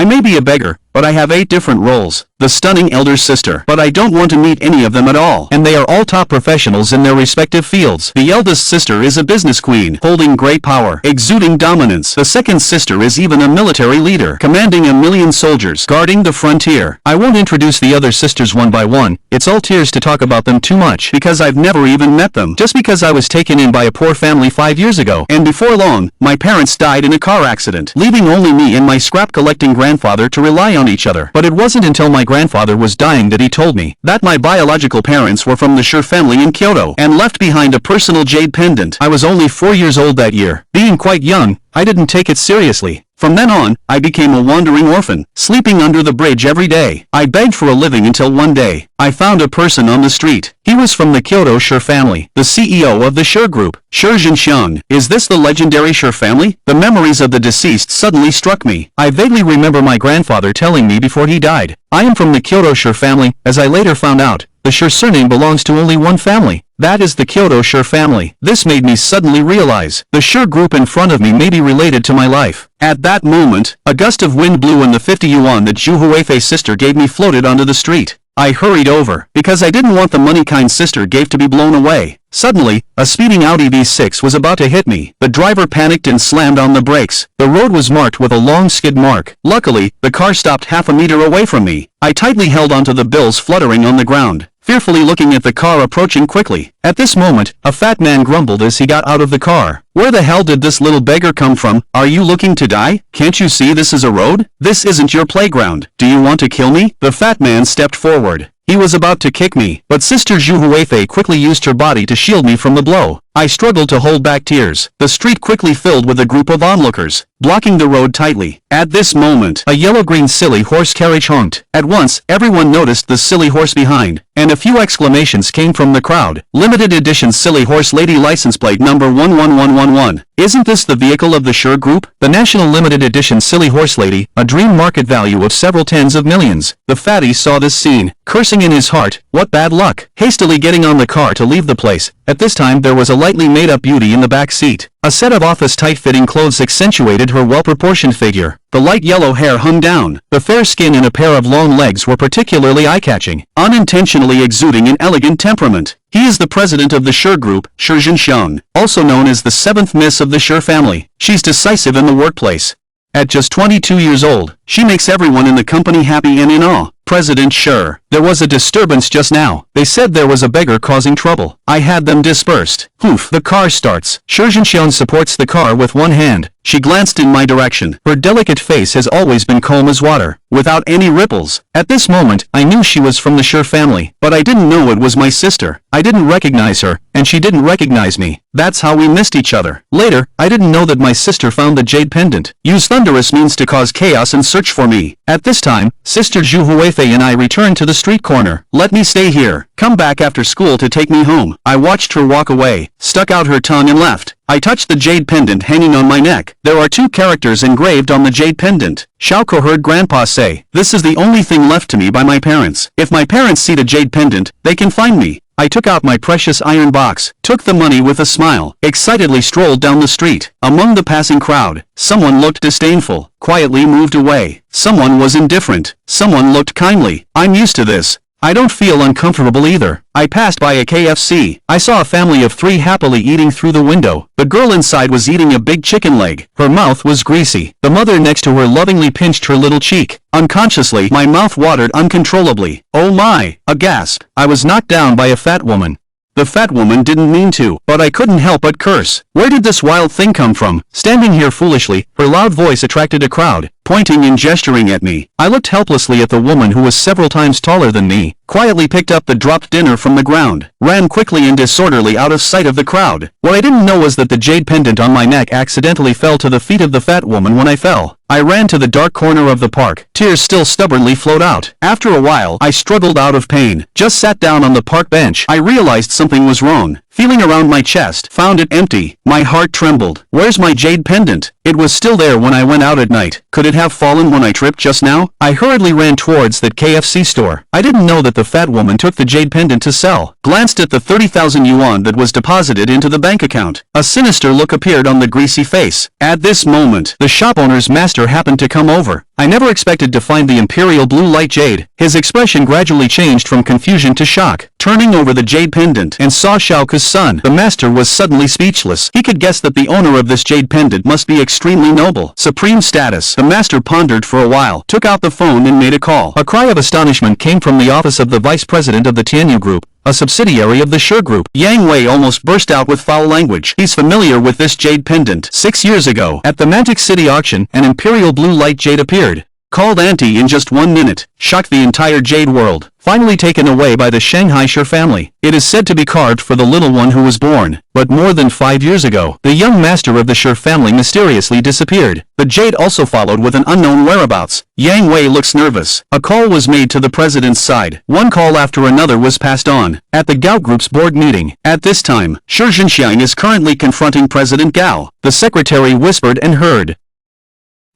I may be a beggar, but I have 8 different roles. The stunning elder sister, but I don't want to meet any of them at all. And they are all top professionals in their respective fields. The eldest sister is a business queen, holding great power, exuding dominance. The second sister is even a military leader, commanding 1,000,000 soldiers, guarding the frontier. I won't introduce the other sisters one by one, it's all tears to talk about them too much, because I've never even met them. Just because I was taken in by a poor family 5 years ago, and before long, my parents died in a car accident, leaving only me and my scrap-collecting grandfather to rely on each other. But it wasn't until my grandfather was dying that he told me that my biological parents were from the Xiao family in Kyoto and left behind a personal jade pendant. I was only 4 years old that year. Being quite young, I didn't take it seriously. From then on, I became a wandering orphan, sleeping under the bridge every day. I begged for a living until one day, I found a person on the street. He was from the Kyoto Xiao family, the CEO of the Xiao group, Xiao. Is this the legendary Xiao family? The memories of the deceased suddenly struck me. I vaguely remember my grandfather telling me before he died, I am from the Kyoto Xiao family. As I later found out, the Xiao surname belongs to only one family. That is the Kyoto Xiao family. This made me suddenly realize the Xiao group in front of me may be related to my life. At that moment, a gust of wind blew and the 50 yuan that Zhu Huifei's sister gave me floated onto the street. I hurried over, because I didn't want the money kind sister gave to be blown away. Suddenly, a speeding Audi V6 was about to hit me. The driver panicked and slammed on the brakes. The road was marked with a long skid mark. Luckily, the car stopped half a meter away from me. I tightly held onto the bills fluttering on the ground, fearfully looking at the car approaching quickly. At this moment, a fat man grumbled as he got out of the car. Where the hell did this little beggar come from? Are you looking to die? Can't you see this is a road? This isn't your playground. Do you want to kill me? The fat man stepped forward. He was about to kick me, but Sister Zhu Huifei quickly used her body to shield me from the blow. I struggled to hold back tears. The street quickly filled with a group of onlookers, blocking the road tightly. At this moment, a yellow-green silly horse carriage honked. At once, everyone noticed the silly horse behind, and a few exclamations came from the crowd. Limited edition silly horse lady license plate number 11111. Isn't this the vehicle of the Xiao group? The national limited edition silly horse lady, a dream market value of several tens of millions. The fatty saw this scene, cursing in his heart, what bad luck. Hastily getting on the car to leave the place. At this time there was a lightly made-up beauty in the back seat. A set of office tight-fitting clothes accentuated her well-proportioned figure. The light yellow hair hung down. The fair skin and a pair of long legs were particularly eye-catching, unintentionally exuding an elegant temperament. He is the president of the Xiao group, Xiao, also known as the 7th Miss of the Xiao family. She's decisive in the workplace. At just 22 years old, she makes everyone in the company happy and in awe. President Xiao. There was a disturbance just now. They said there was a beggar causing trouble. I had them dispersed. Poof. The car starts. Xiao supports the car with one hand. She glanced in my direction. Her delicate face has always been calm as water, without any ripples. At this moment, I knew she was from the Xiao family, but I didn't know it was my sister. I didn't recognize her, and she didn't recognize me. That's how we missed each other. Later, I didn't know that my sister found the jade pendant. Use thunderous means to cause chaos and search for me. At this time, Sister Zhu Huifei and I returned to the street corner. Let me stay here. Come back after school to take me home. I watched her walk away, stuck out her tongue and left. I touched the jade pendant hanging on my neck. There are 2 characters engraved on the jade pendant. Xiao heard Grandpa say, this is the only thing left to me by my parents. If my parents see the jade pendant, they can find me. I took out my precious iron box, took the money with a smile, excitedly strolled down the street. Among the passing crowd, someone looked disdainful, quietly moved away. Someone was indifferent. Someone looked kindly. I'm used to this. I don't feel uncomfortable either. I passed by a KFC. I saw a family of 3 happily eating through the window. The girl inside was eating a big chicken leg. Her mouth was greasy. The mother next to her lovingly pinched her little cheek. Unconsciously, my mouth watered uncontrollably. Oh my! A gasp. I was knocked down by a fat woman. The fat woman didn't mean to, but I couldn't help but curse. Where did this wild thing come from? Standing here foolishly, her loud voice attracted a crowd, pointing and gesturing at me. I looked helplessly at the woman who was several times taller than me, quietly picked up the dropped dinner from the ground, ran quickly and disorderly out of sight of the crowd. What I didn't know was that the jade pendant on my neck accidentally fell to the feet of the fat woman when I fell. I ran to the dark corner of the park. Tears still stubbornly flowed out. After a while, I struggled out of pain. Just sat down on the park bench. I realized something was wrong. Feeling around my chest, found it empty. My heart trembled. Where's my jade pendant? It was still there when I went out at night. Could it have fallen when I tripped just now? I hurriedly ran towards that KFC store. I didn't know that the fat woman took the jade pendant to sell. Glanced at the 30,000 yuan that was deposited into the bank account. A sinister look appeared on the greasy face. At this moment, the shop owner's master happened to come over. I never expected to find the imperial blue light jade. His expression gradually changed from confusion to shock. Turning over the jade pendant and saw Xiao's son, the master was suddenly speechless. He could guess that the owner of this jade pendant must be extremely noble. Supreme status. The master pondered for a while, took out the phone and made a call. A cry of astonishment came from the office of the vice president of the Tianyu Group, a subsidiary of the Shi Group. Yang Wei almost burst out with foul language. He's familiar with this jade pendant. 6 years ago, at the Mantic City auction, an imperial blue light jade appeared. Called anti in just 1 minute, shocked the entire jade world. Finally taken away by the Shanghai Shi family. It is said to be carved for the little one who was born, but more than 5 years ago, the young master of the Shi family mysteriously disappeared. The jade also followed with an unknown whereabouts. Yang Wei looks nervous. A call was made to the president's side. One call after another was passed on. At the Gao Group's board meeting. At this time, Shi Zhenxiang is currently confronting President Gao. The secretary whispered and heard.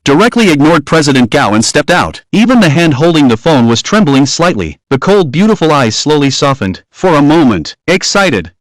Directly ignored President Gao and stepped out. Even the hand holding the phone was trembling slightly. The cold, beautiful eyes slowly softened. For a moment. Excited,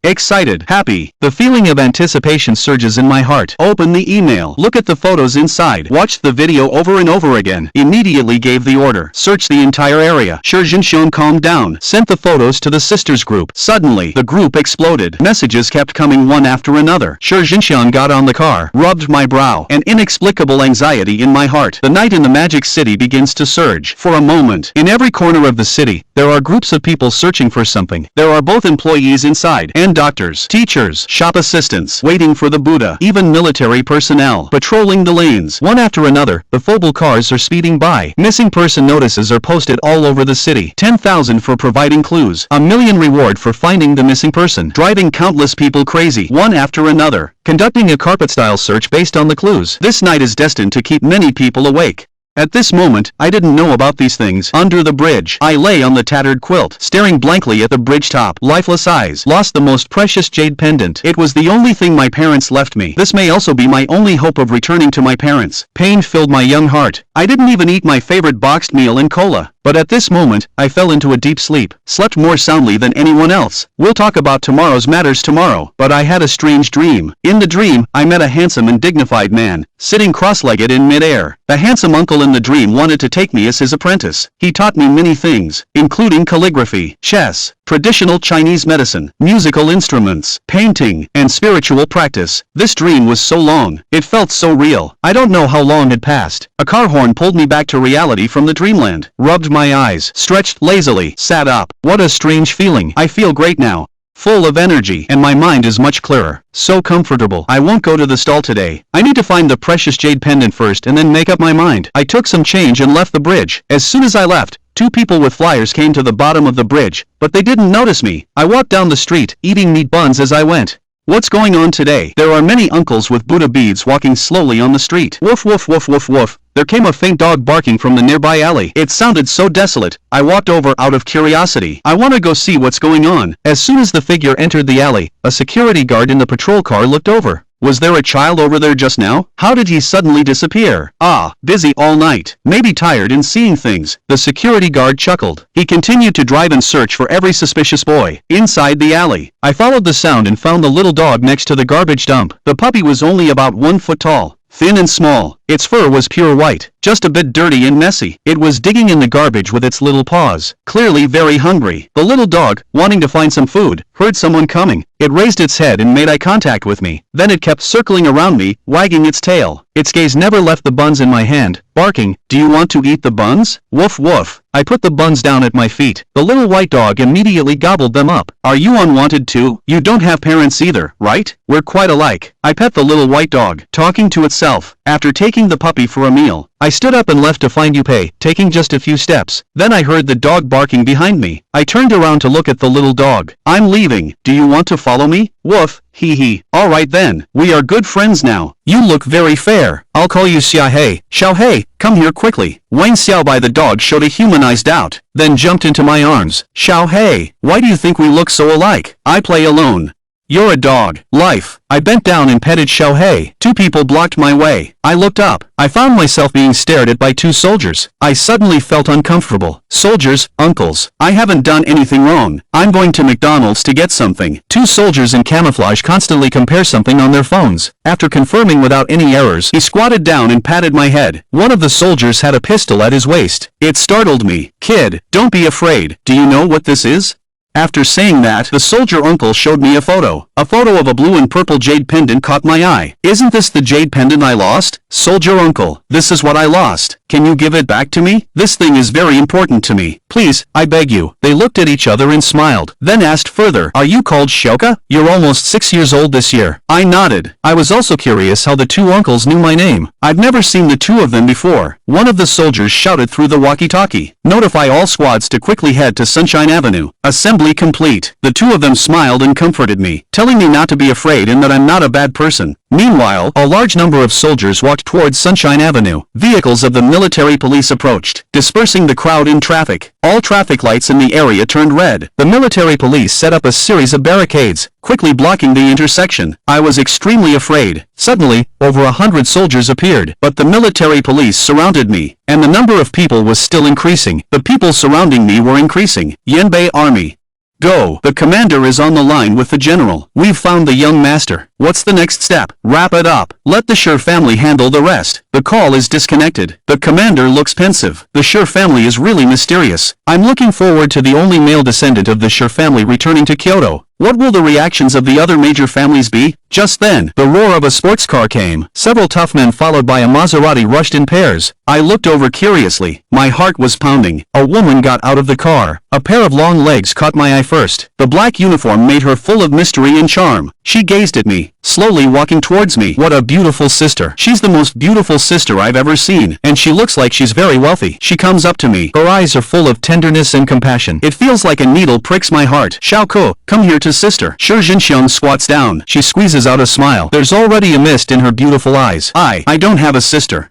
happy. The feeling of anticipation surges in my heart. Open the email. Look at the photos inside. Watched the video over and over again. Immediately gave the order. Search the entire area. Shi Zhenxiang calmed down. Sent the photos to the sisters group. Suddenly, the group exploded. Messages kept coming one after another. Shi Zhenxiang got on the car. Rubbed my brow. An inexplicable anxiety in my heart. The night in the magic city begins to surge. For a moment, in every corner of the city, there are groups of people searching for something. There are both employees inside, and doctors, teachers, shop assistants, waiting for the Buddha, even military personnel, patrolling the lanes. One after another, the Phobal cars are speeding by. Missing person notices are posted all over the city. 10,000 for providing clues. A million reward for finding the missing person. Driving countless people crazy, one after another. Conducting a carpet-style search based on the clues. This night is destined to keep many people awake. At this moment, I didn't know about these things. Under the bridge, I lay on the tattered quilt, staring blankly at the bridge top. Lifeless eyes. Lost the most precious jade pendant. It was the only thing my parents left me. This may also be my only hope of returning to my parents. Pain filled my young heart. I didn't even eat my favorite boxed meal and cola. But at this moment, I fell into a deep sleep, slept more soundly than anyone else. We'll talk about tomorrow's matters tomorrow. But I had a strange dream. In the dream, I met a handsome and dignified man, sitting cross-legged in mid-air. The handsome uncle in the dream wanted to take me as his apprentice. He taught me many things, including calligraphy, chess, traditional Chinese medicine, musical instruments, painting, and spiritual practice. This dream was so long. It felt so real. I don't know how long had passed. A car horn pulled me back to reality from the dreamland. Rubbed my eyes, stretched lazily, sat up. What a strange feeling. I feel great now. Full of energy, and my mind is much clearer. So comfortable. I won't go to the stall today. I need to find the precious jade pendant first and then make up my mind. I took some change and left the bridge. As soon as I left, 2 people with flyers came to the bottom of the bridge, but they didn't notice me. I walked down the street, eating meat buns as I went. What's going on today? There are many uncles with Buddha beads walking slowly on the street. Woof woof woof woof woof. There came a faint dog barking from the nearby alley. It sounded so desolate. I walked over out of curiosity. I want to go see what's going on. As soon as the figure entered the alley, a security guard in the patrol car looked over. Was there a child over there just now? How did he suddenly disappear? Ah, busy all night. Maybe tired in seeing things. The security guard chuckled. He continued to drive and search for every suspicious boy. Inside the alley, I followed the sound and found the little dog next to the garbage dump. The puppy was only about 1 foot tall, thin and small. Its fur was pure white, just a bit dirty and messy. It was digging in the garbage with its little paws, clearly very hungry. The little dog, wanting to find some food, heard someone coming. It raised its head and made eye contact with me. Then it kept circling around me, wagging its tail. Its gaze never left the buns in my hand, barking, "Do you want to eat the buns?" Woof woof. I put the buns down at my feet. The little white dog immediately gobbled them up. Are you unwanted too? You don't have parents either, right? We're quite alike. I pet the little white dog, talking to itself. After taking the puppy for a meal, I stood up and left to find Yupei, taking just a few steps. Then I heard the dog barking behind me. I turned around to look at the little dog. I'm leaving. Do you want to follow me? Woof, hee hee. Alright then, we are good friends now. You look very fair. I'll call you Xiao. Come here quickly. Wang Xiao by the dog showed a humanized doubt, then jumped into my arms. Xiao, why do you think we look so alike? I play alone. You're a dog. Life. I bent down and petted Xiao. Two people blocked my way. I looked up. I found myself being stared at by two soldiers. I suddenly felt uncomfortable. Soldiers, uncles. I haven't done anything wrong. I'm going to McDonald's to get something. Two soldiers in camouflage constantly compare something on their phones. After confirming without any errors, he squatted down and patted my head. One of the soldiers had a pistol at his waist. It startled me. Kid, don't be afraid. Do you know what this is? After saying that, the soldier uncle showed me a photo. A photo of a blue and purple jade pendant caught my eye. Isn't this the jade pendant I lost? Soldier uncle, this is what I lost. Can you give it back to me? This thing is very important to me. Please, I beg you. They looked at each other and smiled, then asked further, are you called Xiao? You're almost 6 years old this year. I nodded. I was also curious how the two uncles knew my name. I've never seen the two of them before. One of the soldiers shouted through the walkie-talkie. Notify all squads to quickly head to Sunshine Avenue. Assembly complete. The two of them smiled and comforted me, telling me not to be afraid and that I'm not a bad person. Meanwhile, a large number of soldiers walked towards Sunshine Avenue. Vehicles of the military police approached, dispersing the crowd in traffic. All traffic lights in the area turned red. The military police set up a series of barricades, quickly blocking the intersection. I was extremely afraid. Suddenly, over 100 soldiers appeared, but the military police surrounded me, and the number of people was still increasing. The people surrounding me were increasing. Yanbei Army. Go. The commander is on the line with the general. We've found the young master. What's the next step? Wrap it up. Let the Sure family handle the rest. The call is disconnected. The commander looks pensive. The Sure family is really mysterious. I'm looking forward to the only male descendant of the Sure family returning to Kyoto. What will the reactions of the other major families be? Just then, the roar of a sports car came. Several tough men followed by a Maserati rushed in pairs. I looked over curiously. My heart was pounding. A woman got out of the car. A pair of long legs caught my eye first. The black uniform made her full of mystery and charm. She gazed at me, slowly walking towards me. What a beautiful sister. She's the most beautiful sister I've ever seen, and she looks like she's very wealthy. She comes up to me. Her eyes are full of tenderness and compassion. It feels like a needle pricks my heart. Xiao, come here to sister. Shi Jinxiang squats down. She squeezes out a smile. There's already a mist in her beautiful eyes. I don't have a sister.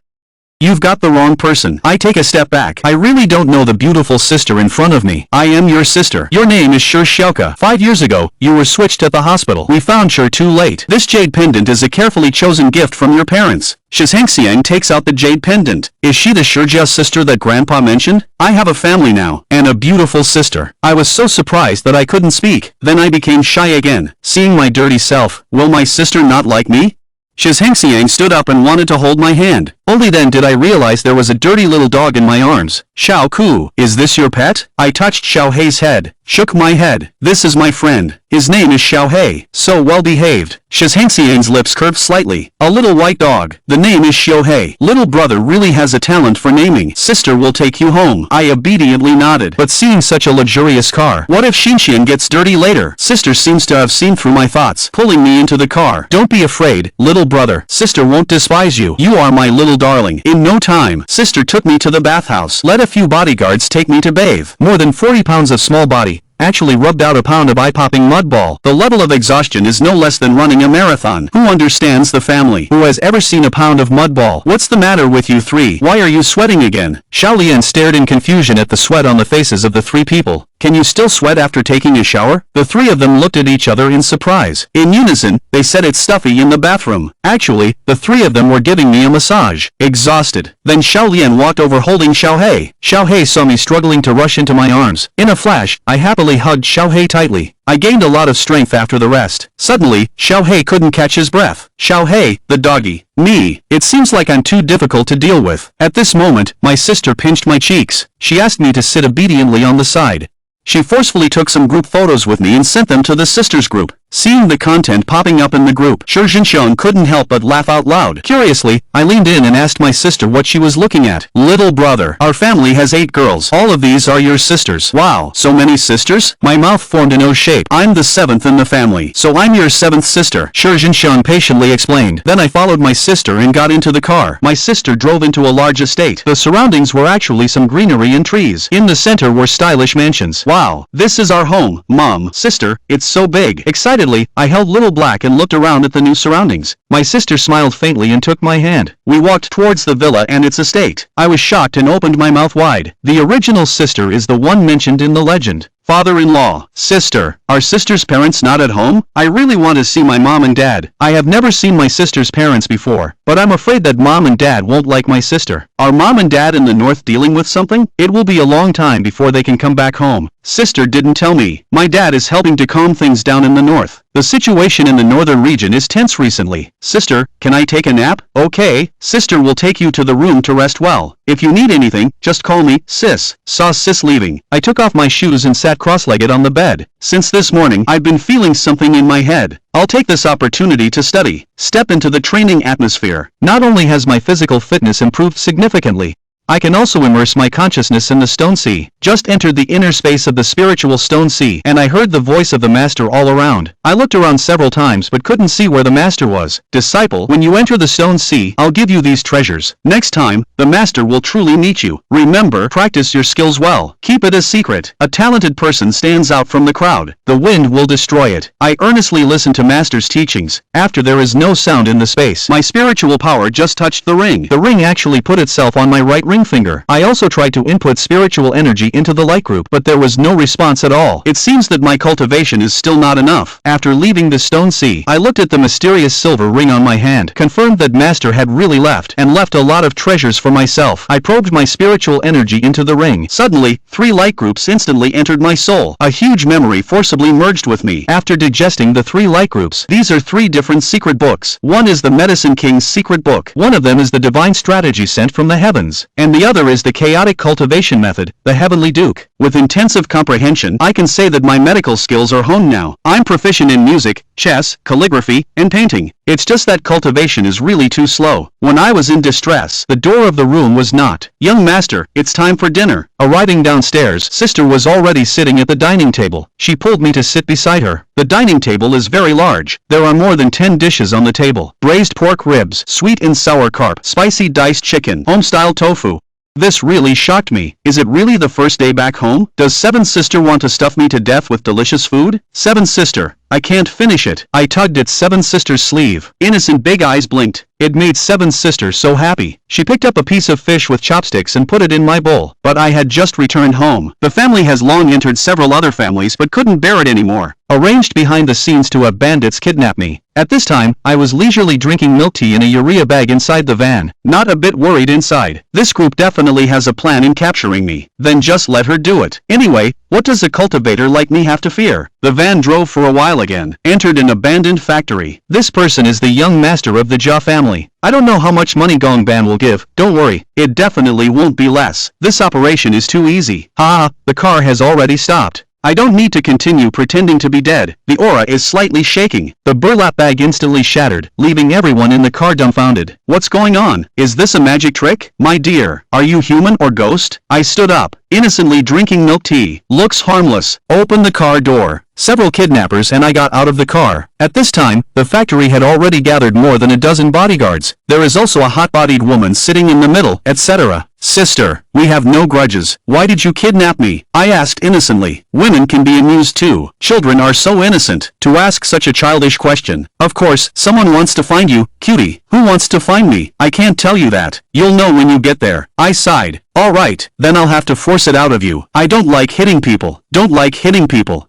You've got the wrong person. I take a step back. I really don't know the beautiful sister in front of me. I am your sister. Your name is Shi Xiao. 5 years ago, you were switched at the hospital. We found Shi too late. This jade pendant is a carefully chosen gift from your parents. Shi Hengxiang takes out the jade pendant. Is she the Shijia sister that Grandpa mentioned? I have a family now, and a beautiful sister. I was so surprised that I couldn't speak. Then I became shy again, seeing my dirty self. Will my sister not like me? Shi Hengxiang stood up and wanted to hold my hand. Only then did I realize there was a dirty little dog in my arms. Xiao, is this your pet? I touched Xiao's head, shook my head. This is my friend. His name is Xiao. So well behaved. Shi Hengxiang's lips curved slightly. A little white dog. The name is Xiao. Little brother really has a talent for naming. Sister will take you home. I obediently nodded. But seeing such a luxurious car, what if Xinxian gets dirty later? Sister seems to have seen through my thoughts, pulling me into the car. Don't be afraid, little brother. Sister won't despise you. You are my little darling. In no time, sister took me to the bathhouse. Let a few bodyguards take me to bathe. More than 40 pounds of small body actually rubbed out a pound of eye-popping mud ball. The level of exhaustion is no less than running a marathon. Who understands the family? Who has ever seen a pound of mud ball? What's the matter with you three? Why are you sweating again? Xiaolian stared in confusion at the sweat on the faces of the three people. Can you still sweat after taking a shower? The three of them looked at each other in surprise. In unison, they said it's stuffy in the bathroom. Actually, the three of them were giving me a massage. Exhausted. Then Xiaolian walked over holding Xiao. Xiao saw me struggling to rush into my arms. In a flash, I happily hugged Xiao tightly. I gained a lot of strength after the rest. Suddenly, Xiao couldn't catch his breath. Xiao, the doggy. Me. It seems like I'm too difficult to deal with. At this moment, my sister pinched my cheeks. She asked me to sit obediently on the side. She forcefully took some group photos with me and sent them to the sisters group. Seeing the content popping up in the group, Shi Jinxiang couldn't help but laugh out loud. Curiously, I leaned in and asked my sister what she was looking at. Little brother, our family has 8 girls. All of these are your sisters. Wow, so many sisters? My mouth formed an O shape. I'm the 7th in the family, so I'm your 7th sister, Shi Jinxiang patiently explained. Then I followed my sister and got into the car. My sister drove into a large estate. The surroundings were actually some greenery and trees. In the center were stylish mansions. Wow, this is our home, Mom. Sister, it's so big. Excitedly, I held Little Black and looked around at the new surroundings. My sister smiled faintly and took my hand. We walked towards the villa and its estate. I was shocked and opened my mouth wide. The original sister is the one mentioned in the legend. Father-in-law. Sister. Are sister's parents not at home? I really want to see my mom and dad. I have never seen my sister's parents before, but I'm afraid that mom and dad won't like my sister. Are mom and dad in the north dealing with something? It will be a long time before they can come back home. Sister didn't tell me. My dad is helping to calm things down in the north. The situation in the northern region is tense recently. Sister, can I take a nap? Okay, sister will take you to the room to rest well. If you need anything, just call me, sis. Saw sis leaving. I took off my shoes and sat cross-legged on the bed. Since this morning, I've been feeling something in my head. I'll take this opportunity to study. Step into the training atmosphere. Not only has my physical fitness improved significantly, I can also immerse my consciousness in the stone sea. Just entered the inner space of the spiritual stone sea, and I heard the voice of the master all around. I looked around several times but couldn't see where the master was. Disciple, when you enter the stone sea, I'll give you these treasures. Next time, the master will truly meet you. Remember, practice your skills well. Keep it a secret. A talented person stands out from the crowd. The wind will destroy it. I earnestly listen to master's teachings. After there is no sound in the space, my spiritual power just touched the ring. The ring actually put itself on my right ring finger. I also tried to input spiritual energy into the light group, but there was no response at all. It seems that my cultivation is still not enough. After leaving the stone sea, I looked at the mysterious silver ring on my hand, confirmed that master had really left, and left a lot of treasures for myself. I probed my spiritual energy into the ring. Suddenly, 3 light groups instantly entered my soul. A huge memory forcibly merged with me. After digesting the 3 light groups, these are 3 different secret books. One is the Medicine King's secret book. One of them is the divine strategy sent from the heavens, and the other is the chaotic cultivation method, the Heavenly Duke. With intensive comprehension, I can say that my medical skills are honed now. I'm proficient in music, chess, calligraphy, and painting. It's just that cultivation is really too slow. When I was in distress, the door of the room was knocked. Young master, it's time for dinner. Arriving downstairs, sister was already sitting at the dining table. She pulled me to sit beside her. The dining table is very large. There are more than 10 dishes on the table. Braised pork ribs, sweet and sour carp, spicy diced chicken, home-style tofu. This really shocked me. Is it really the first day back home? Does Seven Sister want to stuff me to death with delicious food? Seven Sister, I can't finish it. I tugged at Seven Sister's sleeve. Innocent big eyes blinked. It made Seven Sister so happy. She picked up a piece of fish with chopsticks and put it in my bowl. But I had just returned home. The family has long entered several other families but couldn't bear it anymore. Arranged behind the scenes to have bandits kidnap me. At this time, I was leisurely drinking milk tea in a urea bag inside the van, not a bit worried inside. This group definitely has a plan in capturing me. Then just let her do it. Anyway, what does a cultivator like me have to fear? The van drove for a while again, entered an abandoned factory. This person is the young master of the Jia family. I don't know how much money Gong Ban will give. Don't worry, it definitely won't be less. This operation is too easy. The car has already stopped. I don't need to continue pretending to be dead. The aura is slightly shaking. The burlap bag instantly shattered, leaving everyone in the car dumbfounded. What's going on? Is this a magic trick? My dear, are you human or ghost? I stood up, innocently drinking milk tea. Looks harmless. Open the car door. Several kidnappers and I got out of the car. At this time, the factory had already gathered more than a dozen bodyguards. There is also a hot-bodied woman sitting in the middle, etc. Sister, we have no grudges. Why did you kidnap me? I asked innocently. Women can be amused too. Children are so innocent. To ask such a childish question. Of course, someone wants to find you, cutie. Who wants to find me? I can't tell you that. You'll know when you get there. I sighed. Alright, then I'll have to force it out of you. I don't like hitting people. Don't like hitting people.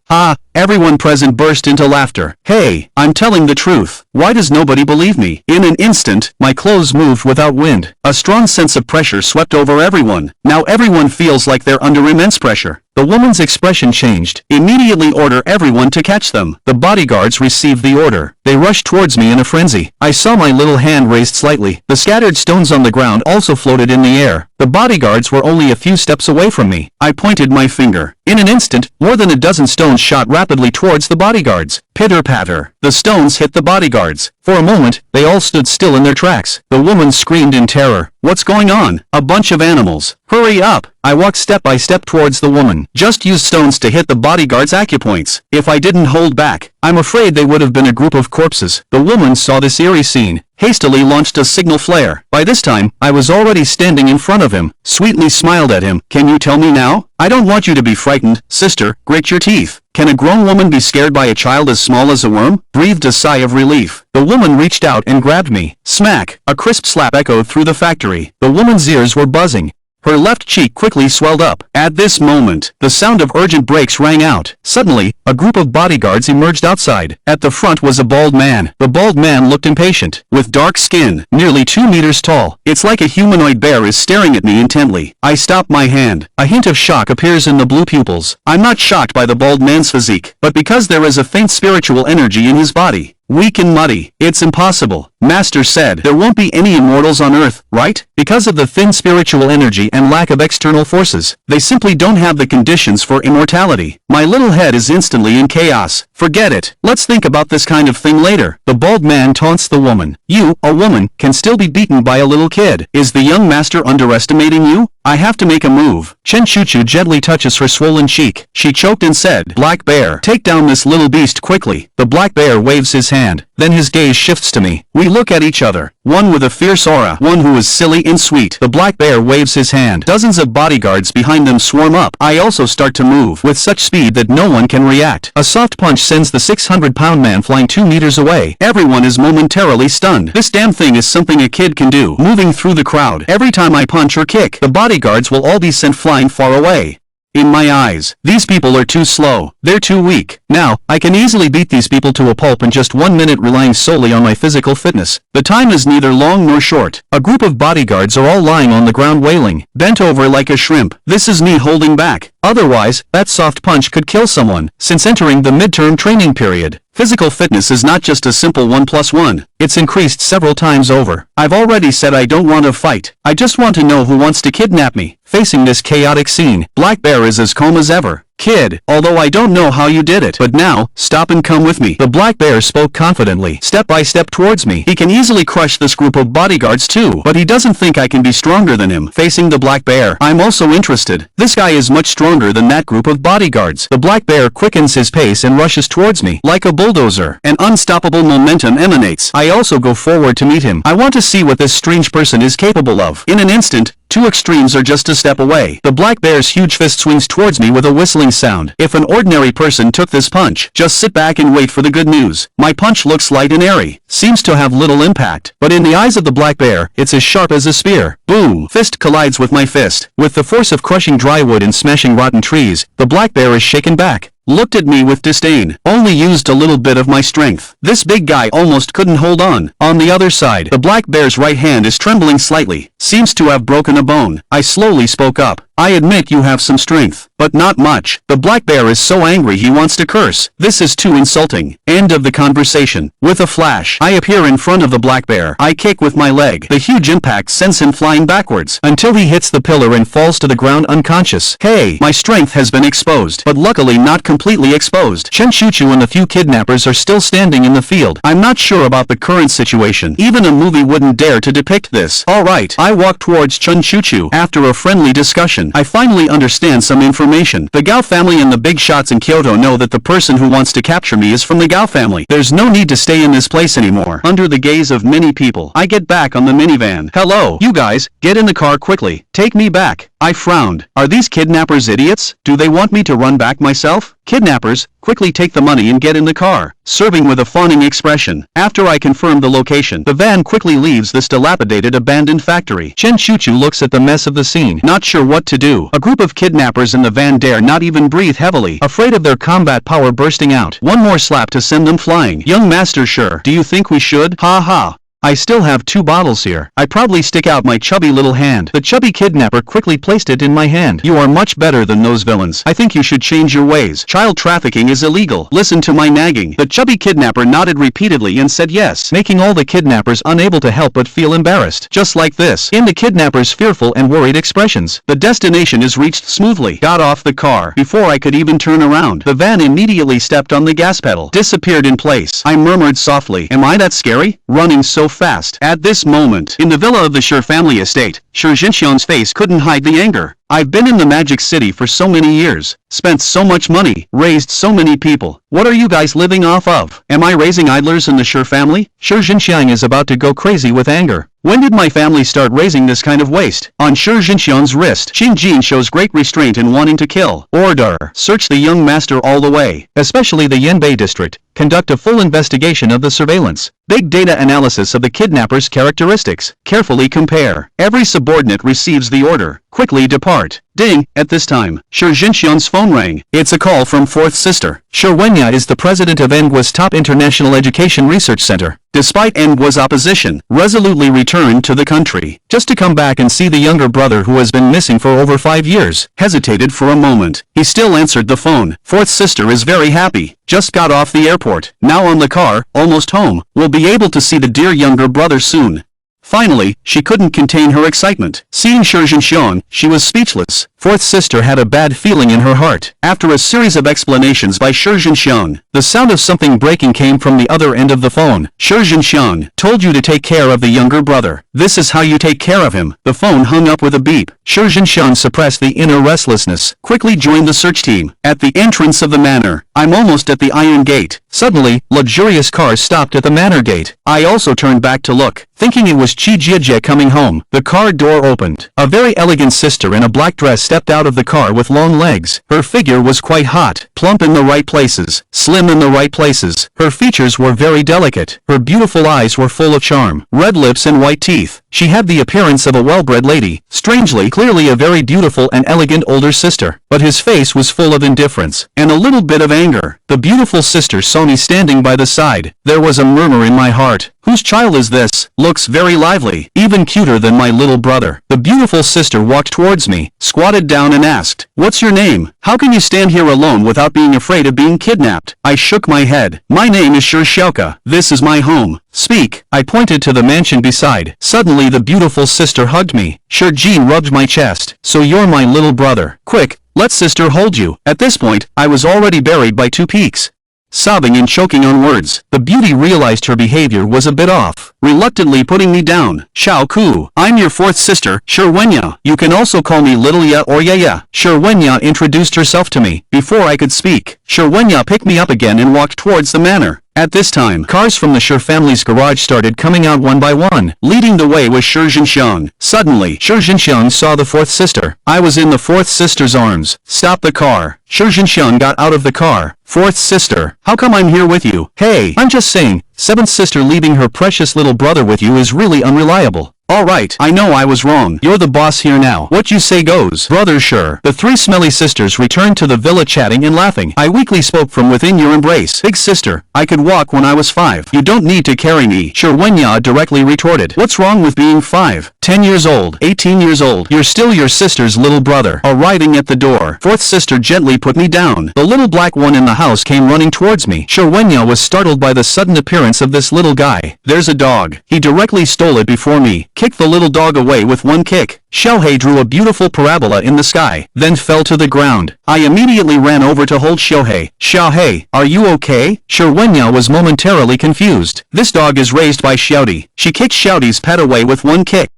Everyone present burst into laughter. Hey, I'm telling the truth. Why does nobody believe me? In an instant, my clothes moved without wind. A strong sense of pressure swept over everyone. Now everyone feels like they're under immense pressure. The woman's expression changed. Immediately order everyone to catch them. The bodyguards received the order. They rushed towards me in a frenzy. I saw my little hand raised slightly. The scattered stones on the ground also floated in the air. The bodyguards were only a few steps away from me. I pointed my finger. In an instant, more than a dozen stones shot rapidly towards the bodyguards. Pitter-patter. The stones hit the bodyguards. For a moment, they all stood still in their tracks. The woman screamed in terror. What's going on? A bunch of animals. Hurry up! I walked step by step towards the woman. Just used stones to hit the bodyguards' acupoints. If I didn't hold back, I'm afraid they would have been a group of corpses. The woman saw this eerie scene, hastily launched a signal flare. By this time, I was already standing in front of him, sweetly smiled at him. Can you tell me now? I don't want you to be frightened, sister. Grit your teeth. Can a grown woman be scared by a child as small as a worm? Breathed a sigh of relief. The woman reached out and grabbed me. Smack! A crisp slap echoed through the factory. The woman's ears were buzzing. Her left cheek quickly swelled up. At this moment, the sound of urgent brakes rang out. Suddenly, a group of bodyguards emerged outside. At the front was a bald man. The bald man looked impatient, with dark skin, nearly 2 meters tall. It's like a humanoid bear is staring at me intently. I stop my hand. A hint of shock appears in the blue pupils. I'm not shocked by the bald man's physique, but because there is a faint spiritual energy in his body. Weak and muddy. It's impossible. Master said there won't be any immortals on Earth, right? Because of the thin spiritual energy and lack of external forces, they simply don't have the conditions for immortality. My little head is instantly in chaos. Forget it. Let's think about this kind of thing later. The bald man taunts the woman. You, a woman, can still be beaten by a little kid. Is the young master underestimating you? I have to make a move. Chen Chuchu gently touches her swollen cheek. She choked and said, Black Bear, take down this little beast quickly. The black bear waves his hand. Then his gaze shifts to me. We look at each other. One with a fierce aura, one who is silly and sweet. The black bear waves his hand. Dozens of bodyguards behind them swarm up. I also start to move with such speed that no one can react. A soft punch sends the 600-pound man flying 2 meters away. Everyone is momentarily stunned. This damn thing is something a kid can do. Moving through the crowd. Every time I punch or kick, the bodyguards will all be sent flying far away. In my eyes, these people are too slow. They're too weak. Now, I can easily beat these people to a pulp in just 1 minute relying solely on my physical fitness. The time is neither long nor short. A group of bodyguards are all lying on the ground wailing, bent over like a shrimp. This is me holding back. Otherwise, that soft punch could kill someone. Since entering the midterm training period, physical fitness is not just a simple 1+1. It's increased several times over. I've already said I don't want to fight. I just want to know who wants to kidnap me. Facing this chaotic scene, Black Bear is as calm as ever. Kid, although I don't know how you did it, but now, stop and come with me. The black bear spoke confidently, step by step towards me. He can easily crush this group of bodyguards too, but he doesn't think I can be stronger than him. Facing the black bear, I'm also interested. This guy is much stronger than that group of bodyguards. The black bear quickens his pace and rushes towards me. Like a bulldozer, an unstoppable momentum emanates. I also go forward to meet him. I want to see what this strange person is capable of. In an instant, two extremes are just a step away. The black bear's huge fist swings towards me with a whistling sound. If an ordinary person took this punch, just sit back and wait for the good news. My punch looks light and airy, seems to have little impact, but in the eyes of the black bear, it's as sharp as a spear. Boom! Fist collides with my fist. With the force of crushing dry wood and smashing rotten trees, the black bear is shaken back. Looked at me with disdain. Only used a little bit of my strength. This big guy almost couldn't hold on. On the other side, the black bear's right hand is trembling slightly. Seems to have broken a bone. I slowly spoke up. I admit you have some strength, but not much. The black bear is so angry he wants to curse. This is too insulting. End of the conversation. With a flash, I appear in front of the black bear. I kick with my leg. The huge impact sends him flying backwards, until he hits the pillar and falls to the ground unconscious. Hey, my strength has been exposed, but luckily not completely exposed. Chen Chuchu and the few kidnappers are still standing in the field. I'm not sure about the current situation. Even a movie wouldn't dare to depict this. Alright, I walk towards Chen Chuchu. After a friendly discussion, I finally understand some information. The Gao family and the big shots in Kyoto know that the person who wants to capture me is from the Gao family. There's no need to stay in this place anymore. Under the gaze of many people, I get back on the minivan. Hello, you guys, get in the car quickly. Take me back. I frowned. Are these kidnappers idiots? Do they want me to run back myself? Kidnappers, quickly take the money and get in the car, serving with a fawning expression. After I confirm the location, the van quickly leaves this dilapidated abandoned factory. Chen Chuchu looks at the mess of the scene, not sure what to do. A group of kidnappers in the van dare not even breathe heavily, afraid of their combat power bursting out. One more slap to send them flying. Young master, sure. Do you think we should? Ha ha. I still have 2 bottles here. I proudly stick out my chubby little hand. The chubby kidnapper quickly placed it in my hand. You are much better than those villains. I think you should change your ways. Child trafficking is illegal. Listen to my nagging. The chubby kidnapper nodded repeatedly and said yes, making all the kidnappers unable to help but feel embarrassed. Just like this. In the kidnapper's fearful and worried expressions, the destination is reached smoothly. Got off the car. Before I could even turn around, the van immediately stepped on the gas pedal. Disappeared in place. I murmured softly, am I that scary? Running so fast. At this moment, in the villa of the Shi family estate, Shi Jinxiang's face couldn't hide the anger. I've been in the Magic City for so many years, spent so much money, raised so many people. What are you guys living off of? Am I raising idlers in the Shi family? Shi Jinxiang is about to go crazy with anger. When did my family start raising this kind of waste? On Shi Jinxiang's wrist, Qin Jin shows great restraint in wanting to kill. Order. Search the young master all the way, especially the Yanbei district. Conduct a full investigation of the surveillance. Big data analysis of the kidnapper's characteristics. Carefully compare. Every subordinate receives the order. Quickly depart. Ding! At this time, Shi Jinxiang's phone rang. It's a call from fourth sister. Shi Wenya is the president of Engua's top international education research center. Despite Engua's opposition, resolutely returned to the country, just to come back and see the younger brother who has been missing for over 5 years. Hesitated for a moment. He still answered the phone. Fourth sister is very happy. Just got off the airport. Now on the car, almost home. Will be able to see the dear younger brother soon. Finally, she couldn't contain her excitement. Seeing Shi Jinxiang, she was speechless. Fourth sister had a bad feeling in her heart. After a series of explanations by Shi Jinxiang, the sound of something breaking came from the other end of the phone. Shi Jinxiang told you to take care of the younger brother. This is how you take care of him. The phone hung up with a beep. Shi Jinxiang suppressed the inner restlessness. Quickly joined the search team. At the entrance of the manor, I'm almost at the iron gate. Suddenly, luxurious cars stopped at the manor gate. I also turned back to look, thinking it was Qi Jiejie coming home. The car door opened. A very elegant sister in a black dress stepped out of the car with long legs. Her figure was quite hot, plump in the right places, slim in the right places. Her features were very delicate. Her beautiful eyes were full of charm, red lips and white teeth. She had the appearance of a well-bred lady, strangely, clearly a very beautiful and elegant older sister. But his face was full of indifference, and a little bit of anger. The beautiful sister saw me standing by the side. There was a murmur in my heart. Whose child is this? Looks very lively, even cuter than my little brother. The beautiful sister walked towards me, squatted down and asked, "What's your name? How can you stand here alone without being afraid of being kidnapped?" I shook my head. "My name is Xiao. This is my home. Speak." I pointed to the mansion beside. Suddenly the beautiful sister hugged me. Shi Jin rubbed my chest. "So you're my little brother. Quick, let sister hold you." At this point, I was already buried by 2 peaks. Sobbing and choking on words, the beauty realized her behavior was a bit off, reluctantly putting me down. "Xiao Ku, I'm your fourth sister, Shi Wenya. You can also call me Little Ya or Yaya." Shi Wenya introduced herself to me. Before I could speak, Shi Wenya picked me up again and walked towards the manor. At this time, cars from the Shi family's garage started coming out one by one. Leading the way was Shi Jinxiang. Suddenly, Shi Jinxiang saw the fourth sister. I was in the fourth sister's arms. "Stop the car." Shi Jinxiang got out of the car. "Fourth sister, how come I'm here with you?" "Hey, I'm just saying, seventh sister leaving her precious little brother with you is really unreliable." "Alright, I know I was wrong. You're the boss here now. What you say goes." "Brother sure." The 3 smelly sisters returned to the villa chatting and laughing. I weakly spoke from within your embrace. "Big sister, I could walk when I was 5. You don't need to carry me." Shi Wenya directly retorted. "What's wrong with being 5? 10 years old, 18 years old. You're still your sister's little brother." Arriving at the door, fourth sister gently put me down. The little black one in the house came running towards me. Shi Wenya was startled by the sudden appearance of this little guy. "There's a dog." He directly stole it before me. Kicked the little dog away with one kick. Xiao drew a beautiful parabola in the sky, then fell to the ground. I immediately ran over to hold Xiao. "Xiao, are you okay?" Shi Wenya was momentarily confused. This dog is raised by Xiao. She kicked Xiao's pet away with one kick.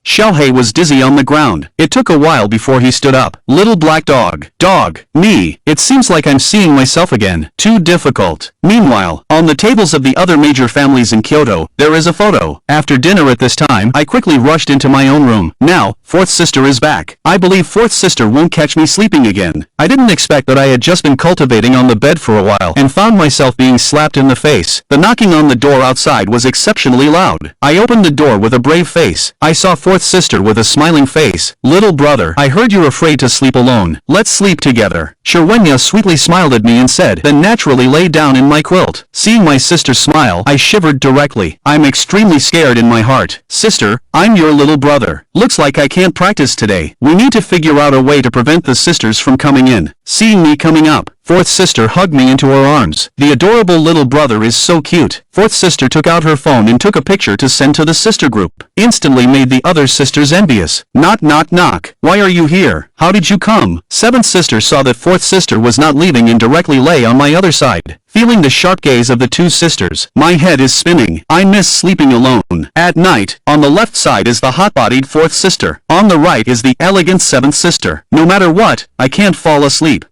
Xiao was dizzy on the ground. It took a while before he stood up. "Little black dog. Dog. Me. It seems like I'm seeing myself again. Too difficult." Meanwhile, on the tables of the other major families in Kyoto, there is a photo. After dinner at this time, I quickly rushed into my own room. Now, fourth sister is back. I believe fourth sister won't catch me sleeping again. I didn't expect that I had just been cultivating on the bed for a while and found myself being slapped in the face. The knocking on the door outside was exceptionally loud. I opened the door with a brave face. I saw fourth sister with a smiling face. "Little brother, I heard you're afraid to sleep alone. Let's sleep together." Shi Wenya sweetly smiled at me and said, then naturally lay down in my quilt. Seeing my sister smile, I shivered directly. I'm extremely scared in my heart. "Sister, I'm your little brother. Looks like I can't practice today. We need to figure out a way to prevent the sisters from coming in." Seeing me coming up, fourth sister hugged me into her arms. The adorable little brother is so cute. Fourth sister took out her phone and took a picture to send to the sister group. Instantly made the other sisters envious. Knock knock knock. "Why are you here? How did you come?" Seventh sister saw that fourth sister was not leaving and directly lay on my other side. Feeling the sharp gaze of the 2 sisters, my head is spinning. I miss sleeping alone. At night, on the left side is the hot-bodied fourth sister. On the right is the elegant seventh sister. No matter what, I can't fall asleep.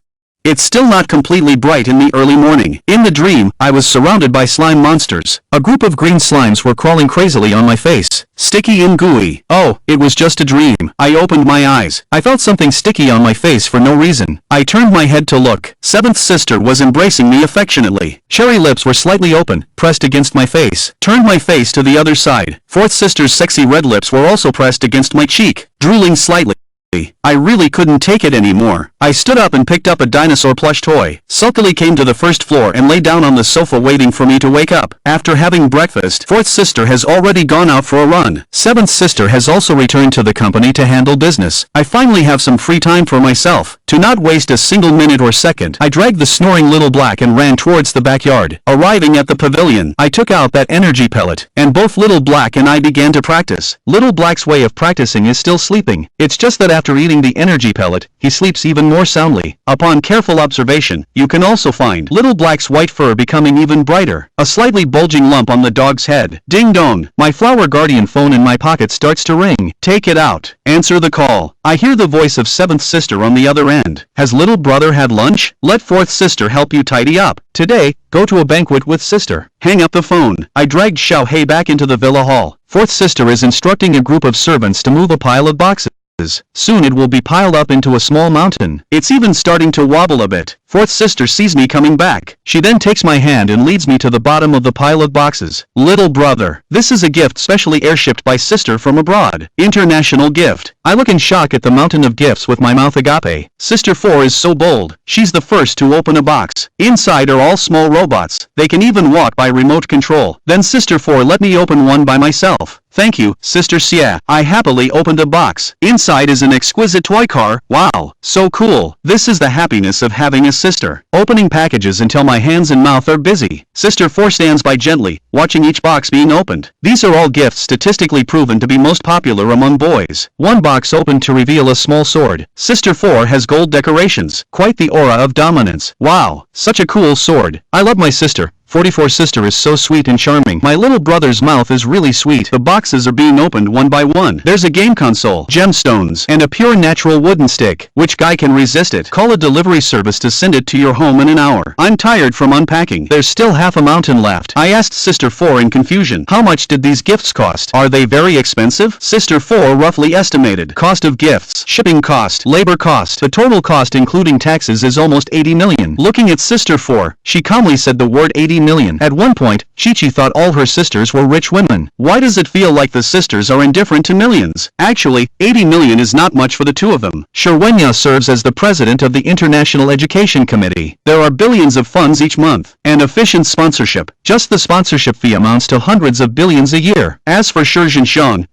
It's still not completely bright in the early morning. In the dream, I was surrounded by slime monsters. A group of green slimes were crawling crazily on my face. Sticky and gooey. Oh, it was just a dream. I opened my eyes. I felt something sticky on my face for no reason. I turned my head to look. Seventh sister was embracing me affectionately. Cherry lips were slightly open, pressed against my face. Turned my face to the other side. Fourth sister's sexy red lips were also pressed against my cheek, drooling slightly. I really couldn't take it anymore. I stood up and picked up a dinosaur plush toy, sulkily came to the first floor and lay down on the sofa waiting for me to wake up. After having breakfast, fourth sister has already gone out for a run. Seventh sister has also returned to the company to handle business. I finally have some free time for myself. To not waste a single minute or second, I dragged the snoring little black and ran towards the backyard. Arriving at the pavilion, I took out that energy pellet, and both little black and I began to practice. Little black's way of practicing is still sleeping. It's just that after eating the energy pellet, he sleeps even more soundly. Upon careful observation, you can also find little black's white fur becoming even brighter. A slightly bulging lump on the dog's head. Ding dong. My flower guardian phone in my pocket starts to ring. Take it out. Answer the call. I hear the voice of seventh sister on the other end. Has little brother had lunch? Let fourth sister help you tidy up. Today, go to a banquet with sister. Hang up the phone. I dragged Xiao back into the villa hall. Fourth sister is instructing a group of servants to move a pile of boxes. Soon it will be piled up into a small mountain. It's even starting to wobble a bit. Fourth sister sees me coming back. She then takes my hand and leads me to the bottom of the pile of boxes. Little brother. This is a gift specially airshipped by sister from abroad. International gift. I look in shock at the mountain of gifts with my mouth agape. Sister 4 is so bold. She's the first to open a box. Inside are all small robots. They can even walk by remote control. Then sister 4 let me open one by myself. Thank you, Sister Xiao. I happily opened a box. Inside is an exquisite toy car. Wow, so cool. This is the happiness of having a sister. Opening packages until my hands and mouth are busy. Sister 4 stands by gently, watching each box being opened. These are all gifts statistically proven to be most popular among boys. One box opened to reveal a small sword. Sister 4 has gold decorations. Quite the aura of dominance. Wow, such a cool sword. I love my sister. 44 sister is so sweet and charming. My little brother's mouth is really sweet. The boxes are being opened one by one. There's a game console, gemstones, and a pure natural wooden stick. Which guy can resist it? Call a delivery service to send it to your home in an hour. I'm tired from unpacking. There's still half a mountain left. I asked Sister 4 in confusion. How much did these gifts cost? Are they very expensive? Sister 4 roughly estimated. Cost of gifts, shipping cost, labor cost. The total cost including taxes is almost 80 million. Looking at Sister 4, she calmly said the word 80 million. At one point, Chi-Chi thought all her sisters were rich women. Why does it feel like the sisters are indifferent to millions? Actually, 80 million is not much for the two of them. Xiao serves as the president of the International Education Committee. There are billions of funds each month, and efficient sponsorship. Just the sponsorship fee amounts to hundreds of billions a year. As for Shi,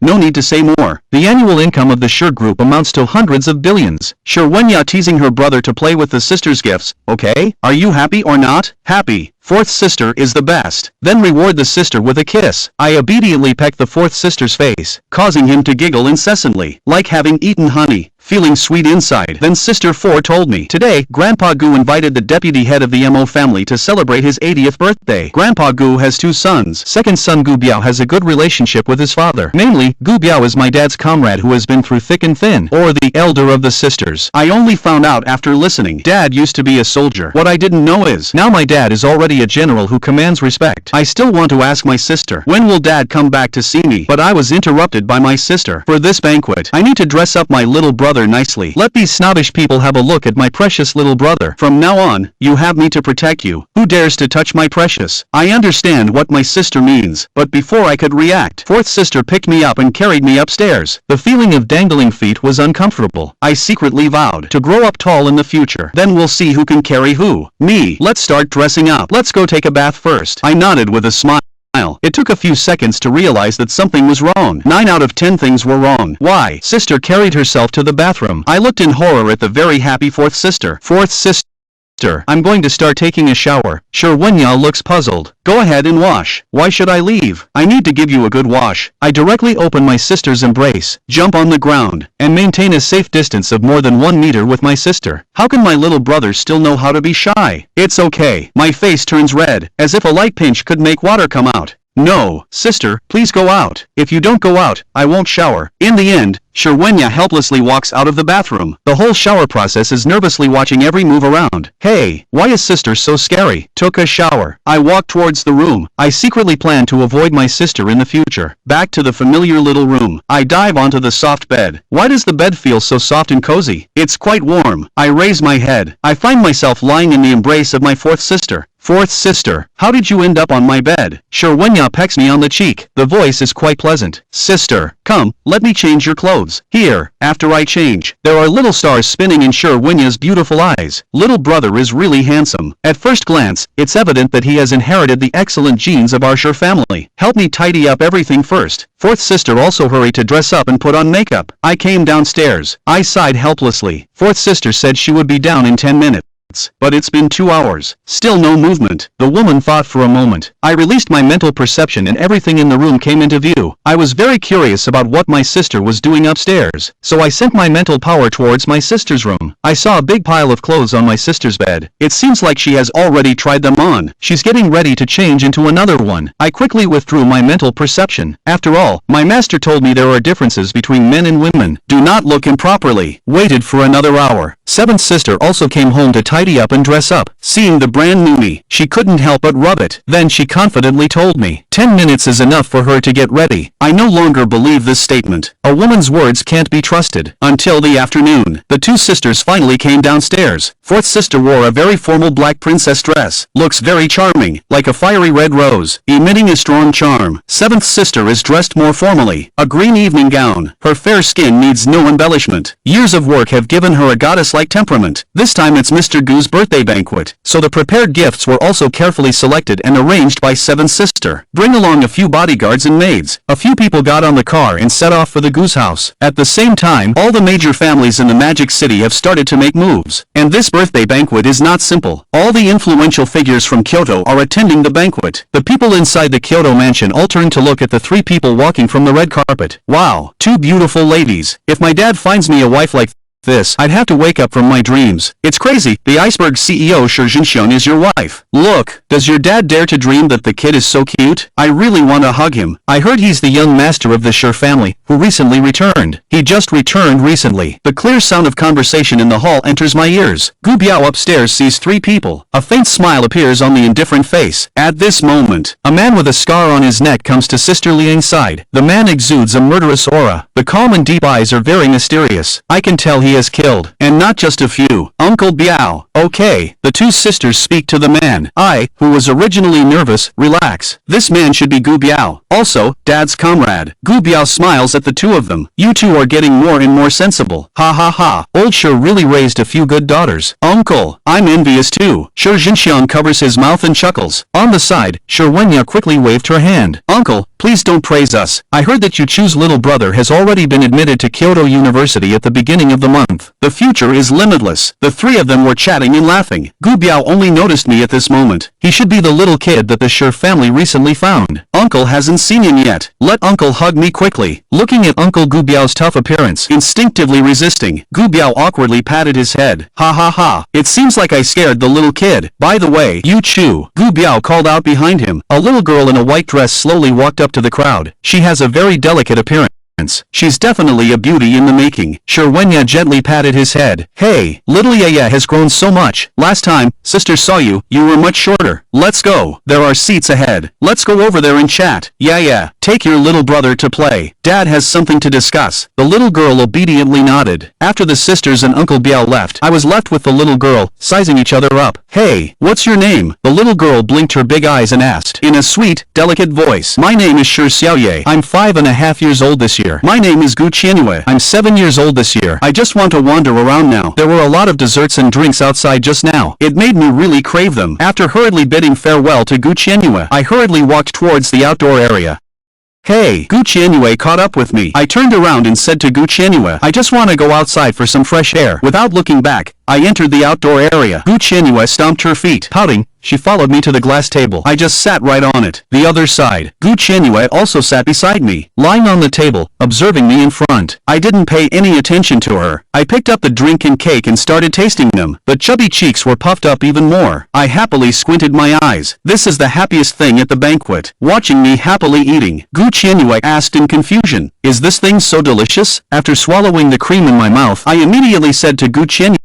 no need to say more. The annual income of the Shi group amounts to hundreds of billions. Shi teasing her brother to play with the sisters' gifts. Okay, are you happy or not? Happy. Fourth sister is the best. Then reward the sister with a kiss. I obediently pecked the fourth sister's face, causing him to giggle incessantly, like having eaten honey, feeling sweet inside. Then Sister 4 told me, today, Grandpa Gu invited the deputy head of the Mo family to celebrate his 80th birthday. Grandpa Gu has two sons. Second son Gu Biao has a good relationship with his father. Namely, Gu Biao is my dad's comrade who has been through thick and thin, or the elder of the sisters. I only found out after listening. Dad used to be a soldier. What I didn't know is, now my dad is already a general who commands respect. I still want to ask my sister, when will dad come back to see me? But I was interrupted by my sister. For this banquet, I need to dress up my little brother nicely. Let these snobbish people have a look at my precious little brother. From now on, you have me to protect you. Who dares to touch my precious? I understand what my sister means, but before I could react, fourth sister picked me up and carried me upstairs. The feeling of dangling feet was uncomfortable. I secretly vowed to grow up tall in the future. Then we'll see who can carry who. Me. Let's start dressing up. Let's go take a bath first. I nodded with a smile. It took a few seconds to realize that something was wrong. 9 out of 10 things were wrong. Why? Sister carried herself to the bathroom. I looked in horror at the very happy fourth sister. Fourth sister. I'm going to start taking a shower. Sure, Wenya looks puzzled. Go ahead and wash. Why should I leave? I need to give you a good wash. I directly open my sister's embrace, jump on the ground, and maintain a safe distance of more than 1 meter with my sister. How can my little brother still know how to be shy? It's okay. My face turns red, as if a light pinch could make water come out. No, sister, please go out. If you don't go out, I won't shower. In the end, Shirwenya helplessly walks out of the bathroom. The whole shower process is nervously watching every move around. Hey, why is sister so scary? Took a shower. I walk towards the room. I secretly plan to avoid my sister in the future. Back to the familiar little room. I dive onto the soft bed. Why does the bed feel so soft and cozy? It's quite warm. I raise my head. I find myself lying in the embrace of my fourth sister. Fourth sister, how did you end up on my bed? Shirwenya pecks me on the cheek. The voice is quite pleasant. Sister, come, let me change your clothes. Here, after I change, there are little stars spinning in Shirwenya's beautiful eyes. Little brother is really handsome. At first glance, it's evident that he has inherited the excellent genes of our Shir family. Help me tidy up everything first. Fourth sister also hurried to dress up and put on makeup. I came downstairs. I sighed helplessly. Fourth sister said she would be down in 10 minutes. But it's been 2 hours. Still no movement. The woman thought for a moment. I released my mental perception and everything in the room came into view. I was very curious about what my sister was doing upstairs, so I sent my mental power towards my sister's room. I saw a big pile of clothes on my sister's bed. It seems like she has already tried them on. She's getting ready to change into another one. I quickly withdrew my mental perception. After all, my master told me there are differences between men and women. Do not look improperly. Waited for another hour. Seventh sister also came home to tidy up and dress up. Seeing the brand new me, she couldn't help but rub it. Then she confidently told me, 10 minutes is enough for her to get ready. I no longer believe this statement. A woman's words can't be trusted. Until the afternoon, the two sisters finally came downstairs. Fourth sister wore a very formal black princess dress. Looks very charming, like a fiery red rose, emitting a strong charm. Seventh sister is dressed more formally. A green evening gown. Her fair skin needs no embellishment. Years of work have given her a goddess-like temperament. This time it's Mr. Gu's birthday banquet, so the prepared gifts were also carefully selected and arranged by Seventh sister. Bring along a few bodyguards and maids. A few people got on the car and set off for the Gu's house. At the same time, all the major families in the Magic City have started to make moves. And this birthday banquet is not simple. All the influential figures from Kyoto are attending the banquet. The people inside the Kyoto mansion all turn to look at the three people walking from the red carpet. Wow, two beautiful ladies. If my dad finds me a wife like this, I'd have to wake up from my dreams. It's crazy. The iceberg CEO Shi Jinxiong is your wife. Look, does your dad dare to dream that the kid is so cute? I really want to hug him. I heard he's the young master of the Shi family, who recently returned. He just returned recently. The clear sound of conversation in the hall enters my ears. Gu Biao upstairs sees three people. A faint smile appears on the indifferent face. At this moment, a man with a scar on his neck comes to Sister Liang's side. The man exudes a murderous aura. The calm and deep eyes are very mysterious. I can tell he has killed, and not just a few. Uncle Biao. Okay, the two sisters speak to the man. I, who was originally nervous, relax. This man should be Gu Biao. Also, Dad's comrade. Gu Biao smiles at the two of them. You two are getting more and more sensible. Ha ha ha. Old Shi really raised a few good daughters. Uncle, I'm envious too. Shi Jinxiong covers his mouth and chuckles. On the side, Shirwenya quickly waved her hand. Uncle, please don't praise us. I heard that you choose little brother has already been admitted to Kyoto University at the beginning of the month. The future is limitless. The three of them were chatting and laughing. Gu Biao only noticed me at this moment. He should be the little kid that the Shi family recently found. Uncle hasn't seen him yet. Let Uncle hug me quickly. Looking at Uncle Gu Biao's tough appearance, instinctively resisting, Gu Biao awkwardly patted his head. Ha ha ha. It seems like I scared the little kid. By the way, you Chu. Gu Biao called out behind him. A little girl in a white dress slowly walked up to the crowd. She has a very delicate appearance. She's definitely a beauty in the making. Shirwenya gently patted his head. Hey, little Yaya has grown so much. Last time, sister saw you, you were much shorter. Let's go. There are seats ahead. Let's go over there and chat. Yaya, take your little brother to play. Dad has something to discuss. The little girl obediently nodded. After the sisters and Uncle Biao left, I was left with the little girl, sizing each other up. Hey, what's your name? The little girl blinked her big eyes and asked, in a sweet, delicate voice. My name is Xiao. I'm 5.5 years old this year. My name is Gu Qianyue. I'm 7 years old this year. I just want to wander around now. There were a lot of desserts and drinks outside just now. It made me really crave them. After hurriedly bidding farewell to Gu Qianyue, I hurriedly walked towards the outdoor area. Hey, Gu Qianyue caught up with me. I turned around and said to Gu Qianyue, I just want to go outside for some fresh air. Without looking back, I entered the outdoor area. Gu Qianyue stomped her feet. Pouting, she followed me to the glass table. I just sat right on it. The other side. Gu Qianyue also sat beside me, lying on the table, observing me in front. I didn't pay any attention to her. I picked up the drink and cake and started tasting them. The chubby cheeks were puffed up even more. I happily squinted my eyes. This is the happiest thing at the banquet. Watching me happily eating. Gu Qianyue asked in confusion, "Is this thing so delicious?" After swallowing the cream in my mouth, I immediately said to Gu Qianyue,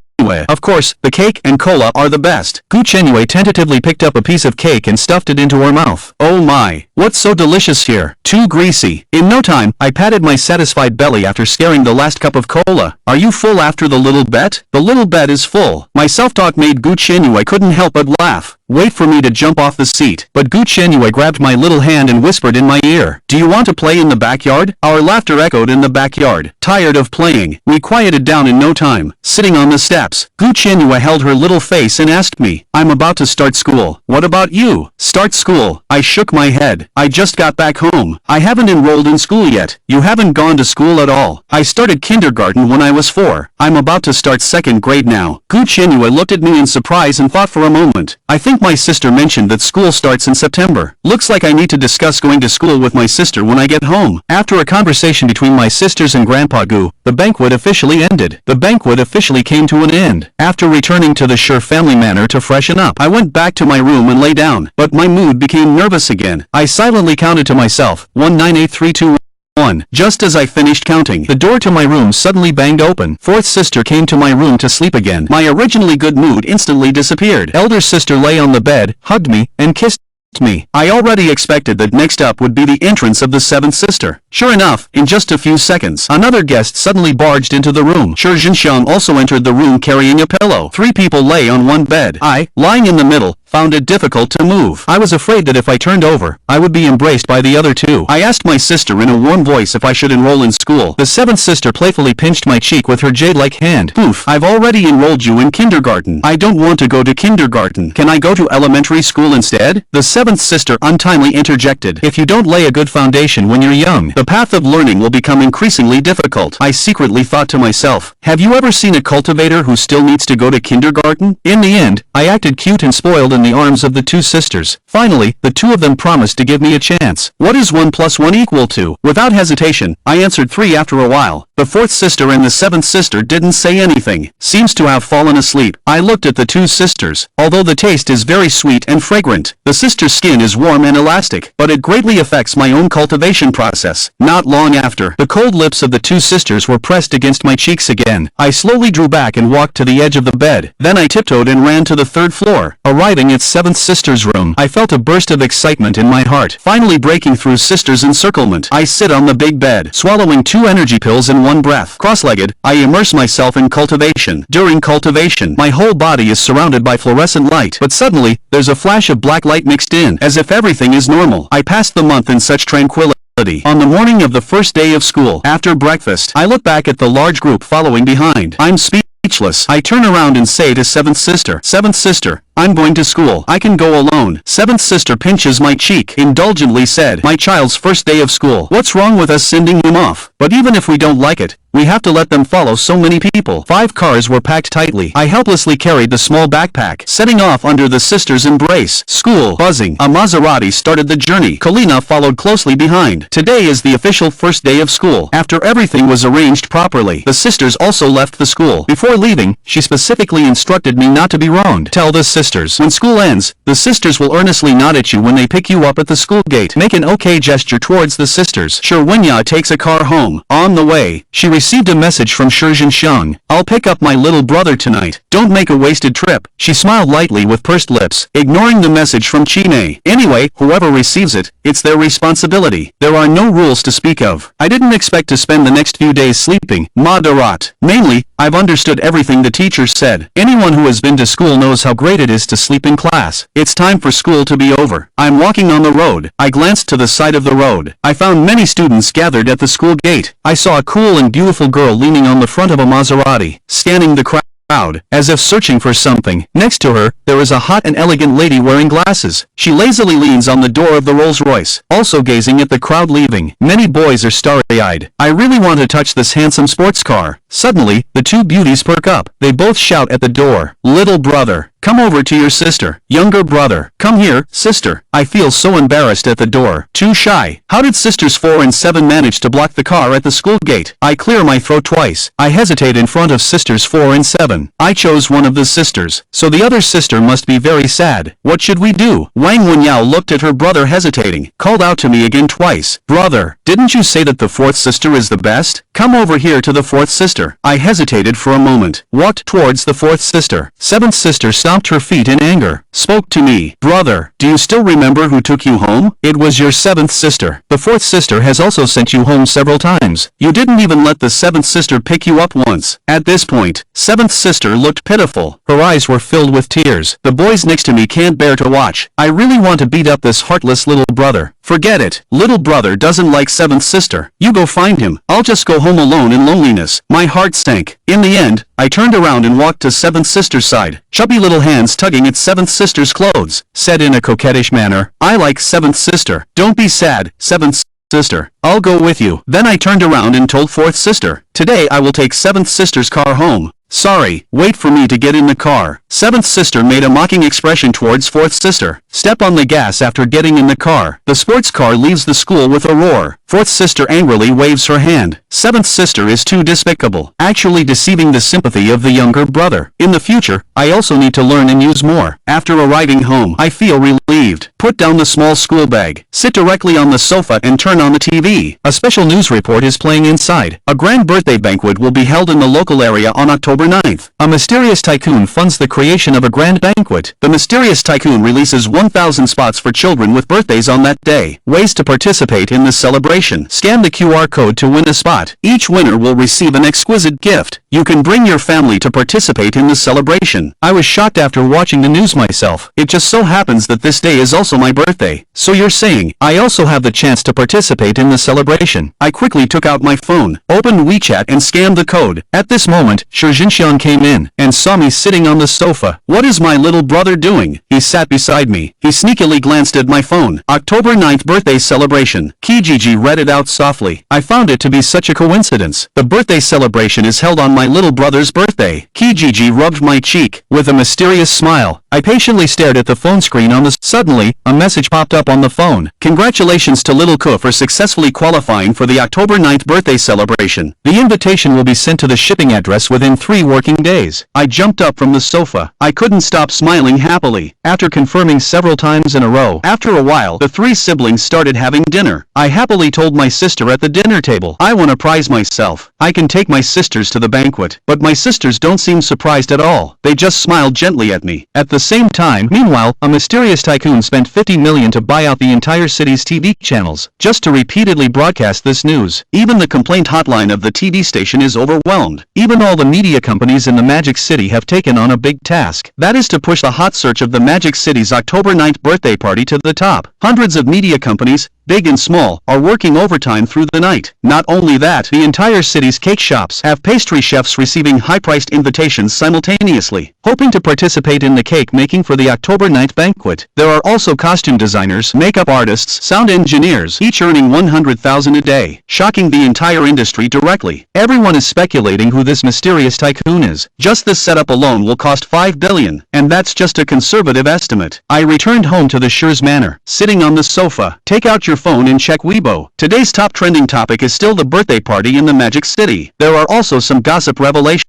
"Of course, the cake and cola are the best." Gu Qianyue tentatively picked up a piece of cake and stuffed it into her mouth. Oh my, what's so delicious here? Too greasy. In no time, I patted my satisfied belly after scaring the last cup of cola. Are you full after the little bet? The little bet is full. My self-talk made Gu Qianyue couldn't help but laugh. Wait for me to jump off the seat. But Gu Qianyue grabbed my little hand and whispered in my ear, "Do you want to play in the backyard?" Our laughter echoed in the backyard. Tired of playing, we quieted down in no time. Sitting on the steps, Gu Qianyue held her little face and asked me, "I'm about to start school. What about you?" "Start school?" I shook my head. "I just got back home. I haven't enrolled in school yet." "You haven't gone to school at all." "I started kindergarten when I was 4. I'm about to start 2nd grade now." Gu Qianyue looked at me in surprise and thought for a moment. "I think my sister mentioned that school starts in September. Looks like I need to discuss going to school with my sister when I get home." After a conversation between my sisters and Grandpa Gu, the banquet officially ended. The banquet officially came to an end. After returning to the Sure family manor to freshen up, I went back to my room and lay down, but my mood became nervous again. I silently counted to myself, 198321. Just as I finished counting, the door to my room suddenly banged open. Fourth sister came to my room to sleep again. My originally good mood instantly disappeared. Elder sister lay on the bed, hugged me, and kissed me. I already expected that next up would be the entrance of the 7th sister. Sure enough, in just a few seconds, another guest suddenly barged into the room. Shi Zhenxiang also entered the room carrying a pillow. 3 people lay on one bed. I, lying in the middle, found it difficult to move. I was afraid that if I turned over, I would be embraced by the other 2. I asked my sister in a warm voice if I should enroll in school. The 7th sister playfully pinched my cheek with her jade-like hand. "Poof, I've already enrolled you in kindergarten. I don't want to go to kindergarten. Can I go to elementary school instead?" The 7th sister untimely interjected. "If you don't lay a good foundation when you're young, the path of learning will become increasingly difficult." I secretly thought to myself, have you ever seen a cultivator who still needs to go to kindergarten? In the end, I acted cute and spoiled in the arms of the 2 sisters. Finally, the 2 of them promised to give me a chance. What is 1 plus 1 equal to? Without hesitation, I answered 3 after a while. The 4th sister and the 7th sister didn't say anything. Seems to have fallen asleep. I looked at the 2 sisters. Although the taste is very sweet and fragrant, the sister's skin is warm and elastic, but it greatly affects my own cultivation process. Not long after, the cold lips of the 2 sisters were pressed against my cheeks again. I slowly drew back and walked to the edge of the bed. Then I tiptoed and ran to the 3rd floor. Arriving at 7th sister's room, I felt a burst of excitement in my heart. Finally breaking through sister's encirclement, I sit on the big bed, swallowing 2 energy pills in one breath. Cross-legged, I immerse myself in cultivation. During cultivation, my whole body is surrounded by fluorescent light, but suddenly, there's a flash of black light mixed in, as if everything is normal. I passed the month in such tranquility. On the morning of the first day of school, after breakfast, I look back at the large group following behind. I'm speechless. I turn around and say to 7th sister, "7th sister, I'm going to school. I can go alone." 7th sister pinches my cheek, indulgently said, "My child's first day of school. What's wrong with us sending him off? But even if we don't like it, we have to let them follow so many people." 5 cars were packed tightly. I helplessly carried the small backpack, setting off under the sisters' embrace. School, buzzing. A Maserati started the journey. Kalina followed closely behind. Today is the official first day of school. After everything was arranged properly, the sisters also left the school. Before leaving, she specifically instructed me not to be wronged. Tell the sisters, when school ends, the sisters will earnestly nod at you when they pick you up at the school gate. Make an okay gesture towards the sisters. Shi Wenya takes a car home. On the way, she received a message from Shi Zhenxiang. "I'll pick up my little brother tonight. Don't make a wasted trip." She smiled lightly with pursed lips, ignoring the message from Chine. Anyway, whoever receives it, it's their responsibility. There are no rules to speak of. I didn't expect to spend the next few days sleeping. Moderat. Mainly, I've understood everything the teachers said. Anyone who has been to school knows how great it is to sleep in class. It's time for school to be over. I'm walking on the road. I glanced to the side of the road. I found many students gathered at the school gate. I saw a cool and beautiful girl leaning on the front of a Maserati. Scanning the crowd, as if searching for something. Next to her, there is a hot and elegant lady wearing glasses. She lazily leans on the door of the Rolls-Royce, also gazing at the crowd leaving. Many boys are starry-eyed. I really want to touch this handsome sports car. Suddenly, the two beauties perk up. They both shout at the door, "Little brother, come over to your sister." "Younger brother, come here, sister." I feel so embarrassed at the door. Too shy. How did sisters 4 and 7 manage to block the car at the school gate? I clear my throat twice. I hesitate in front of sisters 4 and 7. I chose one of the sisters, so the other sister must be very sad. What should we do? Wang Wenyao looked at her brother hesitating, called out to me again twice. "Brother, didn't you say that the 4th sister is the best? Come over here to the 4th sister." I hesitated for a moment, walked towards the 4th sister. 7th sister stomped her feet in anger, spoke to me. "Brother, do you still remember who took you home? It was your 7th sister. The 4th sister has also sent you home several times. You didn't even let the 7th sister pick you up once." At this point, 7th sister looked pitiful. Her eyes were filled with tears. The boys next to me can't bear to watch. I really want to beat up this heartless little brother. Forget it. Little brother doesn't like 7th sister. You go find him. I'll just go home alone in loneliness. My heart sank. In the end, I turned around and walked to 7th sister's side. Chubby little hands tugging at 7th sister's clothes, said in a coquettish manner, "I like 7th sister. Don't be sad, 7th sister. I'll go with you." Then I turned around and told 4th sister, "Today I will take 7th sister's car home." "Sorry, wait for me to get in the car." 7th sister made a mocking expression towards 4th sister. Step on the gas after getting in the car. The sports car leaves the school with a roar. 4th sister angrily waves her hand. 7th sister is too despicable, actually deceiving the sympathy of the younger brother. In the future, I also need to learn and use more. After arriving home, I feel relieved. Put down the small school bag, sit directly on the sofa and turn on the TV. A special news report is playing inside. A grand birthday banquet will be held in the local area on October 9th. A mysterious tycoon funds the creation of a grand banquet. The mysterious tycoon releases 1,000 spots for children with birthdays on that day. Ways to participate in this celebration. Scan the QR code to win a spot. Each winner will receive an exquisite gift. You can bring your family to participate in this celebration. I was shocked after watching the news myself. It just so happens that this day is also my birthday. So you're saying, I also have the chance to participate in the celebration. I quickly took out my phone, opened WeChat and scanned the code. At this moment, Shi Jinxiang came in and saw me sitting on the sofa. What is my little brother doing? He sat beside me. He sneakily glanced at my phone. October 9th birthday celebration. Kijiji read it out softly. I found it to be such a coincidence. The birthday celebration is held on my little brother's birthday. Kijiji rubbed my cheek. With a mysterious smile, I patiently stared at the phone screen on the... Suddenly, a message popped up on the phone. Congratulations to Little Ko for successfully qualifying for the October 9th birthday celebration. The invitation will be sent to the shipping address within 3 working days. I jumped up from the sofa. I couldn't stop smiling happily. After confirming several times in a row, after a while, the 3 siblings started having dinner. I happily told my sister at the dinner table, I want to prize myself. I can take my sisters to the banquet. But my sisters don't seem surprised at all. They just smiled gently at me. At the same time, meanwhile, a mysterious tycoon spent 50 million to buy out the entire city's TV channels, just to repeatedly broadcast this news. Even the complaint hotline of the TV station is overwhelmed. Even all the media companies in the Magic City have taken on a big task. That is to push the hot search of the Magic City's October 9th birthday party to the top. Hundreds of media companies, big and small, are working overtime through the night. Not only that, the entire city's cake shops have pastry chefs receiving high-priced invitations simultaneously, hoping to participate in the cake making for the October 9th banquet. There are also costume designers, makeup artists, sound engineers, each earning 100,000 a day, shocking the entire industry directly. Everyone is speculating who this mysterious tycoon is. Just this setup alone will cost 5 billion, and that's just a conservative estimate. I returned home to the Shi's manor, sitting on the sofa. Take out your phone and check Weibo. Today's top trending topic is still the birthday party in the Magic City. There are also some gossip revelations.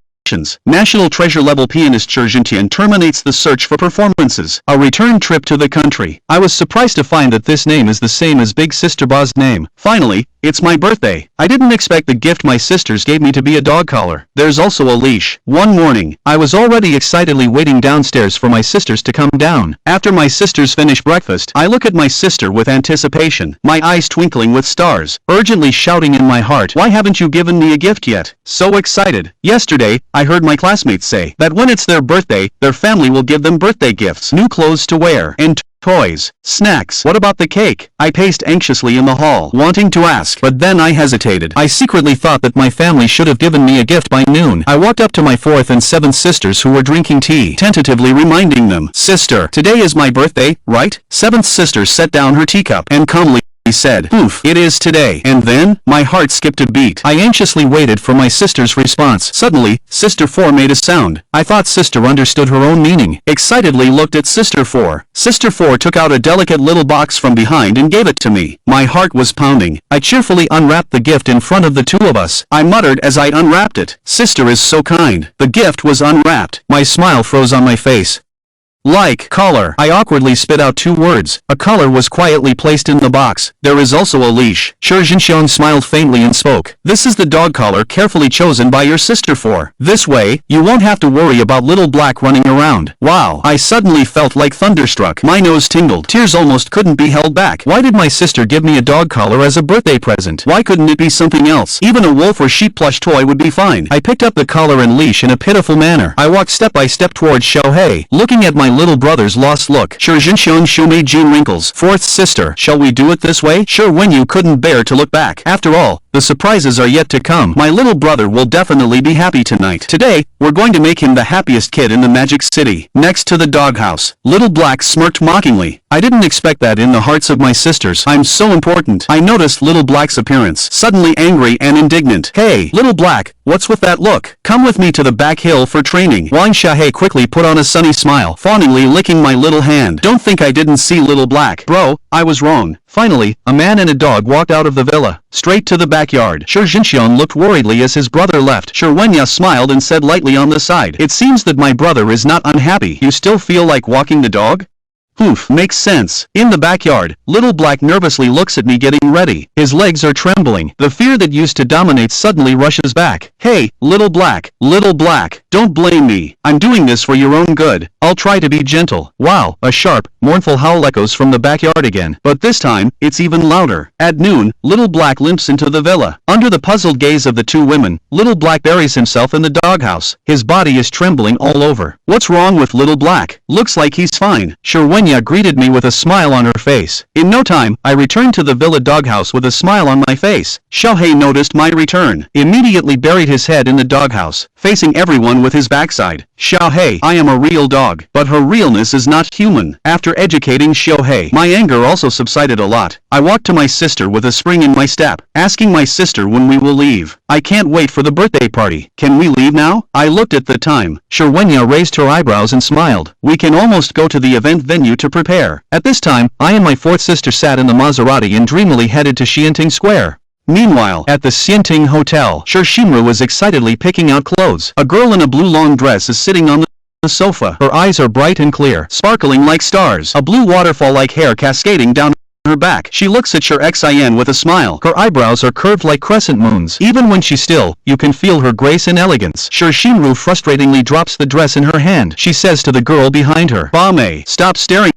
National treasure level pianist Shi Jinxiang terminates the search for performances. A return trip to the country. I was surprised to find that this name is the same as Big Sister Ba's name. Finally, it's my birthday. I didn't expect the gift my sisters gave me to be a dog collar. There's also a leash. One morning, I was already excitedly waiting downstairs for my sisters to come down. After my sisters finish breakfast, I look at my sister with anticipation, my eyes twinkling with stars, urgently shouting in my heart, why haven't you given me a gift yet? So excited. Yesterday, I heard my classmates say that when it's their birthday, their family will give them birthday gifts, new clothes to wear, and toys, snacks. What about the cake? I paced anxiously in the hall, wanting to ask, but then I hesitated. I secretly thought that my family should have given me a gift by noon. I walked up to my 4th and 7th sisters who were drinking tea, tentatively reminding them, "Sister, today is my birthday, right?" 7th sister set down her teacup and calmly said, "Oof, it is today." And then, my heart skipped a beat. I anxiously waited for my sister's response. Suddenly, Sister 4 made a sound. I thought Sister understood her own meaning. Excitedly looked at Sister 4. Sister 4 took out a delicate little box from behind and gave it to me. My heart was pounding. I cheerfully unwrapped the gift in front of the two of us. I muttered as I unwrapped it, "Sister is so kind." The gift was unwrapped. My smile froze on my face. Like collar. I awkwardly spit out 2 words. A collar was quietly placed in the box. "There is also a leash." Xiao smiled faintly and spoke. "This is the dog collar carefully chosen by your sister 4. This way, you won't have to worry about little black running around." Wow. I suddenly felt like thunderstruck. My nose tingled. Tears almost couldn't be held back. Why did my sister give me a dog collar as a birthday present? Why couldn't it be something else? Even a wolf or sheep plush toy would be fine. I picked up the collar and leash in a pitiful manner. I walked step by step towards Xiao, looking at my little brother's lost look. Show made Jean wrinkles. 4th sister, shall we do it this way? Sure, when you couldn't bear to look back. After all, the surprises are yet to come. My little brother will definitely be happy tonight. Today, we're going to make him the happiest kid in the Magic City. Next to the doghouse, Little Black smirked mockingly. I didn't expect that in the hearts of my sisters. I'm so important. I noticed Little Black's appearance, suddenly angry and indignant. "Hey, Little Black, what's with that look? Come with me to the back hill for training." Wang Xiahe quickly put on a sunny smile, fawningly licking my little hand. Don't think I didn't see Little Black. Bro, I was wrong. Finally, a man and a dog walked out of the villa, straight to the backyard. Xiao looked worriedly as his brother left. Wenya smiled and said lightly on the side, "It seems that my brother is not unhappy. You still feel like walking the dog?" Oof, makes sense. In the backyard, Little Black nervously looks at me getting ready. His legs are trembling. The fear that used to dominate suddenly rushes back. "Hey, Little Black, don't blame me. I'm doing this for your own good. I'll try to be gentle." Wow, a sharp, mournful howl echoes from the backyard again. But this time, it's even louder. At noon, Little Black limps into the villa. Under the puzzled gaze of the 2 women, Little Black buries himself in the doghouse. His body is trembling all over. What's wrong with Little Black? Looks like he's fine. Wenya greeted me with a smile on her face. In no time, I returned to the villa doghouse with a smile on my face. Xiao noticed my return, immediately buried his head in the doghouse, facing everyone with his backside. "Xiao, I am a real dog, but her realness is not human." After educating Xiao, my anger also subsided a lot. I walked to my sister with a spring in my step, asking my sister when we will leave. "I can't wait for the birthday party. Can we leave now?" I looked at the time. Wenya raised her eyebrows and smiled. "We can almost go to the event venue to prepare." At this time, I and my 4th sister sat in the Maserati and dreamily headed to Xianting Square. Meanwhile, at the Xianting Hotel, Shinru was excitedly picking out clothes. A girl in a blue long dress is sitting on the sofa. Her eyes are bright and clear, sparkling like stars. A blue waterfall like hair cascading down her back. She looks at Xin with a smile. Her eyebrows are curved like crescent moons. Even when she's still, you can feel her grace and elegance. Shinru frustratingly drops the dress in her hand. She says to the girl behind her, "Bame, stop staring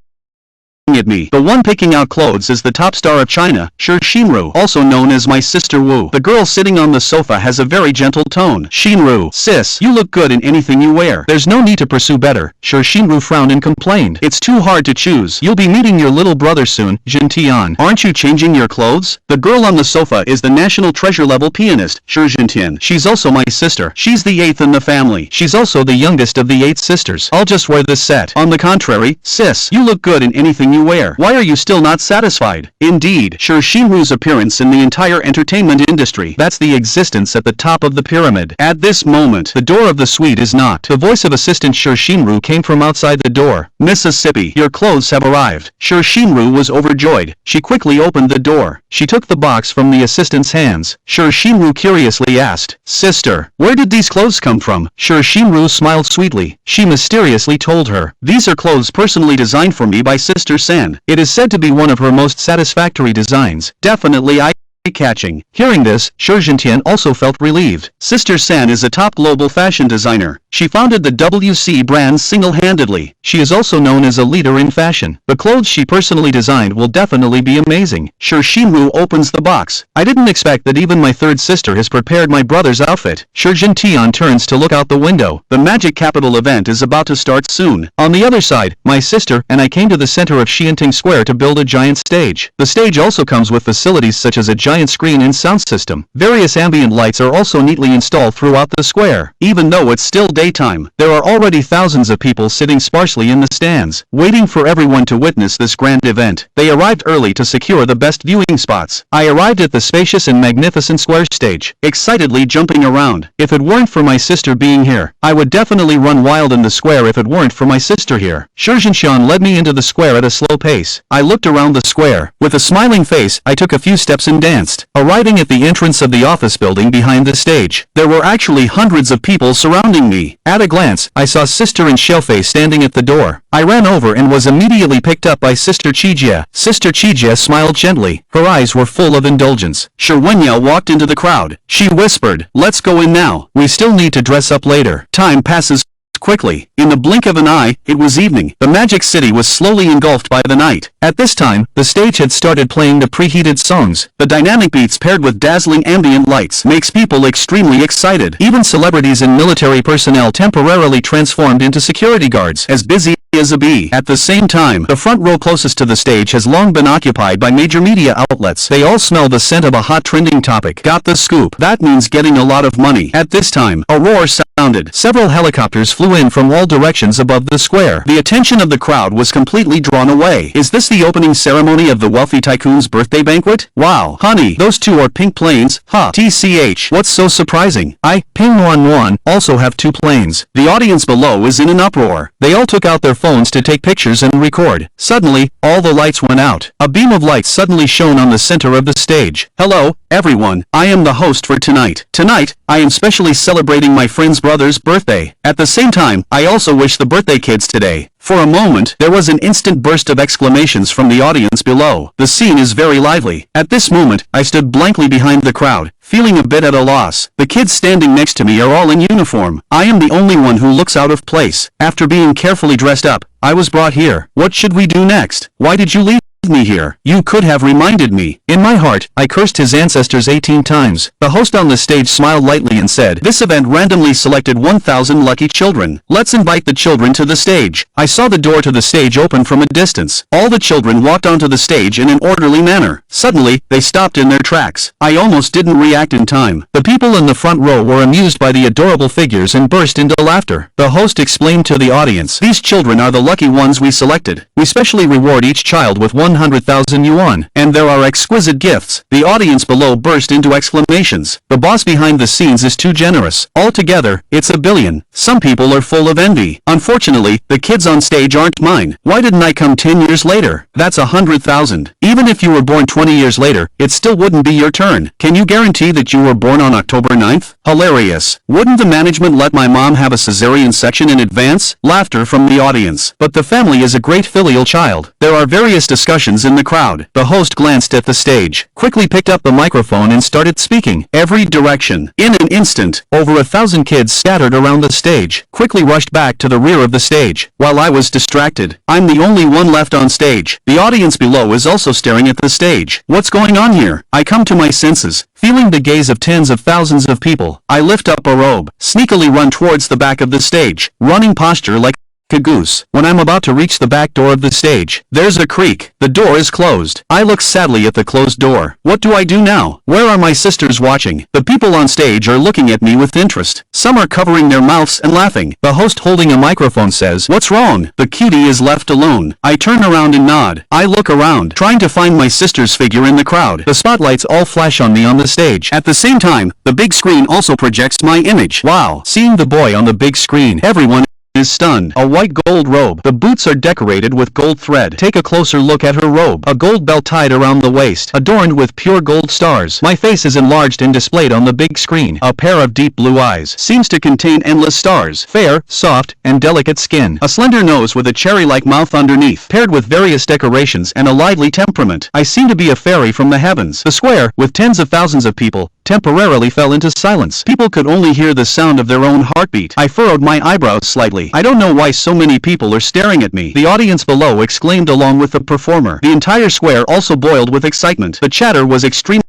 at me." The one picking out clothes is the top star of China, Shinru, also known as my sister Wu. The girl sitting on the sofa has a very gentle tone. "Shinru, sis, you look good in anything you wear. There's no need to pursue better." Shinru frowned and complained, "It's too hard to choose. You'll be meeting your little brother soon, Jintian. Aren't you changing your clothes?" The girl on the sofa is the national treasure level pianist, Jintian. She's also my sister. She's the 8th in the family. She's also the youngest of the 8 sisters. "I'll just wear this set." "On the contrary, sis, you look good in anything you wear. Why are you still not satisfied?" Indeed, Shinru's appearance in the entire entertainment industry, that's the existence at the top of the pyramid. At this moment, the door of the suite is knocked. The voice of assistant Shinru came from outside the door. "Mississippi, your clothes have arrived." Shinru was overjoyed. She quickly opened the door. She took the box from the assistant's hands. Shinru curiously asked, "Sister, where did these clothes come from?" Shinru smiled sweetly. She mysteriously told her, "These are clothes personally designed for me by Sister San. It is said to be one of her most satisfactory designs. Definitely I eye-catching. Hearing this, Shenzhen also felt relieved. Sister San is a top global fashion designer. She founded the WC brand single-handedly. She is also known as a leader in fashion. The clothes she personally designed will definitely be amazing. Shinru opens the box. I didn't expect that even my third sister has prepared my brother's outfit. Shenzhen turns to look out the window. The Magic Capital event is about to start soon. On the other side, my sister and I came to the center of Xianting Square to build a giant stage. The stage also comes with facilities such as a giant screen and sound system. Various ambient lights are also neatly installed throughout the square. Even though it's still daytime, there are already thousands of people sitting sparsely in the stands, waiting for everyone to witness this grand event. They arrived early to secure the best viewing spots. I arrived at the spacious and magnificent square stage, excitedly jumping around. If it weren't for my sister being here, I would definitely run wild in the square if it weren't for my sister here. Shenzhen led me into the square at a slow pace. I looked around the square. With a smiling face, I took a few steps and danced. Arriving at the entrance of the office building behind the stage, there were actually hundreds of people surrounding me. At a glance, I saw Sister and Xiao standing at the door. I ran over and was immediately picked up by Sister Qijie. Sister Qijie smiled gently. Her eyes were full of indulgence. Shi Wenyao walked into the crowd. She whispered, "Let's go in now. We still need to dress up later." Time passes quickly. In the blink of an eye, it was evening. The magic city was slowly engulfed by the night. At this time, the stage had started playing the preheated songs. The dynamic beats paired with dazzling ambient lights makes people extremely excited. Even celebrities and military personnel temporarily transformed into security guards, as busy as a bee. At the same time, the front row closest to the stage has long been occupied by major media outlets. They all smell the scent of a hot trending topic. Got the scoop. That means getting a lot of money. At this time, a roar sounded. Several helicopters flew in from all directions above the square. The attention of the crowd was completely drawn away. Is this the opening ceremony of the wealthy tycoon's birthday banquet? Wow, honey, those two are pink planes. Ha, TCH. What's so surprising? I, Ping Wan, also have two planes. The audience below is in an uproar. They all took out their phones to take pictures and record. Suddenly, all the lights went out. A beam of light suddenly shone on the center of the stage. Hello, everyone, I am the host for tonight. Tonight, I am specially celebrating my friend's brother's birthday. At the same time, I also wish the birthday kids today. For a moment, there was an instant burst of exclamations from the audience below. The scene is very lively. At this moment, I stood blankly behind the crowd, feeling a bit at a loss. The kids standing next to me are all in uniform. I am the only one who looks out of place. After being carefully dressed up, I was brought here. What should we do next? Why did you leave me here? You could have reminded me. In my heart, I cursed his ancestors 18 times. The host on the stage smiled lightly and said, "This event randomly selected 1,000 lucky children. Let's invite the children to the stage." I saw the door to the stage open from a distance. All the children walked onto the stage in an orderly manner. Suddenly, they stopped in their tracks. I almost didn't react in time. The people in the front row were amused by the adorable figures and burst into laughter. The host explained to the audience, "These children are the lucky ones we selected. We specially reward each child with 100,000 yuan, and there are exquisite gifts." The audience below burst into exclamations. The boss behind the scenes is too generous. Altogether, it's $1 billion. Some people are full of envy. Unfortunately, the kids on stage aren't mine. Why didn't I come 10 years later? That's 100,000. Even if you were born 20 years later, it still wouldn't be your turn. Can you guarantee that you were born on October 9th? Hilarious. Wouldn't the management let my mom have a cesarean section in advance? Laughter from the audience. But the family is a great filial child. There are various discussions in the crowd. The host glanced at the stage, quickly picked up the microphone and started speaking. Every direction. In an instant, over 1,000 kids scattered around the stage, quickly rushed back to the rear of the stage. While I was distracted, I'm the only one left on stage. The audience below is also staring at the stage. What's going on here? I come to my senses. Feeling the gaze of tens of thousands of people, I lift up a robe, sneakily run towards the back of the stage, running posture like a goose. When I'm about to reach the back door of the stage, there's a creak. The door is closed. I look sadly at the closed door. What do I do now? Where are my sisters watching? The people on stage are looking at me with interest. Some are covering their mouths and laughing. The host holding a microphone says, "What's wrong?" The cutie is left alone. I turn around and nod. I look around, trying to find my sister's figure in the crowd. The spotlights all flash on me on the stage. At the same time, the big screen also projects my image. Wow! Seeing the boy on the big screen, everyone is stunned. A white gold robe. The boots are decorated with gold thread. Take a closer look at her robe. A gold belt tied around the waist, adorned with pure gold stars. My face is enlarged and displayed on the big screen. A pair of deep blue eyes seems to contain endless stars. Fair, soft, and delicate skin. A slender nose with a cherry-like mouth underneath, paired with various decorations and a lively temperament. I seem to be a fairy from the heavens. The square, with tens of thousands of people, temporarily fell into silence. People could only hear the sound of their own heartbeat. I furrowed my eyebrows slightly. I don't know why so many people are staring at me. The audience below exclaimed along with the performer. The entire square also boiled with excitement. The chatter was extremely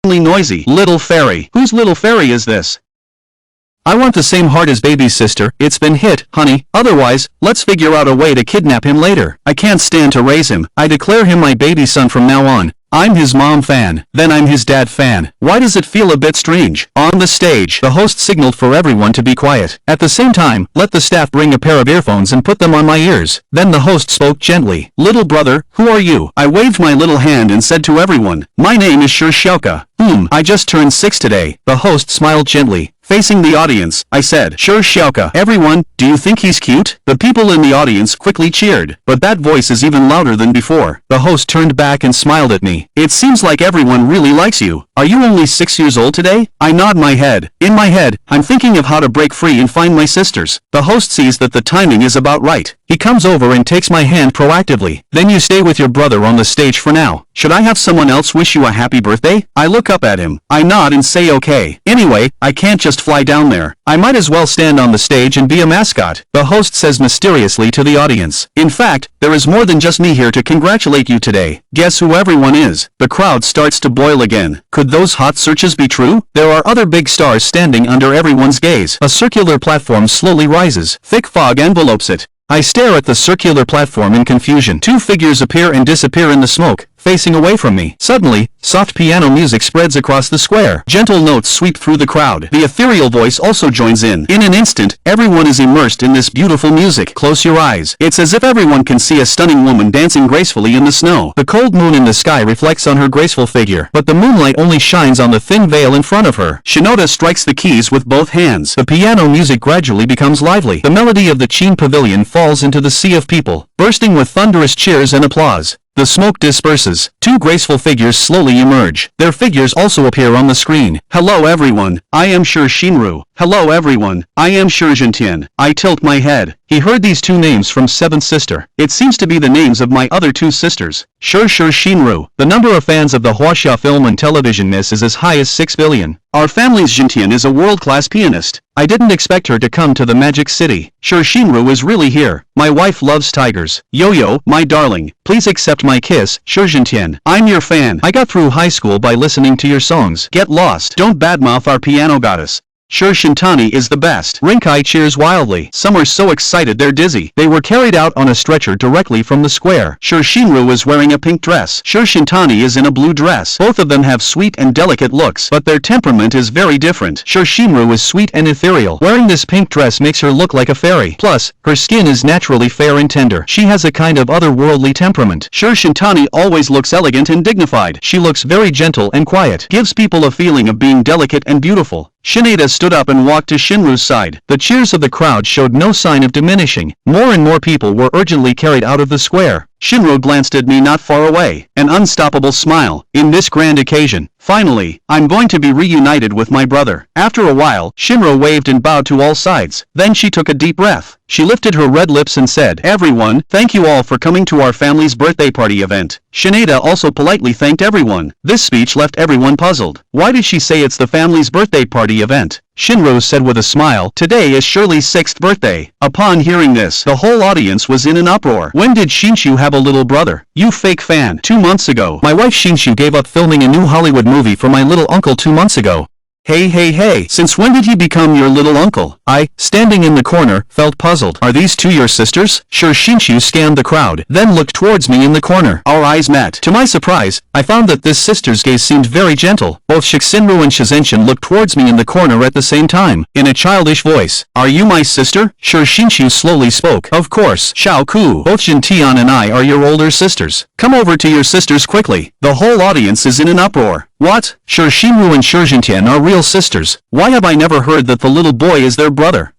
noisy. Little fairy. Whose little fairy is this? I want the same heart as baby's sister. It's been hit, honey. Otherwise, let's figure out a way to kidnap him later. I can't stand to raise him. I declare him my baby son from now on. I'm his mom fan, then I'm his dad fan. Why does it feel a bit strange? On the stage, the host signaled for everyone to be quiet. At the same time, let the staff bring a pair of earphones and put them on my ears. Then the host spoke gently. Little brother, who are you? I waved my little hand and said to everyone, my name is Xiao. I just turned 6 today. The host smiled gently. Facing the audience, I said, Sure Xiao. Everyone, do you think he's cute? The people in the audience quickly cheered, but that voice is even louder than before. The host turned back and smiled at me. It seems like everyone really likes you. Are you only 6 years old today? I nod my head. In my head, I'm thinking of how to break free and find my sisters. The host sees that the timing is about right. He comes over and takes my hand proactively. Then you stay with your brother on the stage for now. Should I have someone else wish you a happy birthday? I look up at him. I nod and say okay. Anyway, I can't just fly down there. I might as well stand on the stage and be a mascot. The host says mysteriously to the audience. In fact, there is more than just me here to congratulate you today. Guess who everyone is? The crowd starts to boil again. Could those hot searches be true? There are other big stars standing under everyone's gaze. A circular platform slowly rises. Thick fog envelopes it. I stare at the circular platform in confusion. 2 figures appear and disappear in the smoke, facing away from me. Suddenly, soft piano music spreads across the square. Gentle notes sweep through the crowd. The ethereal voice also joins in. In an instant, everyone is immersed in this beautiful music. Close your eyes. It's as if everyone can see a stunning woman dancing gracefully in the snow. The cold moon in the sky reflects on her graceful figure, but the moonlight only shines on the thin veil in front of her. Shinoda strikes the keys with both hands. The piano music gradually becomes lively. The melody of the Qin Pavilion falls into the sea of people, bursting with thunderous cheers and applause. The smoke disperses. 2 graceful figures slowly emerge. Their figures also appear on the screen. Hello everyone, I am Shi Shinru. Hello everyone, I am Shi Jintian. I tilt my head. He heard these 2 names from 7th sister. It seems to be the names of my other 2 sisters. Shi Shinru. The number of fans of the Huaxia film and television is as high as 6 billion. Our family's Jintian is a world-class pianist. I didn't expect her to come to the Magic City. Shi Shinru is really here. My wife loves tigers. Yo-yo, my darling, please accept my kiss, Shi Jintian. I'm your fan. I got through high school by listening to your songs. Get lost. Don't badmouth our piano goddess. Shi Shintani is the best. Rinkai cheers wildly. Some are so excited they're dizzy. They were carried out on a stretcher directly from the square. Shi Shinru is wearing a pink dress. Shi Shintani is in a blue dress. Both of them have sweet and delicate looks, but their temperament is very different. Shi Shinru is sweet and ethereal. Wearing this pink dress makes her look like a fairy. Plus, her skin is naturally fair and tender. She has a kind of otherworldly temperament. Shi Shintani always looks elegant and dignified. She looks very gentle and quiet. Gives people a feeling of being delicate and beautiful. Shinada stood up and walked to Shinru's side. The cheers of the crowd showed no sign of diminishing. More and more people were urgently carried out of the square. Shinru glanced at me not far away. An unstoppable smile. In this grand occasion, finally, I'm going to be reunited with my brother. After a while, Shinru waved and bowed to all sides. Then she took a deep breath. She lifted her red lips and said, Everyone, thank you all for coming to our family's birthday party event. Shinada also politely thanked everyone. This speech left everyone puzzled. Why did she say it's the family's birthday party event? Shinru said with a smile, Today is Shirley's 6th birthday. Upon hearing this, the whole audience was in an uproar. When did Shinshu have a little brother? You fake fan. 2 months ago. My wife Shinshu gave up filming a new Hollywood movie for my little uncle 2 months ago. Hey, since when did he become your little uncle? I, standing in the corner, felt puzzled. Are these 2 your sisters? Shinshu scanned the crowd, then looked towards me in the corner. Our eyes met. To my surprise, I found that this sister's gaze seemed very gentle. Both Shixinru and Shizenshin looked towards me in the corner at the same time, in a childish voice. Are you my sister? Shinshu slowly spoke. Of course, Xiao Ku. Both Jintian and I are your older sisters. Come over to your sisters quickly. The whole audience is in an uproar. What? Shinru and Jintian are real sisters. Why have I never heard that the little boy is their brother?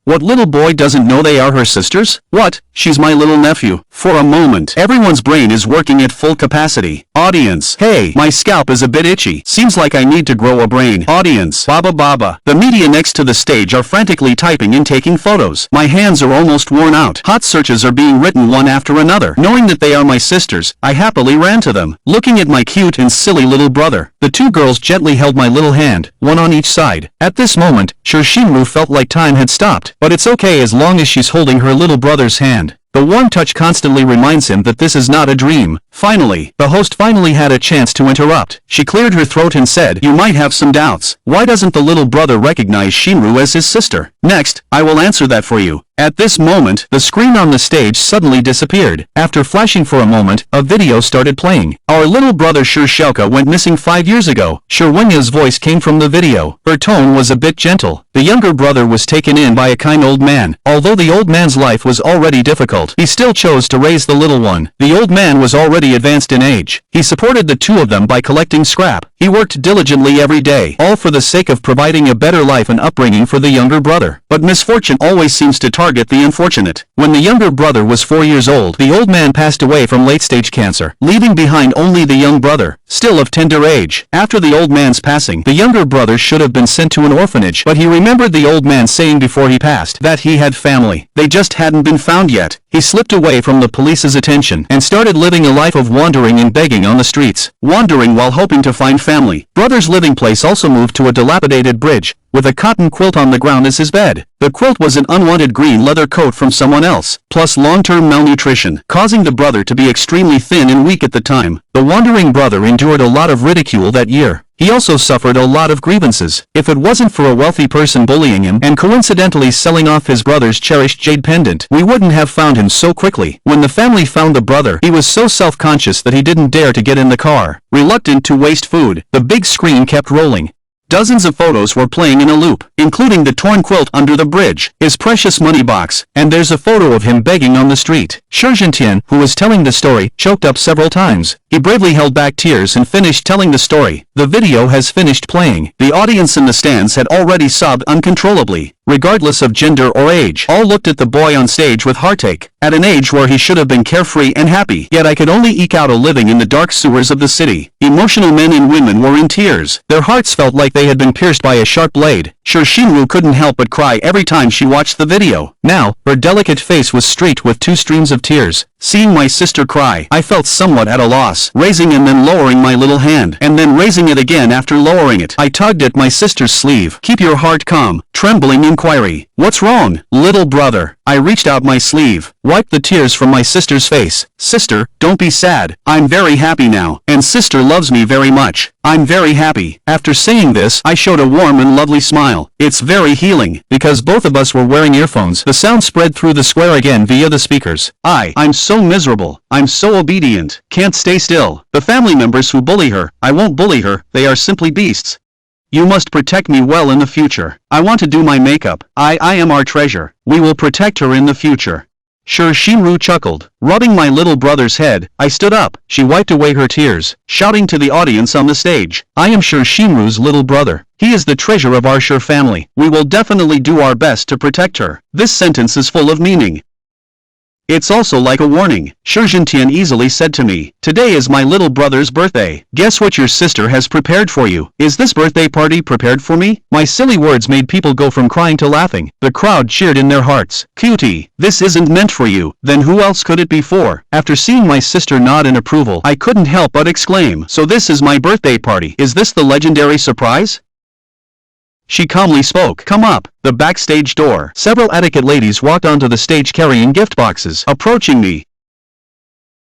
What little boy doesn't know they are her sisters? What? She's my little nephew. For a moment, everyone's brain is working at full capacity. Audience. Hey, my scalp is a bit itchy. Seems like I need to grow a brain. Audience. Baba baba. The media next to the stage are frantically typing and taking photos. My hands are almost worn out. Hot searches are being written one after another. Knowing that they are my sisters, I happily ran to them, looking at my cute and silly little brother. The two girls gently held my little hand, one on each side. At this moment, Shinru felt like time had stopped, but it's okay as long as she's holding her little brother's hand. The warm touch constantly reminds him that this is not a dream. Finally, the host finally had a chance to interrupt. She cleared her throat and said, "You might have some doubts. Why doesn't the little brother recognize Shinru as his sister? Next, I will answer that for you." At this moment, the screen on the stage suddenly disappeared. After flashing for a moment, a video started playing. Our little brother Xiao went missing 5 years ago. Wenya's voice came from the video. Her tone was a bit gentle. The younger brother was taken in by a kind old man. Although the old man's life was already difficult, he still chose to raise the little one. The old man was already advanced in age. He supported the two of them by collecting scrap. He worked diligently every day, all for the sake of providing a better life and upbringing for the younger brother. But misfortune always seems to target the unfortunate. When the younger brother was 4 years old, the old man passed away from late-stage cancer, leaving behind only the young brother, still of tender age. After the old man's passing, the younger brother should have been sent to an orphanage, but he remembered the old man saying before he passed that he had family. They just hadn't been found yet. He slipped away from the police's attention and started living a life of wandering and begging on the streets, wandering while hoping to find family. Brother's living place also moved to a dilapidated bridge, with a cotton quilt on the ground as his bed. The quilt was an unwanted green leather coat from someone else, plus long-term malnutrition, causing the brother to be extremely thin and weak at the time. The wandering brother endured a lot of ridicule that year. He also suffered a lot of grievances. If it wasn't for a wealthy person bullying him and coincidentally selling off his brother's cherished jade pendant, we wouldn't have found him so quickly. When the family found the brother, he was so self-conscious that he didn't dare to get in the car. Reluctant to waste food, the big screen kept rolling. Dozens of photos were playing in a loop, including the torn quilt under the bridge, his precious money box, and there's a photo of him begging on the street. Tian, who was telling the story, choked up several times. He bravely held back tears and finished telling the story. The video has finished playing. The audience in the stands had already sobbed uncontrollably. Regardless of gender or age, all looked at the boy on stage with heartache. At an age where he should have been carefree and happy, yet I could only eke out a living in the dark sewers of the city. Emotional men and women were in tears. Their hearts felt like they had been pierced by a sharp blade. Shinru couldn't help but cry every time she watched the video. Now, her delicate face was streaked with 2 streams of tears. Seeing my sister cry, I felt somewhat at a loss, raising and then lowering my little hand, and then raising it again after lowering it. I tugged at my sister's sleeve. "Keep your heart calm." Trembling inquiry. "What's wrong, little brother?" I reached out my sleeve, wiped the tears from my sister's face. "Sister, don't be sad. I'm very happy now, and sister loves me very much. I'm very happy." After saying this, I showed a warm and lovely smile. It's very healing. Because both of us were wearing earphones, the sound spread through the square again via the speakers. I'm so miserable. I'm so obedient. Can't stay still. The family members who bully her, I won't bully her. They are simply beasts. You must protect me well in the future. I want to do my makeup. I am our treasure. We will protect her in the future. Shinru chuckled. Rubbing my little brother's head, I stood up. She wiped away her tears, shouting to the audience on the stage. I am Shinru's little brother. He is the treasure of our family. We will definitely do our best to protect her. This sentence is full of meaning. It's also like a warning. Tian easily said to me, "Today is my little brother's birthday. Guess what your sister has prepared for you? Is this birthday party prepared for me?" My silly words made people go from crying to laughing. The crowd cheered in their hearts. "Cutie, this isn't meant for you. Then who else could it be for?" After seeing my sister nod in approval, I couldn't help but exclaim, "So this is my birthday party. Is this the legendary surprise?" She calmly spoke. "Come up." The backstage door. Several etiquette ladies walked onto the stage carrying gift boxes, approaching me.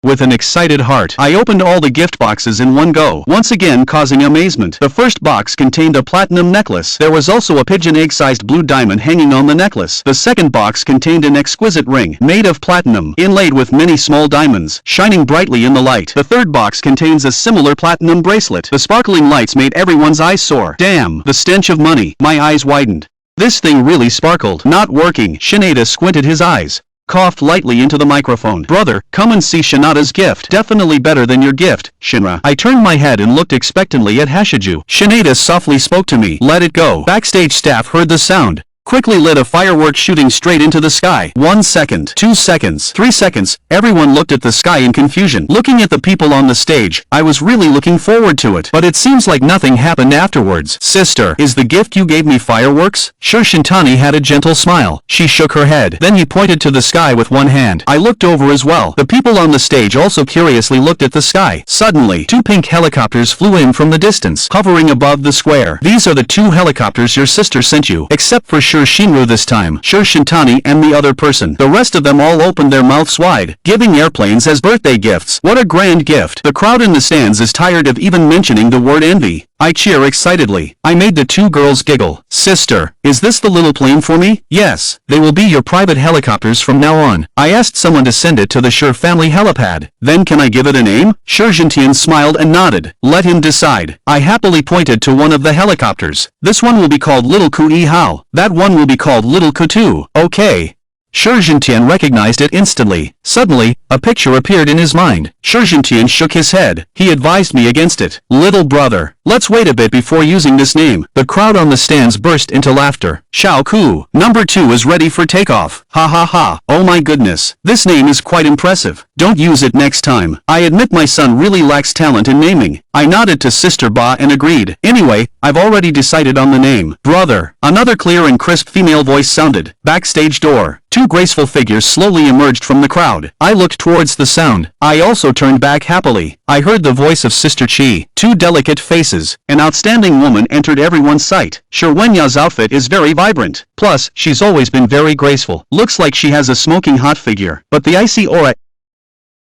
With an excited heart, I opened all the gift boxes in one go, once again causing amazement. The first box contained a platinum necklace. There was also a pigeon egg-sized blue diamond hanging on the necklace. The second box contained an exquisite ring, made of platinum, inlaid with many small diamonds, shining brightly in the light. The third box contains a similar platinum bracelet. The sparkling lights made everyone's eyes soar. Damn, the stench of money. My eyes widened. This thing really sparkled. Not working. Shinada squinted his eyes. Coughed lightly into the microphone. "Brother, come and see Shinada's gift. Definitely better than your gift, Shinra." I turned my head and looked expectantly at Hashiju. Shinada softly spoke to me. "Let it go." Backstage staff heard the sound. quickly lit a firework shooting straight into the sky. 1 second, 2 seconds, 3 seconds, everyone looked at the sky in confusion. Looking at the people on the stage, I was really looking forward to it. But it seems like nothing happened afterwards. Sister, is the gift you gave me fireworks? Sure, Shintani had a gentle smile. She shook her head. Then he pointed to the sky with one hand. I looked over as well. The people on the stage also curiously looked at the sky. Suddenly, 2 pink helicopters flew in from the distance, hovering above the square. These are the 2 helicopters your sister sent you, except for Sure Shinru this time, Sure Shintani and the other person. The rest of them all opened their mouths wide, giving airplanes as birthday gifts. What a grand gift. The crowd in the stands is tired of even mentioning the word envy. I cheer excitedly. I made the 2 girls giggle. Sister, is this the little plane for me? Yes, they will be your private helicopters from now on. I asked someone to send it to the Sure family helipad. Then can I give it a name? Sure Jintian smiled and nodded. Let him decide. I happily pointed to one of the helicopters. This one will be called Little Ku Yi Hao. That one will be called Little Kutu. Okay. Sure Jintian recognized it instantly. Suddenly, a picture appeared in his mind. Sure Jintian shook his head. He advised me against it. Little brother, let's wait a bit before using this name. The crowd on the stands burst into laughter. Xiao Ku, number 2 is ready for takeoff. Ha ha ha. Oh my goodness. This name is quite impressive. Don't use it next time. I admit my son really lacks talent in naming. I nodded to Sister Ba and agreed. Anyway, I've already decided on the name. Brother. Another clear and crisp female voice sounded. Backstage door. 2 graceful figures slowly emerged from the crowd. I looked towards the sound. I also turned back happily. I heard the voice of Sister Chi. 2 delicate faces. An outstanding woman entered everyone's sight. Sure Wenya's outfit is very vibrant. Plus, she's always been very graceful. Looks like she has a smoking hot figure. But the icy aura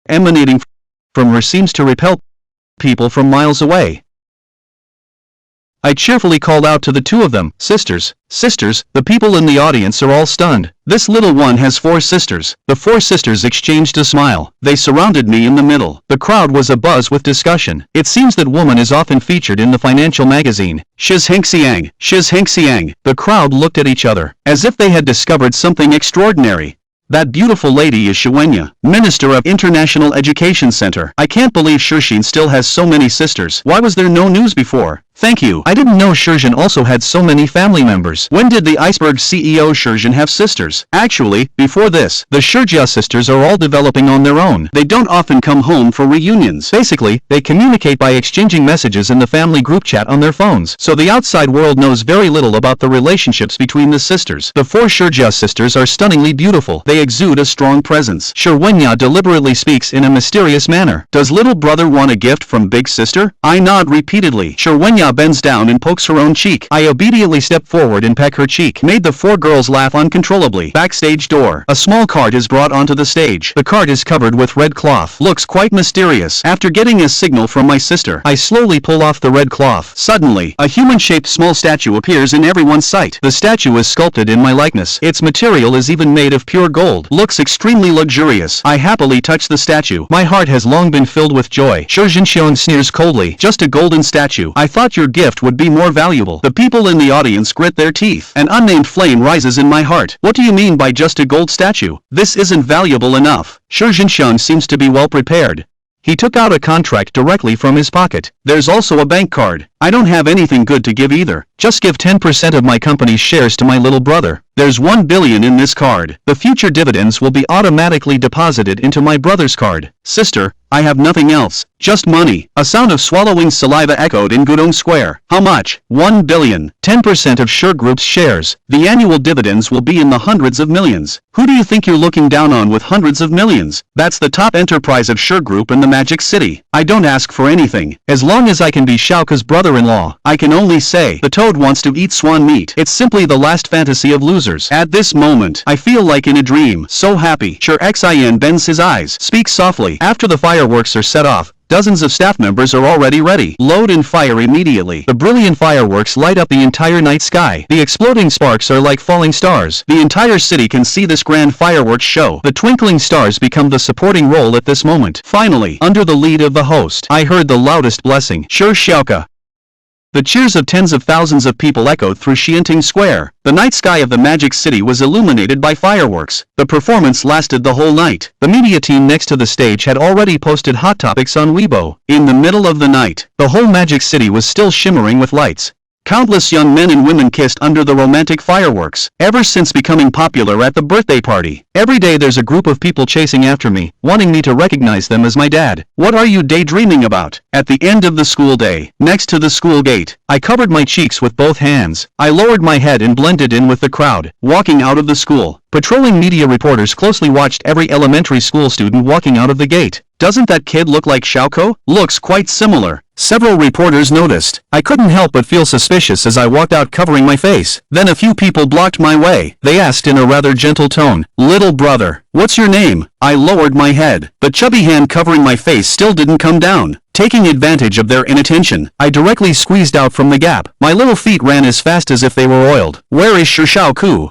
emanating from her seems to repel people from miles away. I cheerfully called out to the 2 of them, Sisters, sisters. The people in the audience are all stunned. This little one has 4 sisters. The 4 sisters exchanged a smile. They surrounded me in the middle. The crowd was abuzz with discussion. It seems that woman is often featured in the financial magazine. Shiz Hengxiang, Shiz Hengxiang. The crowd looked at each other, as if they had discovered something extraordinary. That beautiful lady is Shawenya, Minister of International Education Center. I can't believe Shirshin still has so many sisters. Why was there no news before? Thank you. I didn't know Shirzhin also had so many family members. When did the Iceberg CEO Shirzhin have sisters? Actually, before this, the Shirjia sisters are all developing on their own. They don't often come home for reunions. Basically, they communicate by exchanging messages in the family group chat on their phones. So the outside world knows very little about the relationships between the sisters. The 4 Shirjia sisters are stunningly beautiful. They exude a strong presence. Shirwenya deliberately speaks in a mysterious manner. Does little brother want a gift from big sister? I nod repeatedly. Shirwenya bends down and pokes her own cheek. I obediently step forward and peck her cheek. Made the 4 girls laugh uncontrollably. Backstage door. A small cart is brought onto the stage. The cart is covered with red cloth. Looks quite mysterious. After getting a signal from my sister, I slowly pull off the red cloth. Suddenly, a human-shaped small statue appears in everyone's sight. The statue is sculpted in my likeness. Its material is even made of pure gold. Looks extremely luxurious. I happily touch the statue. My heart has long been filled with joy. Shizhen Xiong sneers coldly. Just a golden statue. I thought your gift would be more valuable. The people in the audience grit their teeth. An unnamed flame rises in my heart. What do you mean by just a gold statue? This isn't valuable enough. Shizhen Xiong seems to be well prepared. He took out a contract directly from his pocket. There's also a bank card. I don't have anything good to give either. Just give 10% of my company's shares to my little brother. There's 1 billion in this card. The future dividends will be automatically deposited into my brother's card. Sister, I have nothing else. Just money. A sound of swallowing saliva echoed in Gudong Square. How much? 1 billion. 10% of Sure Group's shares. The annual dividends will be in the hundreds of millions. Who do you think you're looking down on with hundreds of millions? That's the top enterprise of Sure Group in the Magic City. I don't ask for anything. As long as I can be Xiaoka's brother-in-law, I can only say, the toad wants to eat swan meat. It's simply the last fantasy of losers. At this moment, I feel like in a dream. So happy. Sure Xin bends his eyes. Speak softly. After the fireworks are set off, dozens of staff members are already ready. Load and fire immediately. The brilliant fireworks light up the entire night sky. The exploding sparks are like falling stars. The entire city can see this grand fireworks show. The twinkling stars become the supporting role at this moment. Finally, under the lead of the host, I heard the loudest blessing. Sure Xiaoka. The cheers of tens of thousands of people echoed through Xianting Square. The night sky of the Magic City was illuminated by fireworks. The performance lasted the whole night. The media team next to the stage had already posted hot topics on Weibo. In the middle of the night, the whole Magic City was still shimmering with lights. Countless young men and women kissed under the romantic fireworks, ever since becoming popular at the birthday party. Every day there's a group of people chasing after me, wanting me to recognize them as my dad. What are you daydreaming about? At the end of the school day, next to the school gate, I covered my cheeks with both hands. I lowered my head and blended in with the crowd, walking out of the school. Patrolling media reporters closely watched every elementary school student walking out of the gate. Doesn't that kid look like Xiao? Looks quite similar. Several reporters noticed. I couldn't help but feel suspicious as I walked out covering my face. Then a few people blocked my way. They asked in a rather gentle tone, "Little brother, what's your name?" I lowered my head. The chubby hand covering my face still didn't come down. Taking advantage of their inattention, I directly squeezed out from the gap. My little feet ran as fast as if they were oiled. Where is Xiao?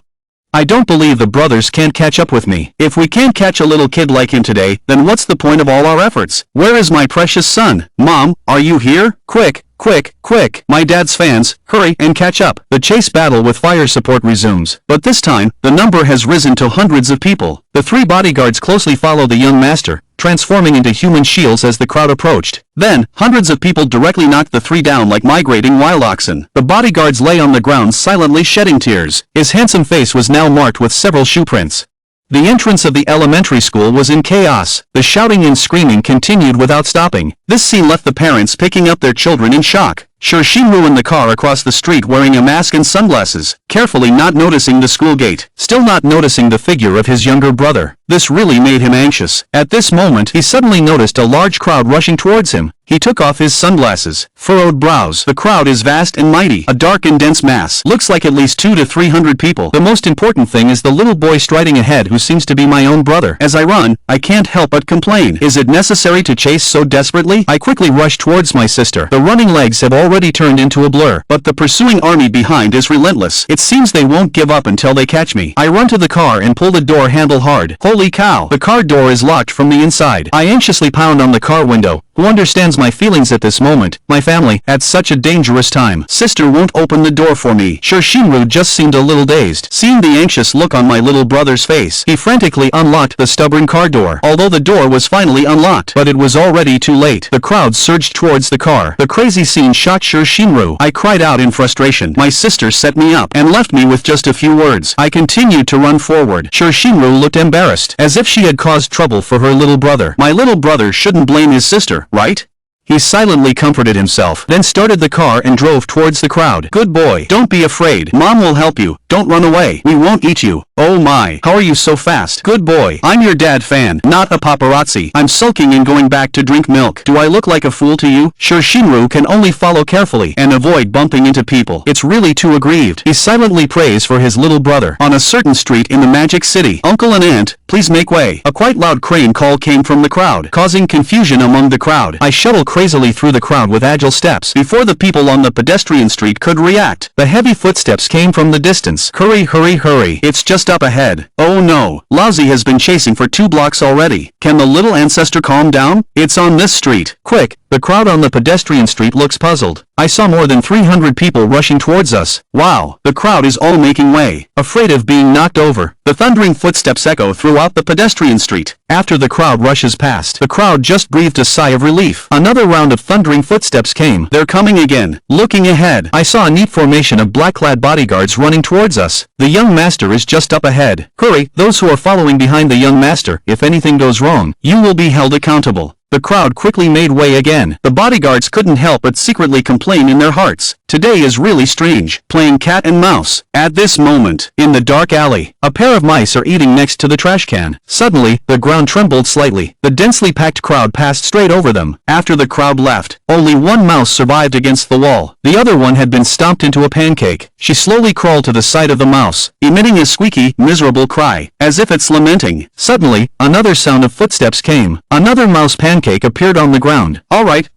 I don't believe the brothers can't catch up with me. If we can't catch a little kid like him today, then what's the point of all our efforts? Where is my precious son? Mom, are you here? Quick, quick, quick. My dad's fans, hurry and catch up. The chase battle with fire support resumes. But this time, the number has risen to hundreds of people. The three bodyguards closely follow the young master, transforming into human shields as the crowd approached. Then, hundreds of people directly knocked the three down like migrating wild oxen. The bodyguards lay on the ground silently shedding tears. His handsome face was now marked with several shoe prints. The entrance of the elementary school was in chaos. The shouting and screaming continued without stopping. This scene left the parents picking up their children in shock. Xiao in the car across the street wearing a mask and sunglasses, carefully not noticing the school gate, still not noticing the figure of his younger brother. This really made him anxious. At this moment he suddenly noticed a large crowd rushing towards him. He took off his sunglasses, furrowed brows. The crowd is vast and mighty, a dark and dense mass. Looks like at least 200 to 300 people. The most important thing is the little boy striding ahead who seems to be my own brother. As I run, I can't help but complain. Is it necessary to chase so desperately? I quickly rush towards my sister. The running legs have already turned into a blur, but the pursuing army behind is relentless. It seems they won't give up until they catch me. I run to the car and pull the door handle hard. Holy cow! The car door is locked from the inside. I anxiously pound on the car window. Who understands my feelings at this moment? My family, at such a dangerous time. Sister won't open the door for me. Xiao just seemed a little dazed. Seeing the anxious look on my little brother's face, he frantically unlocked the stubborn car door. Although the door was finally unlocked, but it was already too late. The crowd surged towards the car. The crazy scene shocked Xiao. I cried out in frustration. My sister set me up and left me with just a few words. I continued to run forward. Xiao looked embarrassed, as if she had caused trouble for her little brother. My little brother shouldn't blame his sister, right? He silently comforted himself, then started the car and drove towards the crowd. Good boy, don't be afraid. Mom will help you. Don't run away. We won't eat you. Oh my, how are you so fast? Good boy. I'm your dad fan, not a paparazzi. I'm sulking and going back to drink milk. Do I look like a fool to you? Xiao can only follow carefully and avoid bumping into people. It's really too aggrieved. He silently prays for his little brother. On a certain street in the Magic City, uncle and aunt, please make way. A quite loud crane call came from the crowd, causing confusion among the crowd. I shuttle crazily through the crowd with agile steps. Before the people on the pedestrian street could react, the heavy footsteps came from the distance. Hurry, hurry, hurry. It's just up ahead. Oh no, Lousy has been chasing for 2 blocks already. Can the little ancestor calm down? It's on this street. Quick. The crowd on the pedestrian street looks puzzled. I saw more than 300 people rushing towards us. Wow, the crowd is all making way, afraid of being knocked over. The thundering footsteps echo throughout the pedestrian street. After the crowd rushes past, the crowd just breathed a sigh of relief. Another round of thundering footsteps came. They're coming again. Looking ahead, I saw a neat formation of black-clad bodyguards running towards us. The young master is just up ahead. Hurry, those who are following behind the young master. If anything goes wrong, you will be held accountable. The crowd quickly made way again. The bodyguards couldn't help but secretly complain in their hearts. Today is really strange, playing cat and mouse. At this moment, in the dark alley, a pair of mice are eating next to the trash can. Suddenly, the ground trembled slightly. The densely packed crowd passed straight over them. After the crowd left, only one mouse survived against the wall. The other one had been stomped into a pancake. She slowly crawled to the side of the mouse, emitting a squeaky, miserable cry, as if it's lamenting. Suddenly, another sound of footsteps came. Another mouse pancake appeared on the ground. All right,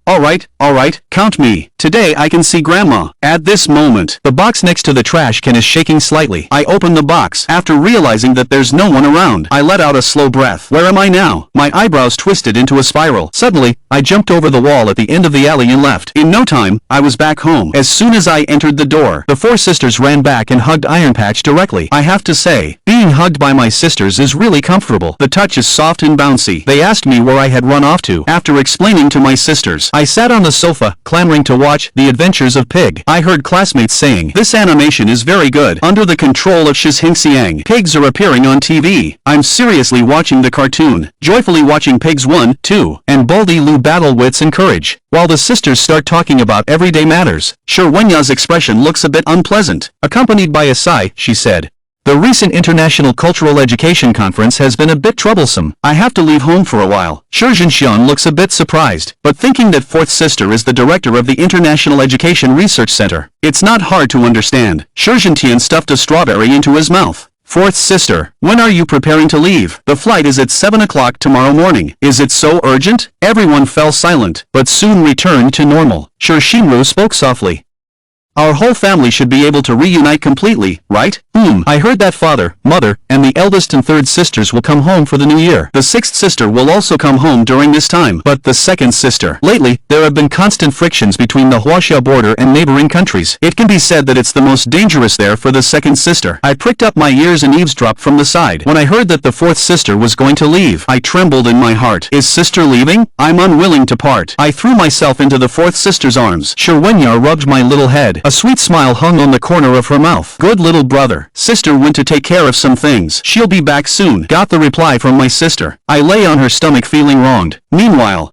count me. Today I can see Grandma. At this moment, the box next to the trash can is shaking slightly. I open the box. After realizing that there's no one around, I let out a slow breath. Where am I now? My eyebrows twisted into a spiral. Suddenly, I jumped over the wall at the end of the alley and left. In no time, I was back home. As soon as I entered the door, the 4 sisters ran back and hugged Iron Patch directly. I have to say, being hugged by my sisters is really comfortable. The touch is soft and bouncy. They asked me where I had run off to. After explaining to my sisters, I sat on the sofa, clamoring to watch watch The Adventures of Pig. I heard classmates saying, this animation is very good. Under the control of Xiang, pigs are appearing on TV. I'm seriously watching the cartoon, joyfully watching Pigs 1, 2, and Baldy Lou battle wits and courage, while the sisters start talking about everyday matters. Sure, Wenya's expression looks a bit unpleasant. Accompanied by a sigh, she said, the recent International Cultural Education Conference has been a bit troublesome. I have to leave home for a while. Xiao looks a bit surprised, but thinking that fourth sister is the director of the International Education Research Center, it's not hard to understand. Xiao stuffed a strawberry into his mouth. Fourth sister, when are you preparing to leave? The flight is at 7 o'clock tomorrow morning. Is it so urgent? Everyone fell silent, but soon returned to normal. Shinru spoke softly. Our whole family should be able to reunite completely, right? I heard that father, mother, and the eldest and third sisters will come home for the new year. The sixth sister will also come home during this time. But the second sister. Lately, there have been constant frictions between the Huaxia border and neighboring countries. It can be said that it's the most dangerous there for the second sister. I pricked up my ears and eavesdropped from the side. When I heard that the fourth sister was going to leave, I trembled in my heart. Is sister leaving? I'm unwilling to part. I threw myself into the fourth sister's arms. Wenya rubbed my little head. A sweet smile hung on the corner of her mouth. Good little brother. Sister went to take care of some things. She'll be back soon. Got the reply from my sister. I lay on her stomach feeling wronged. Meanwhile,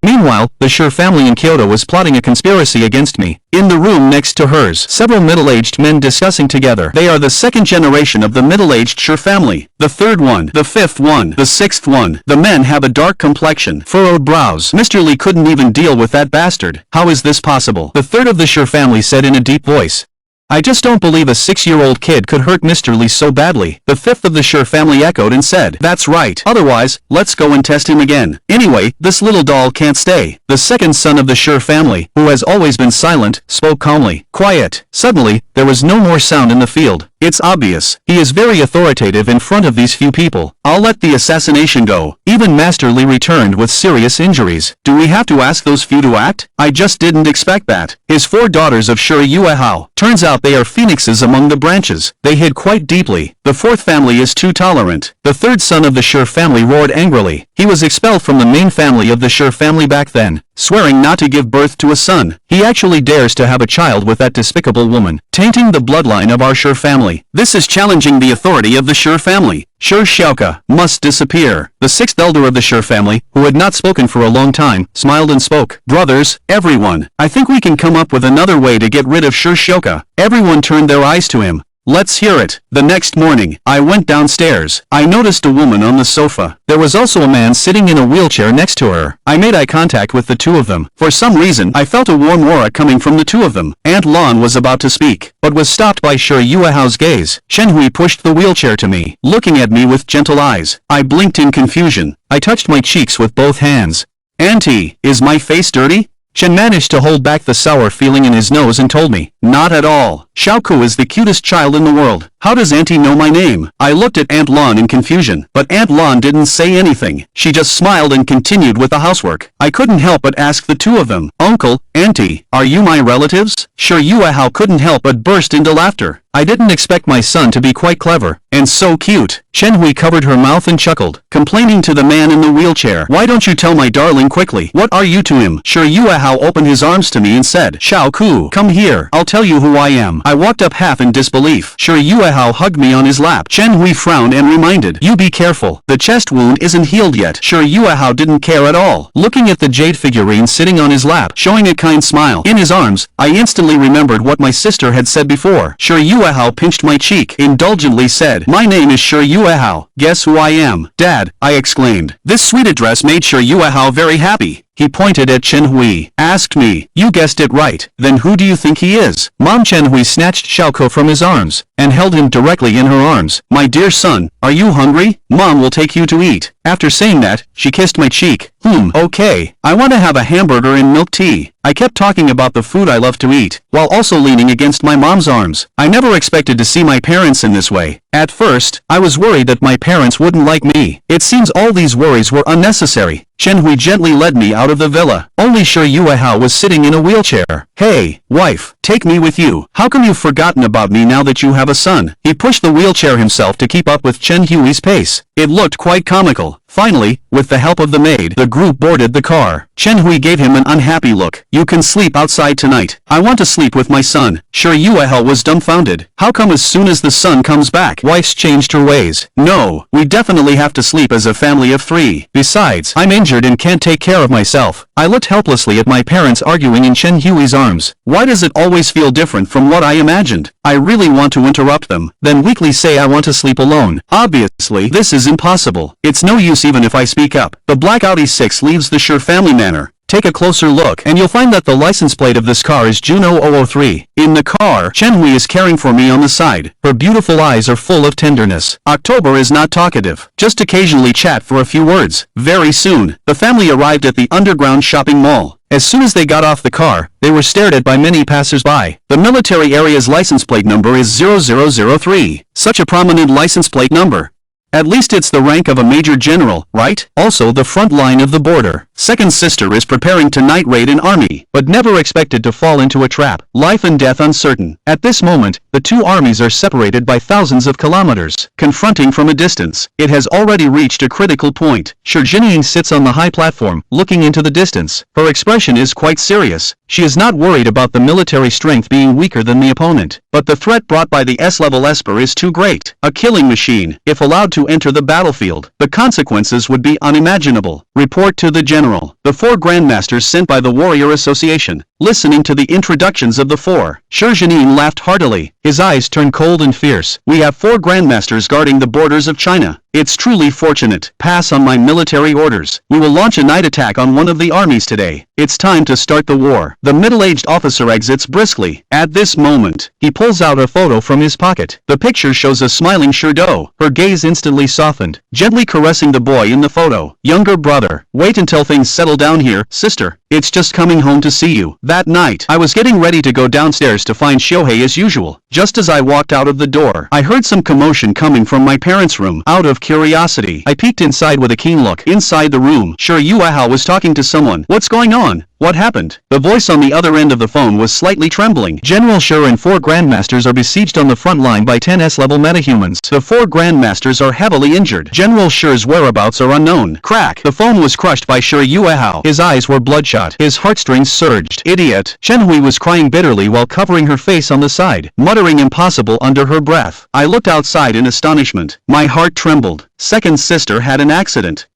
the Sure family in Kyoto was plotting a conspiracy against me. In the room next to hers, several middle-aged men discussing together. They are the second generation of the middle-aged Sure family. The third one, the fifth one, the sixth one. The men have a dark complexion, furrowed brows. Mr. Lee couldn't even deal with that bastard. How is this possible? The third of the Sure family said in a deep voice. I just don't believe a 6-year-old kid could hurt Mr. Lee so badly. The fifth of the Sure family echoed and said, that's right. Otherwise, let's go and test him again. Anyway, this little doll can't stay. The second son of the Sure family, who has always been silent, spoke calmly. Quiet. Suddenly, there was no more sound in the field. It's obvious. He is very authoritative in front of these few people. I'll let the assassination go. Even Master Li returned with serious injuries. Do we have to ask those few to act? I just didn't expect that. His 4 daughters of Sure Yuehao. Turns out they are phoenixes among the branches. They hid quite deeply. The fourth family is too tolerant. The third son of the Sure family roared angrily. He was expelled from the main family of the Sure family back then, swearing not to give birth to a son. He actually dares to have a child with that despicable woman, tainting the bloodline of our Sure family. This is challenging the authority of the Sure family. Sure Xiaoka must disappear. The sixth elder of the Sure family, who had not spoken for a long time, smiled and spoke. Brothers, everyone, I think we can come up with another way to get rid of Sure Xiaoka. Everyone turned their eyes to him. Let's hear it. The next morning, I went downstairs. I noticed a woman on the sofa. There was also a man sitting in a wheelchair next to her. I made eye contact with the two of them. For some reason, I felt a warm aura coming from the two of them. Aunt Lan was about to speak, but was stopped by Sure Yuehao's gaze. Shenhui pushed the wheelchair to me, looking at me with gentle eyes. I blinked in confusion. I touched my cheeks with both hands. Auntie, is my face dirty? Chen managed to hold back the sour feeling in his nose and told me, not at all. Xiaoku is the cutest child in the world. How does Auntie know my name? I looked at Aunt Lan in confusion, but Aunt Lan didn't say anything. She just smiled and continued with the housework. I couldn't help but ask the two of them, Uncle, Auntie, are you my relatives? Sure Yuehao couldn't help but burst into laughter. I didn't expect my son to be quite clever, and so cute. Shenhui covered her mouth and chuckled, complaining to the man in the wheelchair. Why don't you tell my darling quickly? What are you to him? Sure Yuehao opened his arms to me and said, Xiaoku, come here. I'll tell you who I am. I walked up half in disbelief. Sure Yuehao hugged me on his lap. Shenhui frowned and reminded, you be careful. The chest wound isn't healed yet. Sure Yuehao didn't care at all, looking at the jade figurine sitting on his lap, showing a kind smile. In his arms, I instantly remembered what my sister had said before. Sure Yuehao pinched my cheek, indulgently said, my name is Sure Yuehao. Guess who I am? Dad, I exclaimed. This sweet address made Sure Yuehao very happy. He pointed at Chen Hui, asked me, you guessed it right, then who do you think he is? Mom. Chen Hui snatched Xiaoko from his arms, and held him directly in her arms. My dear son, are you hungry? Mom will take you to eat. After saying that, she kissed my cheek. Okay, I want to have a hamburger and milk tea. I kept talking about the food I love to eat, while also leaning against my mom's arms. I never expected to see my parents in this way. At first, I was worried that my parents wouldn't like me. It seems all these worries were unnecessary. Chen Hui gently led me out of the villa. Only Sure Yuehao was sitting in a wheelchair. Hey, wife, take me with you. How come you've forgotten about me now that you have a son? He pushed the wheelchair himself to keep up with Chen Hui's pace. It looked quite comical. Finally, with the help of the maid, the group boarded the car. Chen Hui gave him an unhappy look. You can sleep outside tonight. I want to sleep with my son. Sure, Yuehao was dumbfounded. How come as soon as the sun comes back, wife's changed her ways? No, we definitely have to sleep as a family of 3. Besides, I'm injured and can't take care of myself. I looked helplessly at my parents arguing in Chen Hui's arms. Why does it always feel different from what I imagined? I really want to interrupt them, then weakly say I want to sleep alone. Obviously, this is impossible. It's no use even if I speak up. The black Audi 6 leaves the Sure family manor. Take a closer look and you'll find that the license plate of this car is Juno 003. In the car, Chen Hui is caring for me on the side. Her beautiful eyes are full of tenderness. October is not talkative, just occasionally chat for a few words. Very soon, the family arrived at the underground shopping mall. As soon as they got off the car, they were stared at by many passers-by. The military area's license plate number is 0003. Such a prominent license plate number. At least it's the rank of a major general, right? Also the front line of the border. Second sister is preparing to night raid an army, but never expected to fall into a trap. Life and death uncertain. At this moment, the two armies are separated by thousands of kilometers. Confronting from a distance, it has already reached a critical point. Shi Jinying sits on the high platform, looking into the distance. Her expression is quite serious. She is not worried about the military strength being weaker than the opponent, but the threat brought by the S-level Esper is too great. A killing machine, if allowed to enter the battlefield, the consequences would be unimaginable. Report to the general. The 4 grandmasters sent by the Warrior Association. Listening to the introductions of the 4, Shi Jinying laughed heartily. His eyes turned cold and fierce. We have 4 grandmasters guarding the borders of China. It's truly fortunate. Pass on my military orders. We will launch a night attack on one of the armies today. It's time to start the war. The middle-aged officer exits briskly. At this moment, he pulls out a photo from his pocket. The picture shows a smiling Shurdo. Her gaze instantly softened, gently caressing the boy in the photo. Younger brother, wait until things settle down here, sister. It's just coming home to see you. That night, I was getting ready to go downstairs to find Shohei as usual. Just as I walked out of the door, I heard some commotion coming from my parents' room. Out of curiosity, I peeked inside with a keen look. Inside the room, Sure Yuehao was talking to someone. What's going on? What happened? The voice on the other end of the phone was slightly trembling. General Sure and 4 grandmasters are besieged on the front line by 10 S-level metahumans. The 4 grandmasters are heavily injured. General Sure's whereabouts are unknown. Crack! The phone was crushed by Sure Yuehao. His eyes were bloodshot. His heartstrings surged. Idiot! Chen Hui was crying bitterly while covering her face on the side, muttering impossible under her breath. I looked outside in astonishment. My heart trembled. Second sister had an accident.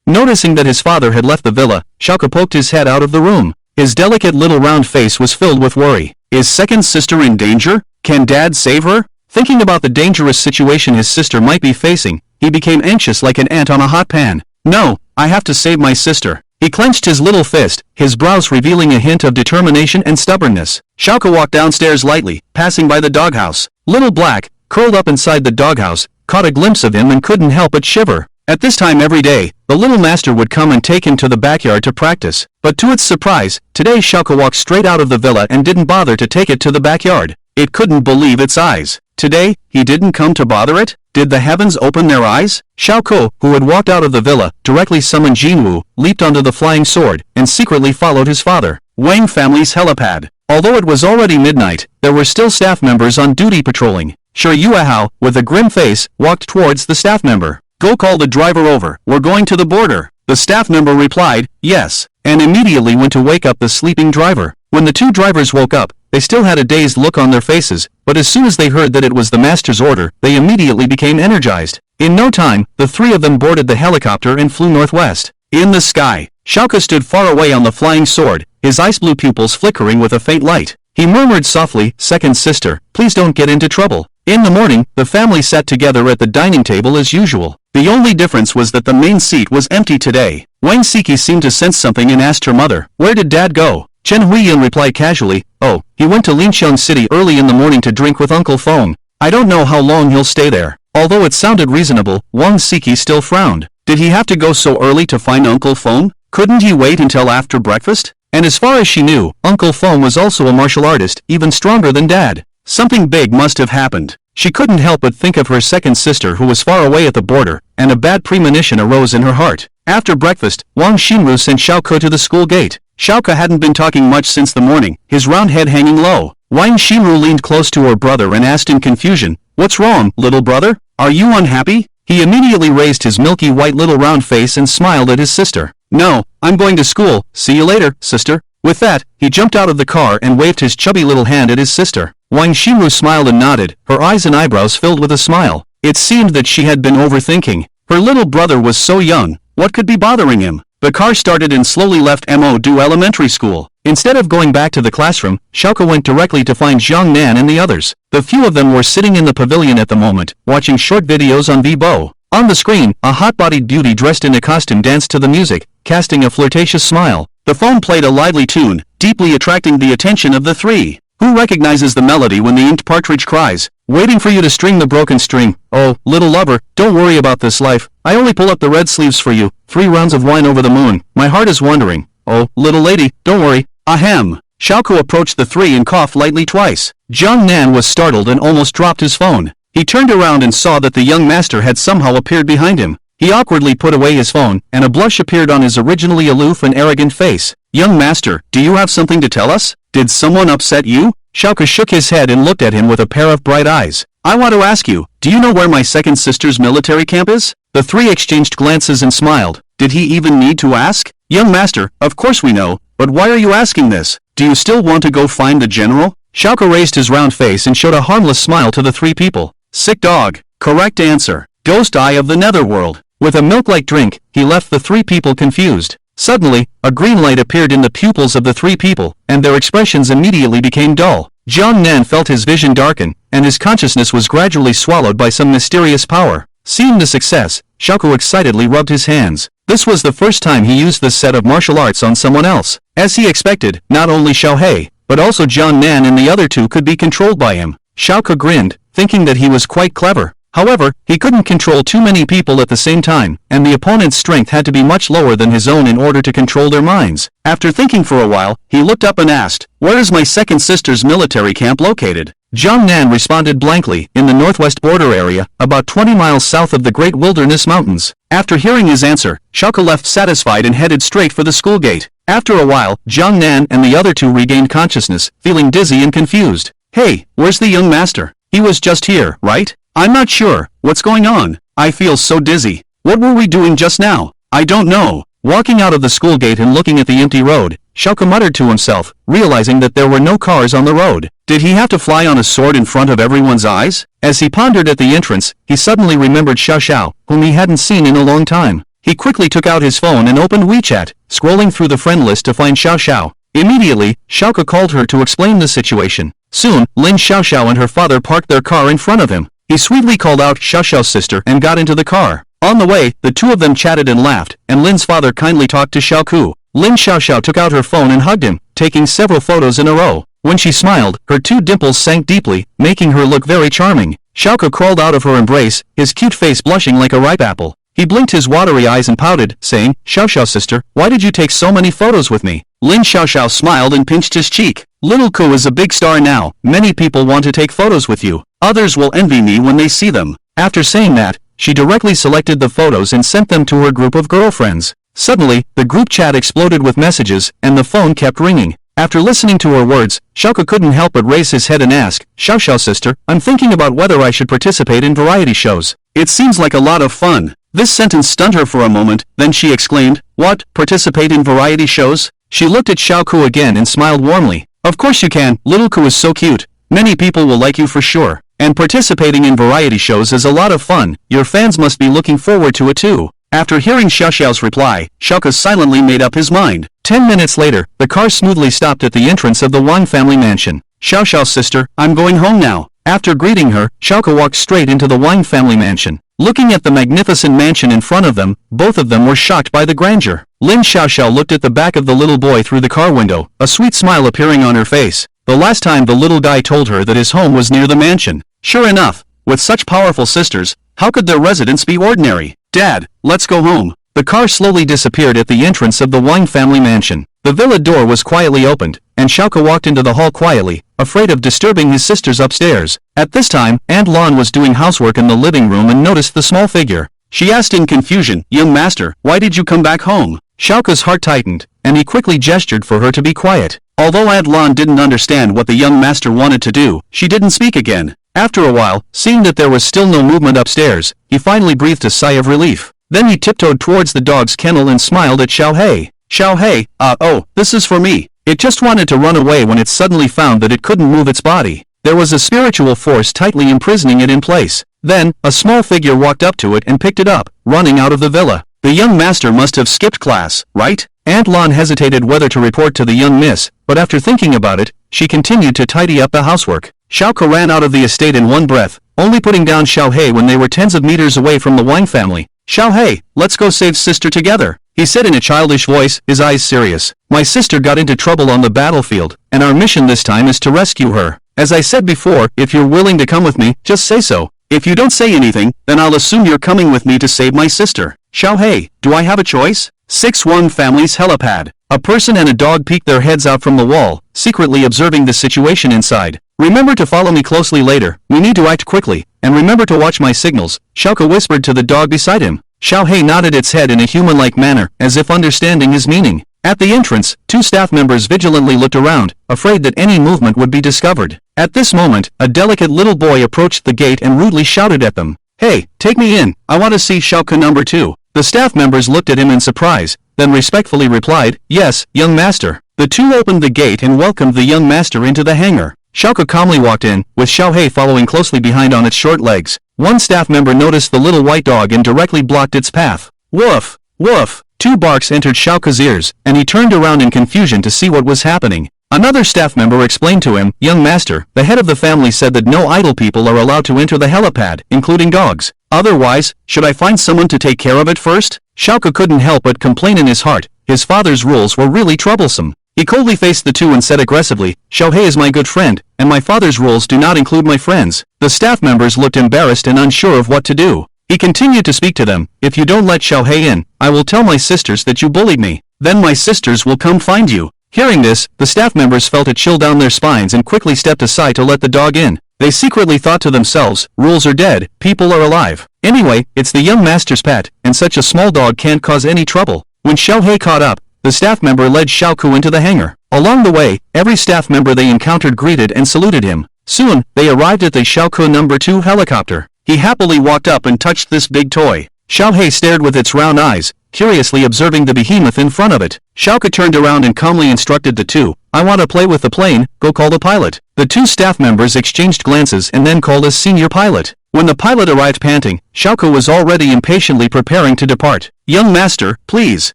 Noticing that his father had left the villa, Xiao poked his head out of the room. His delicate little round face was filled with worry. Is second sister in danger? Can dad save her? Thinking about the dangerous situation his sister might be facing, he became anxious like an ant on a hot pan. No, I have to save my sister. He clenched his little fist, his brows revealing a hint of determination and stubbornness. Xiao walked downstairs lightly, passing by the doghouse. Little Black, curled up inside the doghouse, caught a glimpse of him and couldn't help but shiver. At this time every day, the little master would come and take him to the backyard to practice. But to its surprise, today Xiao walked straight out of the villa and didn't bother to take it to the backyard. It couldn't believe its eyes. Today, he didn't come to bother it? Did the heavens open their eyes? Xiao, who had walked out of the villa, directly summoned Jinwu, leaped onto the flying sword, and secretly followed his father. Wang family's helipad. Although it was already midnight, there were still staff members on duty patrolling. Sure Yuehao, with a grim face, walked towards the staff member. Go call the driver over. We're going to the border. The staff member replied, yes, and immediately went to wake up the sleeping driver. When the 2 drivers woke up, they still had a dazed look on their faces, but as soon as they heard that it was the master's order, they immediately became energized. In no time, the 3 of them boarded the helicopter and flew northwest. In the sky, Xiao stood far away on the flying sword, his ice blue pupils flickering with a faint light. He murmured softly, second sister, please don't get into trouble. In the morning, the family sat together at the dining table as usual. The only difference was that the main seat was empty today. Wang Siki seemed to sense something and asked her mother, where did dad go? Chen Huiyan replied casually, oh, he went to Linxiang City early in the morning to drink with Uncle Feng. I don't know how long he'll stay there. Although it sounded reasonable, Wang Siki still frowned. Did he have to go so early to find Uncle Feng? Couldn't he wait until after breakfast? And as far as she knew, Uncle Feng was also a martial artist, even stronger than dad. Something big must have happened. She couldn't help but think of her second sister who was far away at the border, and a bad premonition arose in her heart. After breakfast, Wang Xinru sent Xiao to the school gate. Xiao hadn't been talking much since the morning, his round head hanging low. Wang Xinru leaned close to her brother and asked in confusion, what's wrong, little brother? Are you unhappy? He immediately raised his milky white little round face and smiled at his sister. "No, I'm going to school, see you later, sister." With that, he jumped out of the car and waved his chubby little hand at his sister. Wang Xingru smiled and nodded, her eyes and eyebrows filled with a smile. It seemed that she had been overthinking. Her little brother was so young, what could be bothering him? The car started and slowly left Mo-Do Elementary School. Instead of going back to the classroom, Xiao went directly to find Zhang Nan and the others. The few of them were sitting in the pavilion at the moment, watching short videos on Weibo. On the screen, a hot-bodied beauty dressed in a costume danced to the music, casting a flirtatious smile. The phone played a lively tune, deeply attracting the attention of the three. Who recognizes the melody when the inked partridge cries, "Waiting for you to string the broken string. Oh, little lover, don't worry about this life. I only pull up the red sleeves for you. 3 rounds of wine over the moon. My heart is wandering. Oh, little lady, don't worry. Ahem." Xiao approached the three and coughed lightly twice. Zhang Nan was startled and almost dropped his phone. He turned around and saw that the young master had somehow appeared behind him. He awkwardly put away his phone, and a blush appeared on his originally aloof and arrogant face. "Young master, do you have something to tell us? Did someone upset you?" Xiao shook his head and looked at him with a pair of bright eyes. "I want to ask you, do you know where my second sister's military camp is?" The three exchanged glances and smiled. Did he even need to ask? "Young master, of course we know, but why are you asking this? Do you still want to go find the general?" Xiao raised his round face and showed a harmless smile to the three people. "Sick dog." Correct answer. Ghost Eye of the Netherworld. With a milk-like drink, he left the three people confused. Suddenly, a green light appeared in the pupils of the three people, and their expressions immediately became dull. Zhang Nan felt his vision darken, and his consciousness was gradually swallowed by some mysterious power. Seeing the success, Xiao excitedly rubbed his hands. This was the first time he used this set of martial arts on someone else. As he expected, not only Xiao, but also Zhang Nan and the other two could be controlled by him. Xiao grinned, thinking that he was quite clever. However, he couldn't control too many people at the same time, and the opponent's strength had to be much lower than his own in order to control their minds. After thinking for a while, he looked up and asked, "Where is my second sister's military camp located?" Zhang Nan responded blankly, "In the northwest border area, about 20 miles south of the Great Wilderness Mountains." After hearing his answer, Xiao left satisfied and headed straight for the school gate. After a while, Zhang Nan and the other two regained consciousness, feeling dizzy and confused. "Hey, where's the young master? He was just here, right? I'm not sure. What's going on? I feel so dizzy. What were we doing just now? I don't know." Walking out of the school gate and looking at the empty road, Xiao muttered to himself, realizing that there were no cars on the road. Did he have to fly on a sword in front of everyone's eyes? As he pondered at the entrance, he suddenly remembered Xiao, whom he hadn't seen in a long time. He quickly took out his phone and opened WeChat, scrolling through the friend list to find Xiao. Immediately, Xiao called her to explain the situation. Soon, Lin Xiao and her father parked their car in front of him. He sweetly called out Xiao's sister and got into the car. On the way, the two of them chatted and laughed, and Lin's father kindly talked to Xiao. Lin Xiao took out her phone and hugged him, taking several photos in a row. When she smiled, her two dimples sank deeply, making her look very charming. Xiao crawled out of her embrace, his cute face blushing like a ripe apple. He blinked his watery eyes and pouted, saying, "Xiao sister, why did you take so many photos with me?" Lin Xiao smiled and pinched his cheek. "Little Ku is a big star now. Many people want to take photos with you. Others will envy me when they see them." After saying that, she directly selected the photos and sent them to her group of girlfriends. Suddenly, the group chat exploded with messages, and the phone kept ringing. After listening to her words, Xiao couldn't help but raise his head and ask, "Xiao sister, I'm thinking about whether I should participate in variety shows. It seems like a lot of fun." This sentence stunned her for a moment, then she exclaimed, "What, participate in variety shows?" She looked at Xiao again and smiled warmly. "Of course you can, little Ku is so cute. Many people will like you for sure. And participating in variety shows is a lot of fun. Your fans must be looking forward to it too." After hearing Xiao's reply, Xiao silently made up his mind. 10 minutes later, the car smoothly stopped at the entrance of the Wang family mansion. "Xiao sister, I'm going home now." After greeting her, Xiao walked straight into the Wang family mansion. Looking at the magnificent mansion in front of them, both of them were shocked by the grandeur. Lin Xiao looked at the back of the little boy through the car window, a sweet smile appearing on her face. The last time the little guy told her that his home was near the mansion. Sure enough, with such powerful sisters, how could their residence be ordinary? "Dad, let's go home." The car slowly disappeared at the entrance of the Wang family mansion. The villa door was quietly opened, and Xiao walked into the hall quietly, afraid of disturbing his sisters upstairs. At this time, Aunt Lan was doing housework in the living room and noticed the small figure. She asked in confusion, "Young master, why did you come back home?" Xiao's heart tightened, and he quickly gestured for her to be quiet. Although Aunt Lan didn't understand what the young master wanted to do, she didn't speak again. After a while, seeing that there was still no movement upstairs, he finally breathed a sigh of relief. Then he tiptoed towards the dog's kennel and smiled at Xiao. Xiao, oh, this is for me. It just wanted to run away when it suddenly found that it couldn't move its body. There was a spiritual force tightly imprisoning it in place. Then, a small figure walked up to it and picked it up, running out of the villa. The young master must have skipped class, right? Aunt Lan hesitated whether to report to the young miss, but after thinking about it, she continued to tidy up the housework. Xiao ran out of the estate in one breath, only putting down Xiao when they were tens of meters away from the Wang family. Xiao, let's go save sister together, he said in a childish voice, his eyes serious. My sister got into trouble on the battlefield, and our mission this time is to rescue her. As I said before, if you're willing to come with me, just say so. If you don't say anything, then I'll assume you're coming with me to save my sister. Xiao, do I have a choice? 6-1 Family's helipad. A person and a dog peeked their heads out from the wall, secretly observing the situation inside. Remember to follow me closely later, we need to act quickly, and remember to watch my signals, Xiao whispered to the dog beside him. Xiao nodded its head in a human-like manner, as if understanding his meaning. At the entrance, 2 staff members vigilantly looked around, afraid that any movement would be discovered. At this moment, a delicate little boy approached the gate and rudely shouted at them. Hey, take me in, I want to see Xiao number 2. The staff members looked at him in surprise, then respectfully replied, yes, young master. The 2 opened the gate and welcomed the young master into the hangar. Xiao calmly walked in, with Xiao following closely behind on its short legs. One staff member noticed the little white dog and directly blocked its path. Woof! Woof! 2 barks entered Xiao's ears, and he turned around in confusion to see what was happening. Another staff member explained to him, young master, the head of the family said that no idle people are allowed to enter the helipad, including dogs. Otherwise, should I find someone to take care of it first? Xiao couldn't help but complain in his heart. His father's rules were really troublesome. He coldly faced the 2 and said aggressively, Xiao is my good friend, and my father's rules do not include my friends. The staff members looked embarrassed and unsure of what to do. He continued to speak to them, if you don't let Xiao in, I will tell my sisters that you bullied me. Then my sisters will come find you. Hearing this, the staff members felt a chill down their spines and quickly stepped aside to let the dog in. They secretly thought to themselves, rules are dead, people are alive. Anyway, it's the young master's pet, and such a small dog can't cause any trouble. When Xiao caught up, the staff member led Xiao into the hangar. Along the way, every staff member they encountered greeted and saluted him. Soon, they arrived at the Xiao number 2 helicopter. He happily walked up and touched this big toy. Xiao stared with its round eyes, curiously observing the behemoth in front of it. Xiao turned around and calmly instructed the 2, I want to play with the plane, go call the pilot. The 2 staff members exchanged glances and then called a senior pilot. When the pilot arrived panting, Xiao was already impatiently preparing to depart. Young master, please.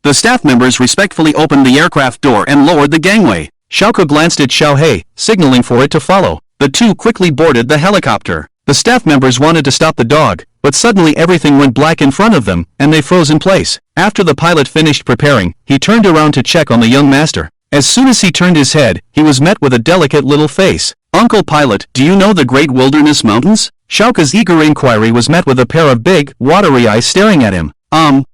The staff members respectfully opened the aircraft door and lowered the gangway. Xiao glanced at Xiao, signaling for it to follow. The 2 quickly boarded the helicopter. The staff members wanted to stop the dog, but suddenly everything went black in front of them, and they froze in place. After the pilot finished preparing, he turned around to check on the young master. As soon as he turned his head, he was met with a delicate little face. Uncle Pilot, do you know the Great Wilderness Mountains? Xiao's eager inquiry was met with a pair of big, watery eyes staring at him.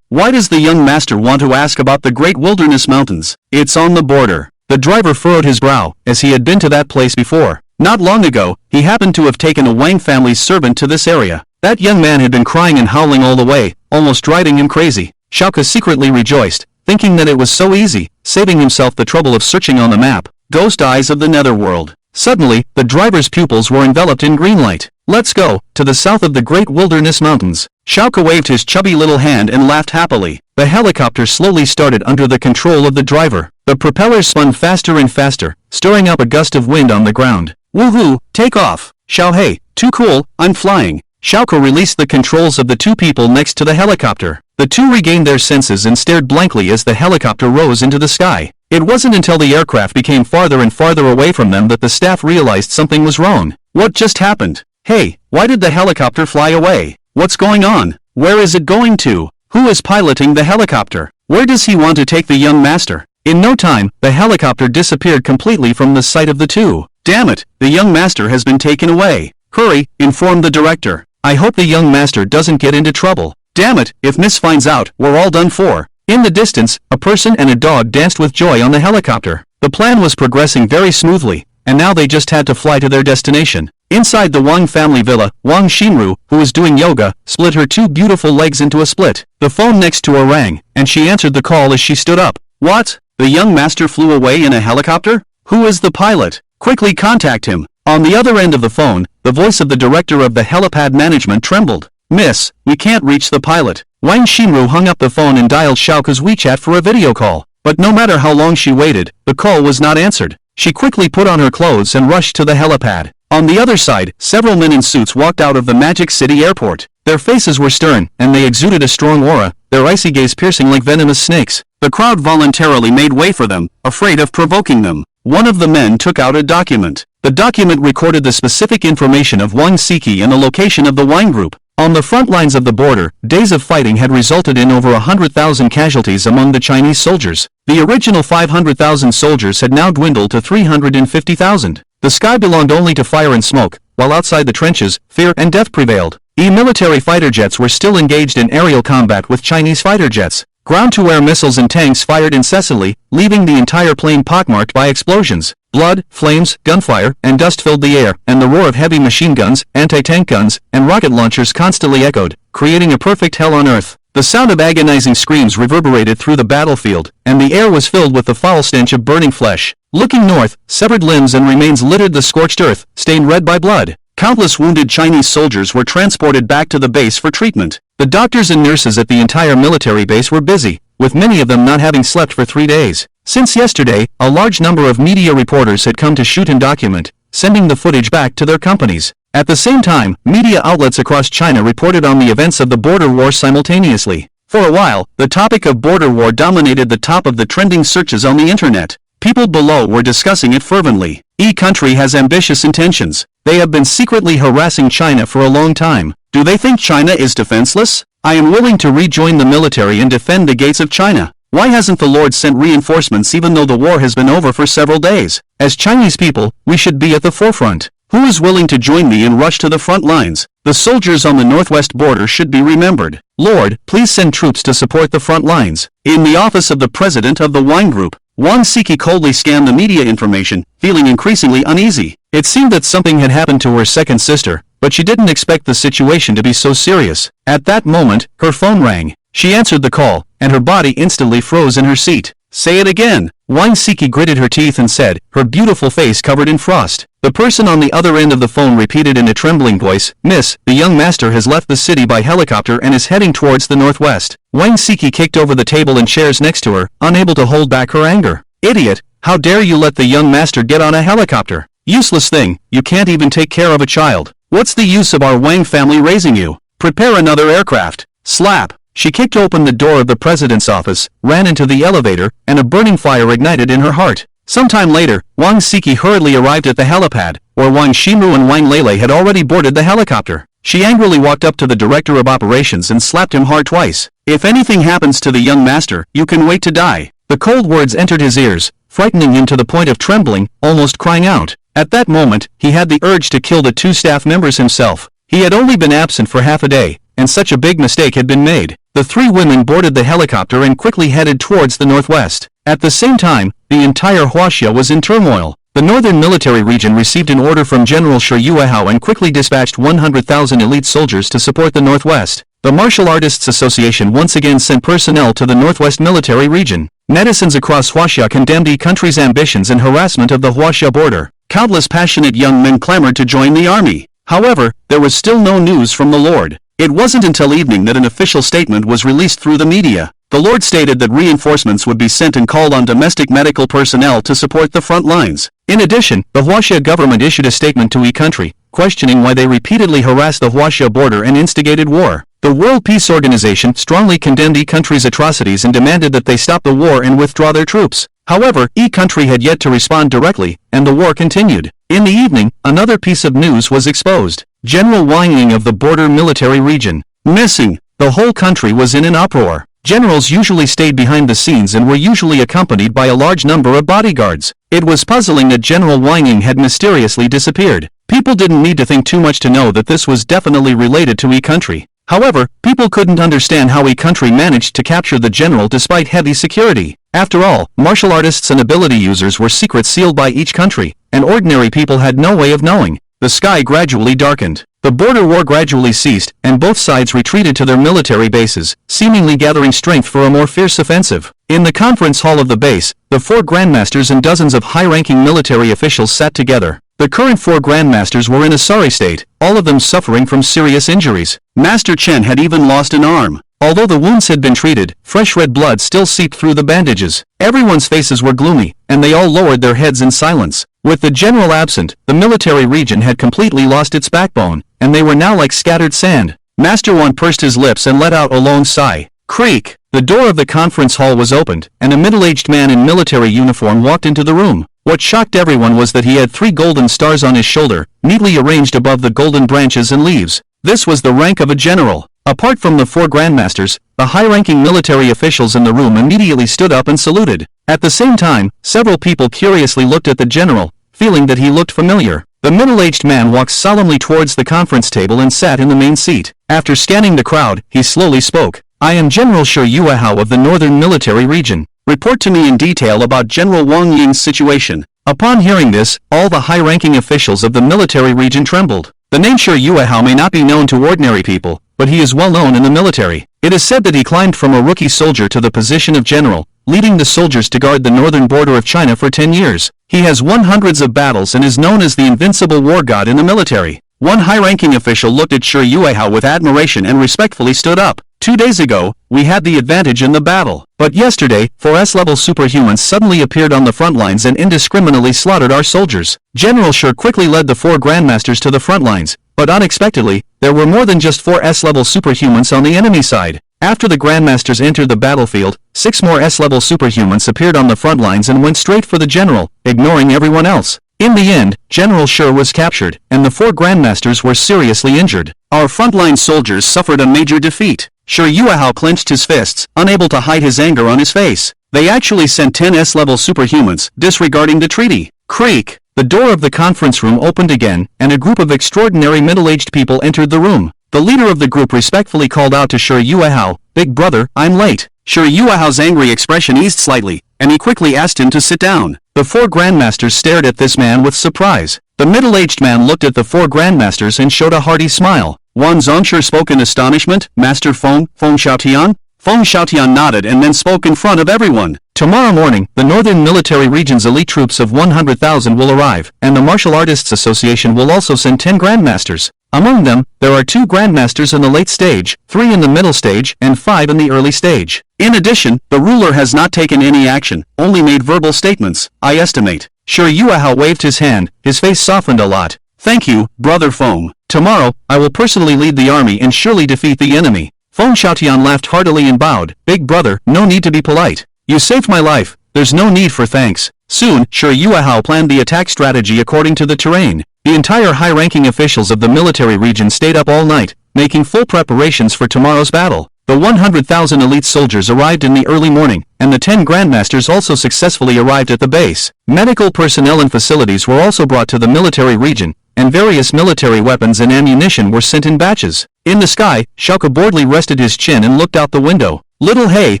Why does the young master want to ask about the Great Wilderness Mountains? It's on the border. The driver furrowed his brow, as he had been to that place before. Not long ago, he happened to have taken a Wang family's servant to this area. That young man had been crying and howling all the way, almost driving him crazy. Xiao secretly rejoiced, thinking that it was so easy, saving himself the trouble of searching on the map. Ghost eyes of the netherworld. Suddenly, the driver's pupils were enveloped in green light. Let's go, to the south of the Great Wilderness Mountains. Xiao waved his chubby little hand and laughed happily. The helicopter slowly started under the control of the driver. The propellers spun faster and faster, stirring up a gust of wind on the ground. Woohoo, take off. Xiao, too cool, I'm flying. Xiao released the controls of the 2 people next to the helicopter. The 2 regained their senses and stared blankly as the helicopter rose into the sky. It wasn't until the aircraft became farther and farther away from them that the staff realized something was wrong. What just happened? Hey, why did the helicopter fly away? What's going on? Where is it going to? Who is piloting the helicopter? Where does he want to take the young master? In no time, the helicopter disappeared completely from the sight of the 2. Damn it, the young master has been taken away. Hurry, inform the director. I hope the young master doesn't get into trouble. Damn it, if Miss finds out, we're all done for. In the distance, a person and a dog danced with joy on the helicopter. The plan was progressing very smoothly, and now they just had to fly to their destination. Inside the Wang family villa, Wang Xinru, who was doing yoga, split her 2 beautiful legs into a split. The phone next to her rang, and she answered the call as she stood up. What? The young master flew away in a helicopter? Who is the pilot? Quickly contact him. On the other end of the phone, the voice of the director of the helipad management trembled. "Miss, we can't reach the pilot." Wang Xinru hung up the phone and dialed Xiao's WeChat for a video call. But no matter how long she waited, the call was not answered. She quickly put on her clothes and rushed to the helipad. On the other side, several men in suits walked out of the Magic City airport. Their faces were stern, and they exuded a strong aura, their icy gaze piercing like venomous snakes. The crowd voluntarily made way for them, afraid of provoking them. One of the men took out a document. The document recorded the specific information of Wang Siki and the location of the Wang group. On the front lines of the border, days of fighting had resulted in over 100,000 casualties among the Chinese soldiers. The original 500,000 soldiers had now dwindled to 350,000. The sky belonged only to fire and smoke, while outside the trenches, fear and death prevailed. Military fighter jets were still engaged in aerial combat with Chinese fighter jets. Ground-to-air missiles and tanks fired incessantly, leaving the entire plain pockmarked by explosions. Blood, flames, gunfire, and dust filled the air, and the roar of heavy machine guns, anti-tank guns, and rocket launchers constantly echoed, creating a perfect hell on earth. The sound of agonizing screams reverberated through the battlefield, and the air was filled with the foul stench of burning flesh. Looking north, severed limbs and remains littered the scorched earth, stained red by blood. Countless wounded Chinese soldiers were transported back to the base for treatment. The doctors and nurses at the entire military base were busy, with many of them not having slept for 3 days. Since yesterday, a large number of media reporters had come to shoot and document, sending the footage back to their companies. At the same time, media outlets across China reported on the events of the border war simultaneously. For a while, the topic of border war dominated the top of the trending searches on the internet. People below were discussing it fervently. Each country has ambitious intentions. They have been secretly harassing China for a long time. Do they think China is defenseless? I am willing to rejoin the military and defend the gates of China. Why hasn't the Lord sent reinforcements even though the war has been over for several days? As Chinese people, we should be at the forefront. Who is willing to join me and rush to the front lines? The soldiers on the northwest border should be remembered. Lord, please send troops to support the front lines. In the office of the president of the Wine Group, Wang Siki coldly scanned the media information, feeling increasingly uneasy. It seemed that something had happened to her second sister, but she didn't expect the situation to be so serious. At that moment, her phone rang. She answered the call, and her body instantly froze in her seat. Say it again. Wang Siki gritted her teeth and said, her beautiful face covered in frost. The person on the other end of the phone repeated in a trembling voice, Miss, the young master has left the city by helicopter and is heading towards the northwest. Wang Siki kicked over the table and chairs next to her, unable to hold back her anger. Idiot! How dare you let the young master get on a helicopter? Useless thing, you can't even take care of a child. What's the use of our Wang family raising you? Prepare another aircraft. Slap! She kicked open the door of the president's office, ran into the elevator, and a burning fire ignited in her heart. Sometime later, Wang Siki hurriedly arrived at the helipad, where Wang Xinru and Wang Lele had already boarded the helicopter. She angrily walked up to the director of operations and slapped him hard twice. If anything happens to the young master, you can wait to die. The cold words entered his ears, frightening him to the point of trembling, almost crying out. At that moment, he had the urge to kill the 2 staff members himself. He had only been absent for half a day, and such a big mistake had been made. The 3 women boarded the helicopter and quickly headed towards the northwest. At the same time, the entire Huaxia was in turmoil. The northern military region received an order from General Shi Yuehao and quickly dispatched 100,000 elite soldiers to support the northwest. The Martial Artists Association once again sent personnel to the northwest military region. Netizens across Huaxia condemned the country's ambitions and harassment of the Huaxia border. Countless passionate young men clamored to join the army. However, there was still no news from the Lord. It wasn't until evening that an official statement was released through the media. The Lord stated that reinforcements would be sent and called on domestic medical personnel to support the front lines. In addition, the Huaxia government issued a statement to each country, questioning why they repeatedly harassed the Huaxia border and instigated war. The World Peace Organization strongly condemned each country's atrocities and demanded that they stop the war and withdraw their troops. However, each country had yet to respond directly, and the war continued. In the evening, another piece of news was exposed. General Wang Ying of the border military region. Missing. The whole country was in an uproar. Generals usually stayed behind the scenes and were usually accompanied by a large number of bodyguards. It was puzzling that General Wang Ying had mysteriously disappeared. People didn't need to think too much to know that this was definitely related to each country. However, people couldn't understand how each country managed to capture the general despite heavy security. After all, martial artists and ability users were secrets sealed by each country, and ordinary people had no way of knowing. The sky gradually darkened. The border war gradually ceased, and both sides retreated to their military bases, seemingly gathering strength for a more fierce offensive. In the conference hall of the base, the 4 grandmasters and dozens of high-ranking military officials sat together. The current 4 grandmasters were in a sorry state, all of them suffering from serious injuries. Master Chen had even lost an arm. Although the wounds had been treated, fresh red blood still seeped through the bandages. Everyone's faces were gloomy, and they all lowered their heads in silence. With the general absent, the military region had completely lost its backbone, and they were now like scattered sand. Master One pursed his lips and let out a long sigh. Creak! The door of the conference hall was opened, and a middle-aged man in military uniform walked into the room. What shocked everyone was that he had 3 golden stars on his shoulder, neatly arranged above the golden branches and leaves. This was the rank of a general. Apart from the 4 grandmasters, the high-ranking military officials in the room immediately stood up and saluted. At the same time, several people curiously looked at the general, feeling that he looked familiar. The middle-aged man walked solemnly towards the conference table and sat in the main seat. After scanning the crowd, he slowly spoke. I am General Xiao of the Northern Military Region. Report to me in detail about General Wang Ying's situation. Upon hearing this, all the high-ranking officials of the military region trembled. The name Xiao may not be known to ordinary people, but he is well known in the military. It is said that he climbed from a rookie soldier to the position of general, leading the soldiers to guard the northern border of China for 10 years. He has won hundreds of battles and is known as the invincible war god in the military. One high-ranking official looked at Xiao with admiration and respectfully stood up. 2 days ago, we had the advantage in the battle. But yesterday, 4 S-level superhumans suddenly appeared on the front lines and indiscriminately slaughtered our soldiers. General Shi quickly led the 4 grandmasters to the front lines, but unexpectedly, there were more than just 4 S-level superhumans on the enemy side. After the grandmasters entered the battlefield, 6 more S-level superhumans appeared on the front lines and went straight for the general, ignoring everyone else. In the end, General Shi was captured, and the 4 grandmasters were seriously injured. Our frontline soldiers suffered a major defeat. Xiao clenched his fists, unable to hide his anger on his face. They actually sent 10 S-level superhumans, disregarding the treaty. Creak! The door of the conference room opened again, and a group of extraordinary middle-aged people entered the room. The leader of the group respectfully called out to Xiao, Big brother, I'm late. Xiao's angry expression eased slightly, and he quickly asked him to sit down. The 4 grandmasters stared at this man with surprise. The middle-aged man looked at the 4 grandmasters and showed a hearty smile. Wan Zongshi spoke in astonishment. Master Feng Xiaotian? Feng Xiaotian nodded and then spoke in front of everyone. Tomorrow morning, the Northern Military Region's elite troops of 100,000 will arrive, and the Martial Artists Association will also send 10 grandmasters. Among them, there are 2 grandmasters in the late stage, 3 in the middle stage, and 5 in the early stage. In addition, the ruler has not taken any action, only made verbal statements, I estimate. Xiao waved his hand, his face softened a lot. Thank you, brother Feng. Tomorrow, I will personally lead the army and surely defeat the enemy. Feng Xiaotian laughed heartily and bowed. Big brother, no need to be polite. You saved my life, there's no need for thanks. Soon, Xiao planned the attack strategy according to the terrain. The entire high-ranking officials of the military region stayed up all night, making full preparations for tomorrow's battle. The 100,000 elite soldiers arrived in the early morning, and the 10 grandmasters also successfully arrived at the base. Medical personnel and facilities were also brought to the military region, and various military weapons and ammunition were sent in batches. In the sky, Xiao boredly rested his chin and looked out the window. Little He,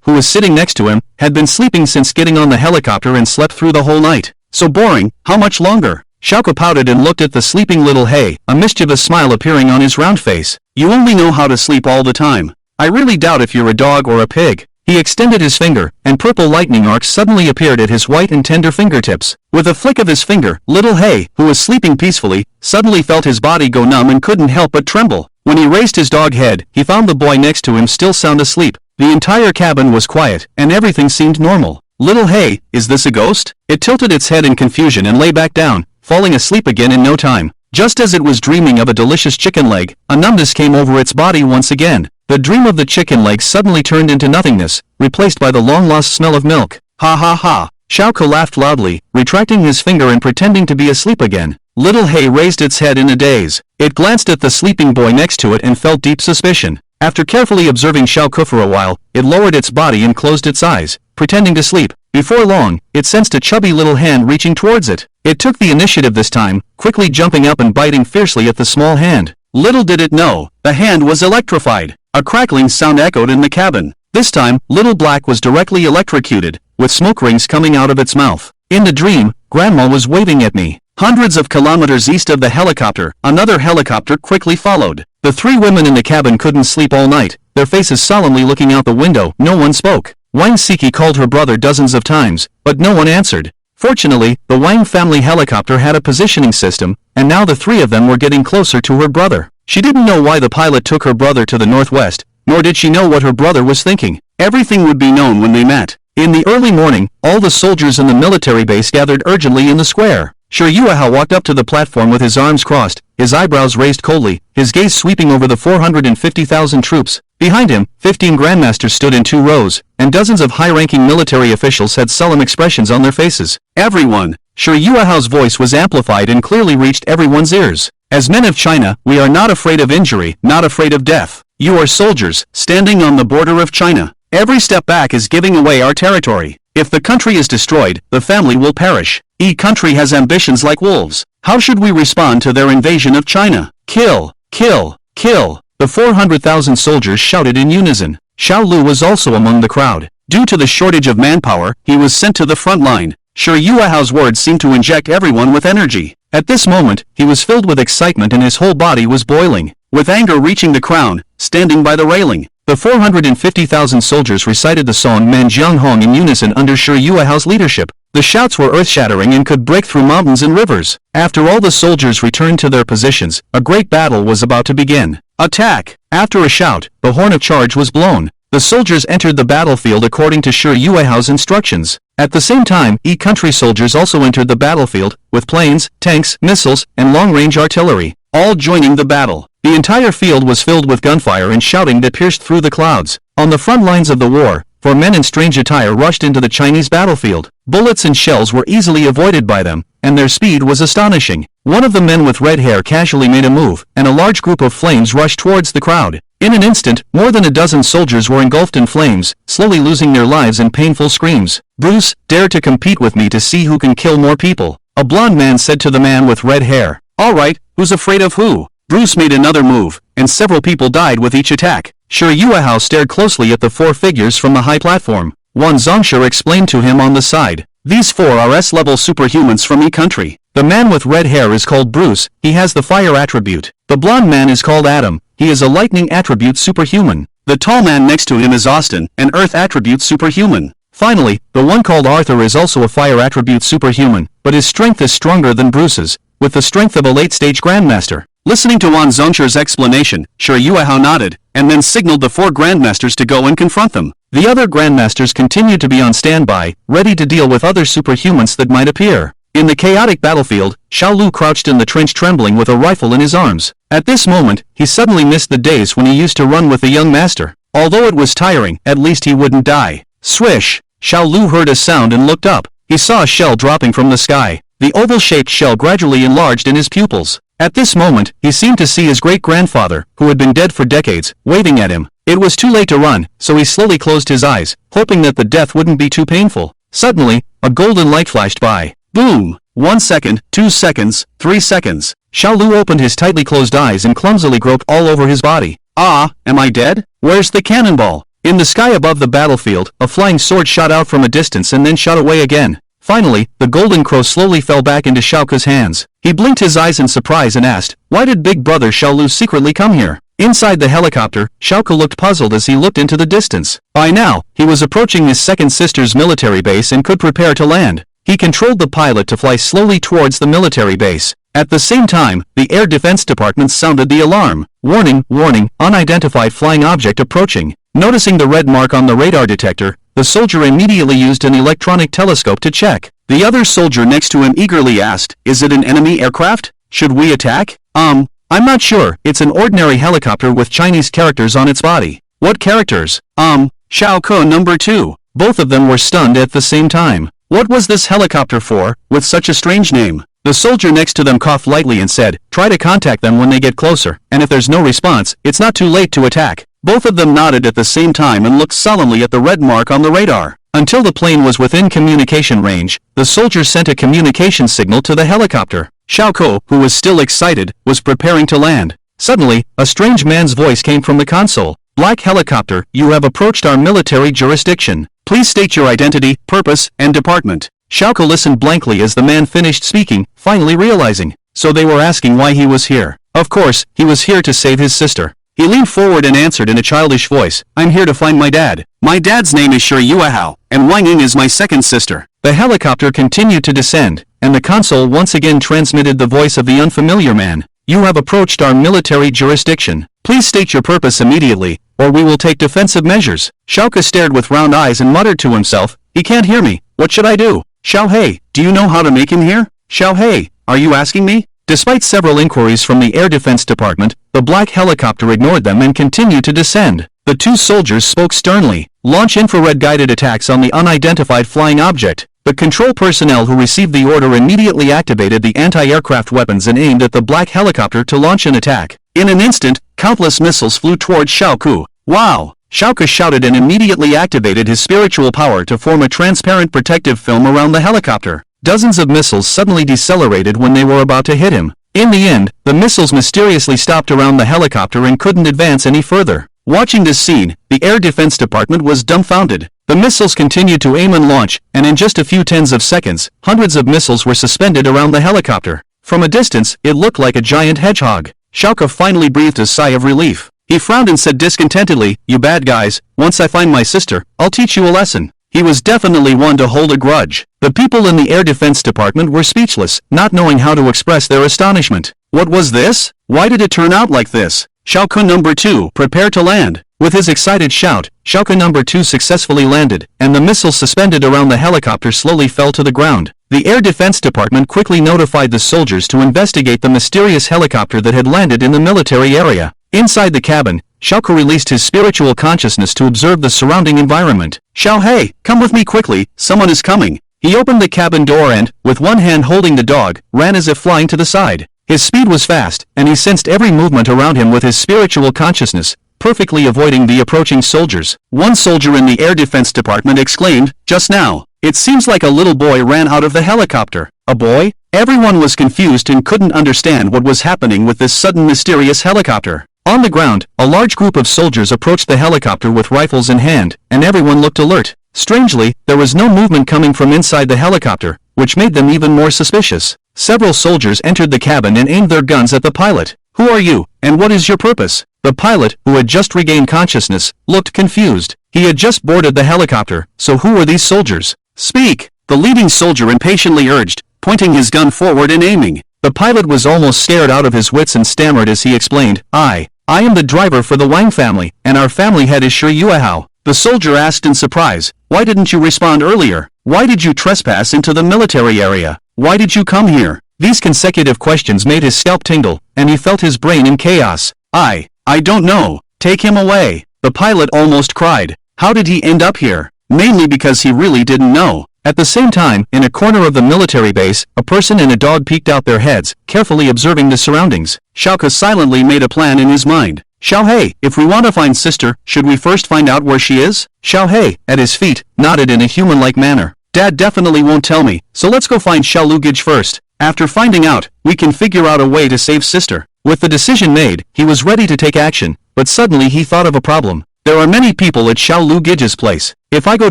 who was sitting next to him, had been sleeping since getting on the helicopter and slept through the whole night. So boring, how much longer? Xiao pouted and looked at the sleeping little He, a mischievous smile appearing on his round face. You only know how to sleep all the time. I really doubt if you're a dog or a pig. He extended his finger, and purple lightning arcs suddenly appeared at his white and tender fingertips. With a flick of his finger, little He, who was sleeping peacefully, suddenly felt his body go numb and couldn't help but tremble. When he raised his dog head, he found the boy next to him still sound asleep. The entire cabin was quiet, and everything seemed normal. Little He, is this a ghost? It tilted its head in confusion and lay back down, falling asleep again in no time. Just as it was dreaming of a delicious chicken leg, a numbness came over its body once again. The dream of the chicken leg suddenly turned into nothingness, replaced by the long-lost smell of milk. Ha ha ha! Xiao laughed loudly, retracting his finger and pretending to be asleep again. Little He raised its head in a daze. It glanced at the sleeping boy next to it and felt deep suspicion. After carefully observing Xiao for a while, it lowered its body and closed its eyes, pretending to sleep. Before long, it sensed a chubby little hand reaching towards it. It took the initiative this time, quickly jumping up and biting fiercely at the small hand. Little did it know, the hand was electrified. A crackling sound echoed in the cabin. This time, Little Black was directly electrocuted, with smoke rings coming out of its mouth. In the dream, Grandma was waving at me. Hundreds of kilometers east of the helicopter, another helicopter quickly followed. The 3 women in the cabin couldn't sleep all night, their faces solemnly looking out the window. No one spoke. Wang Siki called her brother dozens of times, but no one answered. Fortunately, the Wang family helicopter had a positioning system, and now the three of them were getting closer to her brother. She didn't know why the pilot took her brother to the northwest, nor did she know what her brother was thinking. Everything would be known when they met. In the early morning, all the soldiers in the military base gathered urgently in the square. Xiao walked up to the platform with his arms crossed, his eyebrows raised coldly, his gaze sweeping over the 450,000 troops. Behind him, 15 grandmasters stood in 2 rows, and dozens of high-ranking military officials had solemn expressions on their faces. Everyone! Xiao's voice was amplified and clearly reached everyone's ears. As men of China, we are not afraid of injury, not afraid of death. You are soldiers, standing on the border of China. Every step back is giving away our territory. If the country is destroyed, the family will perish. Each country has ambitions like wolves. How should we respond to their invasion of China? Kill! Kill! Kill! The 400,000 soldiers shouted in unison. Xiao Lu was also among the crowd. Due to the shortage of manpower, he was sent to the front line. Xiao's words seemed to inject everyone with energy. At this moment, he was filled with excitement and his whole body was boiling. With anger reaching the crown, standing by the railing, the 450,000 soldiers recited the song Manjianghong in unison under Xiao's leadership. The shouts were earth-shattering and could break through mountains and rivers. After all the soldiers returned to their positions, a great battle was about to begin. Attack! After a shout, the horn of charge was blown. The soldiers entered the battlefield according to Xiao's instructions. At the same time, each country soldiers also entered the battlefield, with planes, tanks, missiles, and long-range artillery, all joining the battle. The entire field was filled with gunfire and shouting that pierced through the clouds. On the front lines of the war, 4 men in strange attire rushed into the Chinese battlefield. Bullets and shells were easily avoided by them, and their speed was astonishing. One of the men with red hair casually made a move, and a large group of flames rushed towards the crowd. In an instant, more than a dozen soldiers were engulfed in flames, slowly losing their lives in painful screams. Bruce, dare to compete with me to see who can kill more people, a blond man said to the man with red hair. All right, who's afraid of who? Bruce made another move, and several people died with each attack. Xiao stared closely at the 4 figures from the high platform. One Zhongshu explained to him on the side. These 4 are S-level superhumans from each country. The man with red hair is called Bruce, he has the fire attribute. The blonde man is called Adam, he is a lightning attribute superhuman. The tall man next to him is Austin, an earth attribute superhuman. Finally, the one called Arthur is also a fire attribute superhuman, but his strength is stronger than Bruce's, with the strength of a late-stage grandmaster. Listening to Wan Zhongshu's explanation, Xiao nodded, and then signaled the 4 grandmasters to go and confront them. The other grandmasters continued to be on standby, ready to deal with other superhumans that might appear. In the chaotic battlefield, Xiao Lu crouched in the trench trembling with a rifle in his arms. At this moment, he suddenly missed the days when he used to run with the young master. Although it was tiring, at least he wouldn't die. Swish! Xiao Lu heard a sound and looked up. He saw a shell dropping from the sky. The oval-shaped shell gradually enlarged in his pupils. At this moment, he seemed to see his great-grandfather, who had been dead for decades, waving at him. It was too late to run, so he slowly closed his eyes, hoping that the death wouldn't be too painful. Suddenly, a golden light flashed by. Boom! 1 second, 2 seconds, 3 seconds. Xiao Lu opened his tightly closed eyes and clumsily groped all over his body. Ah, am I dead? Where's the cannonball? In the sky above the battlefield, a flying sword shot out from a distance and then shot away again. Finally, the golden crow slowly fell back into Xiao's hands. He blinked his eyes in surprise and asked, why did big brother Xiao Lu secretly come here? Inside the helicopter, Xiao looked puzzled as he looked into the distance. By now, he was approaching his second sister's military base and could prepare to land. He controlled the pilot to fly slowly towards the military base. At the same time, the Air Defense Department sounded the alarm. Warning, warning, unidentified flying object approaching. Noticing the red mark on the radar detector, the soldier immediately used an electronic telescope to check. The other soldier next to him eagerly asked, is it an enemy aircraft? Should we attack? I'm not sure. It's an ordinary helicopter with Chinese characters on its body. What characters? Xiao number 2. Both of them were stunned at the same time. What was this helicopter for, with such a strange name? The soldier next to them coughed lightly and said, try to contact them when they get closer, and if there's no response, it's not too late to attack. Both of them nodded at the same time and looked solemnly at the red mark on the radar. Until the plane was within communication range, the soldier sent a communication signal to the helicopter. Xiao, who was still excited, was preparing to land. Suddenly, a strange man's voice came from the console. Black helicopter, you have approached our military jurisdiction. Please state your identity, purpose, and department. Xiao listened blankly as the man finished speaking, finally realizing. So they were asking why he was here. Of course, he was here to save his sister. He leaned forward and answered in a childish voice, I'm here to find my dad. My dad's name is Xiao, and Wang Ying is my second sister. The helicopter continued to descend, and the console once again transmitted the voice of the unfamiliar man. You have approached our military jurisdiction. Please state your purpose immediately, or we will take defensive measures. Xiao stared with round eyes and muttered to himself, he can't hear me, what should I do? Xiao, do you know how to make him hear? Xiao, are you asking me? Despite several inquiries from the Air Defense Department, the black helicopter ignored them and continued to descend. The two soldiers spoke sternly, launch infrared-guided attacks on the unidentified flying object. The control personnel who received the order immediately activated the anti-aircraft weapons and aimed at the black helicopter to launch an attack. In an instant, countless missiles flew towards Xiao. Wow! Xiao shouted and immediately activated his spiritual power to form a transparent protective film around the helicopter. Dozens of missiles suddenly decelerated when they were about to hit him. In the end, the missiles mysteriously stopped around the helicopter and couldn't advance any further. Watching this scene, the Air Defense Department was dumbfounded. The missiles continued to aim and launch, and in just a few tens of seconds, hundreds of missiles were suspended around the helicopter. From a distance, it looked like a giant hedgehog. Xiao finally breathed a sigh of relief. He frowned and said discontentedly, you bad guys, once I find my sister, I'll teach you a lesson. He was definitely one to hold a grudge. The people in the Air Defense Department were speechless, not knowing how to express their astonishment. What was this? Why did it turn out like this? Xiao number 2, prepare to land. With his excited shout, Xiao number 2 successfully landed, and the missiles suspended around the helicopter slowly fell to the ground. The Air Defense Department quickly notified the soldiers to investigate the mysterious helicopter that had landed in the military area. Inside the cabin, Xiao released his spiritual consciousness to observe the surrounding environment. Xiao, come with me quickly, someone is coming. He opened the cabin door and, with one hand holding the dog, ran as if flying to the side. His speed was fast, and he sensed every movement around him with his spiritual consciousness, perfectly avoiding the approaching soldiers. One soldier in the Air Defense Department exclaimed, just now, it seems like a little boy ran out of the helicopter. A boy? Everyone was confused and couldn't understand what was happening with this sudden mysterious helicopter. On the ground, a large group of soldiers approached the helicopter with rifles in hand, and everyone looked alert. Strangely, there was no movement coming from inside the helicopter, which made them even more suspicious. Several soldiers entered the cabin and aimed their guns at the pilot. Who are you, and what is your purpose? The pilot, who had just regained consciousness, looked confused. He had just boarded the helicopter, so who were these soldiers? Speak! The leading soldier impatiently urged, pointing his gun forward and aiming. The pilot was almost scared out of his wits and stammered as he explained, I am the driver for the Wang family, and our family head is Shi Yuehao. The soldier asked in surprise, why didn't you respond earlier? Why did you trespass into the military area? Why did you come here? These consecutive questions made his scalp tingle, and he felt his brain in chaos. I don't know. Take him away. The pilot almost cried. How did he end up here? Mainly because he really didn't know. At the same time, in a corner of the military base, a person and a dog peeked out their heads, carefully observing the surroundings. Xiao silently made a plan in his mind. Xiao, if we want to find sister, should we first find out where she is? Xiao, at his feet, nodded in a human-like manner. Dad definitely won't tell me, so let's go find Xiao Lugage first. After finding out, we can figure out a way to save sister. With the decision made, he was ready to take action, but suddenly he thought of a problem. There are many people at Xiao Lugage's place. If I go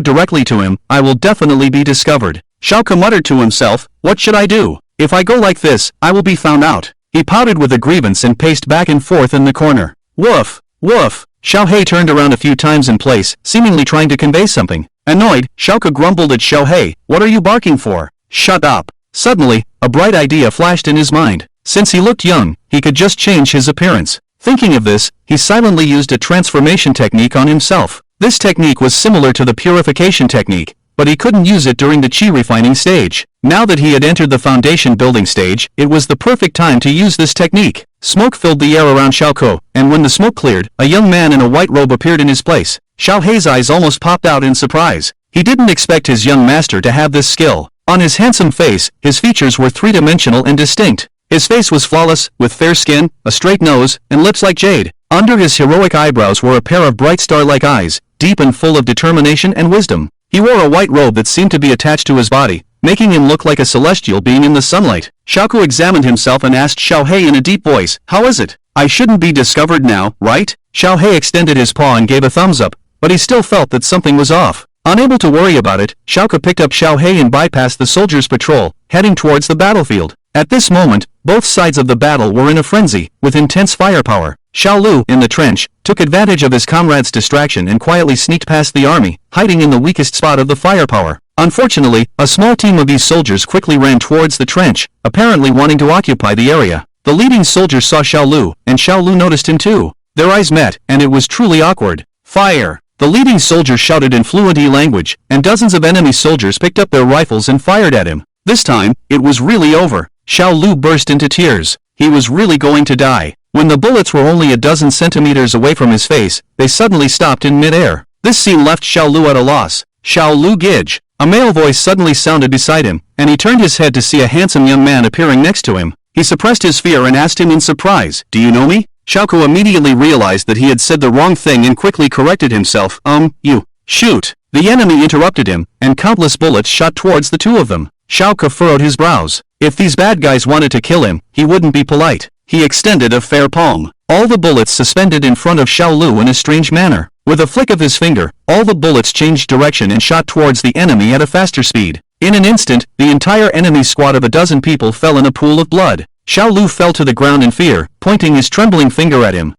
directly to him, I will definitely be discovered. Xiao muttered to himself, what should I do? If I go like this, I will be found out. He pouted with a grievance and paced back and forth in the corner. Woof! Woof! Xiao turned around a few times in place, seemingly trying to convey something. Annoyed, Xiao grumbled at Xiao, what are you barking for? Shut up! Suddenly, a bright idea flashed in his mind. Since he looked young, he could just change his appearance. Thinking of this, he silently used a transformation technique on himself. This technique was similar to the purification technique, but he couldn't use it during the chi refining stage. Now that he had entered the foundation building stage, it was the perfect time to use this technique. Smoke filled the air around Xiao, and when the smoke cleared, a young man in a white robe appeared in his place. Xiao's eyes almost popped out in surprise. He didn't expect his young master to have this skill. On his handsome face, his features were three-dimensional and distinct. His face was flawless, with fair skin, a straight nose, and lips like jade. Under his heroic eyebrows were a pair of bright star-like eyes, deep and full of determination and wisdom. He wore a white robe that seemed to be attached to his body, making him look like a celestial being in the sunlight. Xiao examined himself and asked Xiao in a deep voice, how is it? I shouldn't be discovered now, right? Xiao extended his paw and gave a thumbs up, but he still felt that something was off. Unable to worry about it, Xiao picked up Xiao and bypassed the soldiers' patrol, heading towards the battlefield. At this moment, both sides of the battle were in a frenzy, with intense firepower. Xiao Lu, in the trench, took advantage of his comrade's distraction and quietly sneaked past the army, hiding in the weakest spot of the firepower. Unfortunately, a small team of these soldiers quickly ran towards the trench, apparently wanting to occupy the area. The leading soldier saw Xiao Lu, and Xiao Lu noticed him too. Their eyes met, and it was truly awkward. Fire! The leading soldier shouted in fluent E language, and dozens of enemy soldiers picked up their rifles and fired at him. This time, it was really over. Xiao Lu burst into tears. He was really going to die. When the bullets were only a dozen centimeters away from his face, they suddenly stopped in mid-air. This scene left Xiao Lu at a loss. Xiao Lu Gidge. A male voice suddenly sounded beside him, and he turned his head to see a handsome young man appearing next to him. He suppressed his fear and asked him in surprise, "Do you know me?" Xiao immediately realized that he had said the wrong thing and quickly corrected himself. You. Shoot. The enemy interrupted him, and countless bullets shot towards the two of them. Xiao furrowed his brows. If these bad guys wanted to kill him, he wouldn't be polite. He extended a fair palm. All the bullets suspended in front of Xiao Lu in a strange manner. With a flick of his finger, all the bullets changed direction and shot towards the enemy at a faster speed. In an instant, the entire enemy squad of a dozen people fell in a pool of blood. Xiao Lu fell to the ground in fear, pointing his trembling finger at him.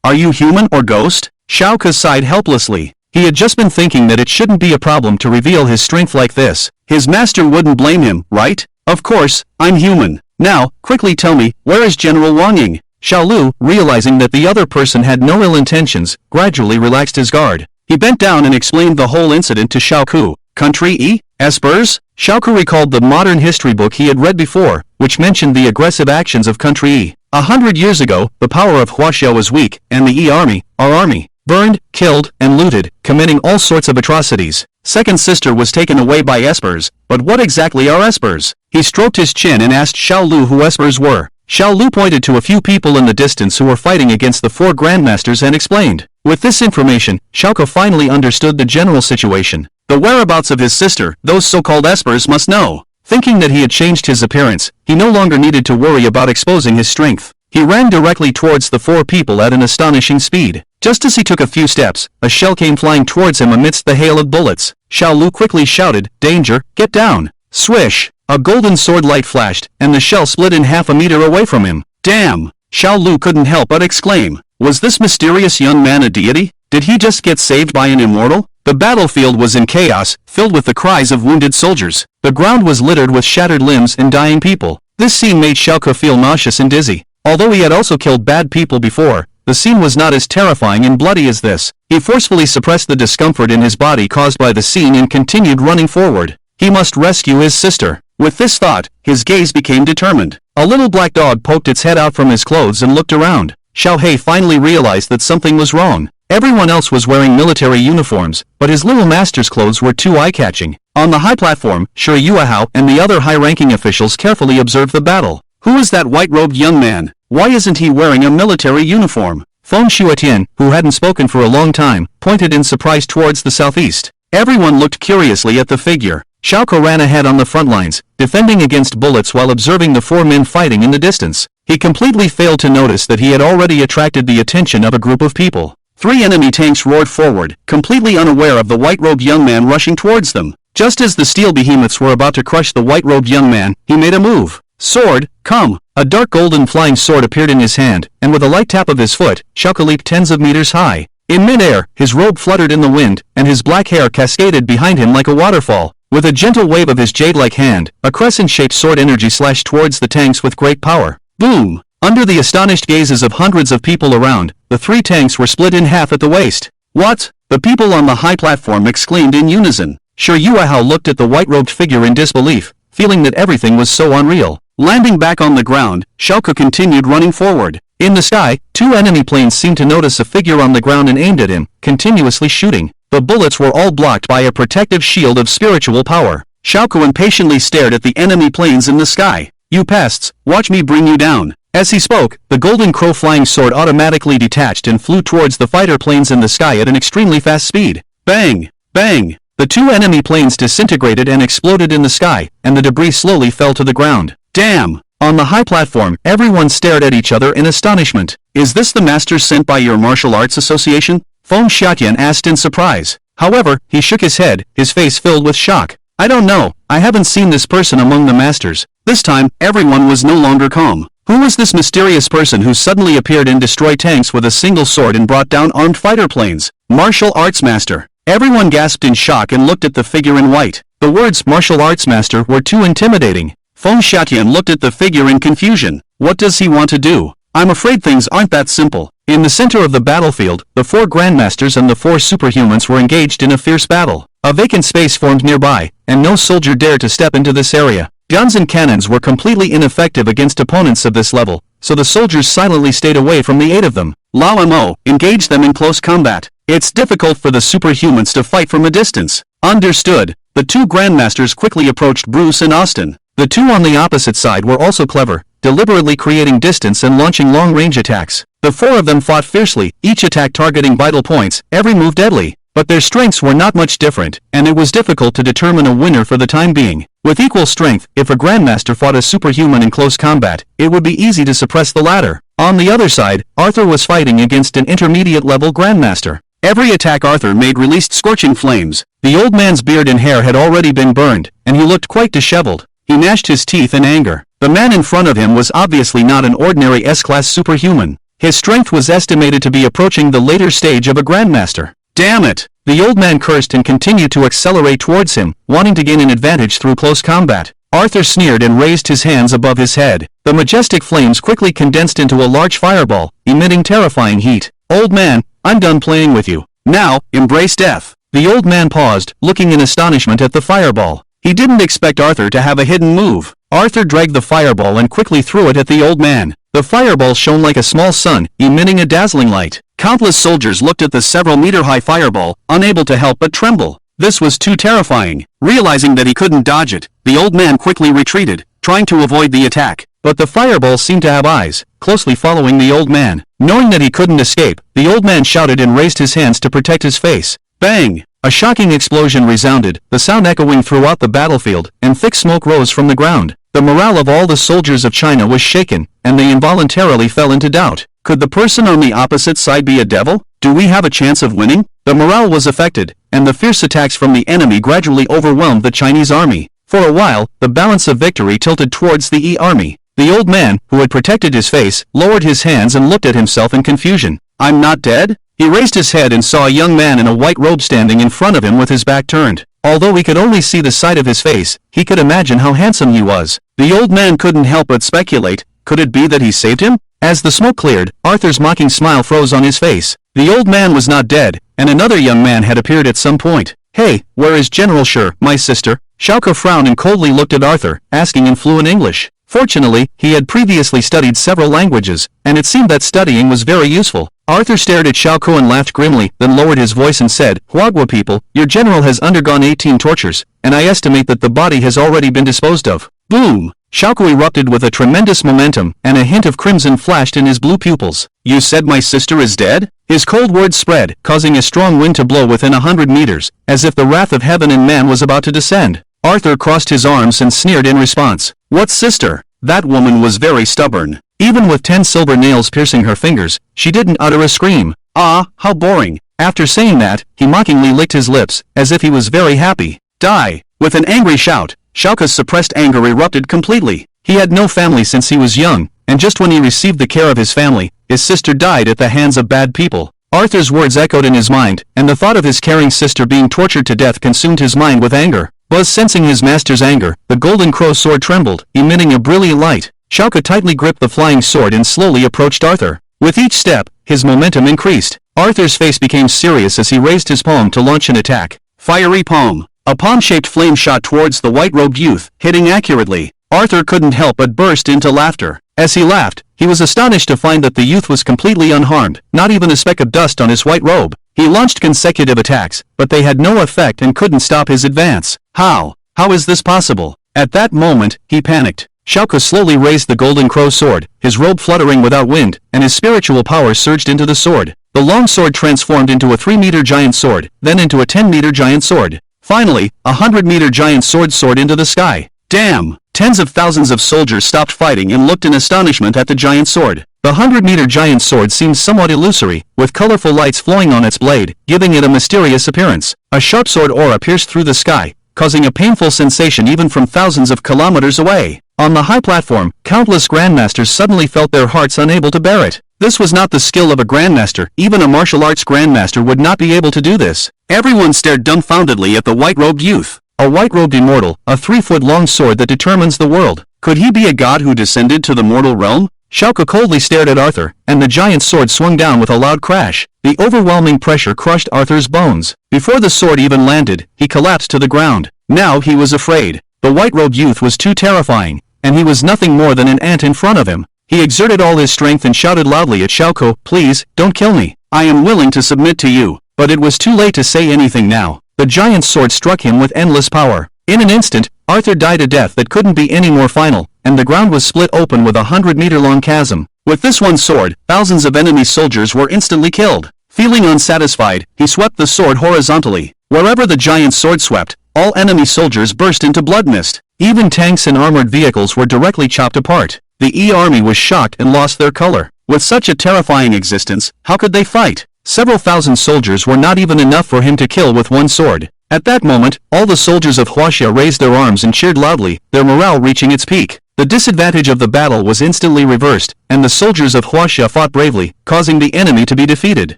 Are you human or ghost? Xiao sighed helplessly. He had just been thinking that it shouldn't be a problem to reveal his strength like this. His master wouldn't blame him, right? Of course, I'm human. Now, quickly tell me, where is General Wang Ying? Xiao Lu, realizing that the other person had no ill intentions, gradually relaxed his guard. He bent down and explained the whole incident to Xiao Ku. Country E? Espers? Xiao Ku recalled the modern history book he had read before, which mentioned the aggressive actions of Country E. 100 years ago, the power of Huaxiao was weak, and the E army, our army, burned, killed, and looted, committing all sorts of atrocities. Second sister was taken away by Espers, but what exactly are Espers? He stroked his chin and asked Xiao Lu who Espers were. Xiao Lu pointed to a few people in the distance who were fighting against the four grandmasters and explained. With this information, Xiao finally understood the general situation. The whereabouts of his sister, those so-called Espers must know. Thinking that he had changed his appearance, he no longer needed to worry about exposing his strength. He ran directly towards the four people at an astonishing speed. Just as he took a few steps, a shell came flying towards him amidst the hail of bullets. Xiao Lu quickly shouted, "Danger, get down!" Swish! A golden sword light flashed, and the shell split in half a meter away from him. Damn! Xiao Lu couldn't help but exclaim. Was this mysterious young man a deity? Did he just get saved by an immortal? The battlefield was in chaos, filled with the cries of wounded soldiers. The ground was littered with shattered limbs and dying people. This scene made Xiao feel nauseous and dizzy. Although he had also killed bad people before, the scene was not as terrifying and bloody as this. He forcefully suppressed the discomfort in his body caused by the scene and continued running forward. He must rescue his sister. With this thought, his gaze became determined. A little black dog poked its head out from his clothes and looked around. Xiao He finally realized that something was wrong. Everyone else was wearing military uniforms, but his little master's clothes were too eye-catching. On the high platform, Shi Yuehao and the other high-ranking officials carefully observed the battle. Who is that white-robed young man? Why isn't he wearing a military uniform? Feng Shuatian, who hadn't spoken for a long time, pointed in surprise towards the southeast. Everyone looked curiously at the figure. Xiao ran ahead on the front lines, defending against bullets while observing the four men fighting in the distance. He completely failed to notice that he had already attracted the attention of a group of people. 3 enemy tanks roared forward, completely unaware of the white-robed young man rushing towards them. Just as the steel behemoths were about to crush the white-robed young man, he made a move. Sword, come! A dark golden flying sword appeared in his hand, and with a light tap of his foot, Xiao leaped tens of meters high. In mid-air, his robe fluttered in the wind, and his black hair cascaded behind him like a waterfall. With a gentle wave of his jade-like hand, a crescent-shaped sword energy slashed towards the tanks with great power. Boom! Under the astonished gazes of hundreds of people around, the 3 tanks were split in half at the waist. What? The people on the high platform exclaimed in unison. Shi Yuehao looked at the white-robed figure in disbelief, feeling that everything was so unreal. Landing back on the ground, Xiao continued running forward. In the sky, 2 enemy planes seemed to notice a figure on the ground and aimed at him, continuously shooting. The bullets were all blocked by a protective shield of spiritual power. Xiao impatiently stared at the enemy planes in the sky. You pests, watch me bring you down. As he spoke, the golden crow flying sword automatically detached and flew towards the fighter planes in the sky at an extremely fast speed. Bang! Bang! The 2 enemy planes disintegrated and exploded in the sky, and the debris slowly fell to the ground. Damn! On the high platform, everyone stared at each other in astonishment. Is this the master sent by your martial arts association? Feng Xiatian asked in surprise. However, he shook his head, his face filled with shock. I don't know, I haven't seen this person among the masters. This time, everyone was no longer calm. Who was this mysterious person who suddenly appeared and destroyed tanks with a single sword and brought down armed fighter planes? Martial arts master. Everyone gasped in shock and looked at the figure in white. The words martial arts master were too intimidating. Feng Xiatian looked at the figure in confusion. What does he want to do? I'm afraid things aren't that simple. In the center of the battlefield, the 4 grandmasters and the 4 superhumans were engaged in a fierce battle. A vacant space formed nearby, and no soldier dared to step into this area. Guns and cannons were completely ineffective against opponents of this level, so the soldiers silently stayed away from the 8 of them. Lao Mo engaged them in close combat. It's difficult for the superhumans to fight from a distance. Understood. The 2 grandmasters quickly approached Bruce and Austin. The 2 on the opposite side were also clever, deliberately creating distance and launching long-range attacks. The 4 of them fought fiercely, each attack targeting vital points, every move deadly. But their strengths were not much different, and it was difficult to determine a winner for the time being. With equal strength, if a grandmaster fought a superhuman in close combat, it would be easy to suppress the latter. On the other side, Arthur was fighting against an intermediate-level grandmaster. Every attack Arthur made released scorching flames. The old man's beard and hair had already been burned, and he looked quite disheveled. He gnashed his teeth in anger. The man in front of him was obviously not an ordinary S-class superhuman. His strength was estimated to be approaching the later stage of a grandmaster. Damn it! The old man cursed and continued to accelerate towards him, wanting to gain an advantage through close combat. Arthur sneered and raised his hands above his head. The majestic flames quickly condensed into a large fireball, emitting terrifying heat. Old man, I'm done playing with you. Now, embrace death. The old man paused, looking in astonishment at the fireball. He didn't expect Arthur to have a hidden move. Arthur dragged the fireball and quickly threw it at the old man. The fireball shone like a small sun, emitting a dazzling light. Countless soldiers looked at the several-meter-high fireball, unable to help but tremble. This was too terrifying. Realizing that he couldn't dodge it, the old man quickly retreated, trying to avoid the attack. But the fireball seemed to have eyes, closely following the old man. Knowing that he couldn't escape, the old man shouted and raised his hands to protect his face. Bang! A shocking explosion resounded, the sound echoing throughout the battlefield, and thick smoke rose from the ground. The morale of all the soldiers of China was shaken, and they involuntarily fell into doubt. Could the person on the opposite side be a devil? Do we have a chance of winning? The morale was affected, and the fierce attacks from the enemy gradually overwhelmed the Chinese army. For a while, the balance of victory tilted towards the E army. The old man, who had protected his face, lowered his hands and looked at himself in confusion. I'm not dead? He raised his head and saw a young man in a white robe standing in front of him with his back turned. Although he could only see the side of his face, he could imagine how handsome he was. The old man couldn't help but speculate, could it be that he saved him? As the smoke cleared, Arthur's mocking smile froze on his face. The old man was not dead, and another young man had appeared at some point. Hey, where is General Shi, my sister? Xiao frowned and coldly looked at Arthur, asking in fluent English. Fortunately, he had previously studied several languages, and it seemed that studying was very useful. Arthur stared at Xiao and laughed grimly, then lowered his voice and said, Huagua people, your general has undergone 18 tortures, and I estimate that the body has already been disposed of. Boom! Xiao erupted with a tremendous momentum, and a hint of crimson flashed in his blue pupils. You said my sister is dead? His cold words spread, causing a strong wind to blow within 100 meters, as if the wrath of heaven and man was about to descend. Arthur crossed his arms and sneered in response. What sister? That woman was very stubborn. Even with 10 silver nails piercing her fingers, she didn't utter a scream. Ah, how boring. After saying that, he mockingly licked his lips, as if he was very happy. Die! With an angry shout, Xiao's suppressed anger erupted completely. He had no family since he was young, and just when he received the care of his family, his sister died at the hands of bad people. Arthur's words echoed in his mind, and the thought of his caring sister being tortured to death consumed his mind with anger. Buzz sensing his master's anger, the golden crow sword trembled, emitting a brilliant light. Xiao tightly gripped the flying sword and slowly approached Arthur. With each step, his momentum increased. Arthur's face became serious as he raised his palm to launch an attack. Fiery palm. A palm-shaped flame shot towards the white-robed youth, hitting accurately. Arthur couldn't help but burst into laughter. As he laughed, he was astonished to find that the youth was completely unharmed, not even a speck of dust on his white robe. He launched consecutive attacks, but they had no effect and couldn't stop his advance. How? How is this possible? At that moment, he panicked. Xiao slowly raised the golden crow sword, his robe fluttering without wind, and his spiritual power surged into the sword. The long sword transformed into a 3-meter giant sword, then into a 10-meter giant sword. Finally, a 100-meter giant sword soared into the sky. Damn! Tens of thousands of soldiers stopped fighting and looked in astonishment at the giant sword. The 100-meter giant sword seemed somewhat illusory, with colorful lights flowing on its blade, giving it a mysterious appearance. A sharp sword aura pierced through the sky, causing a painful sensation even from thousands of kilometers away. On the high platform, countless grandmasters suddenly felt their hearts unable to bear it. This was not the skill of a grandmaster, even a martial arts grandmaster would not be able to do this. Everyone stared dumbfoundedly at the white-robed youth. A white-robed immortal, a 3-foot-long sword that determines the world. Could he be a god who descended to the mortal realm? Xiao coldly stared at Arthur, and the giant sword swung down with a loud crash. The overwhelming pressure crushed Arthur's bones. Before the sword even landed, he collapsed to the ground. Now he was afraid. The white-robed youth was too terrifying, and he was nothing more than an ant in front of him. He exerted all his strength and shouted loudly at Xiao, "Please, don't kill me. I am willing to submit to you." But it was too late to say anything now. The giant sword struck him with endless power. In an instant, Arthur died a death that couldn't be any more final, and the ground was split open with a 100-meter-long chasm. With this one sword, thousands of enemy soldiers were instantly killed. Feeling unsatisfied, he swept the sword horizontally. Wherever the giant sword swept, all enemy soldiers burst into blood mist. Even tanks and armored vehicles were directly chopped apart. The army was shocked and lost their color. With such a terrifying existence, how could they fight? Several thousand soldiers were not even enough for him to kill with one sword. At that moment, all the soldiers of Huaxia raised their arms and cheered loudly, their morale reaching its peak. The disadvantage of the battle was instantly reversed, and the soldiers of Huaxia fought bravely, causing the enemy to be defeated.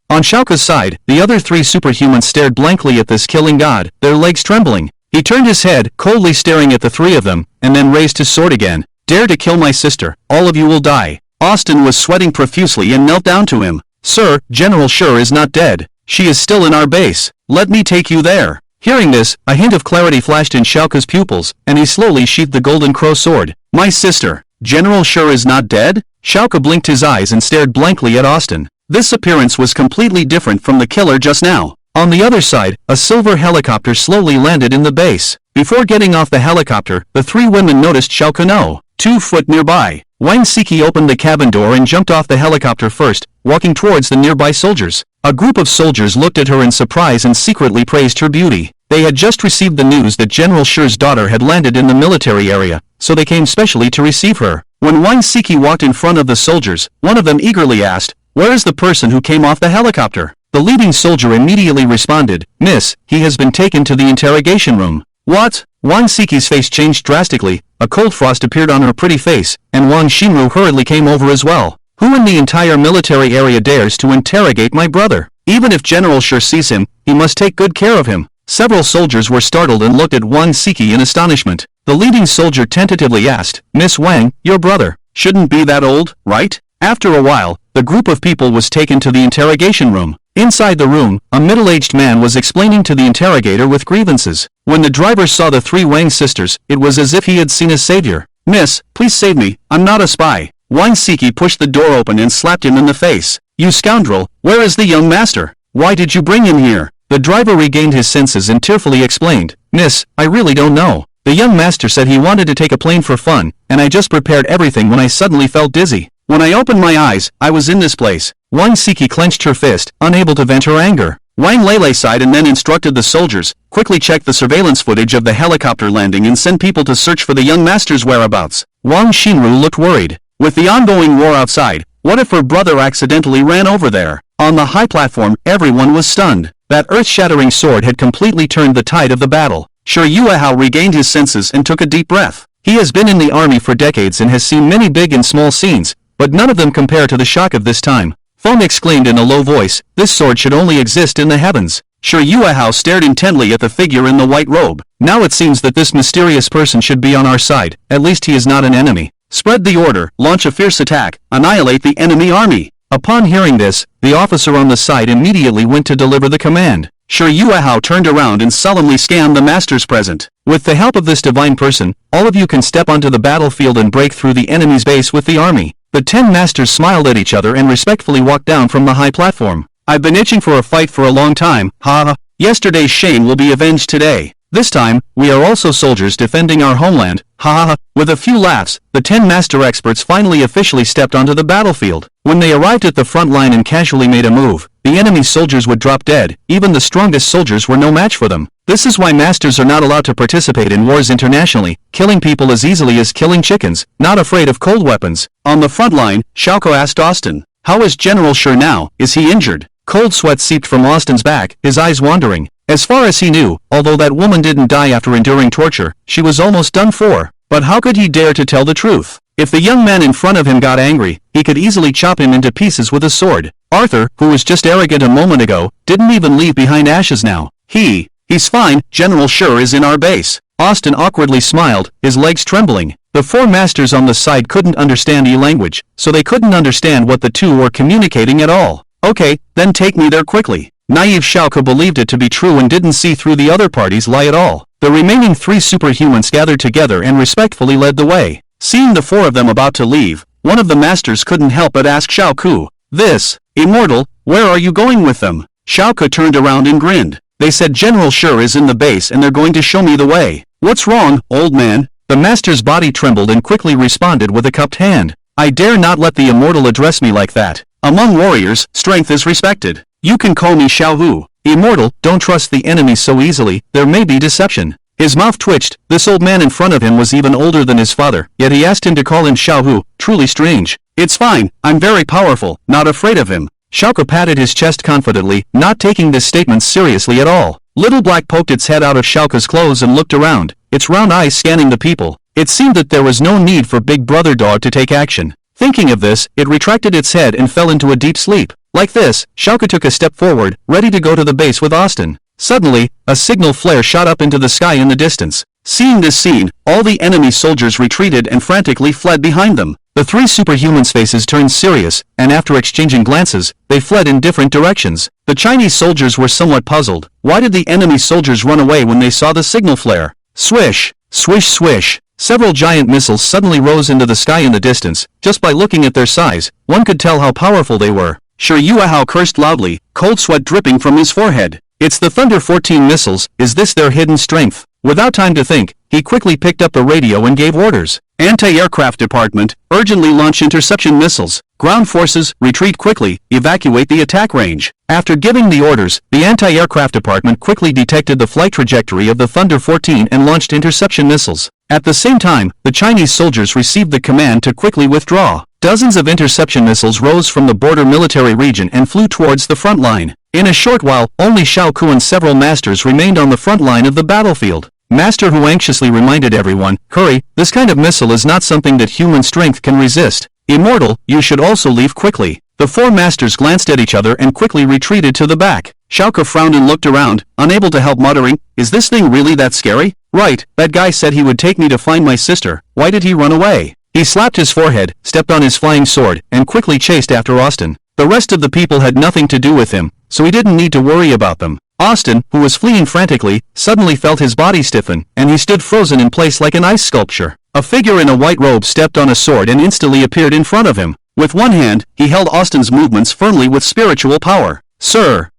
On Xiao's side, the other 3 superhumans stared blankly at this killing god, their legs trembling. He turned his head, coldly staring at the 3 of them, and then raised his sword again. "Dare to kill my sister, all of you will die." Austin was sweating profusely and knelt down to him. "Sir, General Shi is not dead. She is still in our base. Let me take you there." Hearing this, a hint of clarity flashed in Xiao's pupils, and he slowly sheathed the golden crow sword. "My sister, General Shi is not dead?" Xiao blinked his eyes and stared blankly at Austin. This appearance was completely different from the killer just now. On the other side, a silver helicopter slowly landed in the base. Before getting off the helicopter, the 3 women noticed Xiao Kano, 2 foot nearby. Wang Siki opened the cabin door and jumped off the helicopter first, walking towards the nearby soldiers. A group of soldiers looked at her in surprise and secretly praised her beauty. They had just received the news that General Shi's daughter had landed in the military area, so they came specially to receive her. When Wang Siki walked in front of the soldiers, one of them eagerly asked, "Where is the person who came off the helicopter?" The leading soldier immediately responded, "Miss, he has been taken to the interrogation room." "What?" Wang Siki's face changed drastically, a cold frost appeared on her pretty face, and Wang Xinru hurriedly came over as well. "Who in the entire military area dares to interrogate my brother? Even if General Shi sees him, he must take good care of him." Several soldiers were startled and looked at Wang Siki in astonishment. The leading soldier tentatively asked, "Miss Wang, your brother shouldn't be that old, right?" After a while, the group of people was taken to the interrogation room. Inside the room, a middle-aged man was explaining to the interrogator with grievances. When the driver saw the 3 Wang sisters, it was as if he had seen a savior. "Miss, please save me, I'm not a spy." Wang Siki pushed the door open and slapped him in the face. "You scoundrel, where is the young master? Why did you bring him here?" The driver regained his senses and tearfully explained, "Miss, I really don't know. The young master said he wanted to take a plane for fun, and I just prepared everything when I suddenly felt dizzy. When I opened my eyes, I was in this place." Wang Siki clenched her fist, unable to vent her anger. Wang Lele sighed and then instructed the soldiers, "Quickly check the surveillance footage of the helicopter landing and send people to search for the young master's whereabouts." Wang Xinru looked worried. With the ongoing war outside, what if her brother accidentally ran over there? On the high platform, everyone was stunned. That earth-shattering sword had completely turned the tide of the battle. Shi Yuehao regained his senses and took a deep breath. He has been in the army for decades and has seen many big and small scenes, but none of them compare to the shock of this time. Feng exclaimed in a low voice, "This sword should only exist in the heavens." Shi Yuehao stared intently at the figure in the white robe. "Now it seems that this mysterious person should be on our side, at least he is not an enemy. Spread the order, launch a fierce attack, annihilate the enemy army." Upon hearing this, the officer on the side immediately went to deliver the command. Shi Yuehao turned around and solemnly scanned the masters present. "With the help of this divine person, all of you can step onto the battlefield and break through the enemy's base with the army." The 10 masters smiled at each other and respectfully walked down from the high platform. "I've been itching for a fight for a long time, ha. Yesterday's shame will be avenged today. This time, we are also soldiers defending our homeland, ha. With a few laughs, the 10 master experts finally officially stepped onto the battlefield. When they arrived at the front line and casually made a move, the enemy soldiers would drop dead. Even the strongest soldiers were no match for them. This is why masters are not allowed to participate in wars internationally, killing people as easily as killing chickens, not afraid of cold weapons. On the front line, Xiao asked Austin, "How is General Shi now? Is he injured?" Cold sweat seeped from Austin's back, his eyes wandering. As far as he knew, although that woman didn't die after enduring torture, she was almost done for. But how could he dare to tell the truth? If the young man in front of him got angry, he could easily chop him into pieces with a sword. Arthur, who was just arrogant a moment ago, didn't even leave behind ashes now. He He's fine, General Sure is in our base. Austin awkwardly smiled, his legs trembling. The four masters on the side couldn't understand language, so they couldn't understand what the two were communicating at all. Okay, then take me there quickly. Naive Xiao believed it to be true and didn't see through the other party's lie at all. The remaining three superhumans gathered together and respectfully led the way. Seeing the four of them about to leave, one of the masters couldn't help but ask Xiao, "This, immortal, where are you going with them?" Xiao turned around and grinned. "They said General Sure is in the base and they're going to show me the way." "What's wrong, old man?" The master's body trembled and quickly responded with a cupped hand. "I dare not let the immortal address me like that. Among warriors, strength is respected. You can call me Xiao. Immortal, don't trust the enemy so easily, there may be deception." His mouth twitched. This old man in front of him was even older than his father, yet he asked him to call him Xiao, truly strange. "It's fine, I'm very powerful, not afraid of him." Xiao patted his chest confidently, not taking this statement seriously at all. Little Black poked its head out of Xiao's clothes and looked around, its round eyes scanning the people. It seemed that there was no need for Big Brother Dog to take action. Thinking of this, it retracted its head and fell into a deep sleep. Like this, Xiao took a step forward, ready to go to the base with Austin. Suddenly, a signal flare shot up into the sky in the distance. Seeing this scene, all the enemy soldiers retreated and frantically fled behind them. The three superhumans' faces turned serious, and after exchanging glances, they fled in different directions. The Chinese soldiers were somewhat puzzled. Why did the enemy soldiers run away when they saw the signal flare? Swish! Swish swish! Several giant missiles suddenly rose into the sky in the distance. Just by looking at their size, one could tell how powerful they were. Sure Yuehao cursed loudly, cold sweat dripping from his forehead. "It's the Thunder 14 missiles, is this their hidden strength?" Without time to think, he quickly picked up a radio and gave orders. "Anti-aircraft department, urgently launch interception missiles. Ground forces, retreat quickly, evacuate the attack range." After giving the orders, the anti-aircraft department quickly detected the flight trajectory of the Thunder 14 and launched interception missiles. At the same time, the Chinese soldiers received the command to quickly withdraw. Dozens of interception missiles rose from the border military region and flew towards the front line. In a short while, only Xiao and several masters remained on the front line of the battlefield. Master Hu anxiously reminded everyone, "Hurry, this kind of missile is not something that human strength can resist. Immortal, you should also leave quickly." The four masters glanced at each other and quickly retreated to the back. Xiao frowned and looked around, unable to help muttering, "Is this thing really that scary? Right, that guy said he would take me to find my sister, why did he run away?" He slapped his forehead, stepped on his flying sword, and quickly chased after Austin. The rest of the people had nothing to do with him, so he didn't need to worry about them. Austin, who was fleeing frantically, suddenly felt his body stiffen, and he stood frozen in place like an ice sculpture. A figure in a white robe stepped on a sword and instantly appeared in front of him. With one hand, he held Austin's movements firmly with spiritual power. Sir,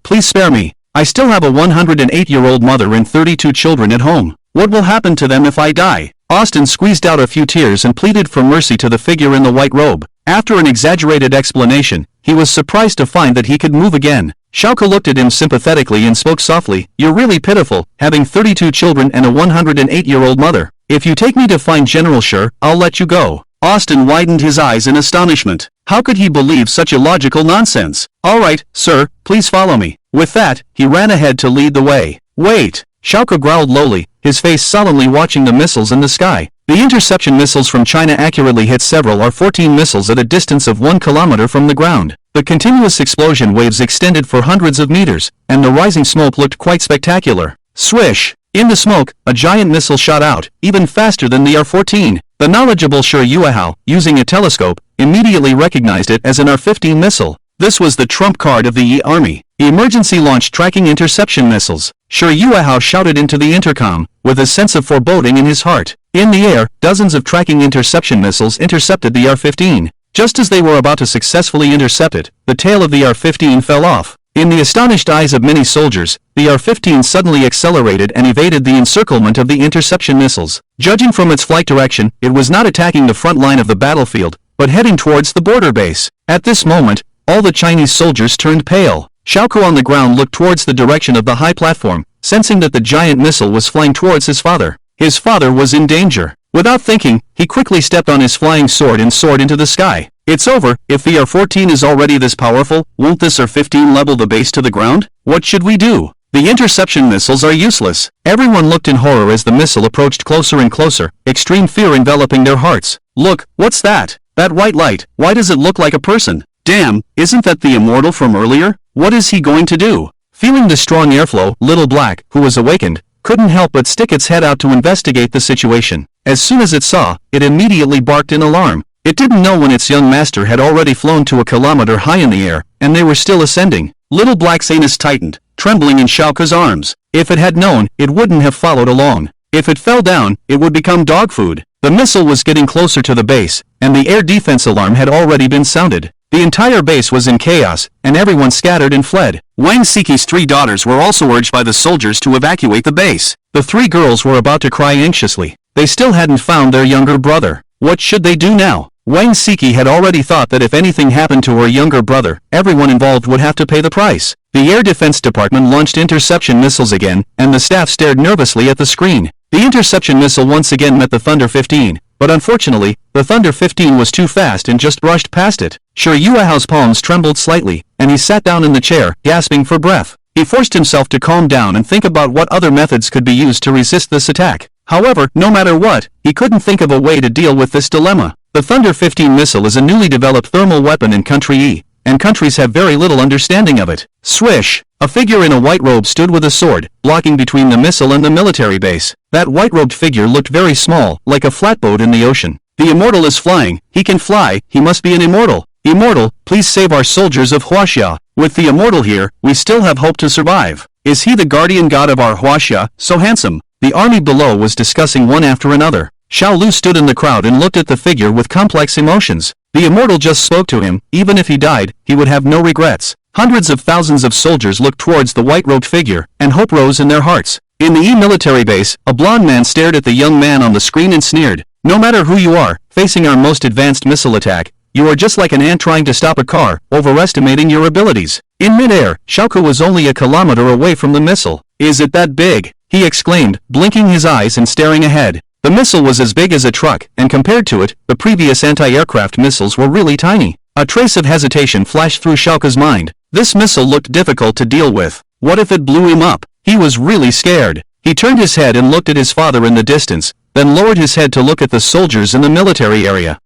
please spare me. I still have a 108-year-old mother and 32 children at home. What will happen to them if I die?" Austin squeezed out a few tears and pleaded for mercy to the figure in the white robe. After an exaggerated explanation, he was surprised to find that he could move again. Xiao looked at him sympathetically and spoke softly, "You're really pitiful, having 32 children and a 108-year-old mother. If you take me to find General Sure, I'll let you go." Austin widened his eyes in astonishment. How could he believe such illogical nonsense? "All right, sir, please follow me." With that, he ran ahead to lead the way. "Wait!" Xiao growled lowly, his face sullenly watching the missiles in the sky. The interception missiles from China accurately hit several R-14 missiles at a distance of 1 kilometer from the ground. The continuous explosion waves extended for hundreds of meters, and the rising smoke looked quite spectacular. Swish! In the smoke, a giant missile shot out, even faster than the R-14. The knowledgeable Sure Yuehao, using a telescope, immediately recognized it as an R-15 missile. This was the trump card of the Yi army. Emergency launch tracking interception missiles. Sure Yuehao shouted into the intercom, with a sense of foreboding in his heart. In the air, dozens of tracking interception missiles intercepted the R-15. Just as they were about to successfully intercept it, the tail of the R-15 fell off. In the astonished eyes of many soldiers, the R-15 suddenly accelerated and evaded the encirclement of the interception missiles. Judging from its flight direction, it was not attacking the front line of the battlefield, but heading towards the border base. At this moment, all the Chinese soldiers turned pale. Xiao on the ground looked towards the direction of the high platform, sensing that the giant missile was flying towards his father. His father was in danger. Without thinking, he quickly stepped on his flying sword and soared into the sky. It's over. If the R-14 is already this powerful, won't this R-15 level the base to the ground? What should we do? The interception missiles are useless. Everyone looked in horror as the missile approached closer and closer, extreme fear enveloping their hearts. Look, what's that? That white light, why does it look like a person? Damn, isn't that the immortal from earlier? What is he going to do? Feeling the strong airflow, Little Black, who was awakened, couldn't help but stick its head out to investigate the situation. As soon as it saw, it immediately barked in alarm. It didn't know when its young master had already flown to a kilometer high in the air, and they were still ascending. Little Black's anus tightened, trembling in Xiao's arms. If it had known, it wouldn't have followed along. If it fell down, it would become dog food. The missile was getting closer to the base, and the air defense alarm had already been sounded. The entire base was in chaos, and everyone scattered and fled. Wang Siki's 3 daughters were also urged by the soldiers to evacuate the base. The 3 girls were about to cry anxiously. They still hadn't found their younger brother. What should they do now? Wang Siki had already thought that if anything happened to her younger brother, everyone involved would have to pay the price. The Air Defense Department launched interception missiles again, and the staff stared nervously at the screen. The interception missile once again met the Thunder 15, but unfortunately, the Thunder 15 was too fast and just brushed past it. Yuehao's palms trembled slightly, and he sat down in the chair, gasping for breath. He forced himself to calm down and think about what other methods could be used to resist this attack. However, no matter what, he couldn't think of a way to deal with this dilemma. The Thunder 15 missile is a newly developed thermal weapon in Country E, and countries have very little understanding of it. Swish! A figure in a white robe stood with a sword, blocking between the missile and the military base. That white-robed figure looked very small, like a flatboat in the ocean. The immortal is flying. He can fly. He must be an immortal. Immortal, please save our soldiers of Huaxia. With the immortal here, we still have hope to survive. Is he the guardian god of our Huaxia, so handsome? The army below was discussing one after another. Xiao Lu stood in the crowd and looked at the figure with complex emotions. The immortal just spoke to him. Even if he died, he would have no regrets. Hundreds of thousands of soldiers looked towards the white-robed figure, and hope rose in their hearts. In the E military base, a blond man stared at the young man on the screen and sneered. No matter who you are, facing our most advanced missile attack, you are just like an ant trying to stop a car, overestimating your abilities. In mid-air, Xiao was only a kilometer away from the missile. Is it that big? He exclaimed, blinking his eyes and staring ahead. The missile was as big as a truck, and compared to it, the previous anti-aircraft missiles were really tiny. A trace of hesitation flashed through Xiao's mind. This missile looked difficult to deal with. What if it blew him up? He was really scared. He turned his head and looked at his father in the distance, then lowered his head to look at the soldiers in the military area.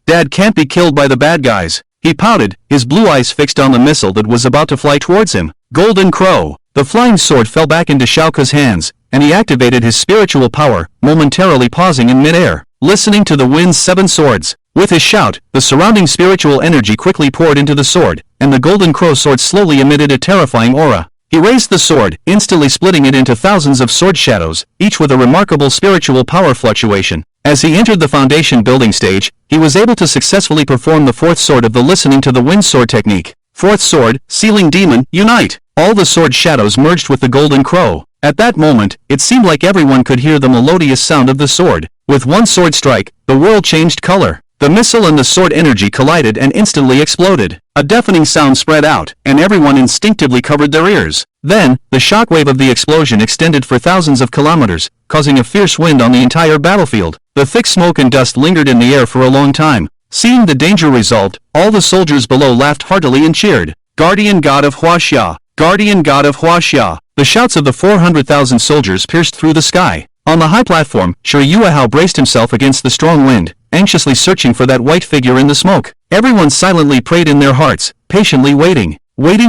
Dad can't be killed by the bad guys. He pouted, his blue eyes fixed on the missile that was about to fly towards him. Golden Crow. The flying sword fell back into Xiao's hands, and he activated his spiritual power, momentarily pausing in mid-air, listening to the wind's 7 swords. With his shout, the surrounding spiritual energy quickly poured into the sword, and the Golden Crow sword slowly emitted a terrifying aura. He raised the sword, instantly splitting it into thousands of sword shadows, each with a remarkable spiritual power fluctuation. As he entered the foundation building stage, he was able to successfully perform the 4th sword of the listening to the wind sword technique. 4th sword, Sealing Demon, unite! All the sword shadows merged with the Golden Crow. At that moment, it seemed like everyone could hear the melodious sound of the sword. With one sword strike, the world changed color. The missile and the sword energy collided and instantly exploded. A deafening sound spread out, and everyone instinctively covered their ears. Then, the shockwave of the explosion extended for thousands of kilometers, causing a fierce wind on the entire battlefield. The thick smoke and dust lingered in the air for a long time. Seeing the danger resolved, all the soldiers below laughed heartily and cheered. Guardian God of Huaxia! Guardian God of Huaxia! The shouts of the 400,000 soldiers pierced through the sky. On the high platform, Yuehao braced himself against the strong wind, anxiously searching for that white figure in the smoke. Everyone silently prayed in their hearts, patiently waiting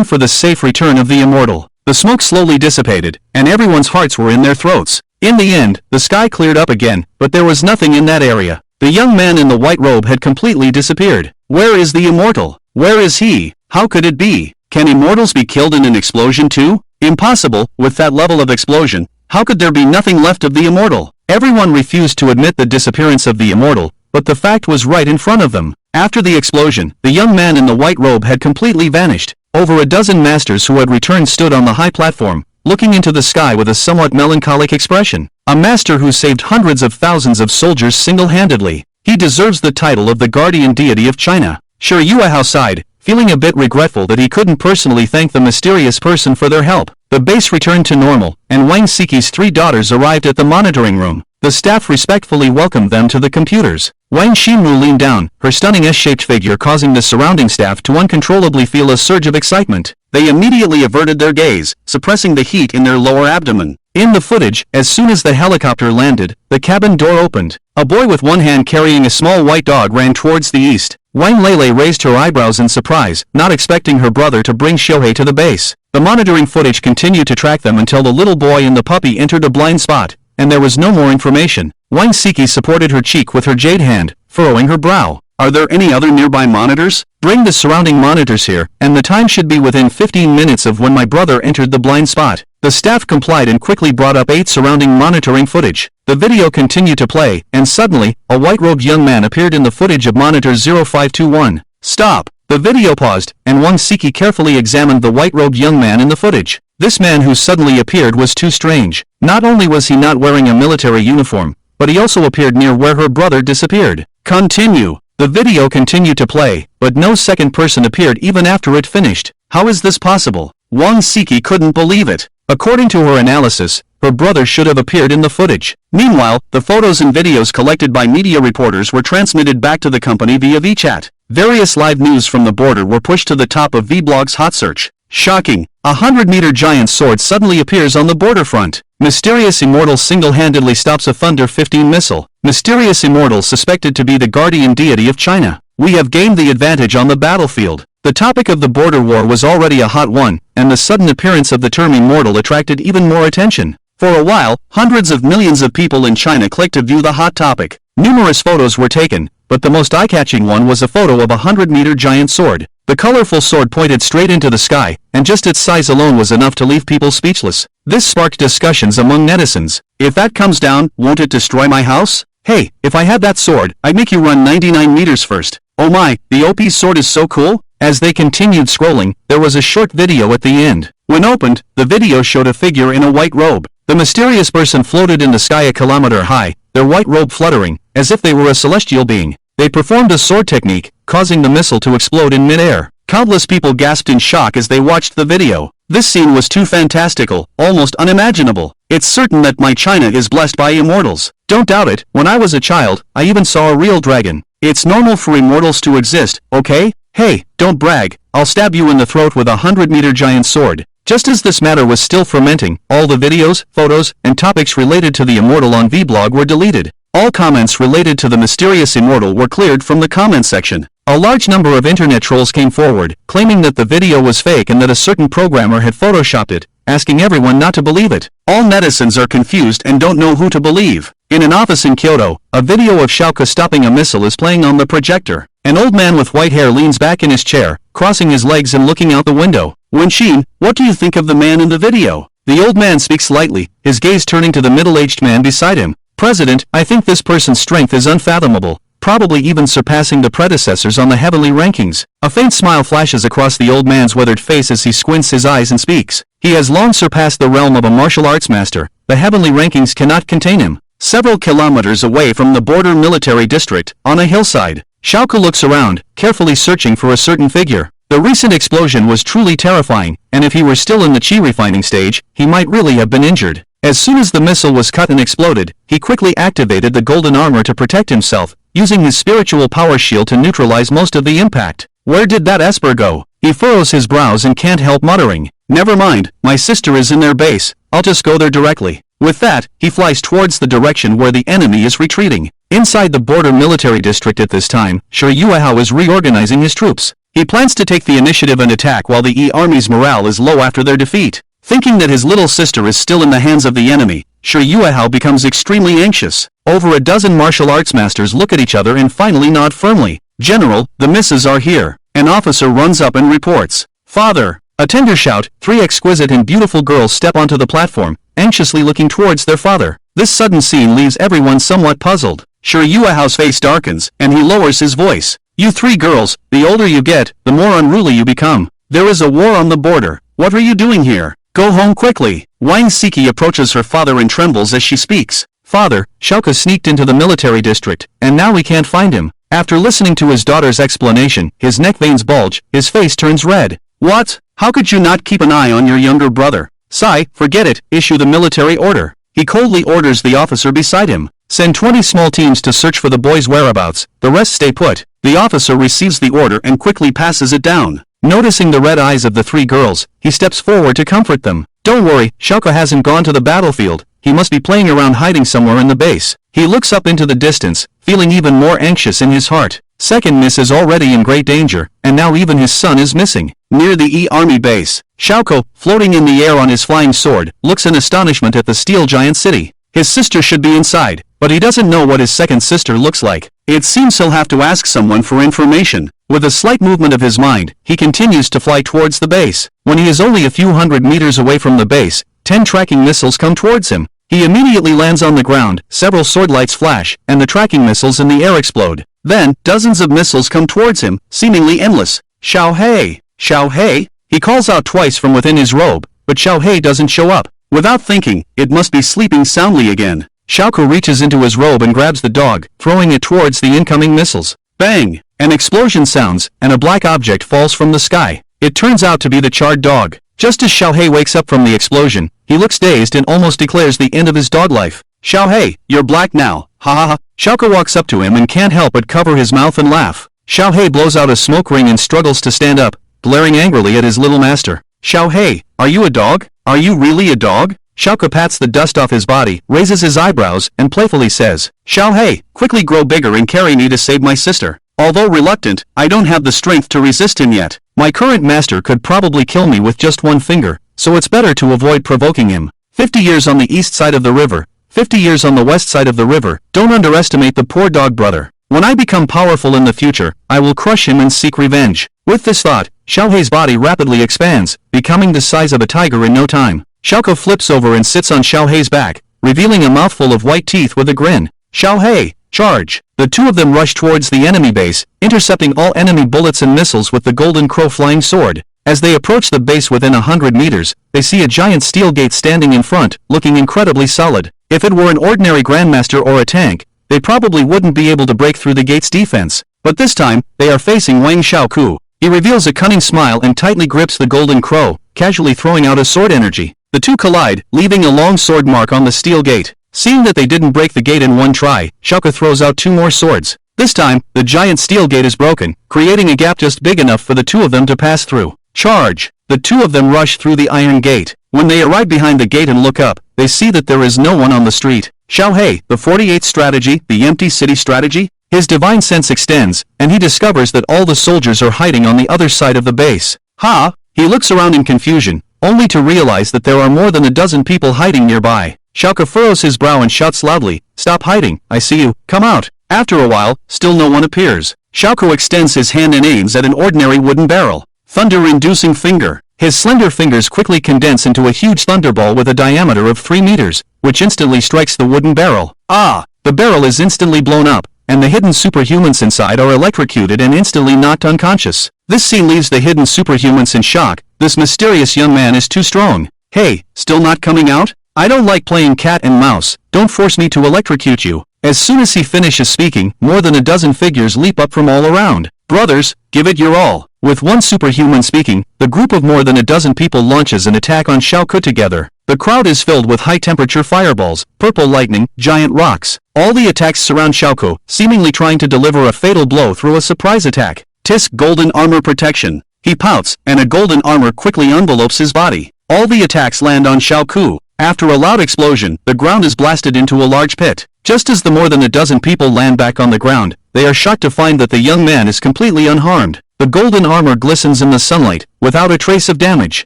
for the safe return of the immortal. The smoke slowly dissipated, and everyone's hearts were in their throats. In the end, the sky cleared up again, but there was nothing in that area. The young man in the white robe had completely disappeared. Where is the immortal? Where is he? How could it be? Can immortals be killed in an explosion too? Impossible, with that level of explosion. How could there be nothing left of the immortal? Everyone refused to admit the disappearance of the immortal, but the fact was right in front of them. After the explosion, the young man in the white robe had completely vanished. Over a dozen masters who had returned stood on the high platform, looking into the sky with a somewhat melancholic expression. A master who saved hundreds of thousands of soldiers single-handedly. He deserves the title of the guardian deity of China. Yuehao sighed, feeling a bit regretful that he couldn't personally thank the mysterious person for their help. The base returned to normal, and Wang Siki's 3 daughters arrived at the monitoring room. The staff respectfully welcomed them to the computers. Wang Xinru leaned down, her stunning S-shaped figure causing the surrounding staff to uncontrollably feel a surge of excitement. They immediately averted their gaze, suppressing the heat in their lower abdomen. In the footage, as soon as the helicopter landed, the cabin door opened. A boy with one hand carrying a small white dog ran towards the east. Wang Lele raised her eyebrows in surprise, not expecting her brother to bring Shohei to the base. The monitoring footage continued to track them until the little boy and the puppy entered a blind spot, and there was no more information. Wang Siki supported her cheek with her jade hand, furrowing her brow. Are there any other nearby monitors? Bring the surrounding monitors here, and the time should be within 15 minutes of when my brother entered the blind spot. The staff complied and quickly brought up 8 surrounding monitoring footage. The video continued to play, and suddenly, a white-robed young man appeared in the footage of monitor 0521. Stop! The video paused, and Wang Siki carefully examined the white-robed young man in the footage. This man who suddenly appeared was too strange. Not only was he not wearing a military uniform, but he also appeared near where her brother disappeared. Continue. The video continued to play, but no second person appeared even after it finished. How is this possible? Wang Siki couldn't believe it. According to her analysis, her brother should have appeared in the footage. Meanwhile, the photos and videos collected by media reporters were transmitted back to the company via WeChat. Various live news from the border were pushed to the top of Vblog's hot search. Shocking! A 100-meter giant sword suddenly appears on the border front. Mysterious Immortal single-handedly stops a Thunder 15 missile. Mysterious Immortal suspected to be the guardian deity of China. We have gained the advantage on the battlefield. The topic of the border war was already a hot one, and the sudden appearance of the term immortal attracted even more attention. For a while, hundreds of millions of people in China clicked to view the hot topic. Numerous photos were taken, but the most eye-catching one was a photo of a 100-meter giant sword. The colorful sword pointed straight into the sky, and just its size alone was enough to leave people speechless. This sparked discussions among netizens. If that comes down, won't it destroy my house? Hey, if I had that sword, I'd make you run 99 meters first. Oh my, the OP sword is so cool? As they continued scrolling, there was a short video at the end. When opened, the video showed a figure in a white robe. The mysterious person floated in the sky a kilometer high, their white robe fluttering, as if they were a celestial being. They performed a sword technique, causing the missile to explode in mid-air. Countless people gasped in shock as they watched the video. This scene was too fantastical, almost unimaginable. It's certain that my China is blessed by immortals. Don't doubt it, when I was a child, I even saw a real dragon. It's normal for immortals to exist, okay? Hey, don't brag, I'll stab you in the throat with a 100-meter giant sword. Just as this matter was still fermenting, all the videos, photos, and topics related to the immortal on Vblog were deleted. All comments related to the mysterious immortal were cleared from the comment section. A large number of internet trolls came forward, claiming that the video was fake and that a certain programmer had photoshopped it, asking everyone not to believe it. All netizens are confused and don't know who to believe. In an office in Kyoto, a video of Xiao stopping a missile is playing on the projector. An old man with white hair leans back in his chair, crossing his legs and looking out the window. Wenxin, what do you think of the man in the video? The old man speaks lightly, his gaze turning to the middle-aged man beside him. President, I think this person's strength is unfathomable, probably even surpassing the predecessors on the heavenly rankings. A faint smile flashes across the old man's weathered face as he squints his eyes and speaks. He has long surpassed the realm of a martial arts master. The heavenly rankings cannot contain him. Several kilometers away from the border military district, on a hillside, Xiao looks around, carefully searching for a certain figure. The recent explosion was truly terrifying, and if he were still in the chi refining stage, he might really have been injured. As soon as the missile was cut and exploded, he quickly activated the golden armor to protect himself, using his spiritual power shield to neutralize most of the impact. Where did that Esper go? He furrows his brows and can't help muttering. Never mind, my sister is in their base, I'll just go there directly. With that, he flies towards the direction where the enemy is retreating. Inside the border military district at this time, Xiao is reorganizing his troops. He plans to take the initiative and attack while the E-Army's morale is low after their defeat. Thinking that his little sister is still in the hands of the enemy, Xiao becomes extremely anxious. Over a dozen martial arts masters look at each other and finally nod firmly. General, the misses are here. An officer runs up and reports. Father! A tender shout, 3 exquisite and beautiful girls step onto the platform, anxiously looking towards their father. This sudden scene leaves everyone somewhat puzzled. Xiao's face darkens, and he lowers his voice. You 3 girls, the older you get, the more unruly you become. There is a war on the border. What are you doing here? Go home quickly. Wang Siki approaches her father and trembles as she speaks. Father, Xiao sneaked into the military district, and now we can't find him. After listening to his daughter's explanation, his neck veins bulge, his face turns red. What? How could you not keep an eye on your younger brother? Sai, forget it, issue the military order. He coldly orders the officer beside him. Send 20 small teams to search for the boy's whereabouts, the rest stay put. The officer receives the order and quickly passes it down. Noticing the red eyes of the 3 girls, he steps forward to comfort them. Don't worry, Xiao hasn't gone to the battlefield. He must be playing around hiding somewhere in the base. He looks up into the distance, feeling even more anxious in his heart. Second miss is already in great danger, and now even his son is missing. Near the E-Army base, Xiao, floating in the air on his flying sword, looks in astonishment at the steel giant city. His sister should be inside, but he doesn't know what his second sister looks like. It seems he'll have to ask someone for information. With a slight movement of his mind, he continues to fly towards the base. When he is only a few hundred meters away from the base, 10 tracking missiles come towards him. He immediately lands on the ground, several sword lights flash, and the tracking missiles in the air explode. Then, dozens of missiles come towards him, seemingly endless. Xiao He! Xiao He! He calls out twice from within his robe, but Xiao He doesn't show up. Without thinking, it must be sleeping soundly again. Xiao reaches into his robe and grabs the dog, throwing it towards the incoming missiles. Bang! An explosion sounds, and a black object falls from the sky. It turns out to be the charred dog. Just as Xiao He wakes up from the explosion, he looks dazed and almost declares the end of his dog life. Xiao He, you're black now, ha ha ha. Xiao walks up to him and can't help but cover his mouth and laugh. Xiao He blows out a smoke ring and struggles to stand up, glaring angrily at his little master. Xiao He, are you a dog? Are you really a dog? Xiao pats the dust off his body, raises his eyebrows, and playfully says, Xiao He, quickly grow bigger and carry me to save my sister. Although reluctant, I don't have the strength to resist him yet. My current master could probably kill me with just one finger, so it's better to avoid provoking him. 50 years on the east side of the river, 50 years on the west side of the river. Don't underestimate the poor dog brother. When I become powerful in the future, I will crush him and seek revenge. With this thought, Xiao He's body rapidly expands, becoming the size of a tiger in no time. Xiao flips over and sits on Xiao He's back, revealing a mouthful of white teeth with a grin. Xiao He, charge! The two of them rush towards the enemy base, intercepting all enemy bullets and missiles with the golden crow flying sword. As they approach the base within 100 meters, they see a giant steel gate standing in front, looking incredibly solid. If it were an ordinary grandmaster or a tank, they probably wouldn't be able to break through the gate's defense. But this time, they are facing Wang Xiaoku. He reveals a cunning smile and tightly grips the golden crow, casually throwing out a sword energy. The two collide, leaving a long sword mark on the steel gate. Seeing that they didn't break the gate in one try, Xiao throws out two more swords. This time, the giant steel gate is broken, creating a gap just big enough for the two of them to pass through. Charge! The two of them rush through the iron gate. When they arrive behind the gate and look up, they see that there is no one on the street. Xiao He, the 48th strategy, the empty city strategy? His divine sense extends, and he discovers that all the soldiers are hiding on the other side of the base. Ha! He looks around in confusion, only to realize that there are more than a dozen people hiding nearby. Xiao furrows his brow and shouts loudly, "Stop hiding, I see you, come out." After a while, still no one appears. Xiao extends his hand and aims at an ordinary wooden barrel. Thunder-inducing finger. His slender fingers quickly condense into a huge thunderball with a diameter of 3 meters, which instantly strikes the wooden barrel. Ah! The barrel is instantly blown up, and the hidden superhumans inside are electrocuted and instantly knocked unconscious. This scene leaves the hidden superhumans in shock. This mysterious young man is too strong. Hey, still not coming out? I don't like playing cat and mouse, don't force me to electrocute you. As soon as he finishes speaking, more than a dozen figures leap up from all around. Brothers, give it your all. With one superhuman speaking, the group of more than a dozen people launches an attack on Xiao together. The crowd is filled with high-temperature fireballs, purple lightning, giant rocks. All the attacks surround Xiao, seemingly trying to deliver a fatal blow through a surprise attack. Tisk golden armor protection. He pouts, and a golden armor quickly envelopes his body. All the attacks land on Xiao. After a loud explosion, the ground is blasted into a large pit. Just as the more than a dozen people land back on the ground, they are shocked to find that the young man is completely unharmed. The golden armor glistens in the sunlight, without a trace of damage.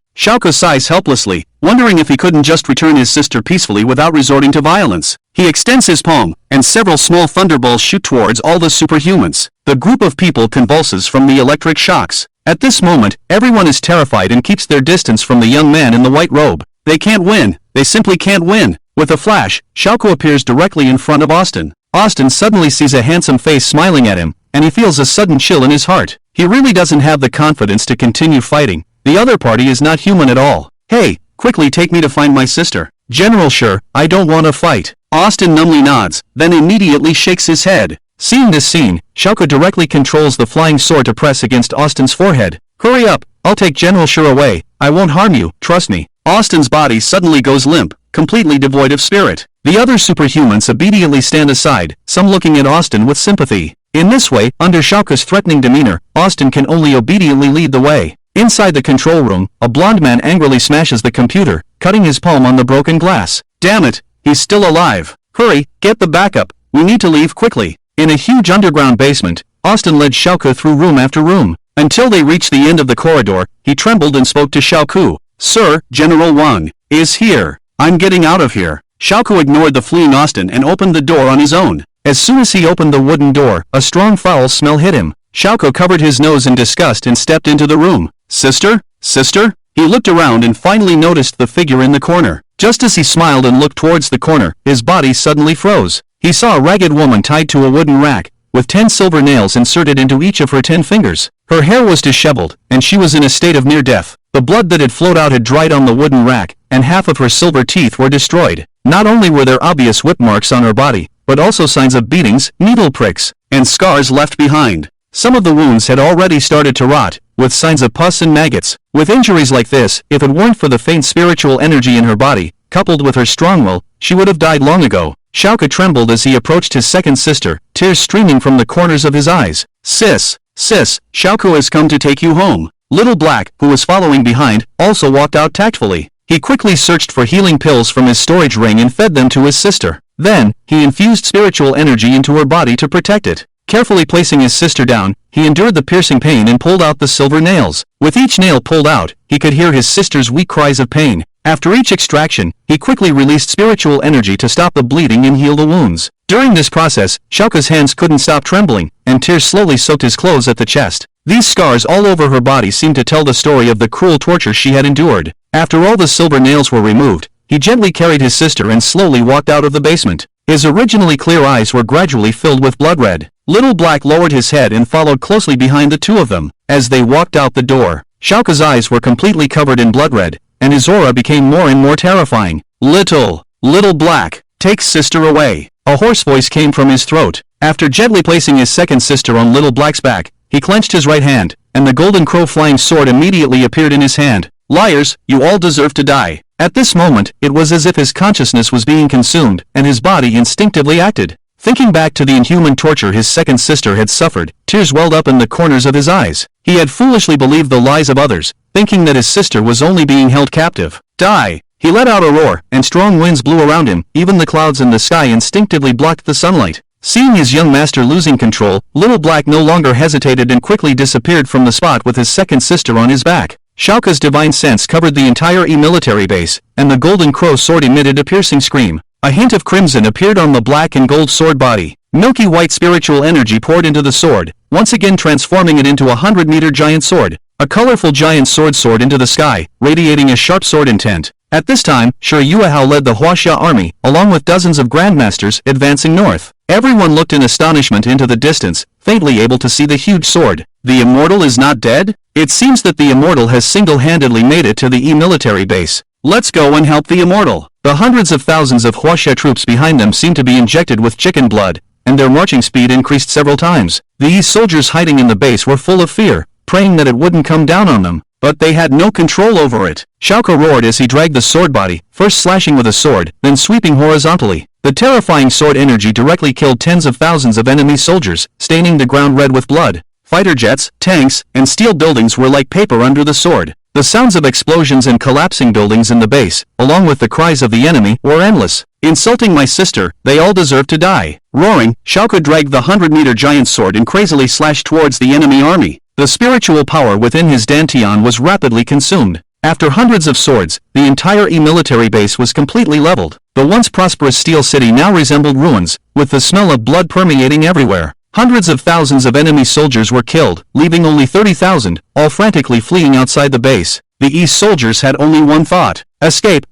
Xiao sighs helplessly, wondering if he couldn't just return his sister peacefully without resorting to violence. He extends his palm, and several small thunderbolts shoot towards all the superhumans. The group of people convulses from the electric shocks. At this moment, everyone is terrified and keeps their distance from the young man in the white robe. They can't win. They simply can't win. With a flash, Xiao appears directly in front of Austin. Austin suddenly sees a handsome face smiling at him, and he feels a sudden chill in his heart. He really doesn't have the confidence to continue fighting. The other party is not human at all. Hey, quickly take me to find my sister. General, sure, I don't want to fight. Austin numbly nods, then immediately shakes his head. Seeing this scene, Xiao directly controls the flying sword to press against Austin's forehead. Hurry up, I'll take General Sure away. I won't harm you, trust me. Austin's body suddenly goes limp, completely devoid of spirit. The other superhumans obediently stand aside, some looking at Austin with sympathy. In this way, under Xiao's threatening demeanor, Austin can only obediently lead the way. Inside the control room, a blonde man angrily smashes the computer, cutting his palm on the broken glass. Damn it, he's still alive. Hurry, get the backup, we need to leave quickly. In a huge underground basement, Austin led Xiao through room after room. Until they reached the end of the corridor, he trembled and spoke to Xiao. Sir, General Wang is here. I'm getting out of here. Xiao ignored the fleeing Austin and opened the door on his own. As soon as he opened the wooden door, a strong foul smell hit him. Xiao covered his nose in disgust and stepped into the room. Sister? Sister? He looked around and finally noticed the figure in the corner. Just as he smiled and looked towards the corner, his body suddenly froze. He saw a ragged woman tied to a wooden rack, with 10 silver nails inserted into each of her 10 fingers. Her hair was disheveled, and she was in a state of near death. The blood that had flowed out had dried on the wooden rack, and half of her silver teeth were destroyed. Not only were there obvious whip marks on her body, but also signs of beatings, needle pricks, and scars left behind. Some of the wounds had already started to rot, with signs of pus and maggots. With injuries like this, if it weren't for the faint spiritual energy in her body, coupled with her strong will, she would have died long ago. Xiao trembled as he approached his second sister, tears streaming from the corners of his eyes. Sis, Xiao has come to take you home. Little Black, who was following behind, also walked out tactfully. He quickly searched for healing pills from his storage ring and fed them to his sister. Then, he infused spiritual energy into her body to protect it. Carefully placing his sister down, he endured the piercing pain and pulled out the silver nails. With each nail pulled out, he could hear his sister's weak cries of pain. After each extraction, he quickly released spiritual energy to stop the bleeding and heal the wounds. During this process, Xiao's hands couldn't stop trembling, and tears slowly soaked his clothes at the chest. These scars all over her body seemed to tell the story of the cruel torture she had endured. After all the silver nails were removed, he gently carried his sister and slowly walked out of the basement. His originally clear eyes were gradually filled with blood red. Little Black lowered his head and followed closely behind the two of them. As they walked out the door, Xiao's eyes were completely covered in blood red, and his aura became more and more terrifying. Little Black, take sister away. A hoarse voice came from his throat. After gently placing his second sister on Little Black's back, he clenched his right hand, and the golden crow flying sword immediately appeared in his hand. Liars, you all deserve to die. At this moment, it was as if his consciousness was being consumed, and his body instinctively acted. Thinking back to the inhuman torture his second sister had suffered, tears welled up in the corners of his eyes. He had foolishly believed the lies of others, thinking that his sister was only being held captive. Die! He let out a roar, and strong winds blew around him. Even the clouds in the sky instinctively blocked the sunlight. Seeing his young master losing control, Little Black no longer hesitated and quickly disappeared from the spot with his second sister on his back. Xiao's divine sense covered the entire military base, and the golden crow sword emitted a piercing scream. A hint of crimson appeared on the black and gold sword body. Milky white spiritual energy poured into the sword, once again transforming it into a 100-meter giant sword. A colorful giant sword soared into the sky, radiating a sharp sword intent. At this time, Shi Yuehao led the Huaxia army, along with dozens of grandmasters, advancing north. Everyone looked in astonishment into the distance, faintly able to see the huge sword. The immortal is not dead? It seems that the immortal has single-handedly made it to the military base. Let's go and help the immortal. The hundreds of thousands of Huaxia troops behind them seemed to be injected with chicken blood, and their marching speed increased several times. The soldiers hiding in the base were full of fear, praying that it wouldn't come down on them. But they had no control over it. Xiao roared as he dragged the sword body, first slashing with a sword, then sweeping horizontally. The terrifying sword energy directly killed tens of thousands of enemy soldiers, staining the ground red with blood. Fighter jets, tanks, and steel buildings were like paper under the sword. The sounds of explosions and collapsing buildings in the base, along with the cries of the enemy, were endless. Insulting my sister, they all deserve to die. Roaring, Xiao dragged the 100-meter giant sword and crazily slashed towards the enemy army. The spiritual power within his dantian was rapidly consumed. After hundreds of swords, the entire military base was completely leveled. The once prosperous steel city now resembled ruins, with the smell of blood permeating everywhere. Hundreds of thousands of enemy soldiers were killed, leaving only 30,000, all frantically fleeing outside the base. The soldiers had only one thought: escape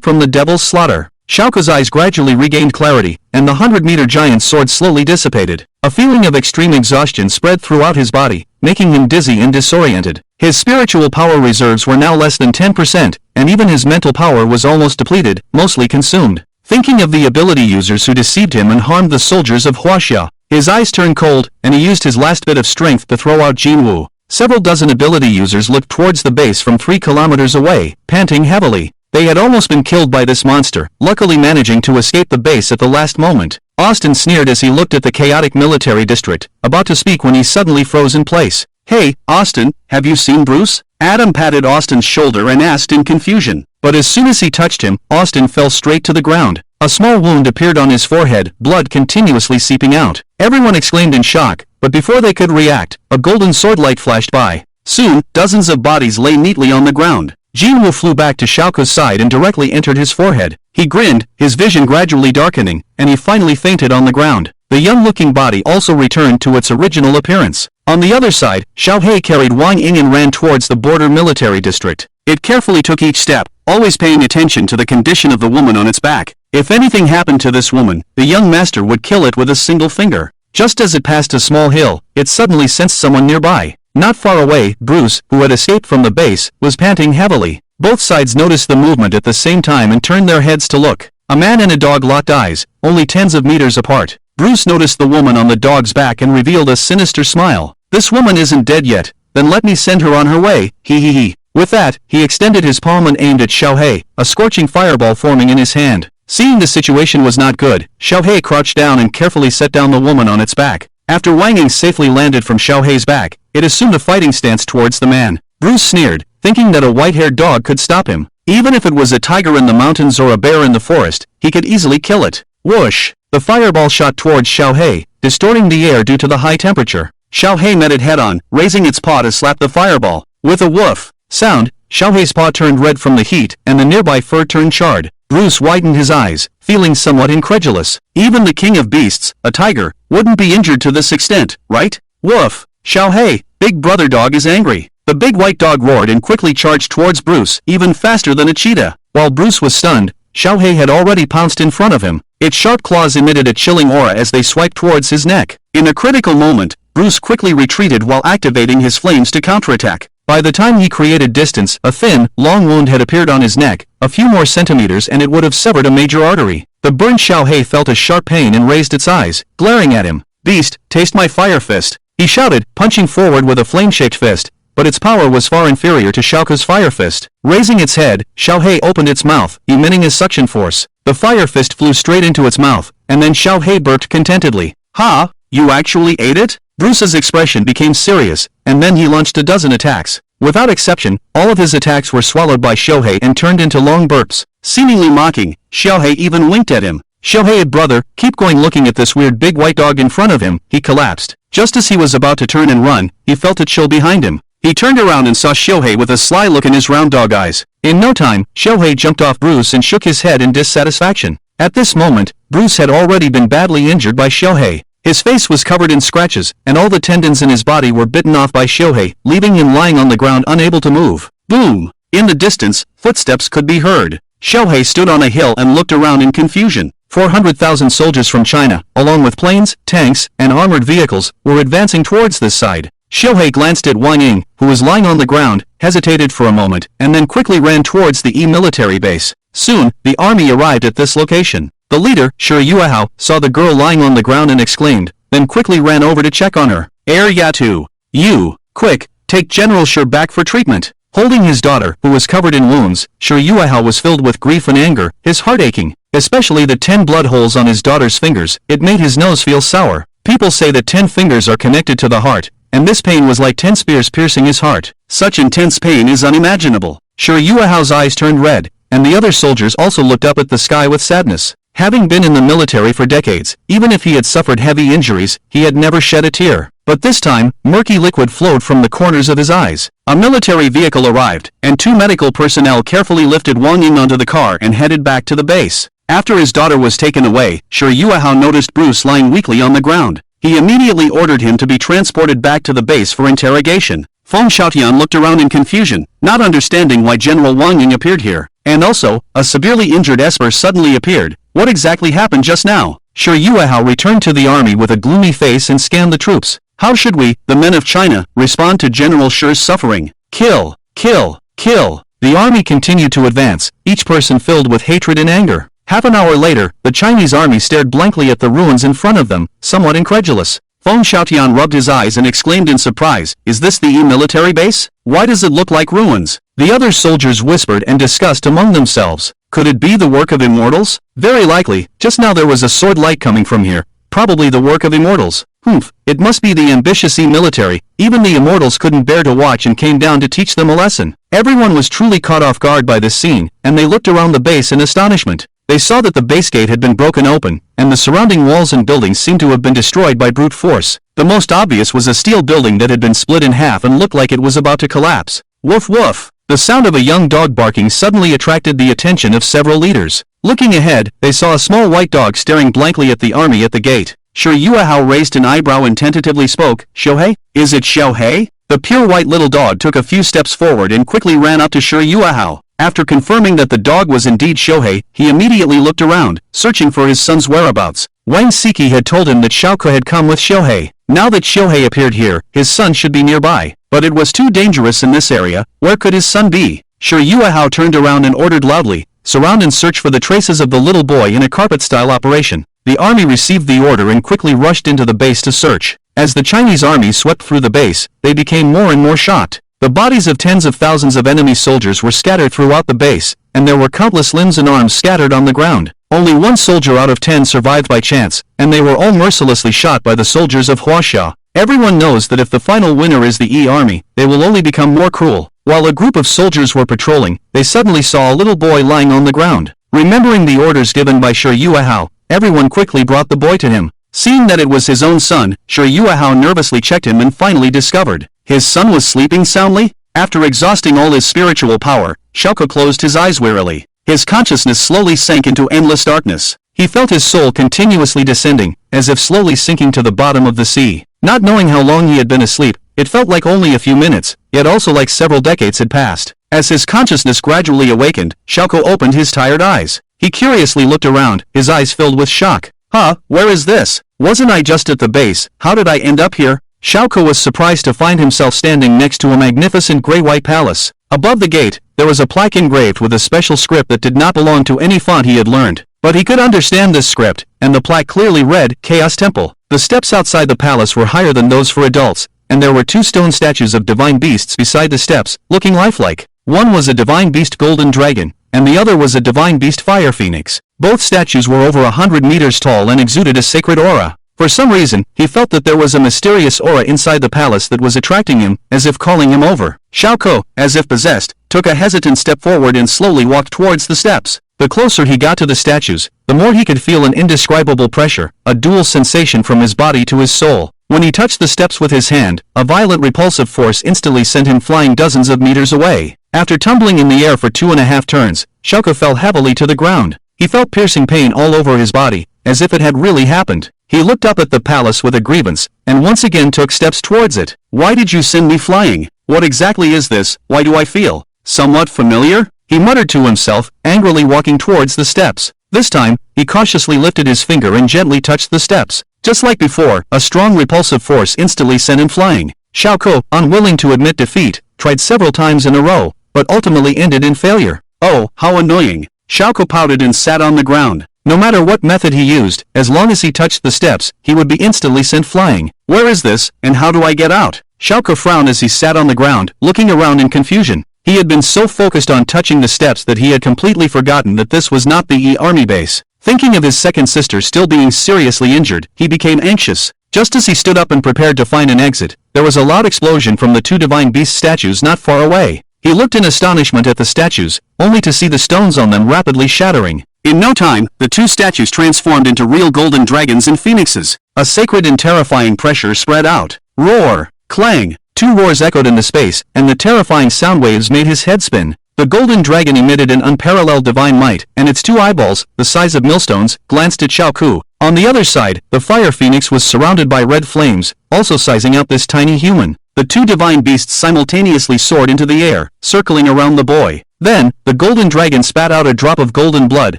from the devil's slaughter. Xiao's eyes gradually regained clarity, and the 100-meter giant sword slowly dissipated. A feeling of extreme exhaustion spread throughout his body, making him dizzy and disoriented. His spiritual power reserves were now less than 10%, and even his mental power was almost depleted, mostly consumed. Thinking of the ability users who deceived him and harmed the soldiers of Huaxia, his eyes turned cold, and he used his last bit of strength to throw out Jinwu. Several dozen ability users looked towards the base from 3 kilometers away, panting heavily. They had almost been killed by this monster, luckily managing to escape the base at the last moment. Austin sneered as he looked at the chaotic military district, about to speak when he suddenly froze in place. Hey, Austin, have you seen Bruce? Adam patted Austin's shoulder and asked in confusion. But as soon as he touched him, Austin fell straight to the ground. A small wound appeared on his forehead, blood continuously seeping out. Everyone exclaimed in shock, but before they could react, a golden sword light flashed by. Soon, dozens of bodies lay neatly on the ground. Jinwu flew back to Xiao's side and directly entered his forehead. He grinned, his vision gradually darkening, and he finally fainted on the ground. The young-looking body also returned to its original appearance. On the other side, Xiao carried Wang Ying and ran towards the border military district. It carefully took each step, always paying attention to the condition of the woman on its back. If anything happened to this woman, the young master would kill it with a single finger. Just as it passed a small hill, it suddenly sensed someone nearby. Not far away, Bruce, who had escaped from the base, was panting heavily. Both sides noticed the movement at the same time and turned their heads to look. A man and a dog locked eyes, only tens of meters apart. Bruce noticed the woman on the dog's back and revealed a sinister smile. This woman isn't dead yet, then let me send her on her way, he. With that, he extended his palm and aimed at Xiao, a scorching fireball forming in his hand. Seeing the situation was not good, Xiao crouched down and carefully set down the woman on its back. After Wang Ying safely landed from Xiao's back, it assumed a fighting stance towards the man. Bruce sneered, thinking that a white-haired dog could stop him. Even if it was a tiger in the mountains or a bear in the forest, he could easily kill it. Whoosh! The fireball shot towards Xiao, distorting the air due to the high temperature. Xiao met it head-on, raising its paw to slap the fireball. With a woof sound, Xiao's paw turned red from the heat, and the nearby fur turned charred. Bruce widened his eyes, feeling somewhat incredulous. Even the king of beasts, a tiger, wouldn't be injured to this extent, right? Woof! Xiao, big brother dog is angry. The big white dog roared and quickly charged towards Bruce, even faster than a cheetah. While Bruce was stunned, Xiao had already pounced in front of him. Its sharp claws emitted a chilling aura as they swiped towards his neck. In a critical moment, Bruce quickly retreated while activating his flames to counterattack. By the time he created distance, a thin, long wound had appeared on his neck. A few more centimeters and it would have severed a major artery. The burned Xiao felt a sharp pain and raised its eyes, glaring at him. Beast, taste my fire fist, he shouted, punching forward with a flame-shaped fist. But its power was far inferior to Xiao's fire fist. Raising its head, Xiao opened its mouth, emitting a suction force. The fire fist flew straight into its mouth, and then Xiao burped contentedly. Ha! You actually ate it? Bruce's expression became serious, and then he launched a dozen attacks. Without exception, all of his attacks were swallowed by Xiao and turned into long burps. Seemingly mocking, Xiao even winked at him. Xiao, brother, keep going. Looking at this weird big white dog in front of him, he collapsed. Just as he was about to turn and run, he felt a chill behind him. He turned around and saw Xiao with a sly look in his round dog eyes. In no time, Xiao jumped off Bruce and shook his head in dissatisfaction. At this moment, Bruce had already been badly injured by Xiao. His face was covered in scratches, and all the tendons in his body were bitten off by Xiao, leaving him lying on the ground unable to move. Boom! In the distance, footsteps could be heard. Xiao stood on a hill and looked around in confusion. 400,000 soldiers from China, along with planes, tanks, and armored vehicles, were advancing towards this side. Xiao glanced at Wang Ying, who was lying on the ground, hesitated for a moment, and then quickly ran towards the military base. Soon, the army arrived at this location. The leader, Xiao, saw the girl lying on the ground and exclaimed, then quickly ran over to check on her. Yatu! You! Quick, take General Shi back for treatment. Holding his daughter, who was covered in wounds, Xiao was filled with grief and anger, his heart aching. Especially the 10 blood holes on his daughter's fingers, it made his nose feel sour. People say that 10 fingers are connected to the heart, and this pain was like 10 spears piercing his heart. Such intense pain is unimaginable. Xiao's eyes turned red, and the other soldiers also looked up at the sky with sadness. Having been in the military for decades, even if he had suffered heavy injuries, he had never shed a tear. But this time, murky liquid flowed from the corners of his eyes. A military vehicle arrived, and 2 medical personnel carefully lifted Wang Ying onto the car and headed back to the base. After his daughter was taken away, Xiao noticed Bruce lying weakly on the ground. He immediately ordered him to be transported back to the base for interrogation. Feng Xiaotian looked around in confusion, not understanding why General Wang Ying appeared here. And also, a severely injured Esper suddenly appeared. What exactly happened just now? Xiao returned to the army with a gloomy face and scanned the troops. How should we, the men of China, respond to General Shi's suffering? Kill! Kill! Kill! The army continued to advance, each person filled with hatred and anger. Half an hour later, the Chinese army stared blankly at the ruins in front of them, somewhat incredulous. Feng Xiaotian rubbed his eyes and exclaimed in surprise, "Is this the military base? Why does it look like ruins?" The other soldiers whispered and discussed among themselves. Could it be the work of immortals? Very likely, just now there was a sword light coming from here. Probably the work of immortals. Humph, it must be the ambitious military. Even the immortals couldn't bear to watch and came down to teach them a lesson. Everyone was truly caught off guard by this scene, and they looked around the base in astonishment. they saw that the base gate had been broken open, and the surrounding walls and buildings seemed to have been destroyed by brute force. The most obvious was a steel building that had been split in half and looked like it was about to collapse. Woof woof! The sound of a young dog barking suddenly attracted the attention of several leaders. Looking ahead, they saw a small white dog staring blankly at the army at the gate. Xiao raised an eyebrow and tentatively spoke, "Xiao? Is it Xiao?" The pure white little dog took a few steps forward and quickly ran up to Xiao. After confirming that the dog was indeed Xiao, he immediately looked around, searching for his son's whereabouts. Wang Siki had told him that Xiao had come with Xiao. Now that Xiao appeared here, his son should be nearby. But it was too dangerous in this area. Where could his son be? Xiao turned around and ordered loudly, "Surround and search for the traces of the little boy in a carpet-style operation." The army received the order and quickly rushed into the base to search. As the Chinese army swept through the base, they became more and more shocked. The bodies of tens of thousands of enemy soldiers were scattered throughout the base, and there were countless limbs and arms scattered on the ground. Only one soldier out of 10 survived by chance, and they were all mercilessly shot by the soldiers of Xiao. Everyone knows that if the final winner is the army, they will only become more cruel. While a group of soldiers were patrolling, they suddenly saw a little boy lying on the ground. Remembering the orders given by Xiao, everyone quickly brought the boy to him. Seeing that it was his own son, Xiao nervously checked him and finally discovered his son was sleeping soundly. After exhausting all his spiritual power, Xiao closed his eyes wearily. His consciousness slowly sank into endless darkness. He felt his soul continuously descending, as if slowly sinking to the bottom of the sea. Not knowing how long he had been asleep, it felt like only a few minutes, yet also like several decades had passed. As his consciousness gradually awakened, Xiao opened his tired eyes. He curiously looked around, his eyes filled with shock. "Huh, where is this? Wasn't I just at the base? How did I end up here?" Xiao was surprised to find himself standing next to a magnificent gray-white palace. Above the gate, there was a plaque engraved with a special script that did not belong to any font he had learned. But he could understand this script, and the plaque clearly read, "Chaos Temple." The steps outside the palace were higher than those for adults, and there were 2 stone statues of divine beasts beside the steps, looking lifelike. One was a divine beast golden dragon, and the other was a divine beast fire phoenix. Both statues were over 100 meters tall and exuded a sacred aura. For some reason, he felt that there was a mysterious aura inside the palace that was attracting him, as if calling him over. Xiao, as if possessed, took a hesitant step forward and slowly walked towards the steps. The closer he got to the statues, the more he could feel an indescribable pressure, a dual sensation from his body to his soul. When he touched the steps with his hand, a violent repulsive force instantly sent him flying dozens of meters away. After tumbling in the air for 2.5 turns, Xiao fell heavily to the ground. He felt piercing pain all over his body, as if it had really happened. He looked up at the palace with a grievance, and once again took steps towards it. "Why did you send me flying? What exactly is this? Why do I feel somewhat familiar?" he muttered to himself, angrily walking towards the steps. This time, he cautiously lifted his finger and gently touched the steps. Just like before, a strong repulsive force instantly sent him flying. Xiao, unwilling to admit defeat, tried several times in a row, but ultimately ended in failure. "Oh, how annoying." Xiao pouted and sat on the ground. No matter what method he used, as long as he touched the steps, he would be instantly sent flying. "Where is this, and how do I get out?" Xiao frowned as he sat on the ground, looking around in confusion. He had been so focused on touching the steps that he had completely forgotten that this was not the army base. Thinking of his second sister still being seriously injured, he became anxious. Just as he stood up and prepared to find an exit, there was a loud explosion from the 2 divine beast statues not far away. He looked in astonishment at the statues, only to see the stones on them rapidly shattering. In no time, the 2 statues transformed into real golden dragons and phoenixes. A sacred and terrifying pressure spread out. Roar! Clang! 2 roars echoed in the space, and the terrifying sound waves made his head spin. The golden dragon emitted an unparalleled divine might, and its 2 eyeballs, the size of millstones, glanced at Xiao. On the other side, the fire phoenix was surrounded by red flames, also sizing up this tiny human. The 2 divine beasts simultaneously soared into the air, circling around the boy. Then, the golden dragon spat out a drop of golden blood,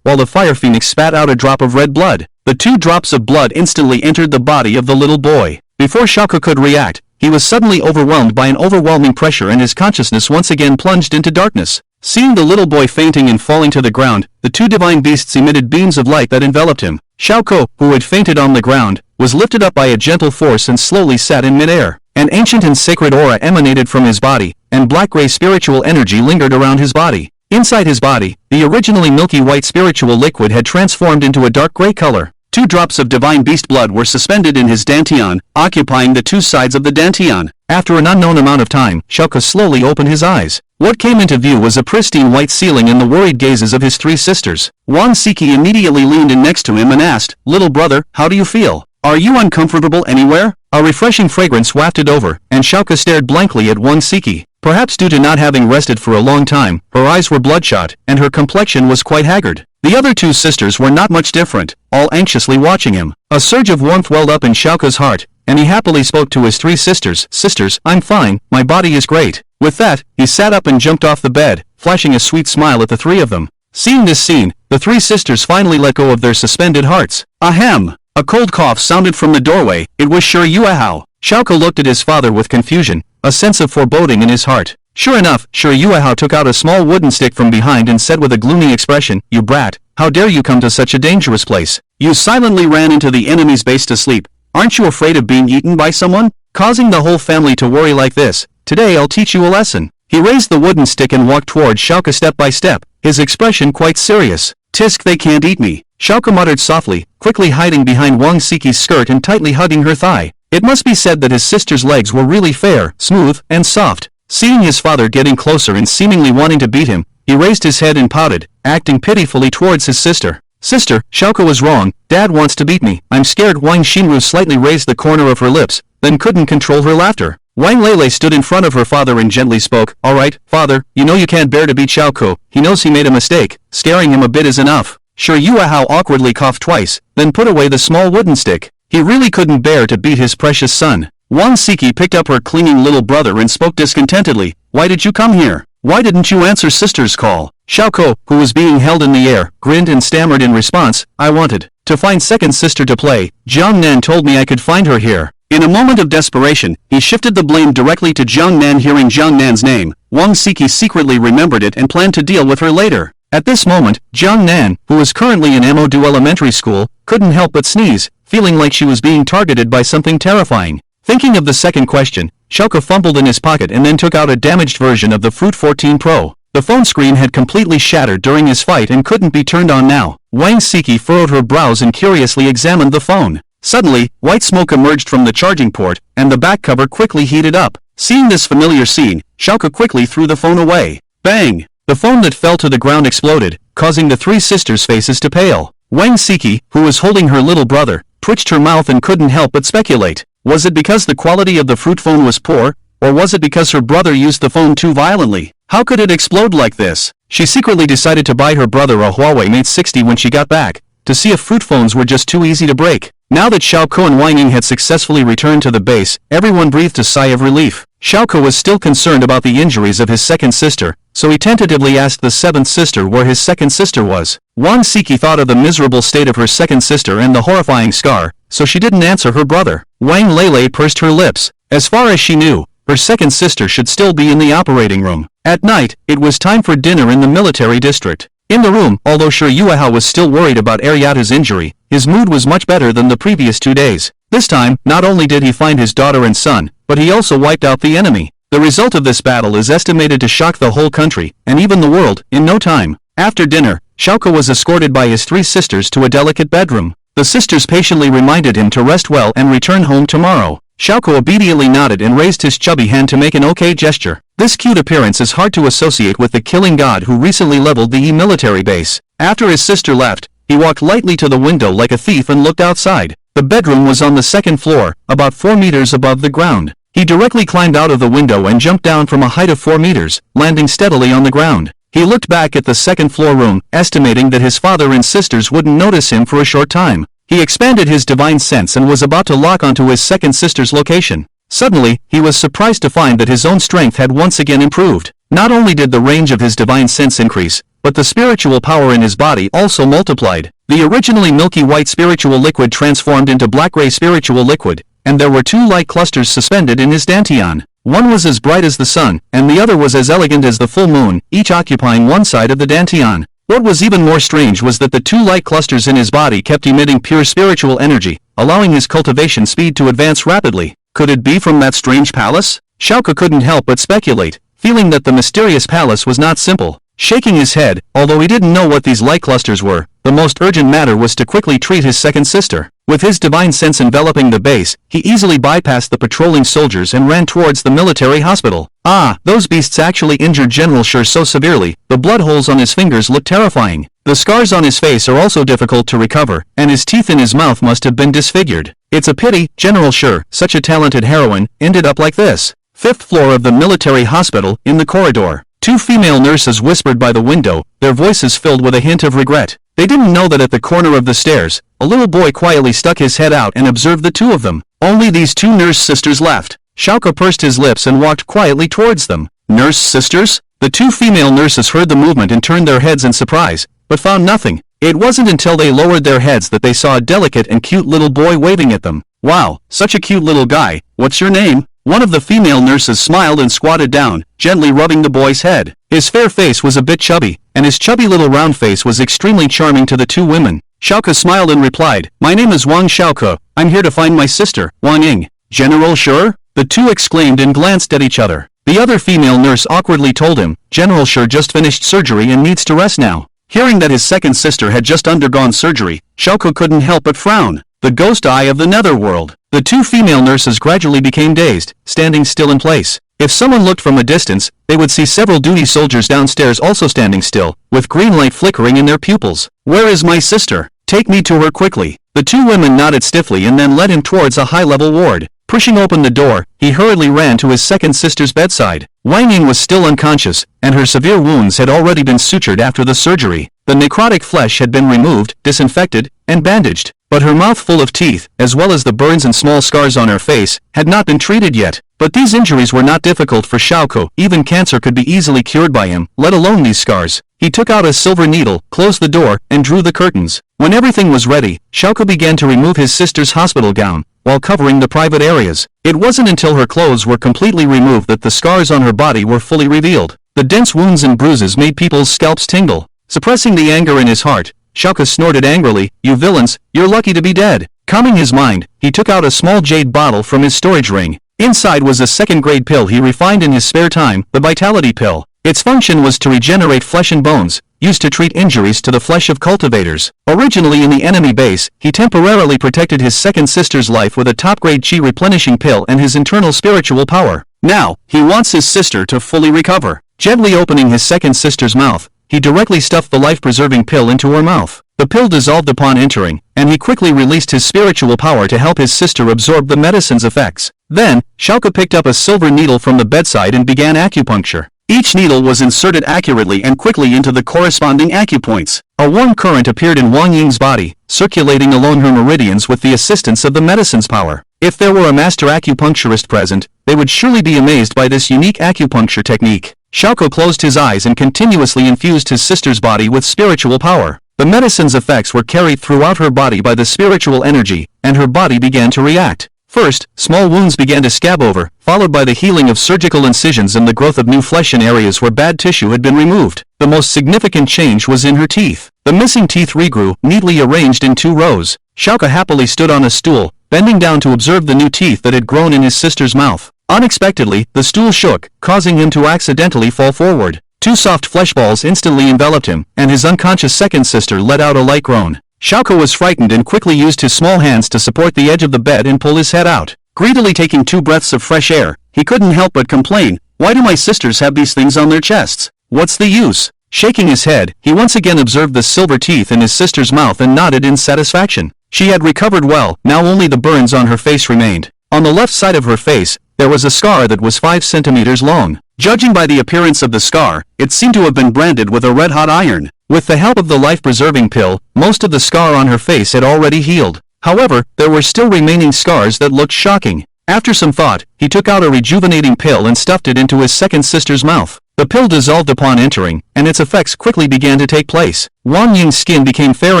while the fire phoenix spat out a drop of red blood. The 2 drops of blood instantly entered the body of the little boy. Before Xiao could react, he was suddenly overwhelmed by an overwhelming pressure and his consciousness once again plunged into darkness. Seeing the little boy fainting and falling to the ground, the 2 divine beasts emitted beams of light that enveloped him. Xiao, who had fainted on the ground, was lifted up by a gentle force and slowly sat in midair. An ancient and sacred aura emanated from his body, and black-gray spiritual energy lingered around his body. Inside his body, the originally milky white spiritual liquid had transformed into a dark gray color. 2 drops of divine beast blood were suspended in his dantian, occupying the 2 sides of the dantian. After an unknown amount of time, Xiao slowly opened his eyes. What came into view was a pristine white ceiling and the worried gazes of his 3 sisters. Wang Siki immediately leaned in next to him and asked, "Little brother, how do you feel? Are you uncomfortable anywhere?" A refreshing fragrance wafted over, and Xiao stared blankly at Wang Siki. Perhaps due to not having rested for a long time, her eyes were bloodshot, and her complexion was quite haggard. The other 2 sisters were not much different, all anxiously watching him. A surge of warmth welled up in Xiao's heart, and he happily spoke to his 3 sisters. "Sisters, I'm fine, my body is great." With that, he sat up and jumped off the bed, flashing a sweet smile at the 3 of them. Seeing this scene, the 3 sisters finally let go of their suspended hearts. Ahem! A cold cough sounded from the doorway. It was Sure Yuehao. Xiao looked at his father with confusion, a sense of foreboding in his heart. Sure enough, Sure Yuehao took out a small wooden stick from behind and said with a gloomy expression, "You brat, how dare you come to such a dangerous place? You silently ran into the enemy's base to sleep. Aren't you afraid of being eaten by someone? Causing the whole family to worry like this. Today I'll teach you a lesson." He raised the wooden stick and walked towards Xiao step by step, his expression quite serious. "Tisk, they can't eat me," Xiao muttered softly, quickly hiding behind Wang Siki's skirt and tightly hugging her thigh. It must be said that his sister's legs were really fair, smooth, and soft. Seeing his father getting closer and seemingly wanting to beat him, he raised his head and pouted, acting pitifully towards his sister. "Sister, Xiao was wrong. Dad wants to beat me. I'm scared." Wang Xinru slightly raised the corner of her lips, then couldn't control her laughter. Wang Lele stood in front of her father and gently spoke, "All right, father, you know you can't bear to beat Xiao. He knows he made a mistake. Scaring him a bit is enough." Sure Yuehao awkwardly coughed twice, then put away the small wooden stick. He really couldn't bear to beat his precious son. Wang Siki picked up her clinging little brother and spoke discontentedly, "Why did you come here? Why didn't you answer sister's call?" Xiao, who was being held in the air, grinned and stammered in response, "I wanted to find second sister to play. Jiang Nan told me I could find her here." In a moment of desperation, he shifted the blame directly to Jiang Nan. Hearing Jiang Nan's name, Wang Siki secretly remembered it and planned to deal with her later. At this moment, Jiang Nan, who was currently in Modu Elementary School, couldn't help but sneeze, feeling like she was being targeted by something terrifying. Thinking of the second question, Xiao fumbled in his pocket and then took out a damaged version of the Fruit 14 Pro. The phone screen had completely shattered during his fight and couldn't be turned on now. Wang Siki furrowed her brows and curiously examined the phone. Suddenly, white smoke emerged from the charging port, and the back cover quickly heated up. Seeing this familiar scene, Xiao quickly threw the phone away. Bang! The phone that fell to the ground exploded, causing the 3 sisters' faces to pale. Wang Siki, who was holding her little brother, twitched her mouth and couldn't help but speculate. Was it because the quality of the fruit phone was poor, or was it because her brother used the phone too violently? How could it explode like this? She secretly decided to buy her brother a Huawei Mate 60 when she got back, to see if fruit phones were just too easy to break. Now that Xiao and Wang Ying had successfully returned to the base, everyone breathed a sigh of relief. Xiao was still concerned about the injuries of his second sister, so he tentatively asked the 7th sister where his second sister was. Wang Siki thought of the miserable state of her second sister and the horrifying scar, so she didn't answer her brother. Wang Lele pursed her lips. As far as she knew, her second sister should still be in the operating room. At night, it was time for dinner in the military district. In the room, although Sure Yuehao was still worried about Ariata's injury, his mood was much better than the previous 2 days. This time, not only did he find his daughter and son, but he also wiped out the enemy. The result of this battle is estimated to shock the whole country, and even the world, in no time. After dinner, Xiao was escorted by his 3 sisters to a delicate bedroom. The sisters patiently reminded him to rest well and return home tomorrow. Xiao obediently nodded and raised his chubby hand to make an okay gesture. This cute appearance is hard to associate with the killing god who recently leveled the military base. After his sister left, he walked lightly to the window like a thief and looked outside. The bedroom was on the 2nd floor, about 4 meters above the ground. He directly climbed out of the window and jumped down from a height of 4 meters, landing steadily on the ground. He looked back at the 2nd floor room, estimating that his father and sisters wouldn't notice him for a short time. He expanded his divine sense and was about to lock onto his second sister's location. Suddenly, he was surprised to find that his own strength had once again improved. Not only did the range of his divine sense increase, but the spiritual power in his body also multiplied. The originally milky white spiritual liquid transformed into black-gray spiritual liquid, and there were 2 light clusters suspended in his dantian. One was as bright as the sun, and the other was as elegant as the full moon, each occupying one side of the dantian. What was even more strange was that the 2 light clusters in his body kept emitting pure spiritual energy, allowing his cultivation speed to advance rapidly. Could it be from that strange palace? Xiao couldn't help but speculate, feeling that the mysterious palace was not simple. Shaking his head, although he didn't know what these light clusters were, the most urgent matter was to quickly treat his second sister. With his divine sense enveloping the base, he easily bypassed the patrolling soldiers and ran towards the military hospital. Ah, those beasts actually injured General Xiao so severely, the blood holes on his fingers look terrifying. The scars on his face are also difficult to recover, and his teeth in his mouth must have been disfigured. It's a pity, General Xiao, such a talented heroine, ended up like this. Fifth floor of the military hospital, in the corridor. Two female nurses whispered by the window, their voices filled with a hint of regret. They didn't know that at the corner of the stairs, a little boy quietly stuck his head out and observed the two of them. Only these two nurse sisters left. Xiao pursed his lips and walked quietly towards them. Nurse sisters? The two female nurses heard the movement and turned their heads in surprise, but found nothing. It wasn't until they lowered their heads that they saw a delicate and cute little boy waving at them. Wow, such a cute little guy. What's your name? One of the female nurses smiled and squatted down, gently rubbing the boy's head. His fair face was a bit chubby, and his chubby little round face was extremely charming to the two women. Xiao smiled and replied, "My name is Wang Xiao. I'm here to find my sister, Wang Ying." "General Xiao?" The two exclaimed and glanced at each other. The other female nurse awkwardly told him, "General Xiao just finished surgery and needs to rest now." Hearing that his second sister had just undergone surgery, Xiao couldn't help but frown. The ghost eye of the netherworld. The two female nurses gradually became dazed, standing still in place. If someone looked from a distance, they would see several duty soldiers downstairs also standing still, with green light flickering in their pupils. "Where is my sister? Take me to her quickly." The two women nodded stiffly and then led him towards a high-level ward. Pushing open the door, he hurriedly ran to his second sister's bedside. Wang Ying was still unconscious, and her severe wounds had already been sutured after the surgery. The necrotic flesh had been removed, disinfected, and bandaged, but her mouth full of teeth, as well as the burns and small scars on her face, had not been treated yet. But these injuries were not difficult for Xiao. Even cancer could be easily cured by him, let alone these scars. He took out a silver needle, closed the door, and drew the curtains. When everything was ready, Xiao began to remove his sister's hospital gown, while covering the private areas. It wasn't until her clothes were completely removed that the scars on her body were fully revealed. The dense wounds and bruises made people's scalps tingle. Suppressing the anger in his heart, Xiao snorted angrily, "You villains, you're lucky to be dead." Calming his mind, he took out a small jade bottle from his storage ring. Inside was a second-grade pill he refined in his spare time, the Vitality Pill. Its function was to regenerate flesh and bones, used to treat injuries to the flesh of cultivators. Originally in the enemy base, he temporarily protected his second sister's life with a top-grade chi replenishing pill and his internal spiritual power. Now, he wants his sister to fully recover. Gently opening his second sister's mouth, he directly stuffed the life-preserving pill into her mouth. The pill dissolved upon entering, and he quickly released his spiritual power to help his sister absorb the medicine's effects. Then, Xiao picked up a silver needle from the bedside and began acupuncture. Each needle was inserted accurately and quickly into the corresponding acupoints. A warm current appeared in Wang Ying's body, circulating along her meridians with the assistance of the medicine's power. If there were a master acupuncturist present, they would surely be amazed by this unique acupuncture technique. Xiao closed his eyes and continuously infused his sister's body with spiritual power. The medicine's effects were carried throughout her body by the spiritual energy, and her body began to react. First, small wounds began to scab over, followed by the healing of surgical incisions and the growth of new flesh in areas where bad tissue had been removed. The most significant change was in her teeth. The missing teeth regrew, neatly arranged in 2 rows. Xiao happily stood on a stool, bending down to observe the new teeth that had grown in his sister's mouth. Unexpectedly, the stool shook, causing him to accidentally fall forward. 2 soft flesh balls instantly enveloped him, and his unconscious second sister let out a light groan. Xiao was frightened and quickly used his small hands to support the edge of the bed and pull his head out. Greedily taking 2 breaths of fresh air, he couldn't help but complain, "Why do my sisters have these things on their chests? What's the use?" Shaking his head, he once again observed the silver teeth in his sister's mouth and nodded in satisfaction. She had recovered well, now only the burns on her face remained. On the left side of her face, there was a scar that was 5 centimeters long. Judging by the appearance of the scar, it seemed to have been branded with a red-hot iron. With the help of the life-preserving pill, most of the scar on her face had already healed. However, there were still remaining scars that looked shocking. After some thought, he took out a rejuvenating pill and stuffed it into his second sister's mouth. The pill dissolved upon entering, and its effects quickly began to take place. Wang Ying's skin became fair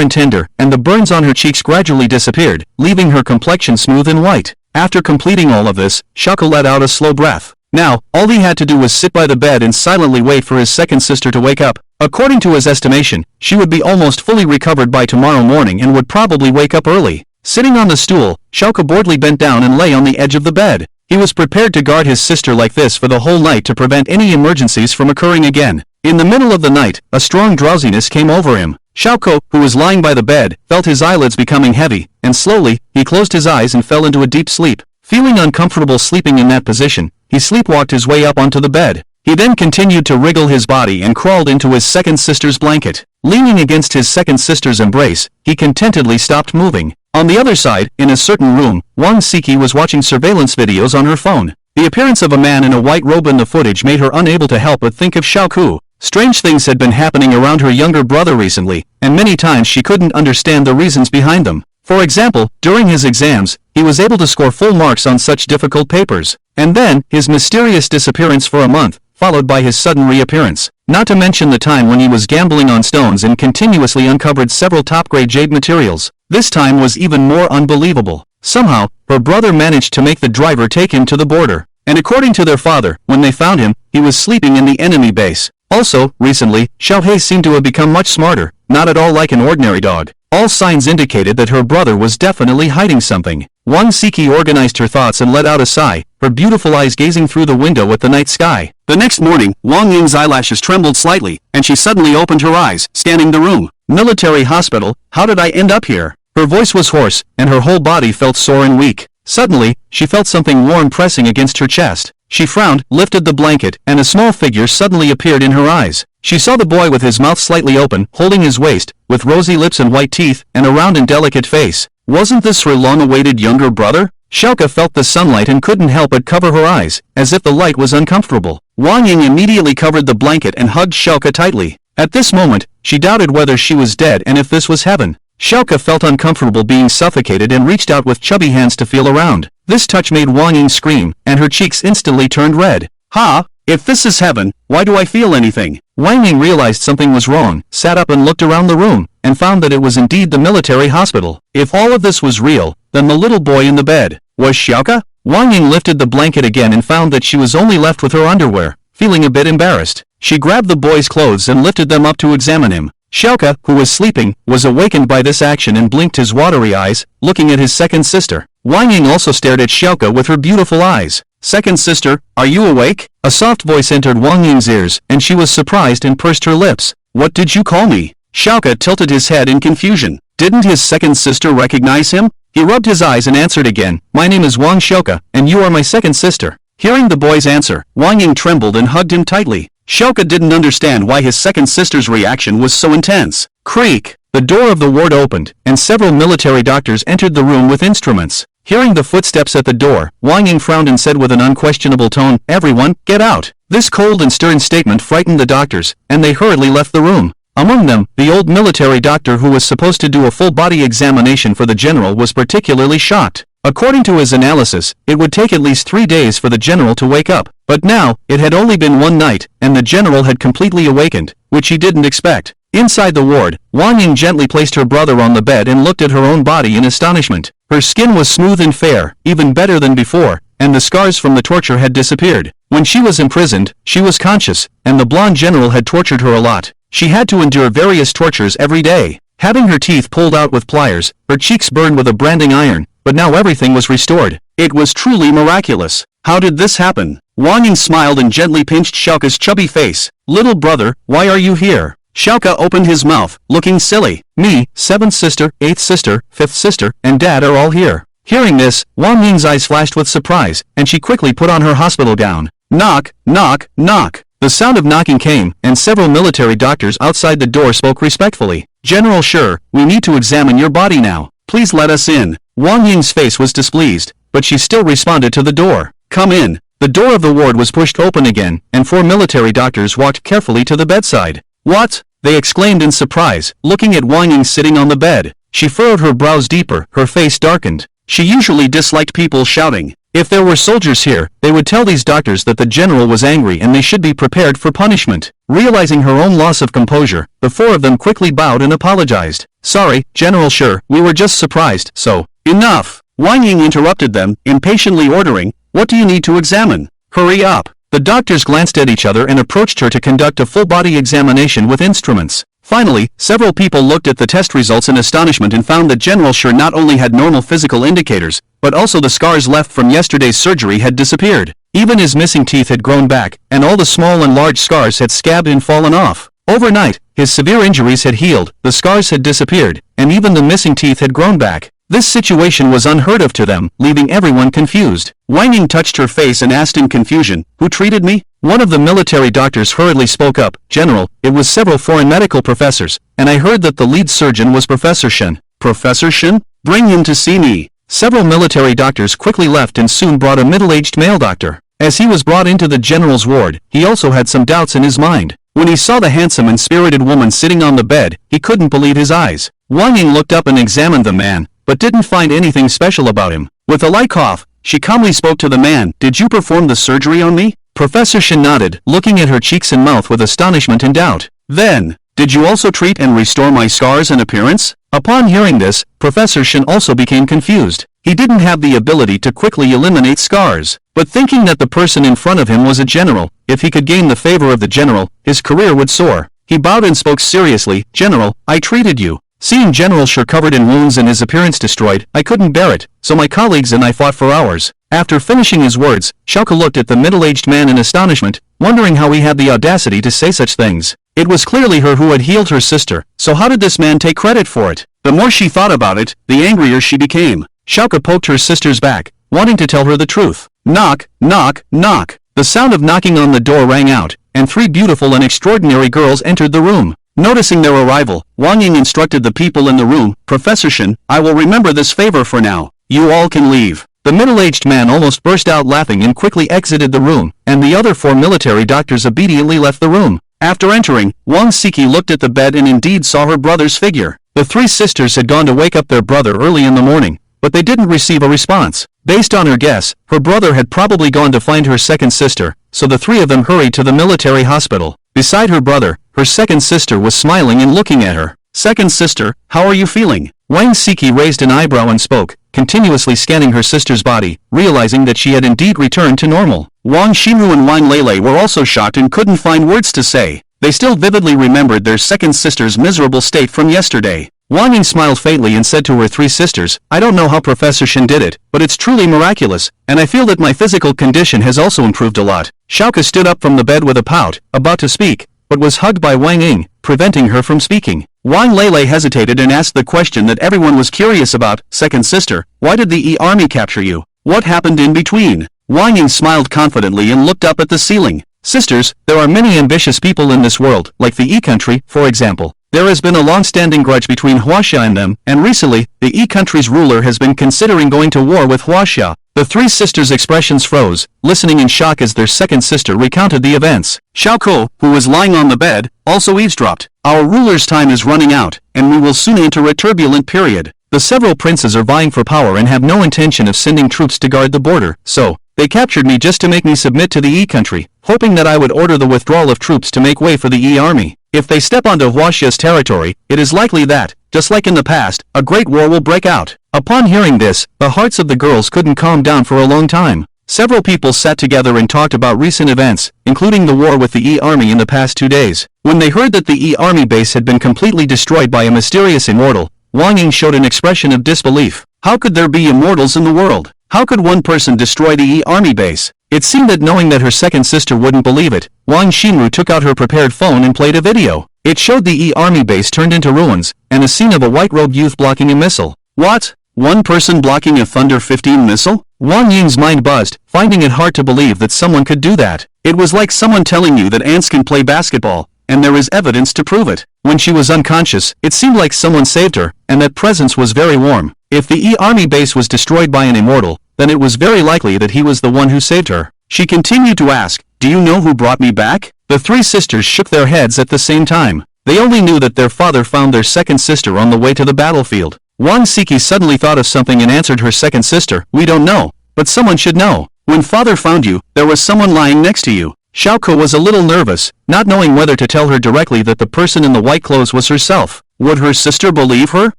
and tender, and the burns on her cheeks gradually disappeared, leaving her complexion smooth and white. After completing all of this, Xiao let out a slow breath. Now, all he had to do was sit by the bed and silently wait for his second sister to wake up. According to his estimation, she would be almost fully recovered by tomorrow morning and would probably wake up early. Sitting on the stool, Xiao boredly bent down and lay on the edge of the bed. He was prepared to guard his sister like this for the whole night to prevent any emergencies from occurring again. In the middle of the night, a strong drowsiness came over him. Xiao, who was lying by the bed, felt his eyelids becoming heavy, and slowly, he closed his eyes and fell into a deep sleep. Feeling uncomfortable sleeping in that position, he sleepwalked his way up onto the bed. He then continued to wriggle his body and crawled into his second sister's blanket. Leaning against his second sister's embrace, he contentedly stopped moving. On the other side, in a certain room, Wang Siki was watching surveillance videos on her phone. The appearance of a man in a white robe in the footage made her unable to help but think of Xiao. Strange things had been happening around her younger brother recently, and many times she couldn't understand the reasons behind them. For example, during his exams, he was able to score full marks on such difficult papers. And then, his mysterious disappearance for a month, followed by his sudden reappearance. Not to mention the time when he was gambling on stones and continuously uncovered several top-grade jade materials. This time was even more unbelievable. Somehow, her brother managed to make the driver take him to the border. And according to their father, when they found him, he was sleeping in the enemy base. Also, recently, Xiao seemed to have become much smarter, not at all like an ordinary dog. All signs indicated that her brother was definitely hiding something. Wang Siki organized her thoughts and let out a sigh, her beautiful eyes gazing through the window at the night sky. The next morning, Wang Ying's eyelashes trembled slightly, and she suddenly opened her eyes, scanning the room. Military hospital, how did I end up here? Her voice was hoarse, and her whole body felt sore and weak. Suddenly, she felt something warm pressing against her chest. She frowned, lifted the blanket, and a small figure suddenly appeared in her eyes. She saw the boy with his mouth slightly open, holding his waist, with rosy lips and white teeth, and a round and delicate face. Wasn't this her long-awaited younger brother? Xiao felt the sunlight and couldn't help but cover her eyes, as if the light was uncomfortable. Wang Ying immediately covered the blanket and hugged Xiao tightly. At this moment, she doubted whether she was dead and if this was heaven. Xiao felt uncomfortable being suffocated and reached out with chubby hands to feel around. This touch made Wang Ying scream, and her cheeks instantly turned red. Ha! If this is heaven, why do I feel anything? Wang Ying realized something was wrong, sat up and looked around the room, and found that it was indeed the military hospital. If all of this was real, then the little boy in the bed was Xiao. Wang Ying lifted the blanket again and found that she was only left with her underwear. Feeling a bit embarrassed, she grabbed the boy's clothes and lifted them up to examine him. Xiao, who was sleeping, was awakened by this action and blinked his watery eyes, looking at his second sister. Wang Ying also stared at Xiao with her beautiful eyes. Second sister, are you awake? A soft voice entered Wang Ying's ears, and she was surprised and pursed her lips. What did you call me? Xiao tilted his head in confusion. Didn't his second sister recognize him? He rubbed his eyes and answered again, my name is Wang Xiao, and you are my second sister. Hearing the boy's answer, Wang Ying trembled and hugged him tightly. Xiao didn't understand why his second sister's reaction was so intense. Creak! The door of the ward opened, and several military doctors entered the room with instruments. Hearing the footsteps at the door, Wang Ying frowned and said with an unquestionable tone, everyone, get out! This cold and stern statement frightened the doctors, and they hurriedly left the room. Among them, the old military doctor who was supposed to do a full-body examination for the general was particularly shocked. According to his analysis, it would take at least 3 days for the general to wake up. But now, it had only been one night, and the general had completely awakened, which he didn't expect. Inside the ward, Wang Ying gently placed her brother on the bed and looked at her own body in astonishment. Her skin was smooth and fair, even better than before, and the scars from the torture had disappeared. When she was imprisoned, she was conscious, and the blonde general had tortured her a lot. She had to endure various tortures every day. Having her teeth pulled out with pliers, her cheeks burned with a branding iron, but now everything was restored. It was truly miraculous. How did this happen? Wang Ying smiled and gently pinched Xiao's chubby face. Little brother, why are you here? Xiao opened his mouth, looking silly. Me, 7th sister, 8th sister, 5th sister, and dad are all here. Hearing this, Wang Ying's eyes flashed with surprise, and she quickly put on her hospital gown. Knock, knock, knock. The sound of knocking came, and several military doctors outside the door spoke respectfully. General Shi, we need to examine your body now. Please let us in. Wang Ying's face was displeased, but she still responded to the door. Come in. The door of the ward was pushed open again, and 4 military doctors walked carefully to the bedside. What? They exclaimed in surprise, looking at Wang Ying sitting on the bed. She furrowed her brows deeper, her face darkened. She usually disliked people shouting. If there were soldiers here, they would tell these doctors that the general was angry and they should be prepared for punishment. Realizing her own loss of composure, the 4 of them quickly bowed and apologized. Sorry, General Shi, we were just surprised, so. Enough! Wang Ying interrupted them, impatiently ordering, what do you need to examine? Hurry up! The doctors glanced at each other and approached her to conduct a full-body examination with instruments. Finally, several people looked at the test results in astonishment and found that General Shi not only had normal physical indicators, but also the scars left from yesterday's surgery had disappeared. Even his missing teeth had grown back, and all the small and large scars had scabbed and fallen off. Overnight, his severe injuries had healed, the scars had disappeared, and even the missing teeth had grown back. This situation was unheard of to them, leaving everyone confused. Wang Ying touched her face and asked in confusion, "Who treated me?" One of the military doctors hurriedly spoke up, "General, it was several foreign medical professors, and I heard that the lead surgeon was Professor Shen." "Professor Shen? Bring him to see me." Several military doctors quickly left and soon brought a middle-aged male doctor. As he was brought into the general's ward, he also had some doubts in his mind. When he saw the handsome and spirited woman sitting on the bed, he couldn't believe his eyes. Wang Ying looked up and examined the man, but didn't find anything special about him. With a light cough, she calmly spoke to the man, "Did you perform the surgery on me?" Professor Shen nodded, looking at her cheeks and mouth with astonishment and doubt. "Then, did you also treat and restore my scars and appearance?" Upon hearing this, Professor Shen also became confused. He didn't have the ability to quickly eliminate scars, but thinking that the person in front of him was a general, if he could gain the favor of the general, his career would soar. He bowed and spoke seriously, "General, I treated you." Seeing General Shi covered in wounds and his appearance destroyed, I couldn't bear it, so my colleagues and I fought for hours. After finishing his words, Xiao looked at the middle-aged man in astonishment, wondering how he had the audacity to say such things. It was clearly her who had healed her sister, so how did this man take credit for it? The more she thought about it, the angrier she became. Xiao poked her sister's back, wanting to tell her the truth. Knock, knock, knock. The sound of knocking on the door rang out, and 3 beautiful and extraordinary girls entered the room. Noticing their arrival, Wang Ying instructed the people in the room, "Professor Shen, I will remember this favor for now. You all can leave." The middle-aged man almost burst out laughing and quickly exited the room, and the other 4 military doctors obediently left the room. After entering, Wang Siki looked at the bed and indeed saw her brother's figure. The 3 sisters had gone to wake up their brother early in the morning, but they didn't receive a response. Based on her guess, her brother had probably gone to find her second sister, so the 3 of them hurried to the military hospital. Beside her brother, her second sister was smiling and looking at her. "Second sister, how are you feeling?" Wang Siki raised an eyebrow and spoke, continuously scanning her sister's body, realizing that she had indeed returned to normal. Wang Xinru and Wang Lele were also shocked and couldn't find words to say. They still vividly remembered their second sister's miserable state from yesterday. Wang Ying smiled faintly and said to her 3 sisters, "I don't know how Professor Shen did it, but it's truly miraculous, and I feel that my physical condition has also improved a lot." Xiao stood up from the bed with a pout, about to speak, but was hugged by Wang Ying, preventing her from speaking. Wang Lele hesitated and asked the question that everyone was curious about, "Second sister, why did the army capture you? What happened in between?" Wang Ying smiled confidently and looked up at the ceiling. "Sisters, there are many ambitious people in this world, like the country, for example. There has been a long-standing grudge between Huaxia and them, and recently, the country's ruler has been considering going to war with Huaxia." The 3 sisters' expressions froze, listening in shock as their second sister recounted the events. Xiao, who was lying on the bed, also eavesdropped. "Our ruler's time is running out, and we will soon enter a turbulent period. The several princes are vying for power and have no intention of sending troops to guard the border, so they captured me just to make me submit to the country, hoping that I would order the withdrawal of troops to make way for the army. If they step onto Huaxia's territory, it is likely that, just like in the past, a great war will break out." Upon hearing this, the hearts of the girls couldn't calm down for a long time. Several people sat together and talked about recent events, including the war with the army in the past 2 days. When they heard that the army base had been completely destroyed by a mysterious immortal, Wang Ying showed an expression of disbelief. How could there be immortals in the world? How could one person destroy the army base? It seemed that knowing that her second sister wouldn't believe it, Wang Xinru took out her prepared phone and played a video. It showed the army base turned into ruins, and a scene of a white-robed youth blocking a missile. What? One person blocking a Thunder 15 missile? Wang Ying's mind buzzed, finding it hard to believe that someone could do that. It was like someone telling you that ants can play basketball, and there is evidence to prove it. When she was unconscious, it seemed like someone saved her, and that presence was very warm. If the army base was destroyed by an immortal, then it was very likely that he was the one who saved her. She continued to ask, "Do you know who brought me back?" The 3 sisters shook their heads at the same time. They only knew that their father found their second sister on the way to the battlefield. Wang Siki suddenly thought of something and answered her second sister, "We don't know, but someone should know. When father found you, there was someone lying next to you." Xiao was a little nervous, not knowing whether to tell her directly that the person in the white clothes was herself. Would her sister believe her?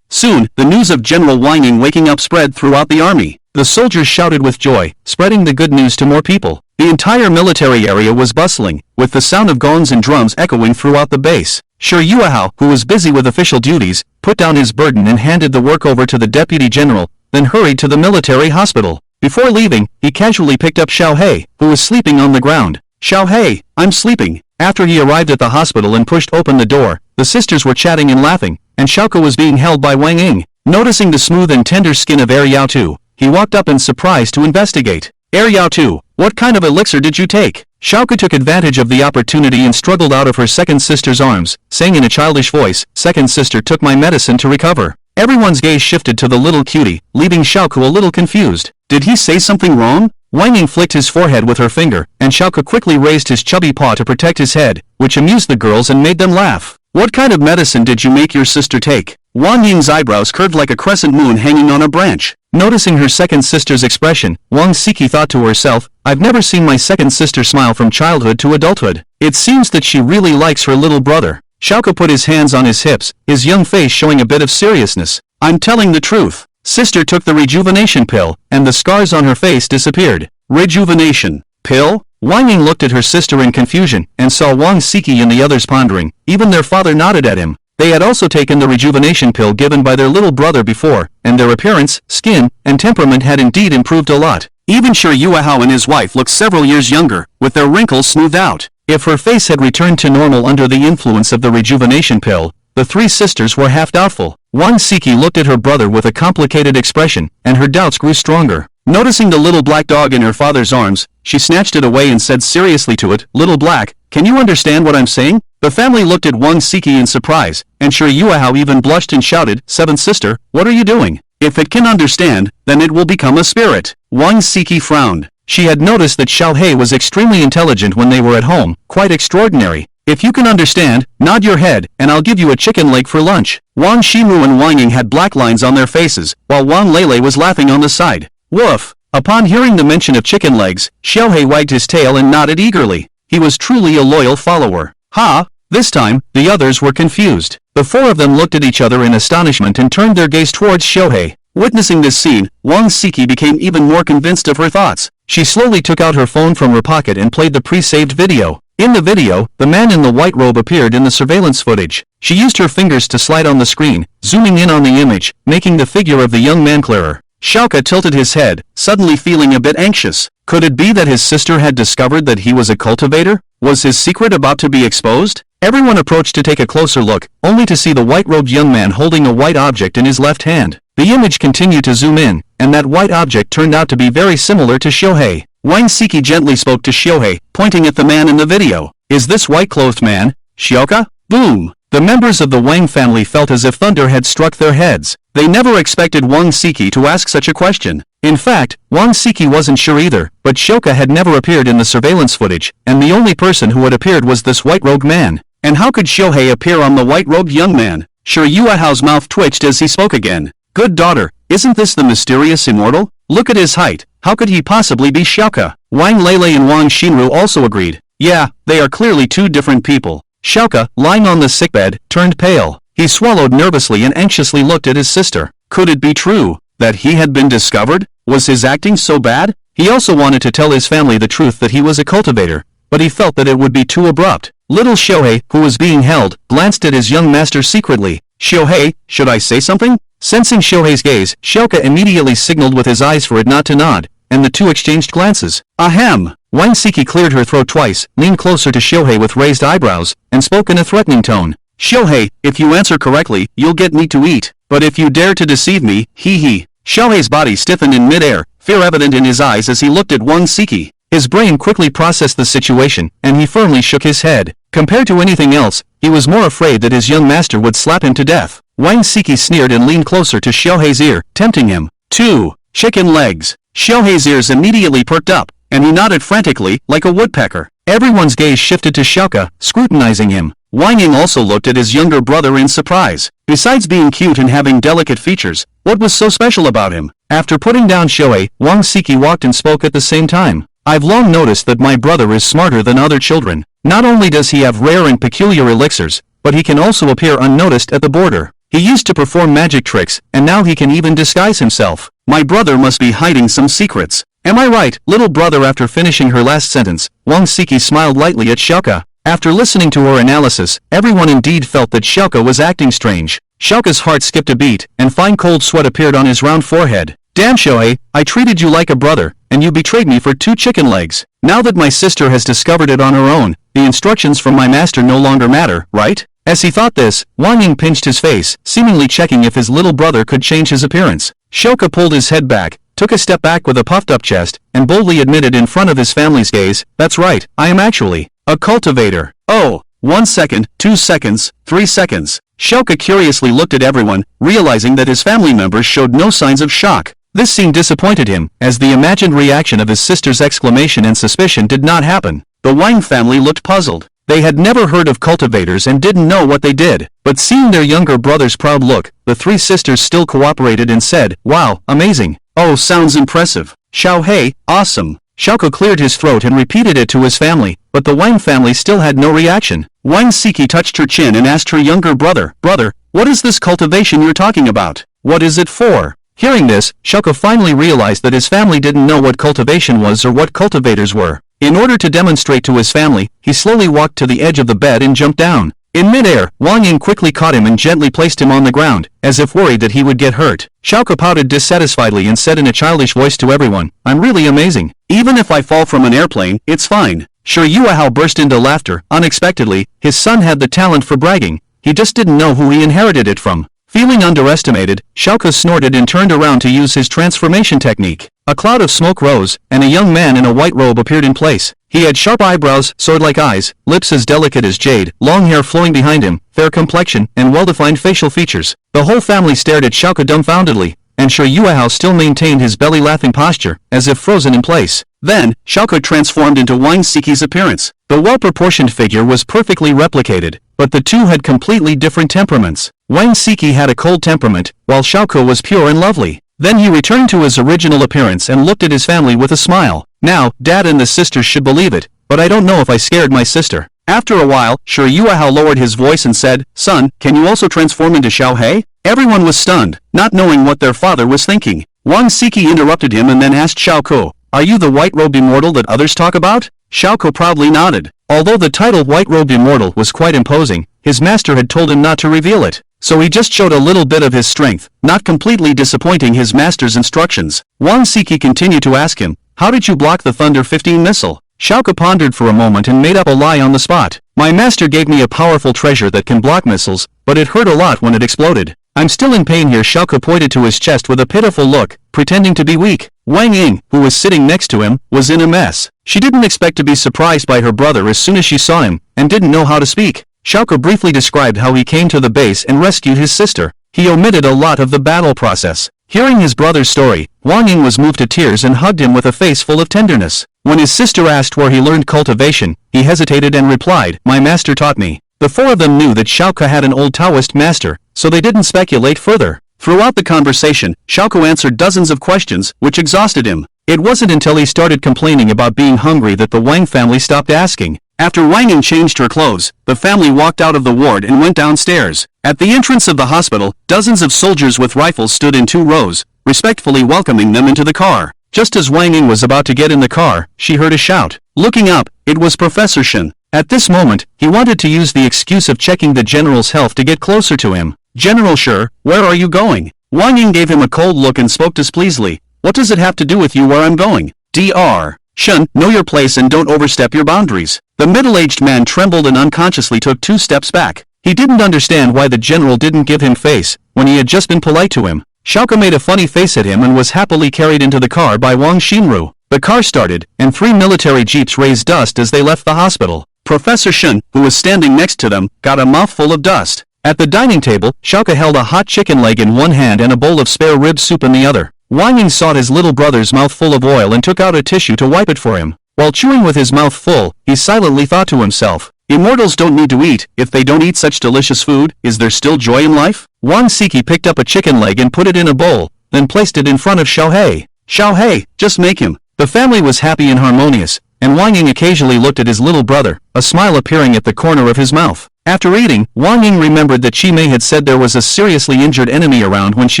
Soon, the news of General Wang Ying waking up spread throughout the army. The soldiers shouted with joy, spreading the good news to more people. The entire military area was bustling, with the sound of gongs and drums echoing throughout the base. Xiao, who was busy with official duties, put down his burden and handed the work over to the deputy general, then hurried to the military hospital. Before leaving, he casually picked up Xiao, who was sleeping on the ground. Xiao, I'm sleeping. After he arrived at the hospital and pushed open the door, the sisters were chatting and laughing, and Xiao was being held by Wang Ying. Noticing the smooth and tender skin of Xiao, he walked up in surprise to investigate. Xiao, what kind of elixir did you take? Xiao took advantage of the opportunity and struggled out of her second sister's arms, saying in a childish voice, "Second sister took my medicine to recover." Everyone's gaze shifted to the little cutie, leaving Xiao a little confused. Did he say something wrong? Wang Ying flicked his forehead with her finger, and Xiao quickly raised his chubby paw to protect his head, which amused the girls and made them laugh. What kind of medicine did you make your sister take? Wang Ying's eyebrows curved like a crescent moon hanging on a branch. Noticing her second sister's expression, Wang Siki thought to herself, I've never seen my second sister smile from childhood to adulthood. It seems that she really likes her little brother. Xiao put his hands on his hips, his young face showing a bit of seriousness. I'm telling the truth. Sister took the rejuvenation pill, and the scars on her face disappeared. Rejuvenation pill? Wang Ying looked at her sister in confusion, and saw Wang Siki and the others pondering. Even their father nodded at him. They had also taken the rejuvenation pill given by their little brother before, and their appearance, skin, and temperament had indeed improved a lot. Even Xiao and his wife looked several years younger, with their wrinkles smoothed out. If her face had returned to normal under the influence of the rejuvenation pill, the three sisters were half doubtful. Wang Siki looked at her brother with a complicated expression, and her doubts grew stronger. Noticing the little black dog in her father's arms, she snatched it away and said seriously to it, Little Black, can you understand what I'm saying? The family looked at Wang Siki in surprise, and Xiao even blushed and shouted, Seventh sister, what are you doing? If it can understand, then it will become a spirit. Wang Siki frowned. She had noticed that Xiao was extremely intelligent when they were at home, quite extraordinary. If you can understand, nod your head, and I'll give you a chicken leg for lunch. Wang Xinru and Wang Ying had black lines on their faces, while Wang Lele was laughing on the side. Woof! Upon hearing the mention of chicken legs, Xiao wagged his tail and nodded eagerly. He was truly a loyal follower. Ha! This time, the others were confused. The four of them looked at each other in astonishment and turned their gaze towards Xiao. Witnessing this scene, Wang Siki became even more convinced of her thoughts. She slowly took out her phone from her pocket and played the pre-saved video. In the video, the man in the white robe appeared in the surveillance footage. She used her fingers to slide on the screen, zooming in on the image, making the figure of the young man clearer. Xiao tilted his head, suddenly feeling a bit anxious. Could it be that his sister had discovered that he was a cultivator? Was his secret about to be exposed? Everyone approached to take a closer look, only to see the white-robed young man holding a white object in his left hand. The image continued to zoom in, and that white object turned out to be very similar to Xiao. Wang Siki gently spoke to Xiao, pointing at the man in the video. Is this white-clothed man? Xiao? Boom! The members of the Wang family felt as if thunder had struck their heads. They never expected Wang Siki to ask such a question. In fact, Wang Siki wasn't sure either, but Xiao had never appeared in the surveillance footage, and the only person who had appeared was this white-robed man. And how could Xiao appear on the white-robed young man? Xiao's mouth twitched as he spoke again. Good daughter, isn't this the mysterious immortal? Look at his height. How could he possibly be Xiao? Wang Lele and Wang Xinru also agreed. Yeah, they are clearly two different people. Xiao, lying on the sickbed, turned pale. He swallowed nervously and anxiously looked at his sister. Could it be true that he had been discovered? Was his acting so bad? He also wanted to tell his family the truth that he was a cultivator, but he felt that it would be too abrupt. Little Xiao, who was being held, glanced at his young master secretly. Xiao, should I say something? Sensing Xiao's gaze, Xiao immediately signaled with his eyes for it not to nod, and the two exchanged glances. Ahem! Wang Siki cleared her throat twice, leaned closer to Xiao with raised eyebrows, and spoke in a threatening tone. Xiao, if you answer correctly, you'll get meat to eat. But if you dare to deceive me, hee. Xiao's body stiffened in mid-air, fear evident in his eyes as he looked at Wang Siki. His brain quickly processed the situation, and he firmly shook his head. Compared to anything else, he was more afraid that his young master would slap him to death. Wang Siki sneered and leaned closer to Xiao's ear, tempting him. 2. Chicken legs. Xiao's ears immediately perked up, and he nodded frantically, like a woodpecker. Everyone's gaze shifted to Xiao, scrutinizing him. Wang Ying also looked at his younger brother in surprise. Besides being cute and having delicate features, what was so special about him? After putting down Xiao, Wang Siki walked and spoke at the same time. I've long noticed that my brother is smarter than other children. Not only does he have rare and peculiar elixirs, but he can also appear unnoticed at the border. He used to perform magic tricks, and now he can even disguise himself. My brother must be hiding some secrets. Am I right, little brother? After finishing her last sentence, Wang Siki smiled lightly at Xiaoke. After listening to her analysis, everyone indeed felt that Xiaoke was acting strange. Xiaoke's heart skipped a beat, and fine cold sweat appeared on his round forehead. Damn Xiao, I treated you like a brother, and you betrayed me for 2 chicken legs. Now that my sister has discovered it on her own, the instructions from my master no longer matter, right? As he thought this, Wang Ying pinched his face, seemingly checking if his little brother could change his appearance. Xiaoke pulled his head back, took a step back with a puffed-up chest, and boldly admitted in front of his family's gaze, "That's right, I am actually a cultivator." Oh, 1 second, 2 seconds, 3 seconds. Xiaoke curiously looked at everyone, realizing that his family members showed no signs of shock. This scene disappointed him, as the imagined reaction of his sister's exclamation and suspicion did not happen. The Wang family looked puzzled. They had never heard of cultivators and didn't know what they did. But seeing their younger brother's proud look, the 3 sisters still cooperated and said, "Wow, amazing. Oh, sounds impressive. Xiao Hei, awesome." Xiaoke cleared his throat and repeated it to his family, but the Wang family still had no reaction. Wang Siki touched her chin and asked her younger brother, "Brother, what is this cultivation you're talking about? What is it for?" Hearing this, Xiaoke finally realized that his family didn't know what cultivation was or what cultivators were. In order to demonstrate to his family, he slowly walked to the edge of the bed and jumped down. In midair, Wang Ying quickly caught him and gently placed him on the ground, as if worried that he would get hurt. Xiaoke pouted dissatisfiedly and said in a childish voice to everyone, "I'm really amazing. Even if I fall from an airplane, it's fine." Sure, Yuehao burst into laughter. Unexpectedly, his son had the talent for bragging. He just didn't know who he inherited it from. Feeling underestimated, Xiaoke snorted and turned around to use his transformation technique. A cloud of smoke rose, and a young man in a white robe appeared in place. He had sharp eyebrows, sword-like eyes, lips as delicate as jade, long hair flowing behind him, fair complexion, and well-defined facial features. The whole family stared at Xiaoke dumbfoundedly, and Sure Yuehao still maintained his belly-laughing posture, as if frozen in place. Then, Xiaoke transformed into Wang Siki's appearance. The well-proportioned figure was perfectly replicated, but the two had completely different temperaments. Wang Siki had a cold temperament, while Xiaoke was pure and lovely. Then he returned to his original appearance and looked at his family with a smile. "Now, Dad and the sisters should believe it, but I don't know if I scared my sister." After a while, Sure Yuehao lowered his voice and said, "Son, can you also transform into Xiao Hei?" Everyone was stunned, not knowing what their father was thinking. Wang Siki interrupted him and then asked Xiaoke, "Are you the white-robed immortal that others talk about?" Xiaoke proudly nodded. Although the title white-robed immortal was quite imposing, his master had told him not to reveal it. So he just showed a little bit of his strength, not completely disappointing his master's instructions. Wang Siki continued to ask him, "How did you block the Thunder 15 missile?" Xiaoke pondered for a moment and made up a lie on the spot. "My master gave me a powerful treasure that can block missiles, but it hurt a lot when it exploded." "I'm still in pain here." Xiaoke pointed to his chest with a pitiful look, pretending to be weak. Wang Ying, who was sitting next to him, was in a mess. She didn't expect to be surprised by her brother as soon as she saw him, and didn't know how to speak. Xiaoke briefly described how he came to the base and rescued his sister. He omitted a lot of the battle process. Hearing his brother's story, Wang Ying was moved to tears and hugged him with a face full of tenderness. When his sister asked where he learned cultivation, he hesitated and replied, "My master taught me." The 4 of them knew that Xiaoke had an old Taoist master, so they didn't speculate further. Throughout the conversation, Xiaoke answered dozens of questions, which exhausted him. It wasn't until he started complaining about being hungry that the Wang family stopped asking. After Wang Ying changed her clothes, the family walked out of the ward and went downstairs. At the entrance of the hospital, dozens of soldiers with rifles stood in 2 rows, respectfully welcoming them into the car. Just as Wang Ying was about to get in the car, she heard a shout. Looking up, it was Professor Shen. At this moment, he wanted to use the excuse of checking the general's health to get closer to him. "General Shi, where are you going?" Wang Ying gave him a cold look and spoke displeasedly. "What does it have to do with you where I'm going?" Dr. Shen, know your place and don't overstep your boundaries." The middle-aged man trembled and unconsciously took 2 steps back. He didn't understand why the general didn't give him face, when he had just been polite to him. Xiaoke made a funny face at him and was happily carried into the car by Wang Xinru. The car started, and 3 military jeeps raised dust as they left the hospital. Professor Shen, who was standing next to them, got a mouthful of dust. At the dining table, Xiaoke held a hot chicken leg in one hand and a bowl of spare rib soup in the other. Wang Ying sought his little brother's mouth full of oil and took out a tissue to wipe it for him. While chewing with his mouth full, he silently thought to himself, "Immortals don't need to eat. If they don't eat such delicious food, is there still joy in life?" Wang Siki picked up a chicken leg and put it in a bowl, then placed it in front of Xiao Hei. "Xiao Hei, just make him." The family was happy and harmonious, and Wang Ying occasionally looked at his little brother, a smile appearing at the corner of his mouth. After eating, Wang Ying remembered that she may had said there was a seriously injured enemy around when she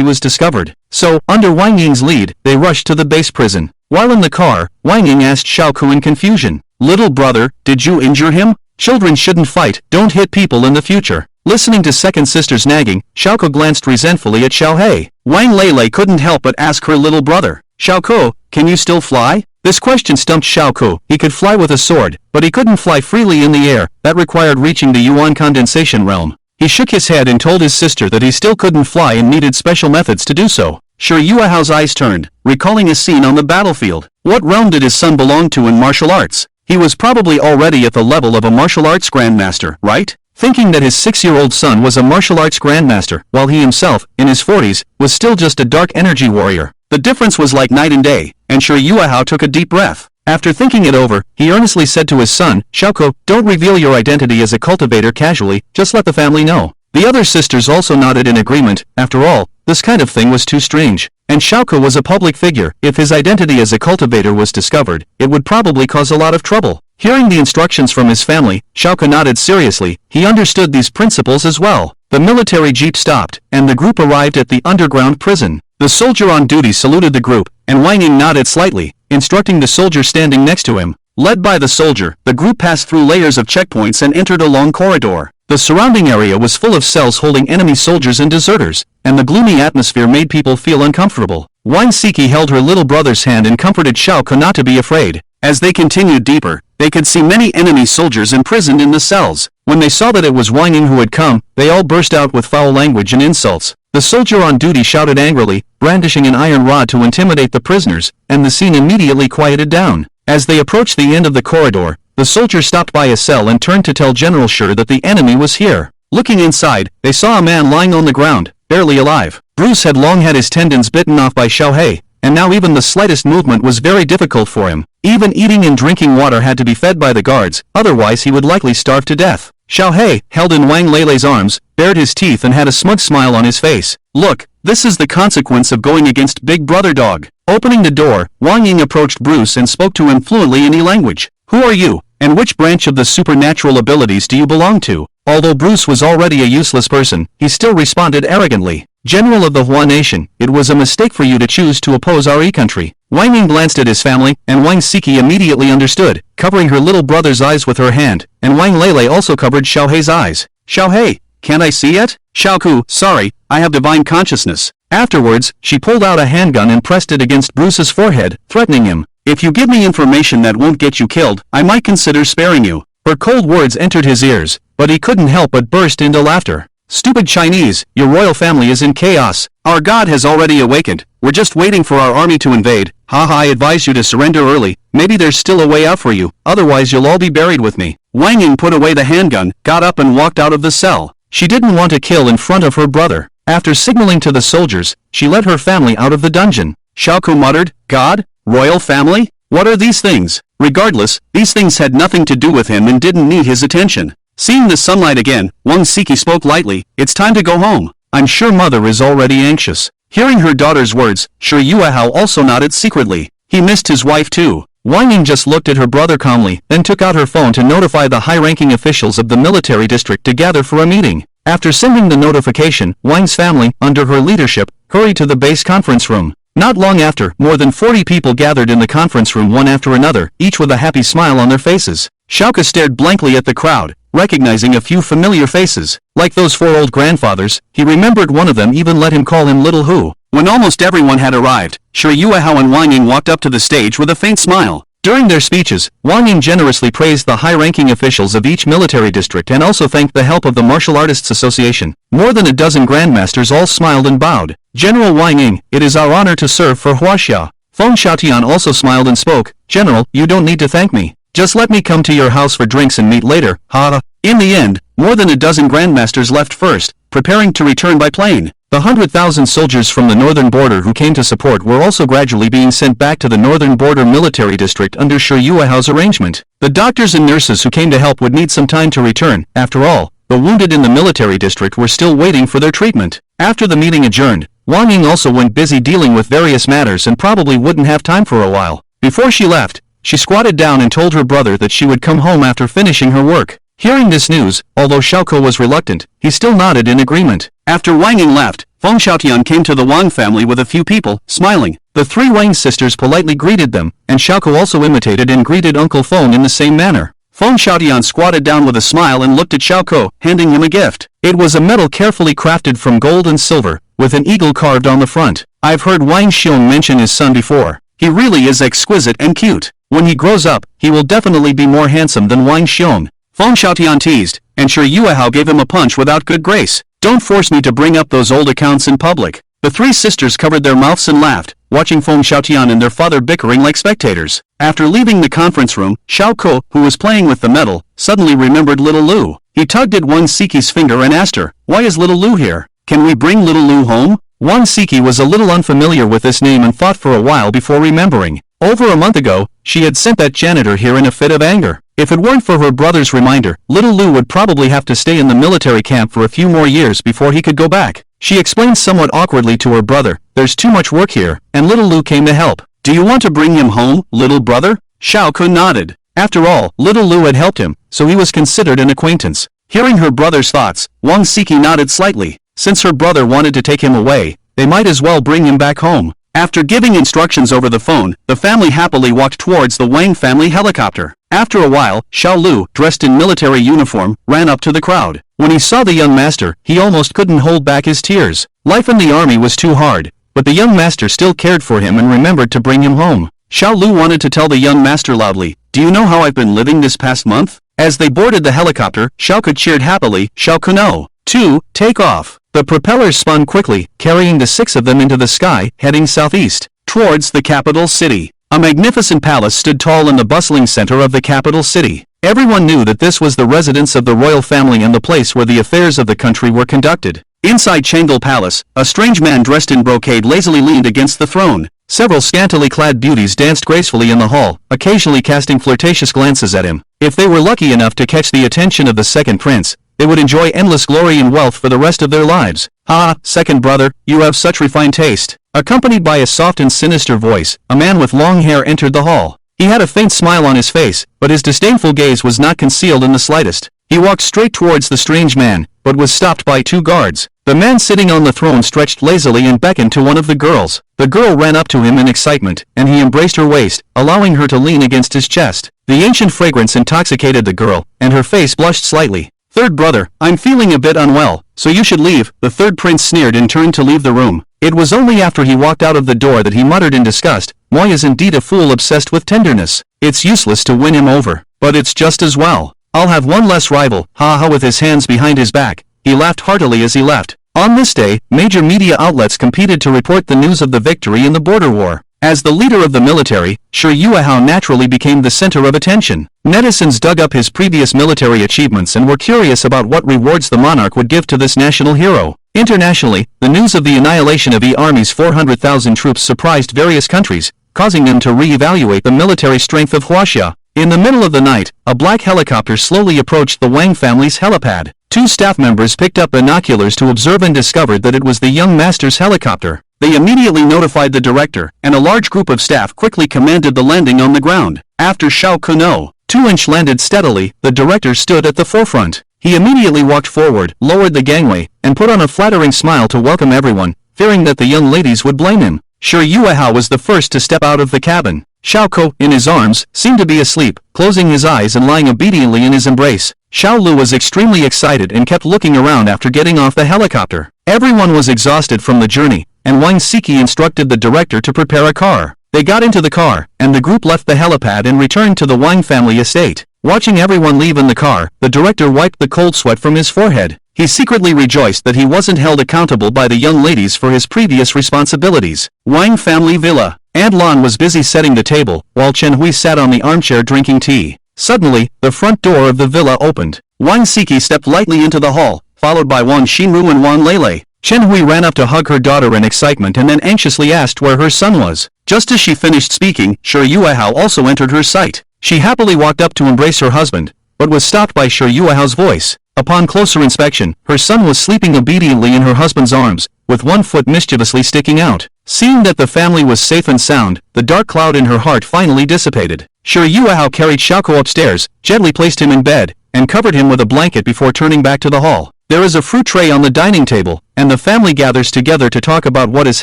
was discovered. So, under Wang Ying's lead, they rushed to the base prison. While in the car, Wang Ying asked Xiao in confusion, "Little brother, did you injure him? Children shouldn't fight, don't hit people in the future." Listening to second sister's nagging, Xiao glanced resentfully at Xiao. Wang Lei couldn't help but ask her little brother, "Xiao, can you still fly?" This question stumped Xiao. He could fly with a sword, but he couldn't fly freely in the air. That required reaching the Yuan condensation realm. He shook his head and told his sister that he still couldn't fly and needed special methods to do so. Yuahao's eyes turned, recalling a scene on the battlefield. What realm did his son belong to in martial arts? He was probably already at the level of a martial arts grandmaster, right? Thinking that his 6-year-old son was a martial arts grandmaster, while he himself, in his 40s, was still just a dark energy warrior. The difference was like night and day, and Yuahao took a deep breath. After thinking it over, he earnestly said to his son, "Xiao, don't reveal your identity as a cultivator casually, just let the family know." The other sisters also nodded in agreement. After all, this kind of thing was too strange. And Xiao was a public figure. If his identity as a cultivator was discovered, it would probably cause a lot of trouble. Hearing the instructions from his family, Xiao nodded seriously. He understood these principles as well. The military jeep stopped, and the group arrived at the underground prison. The soldier on duty saluted the group, and Wang Ying nodded slightly, instructing the soldier standing next to him. Led by the soldier, the group passed through layers of checkpoints and entered a long corridor. The surrounding area was full of cells holding enemy soldiers and deserters, and the gloomy atmosphere made people feel uncomfortable. Wang Siki held her little brother's hand and comforted Xiao not to be afraid. As they continued deeper, they could see many enemy soldiers imprisoned in the cells. When they saw that it was Wang Ying who had come, they all burst out with foul language and insults. The soldier on duty shouted angrily, brandishing an iron rod to intimidate the prisoners, and the scene immediately quieted down. As they approached the end of the corridor, the soldier stopped by a cell and turned to tell General Shi that the enemy was here. Looking inside, they saw a man lying on the ground, barely alive. Bruce had long had his tendons bitten off by Xiao, and now even the slightest movement was very difficult for him. Even eating and drinking water had to be fed by the guards, otherwise he would likely starve to death. Xiao, held in Wang Lei's arms, bared his teeth and had a smug smile on his face. "Look, this is the consequence of going against Big Brother Dog." Opening the door, Wang Ying approached Bruce and spoke to him fluently in Yi language. "Who are you, and which branch of the supernatural abilities do you belong to?" Although Bruce was already a useless person, he still responded arrogantly. "General of the Hua Nation, it was a mistake for you to choose to oppose our country." Wang Ying glanced at his family, and Wang Siki immediately understood, covering her little brother's eyes with her hand, and Wang Lei also covered Xiao's eyes. "Xiao, can't I see yet?" "Xiao, sorry, I have divine consciousness." Afterwards, she pulled out a handgun and pressed it against Bruce's forehead, threatening him. "If you give me information that won't get you killed, I might consider sparing you." Her cold words entered his ears, but he couldn't help but burst into laughter. "Stupid Chinese, your royal family is in chaos. Our god has already awakened. We're just waiting for our army to invade. I advise you to surrender early. Maybe there's still a way out for you, otherwise you'll all be buried with me." Wang Ying put away the handgun, got up and walked out of the cell. She didn't want to kill in front of her brother. After signaling to the soldiers, she led her family out of the dungeon. Xiao muttered, "God? Royal family? What are these things?" Regardless, these things had nothing to do with him and didn't need his attention. Seeing the sunlight again, Wang Siki spoke lightly, "It's time to go home. I'm sure mother is already anxious." Hearing her daughter's words, Yuahao also nodded secretly. He missed his wife too. Wang Ying just looked at her brother calmly, then took out her phone to notify the high-ranking officials of the military district to gather for a meeting. After sending the notification, Wang's family, under her leadership, hurried to the base conference room. Not long after, more than 40 people gathered in the conference room one after another, each with a happy smile on their faces. Xiao stared blankly at the crowd, recognizing a few familiar faces. Like those 4 old grandfathers, he remembered one of them even let him call him Little Hu. When almost everyone had arrived, Yuahao and Wang Ying walked up to the stage with a faint smile. During their speeches, Wang Ying generously praised the high-ranking officials of each military district and also thanked the help of the Martial Artists Association. More than a dozen grandmasters all smiled and bowed. "General Wang Ying, it is our honor to serve for Huaxia." Feng Xiaotian also smiled and spoke, "General, you don't need to thank me. Just let me come to your house for drinks and meet later, ha." In the end, more than a dozen grandmasters left first, preparing to return by plane. The 100,000 soldiers from the northern border who came to support were also gradually being sent back to the northern border military district under Yuahao's arrangement. The doctors and nurses who came to help would need some time to return. After all, the wounded in the military district were still waiting for their treatment. After the meeting adjourned, Wang Ying also went busy dealing with various matters and probably wouldn't have time for a while. Before she left, she squatted down and told her brother that she would come home after finishing her work. Hearing this news, although Xiao was reluctant, he still nodded in agreement. After Wang Ying left, Feng Xiaotian came to the Wang family with a few people, smiling. The three Wang sisters politely greeted them, and Xiao also imitated and greeted Uncle Feng in the same manner. Feng Xiaotian squatted down with a smile and looked at Xiao, handing him a gift. It was a medal carefully crafted from gold and silver, with an eagle carved on the front. I've heard Wang Xiong mention his son before. He really is exquisite and cute. When he grows up, he will definitely be more handsome than Wang Xiong. Feng Xiaotian teased, and Shi Yuehao gave him a punch without good grace. Don't force me to bring up those old accounts in public. The three sisters covered their mouths and laughed, watching Feng Xiaotian and their father bickering like spectators. After leaving the conference room, Xiao, who was playing with the medal, suddenly remembered little Lu. He tugged at Wang Siki's finger and asked her, "Why is little Lu here? Can we bring little Lu home?" Wang Siki was a little unfamiliar with this name and thought for a while before remembering. Over a month ago, she had sent that janitor here in a fit of anger. If it weren't for her brother's reminder, little Lu would probably have to stay in the military camp for a few more years before he could go back. She explained somewhat awkwardly to her brother, "There's too much work here," and little Lu came to help. "Do you want to bring him home, little brother?" Xiao nodded. After all, little Lu had helped him, so he was considered an acquaintance. Hearing her brother's thoughts, Wang Siki nodded slightly. Since her brother wanted to take him away, they might as well bring him back home. After giving instructions over the phone, the family happily walked towards the Wang family helicopter. After a while, Xiao Lu, dressed in military uniform, ran up to the crowd. When he saw the young master, he almost couldn't hold back his tears. Life in the army was too hard, but the young master still cared for him and remembered to bring him home. Xiao Lu wanted to tell the young master loudly, "Do you know how I've been living this past month?" As they boarded the helicopter, Xiao cheered happily, "Xiao no. 2, take off." The propellers spun quickly, carrying the 6 of them into the sky, heading southeast, towards the capital city. A magnificent palace stood tall in the bustling center of the capital city. Everyone knew that this was the residence of the royal family and the place where the affairs of the country were conducted. Inside Changel Palace, a strange man dressed in brocade lazily leaned against the throne. Several scantily clad beauties danced gracefully in the hall, occasionally casting flirtatious glances at him. If they were lucky enough to catch the attention of the second prince, they would enjoy endless glory and wealth for the rest of their lives. "Ah, second brother, you have such refined taste." Accompanied by a soft and sinister voice, a man with long hair entered the hall. He had a faint smile on his face, but his disdainful gaze was not concealed in the slightest. He walked straight towards the strange man, but was stopped by 2 guards. The man sitting on the throne stretched lazily and beckoned to one of the girls. The girl ran up to him in excitement, and he embraced her waist, allowing her to lean against his chest. The ancient fragrance intoxicated the girl, and her face blushed slightly. "Third brother, I'm feeling a bit unwell, so you should leave," the third prince sneered and turned to leave the room. It was only after he walked out of the door that he muttered in disgust, "Moi is indeed a fool obsessed with tenderness. It's useless to win him over, but it's just as well. I'll have one less rival." Ha ha. With his hands behind his back, he laughed heartily as he left. On this day, major media outlets competed to report the news of the victory in the border war. As the leader of the military, Shi Yuehao naturally became the center of attention. Netizens dug up his previous military achievements and were curious about what rewards the monarch would give to this national hero. Internationally, the news of the annihilation of the army's 400,000 troops surprised various countries, causing them to re-evaluate the military strength of Huaxia. In the middle of the night, a black helicopter slowly approached the Wang family's helipad. 2 staff members picked up binoculars to observe and discovered that it was the young master's helicopter. They immediately notified the director, and a large group of staff quickly commanded the landing on the ground. After Xiao no. 2-inch landed steadily, the director stood at the forefront. He immediately walked forward, lowered the gangway, and put on a flattering smile to welcome everyone, fearing that the young ladies would blame him. Shi Yuehao was the first to step out of the cabin. Xiao, in his arms, seemed to be asleep, closing his eyes and lying obediently in his embrace. Xiao Lu was extremely excited and kept looking around after getting off the helicopter. Everyone was exhausted from the journey, and Wang Siki instructed the director to prepare a car. They got into the car, and the group left the helipad and returned to the Wang family estate. Watching everyone leave in the car, the director wiped the cold sweat from his forehead. He secretly rejoiced that he wasn't held accountable by the young ladies for his previous responsibilities. Wang family villa. Aunt Lan was busy setting the table, while Chen Hui sat on the armchair drinking tea. Suddenly, the front door of the villa opened. Wang Siki stepped lightly into the hall, followed by Wang Xinru and Wang Lele. Chen Hui ran up to hug her daughter in excitement and then anxiously asked where her son was. Just as she finished speaking, Shi Yuehao also entered her sight. She happily walked up to embrace her husband, but was stopped by Shi Yuehao's voice. Upon closer inspection, her son was sleeping obediently in her husband's arms, with one foot mischievously sticking out. Seeing that the family was safe and sound, the dark cloud in her heart finally dissipated. Shi Yuehao carried Xiao upstairs, gently placed him in bed, and covered him with a blanket before turning back to the hall. There is a fruit tray on the dining table, and the family gathers together to talk about what has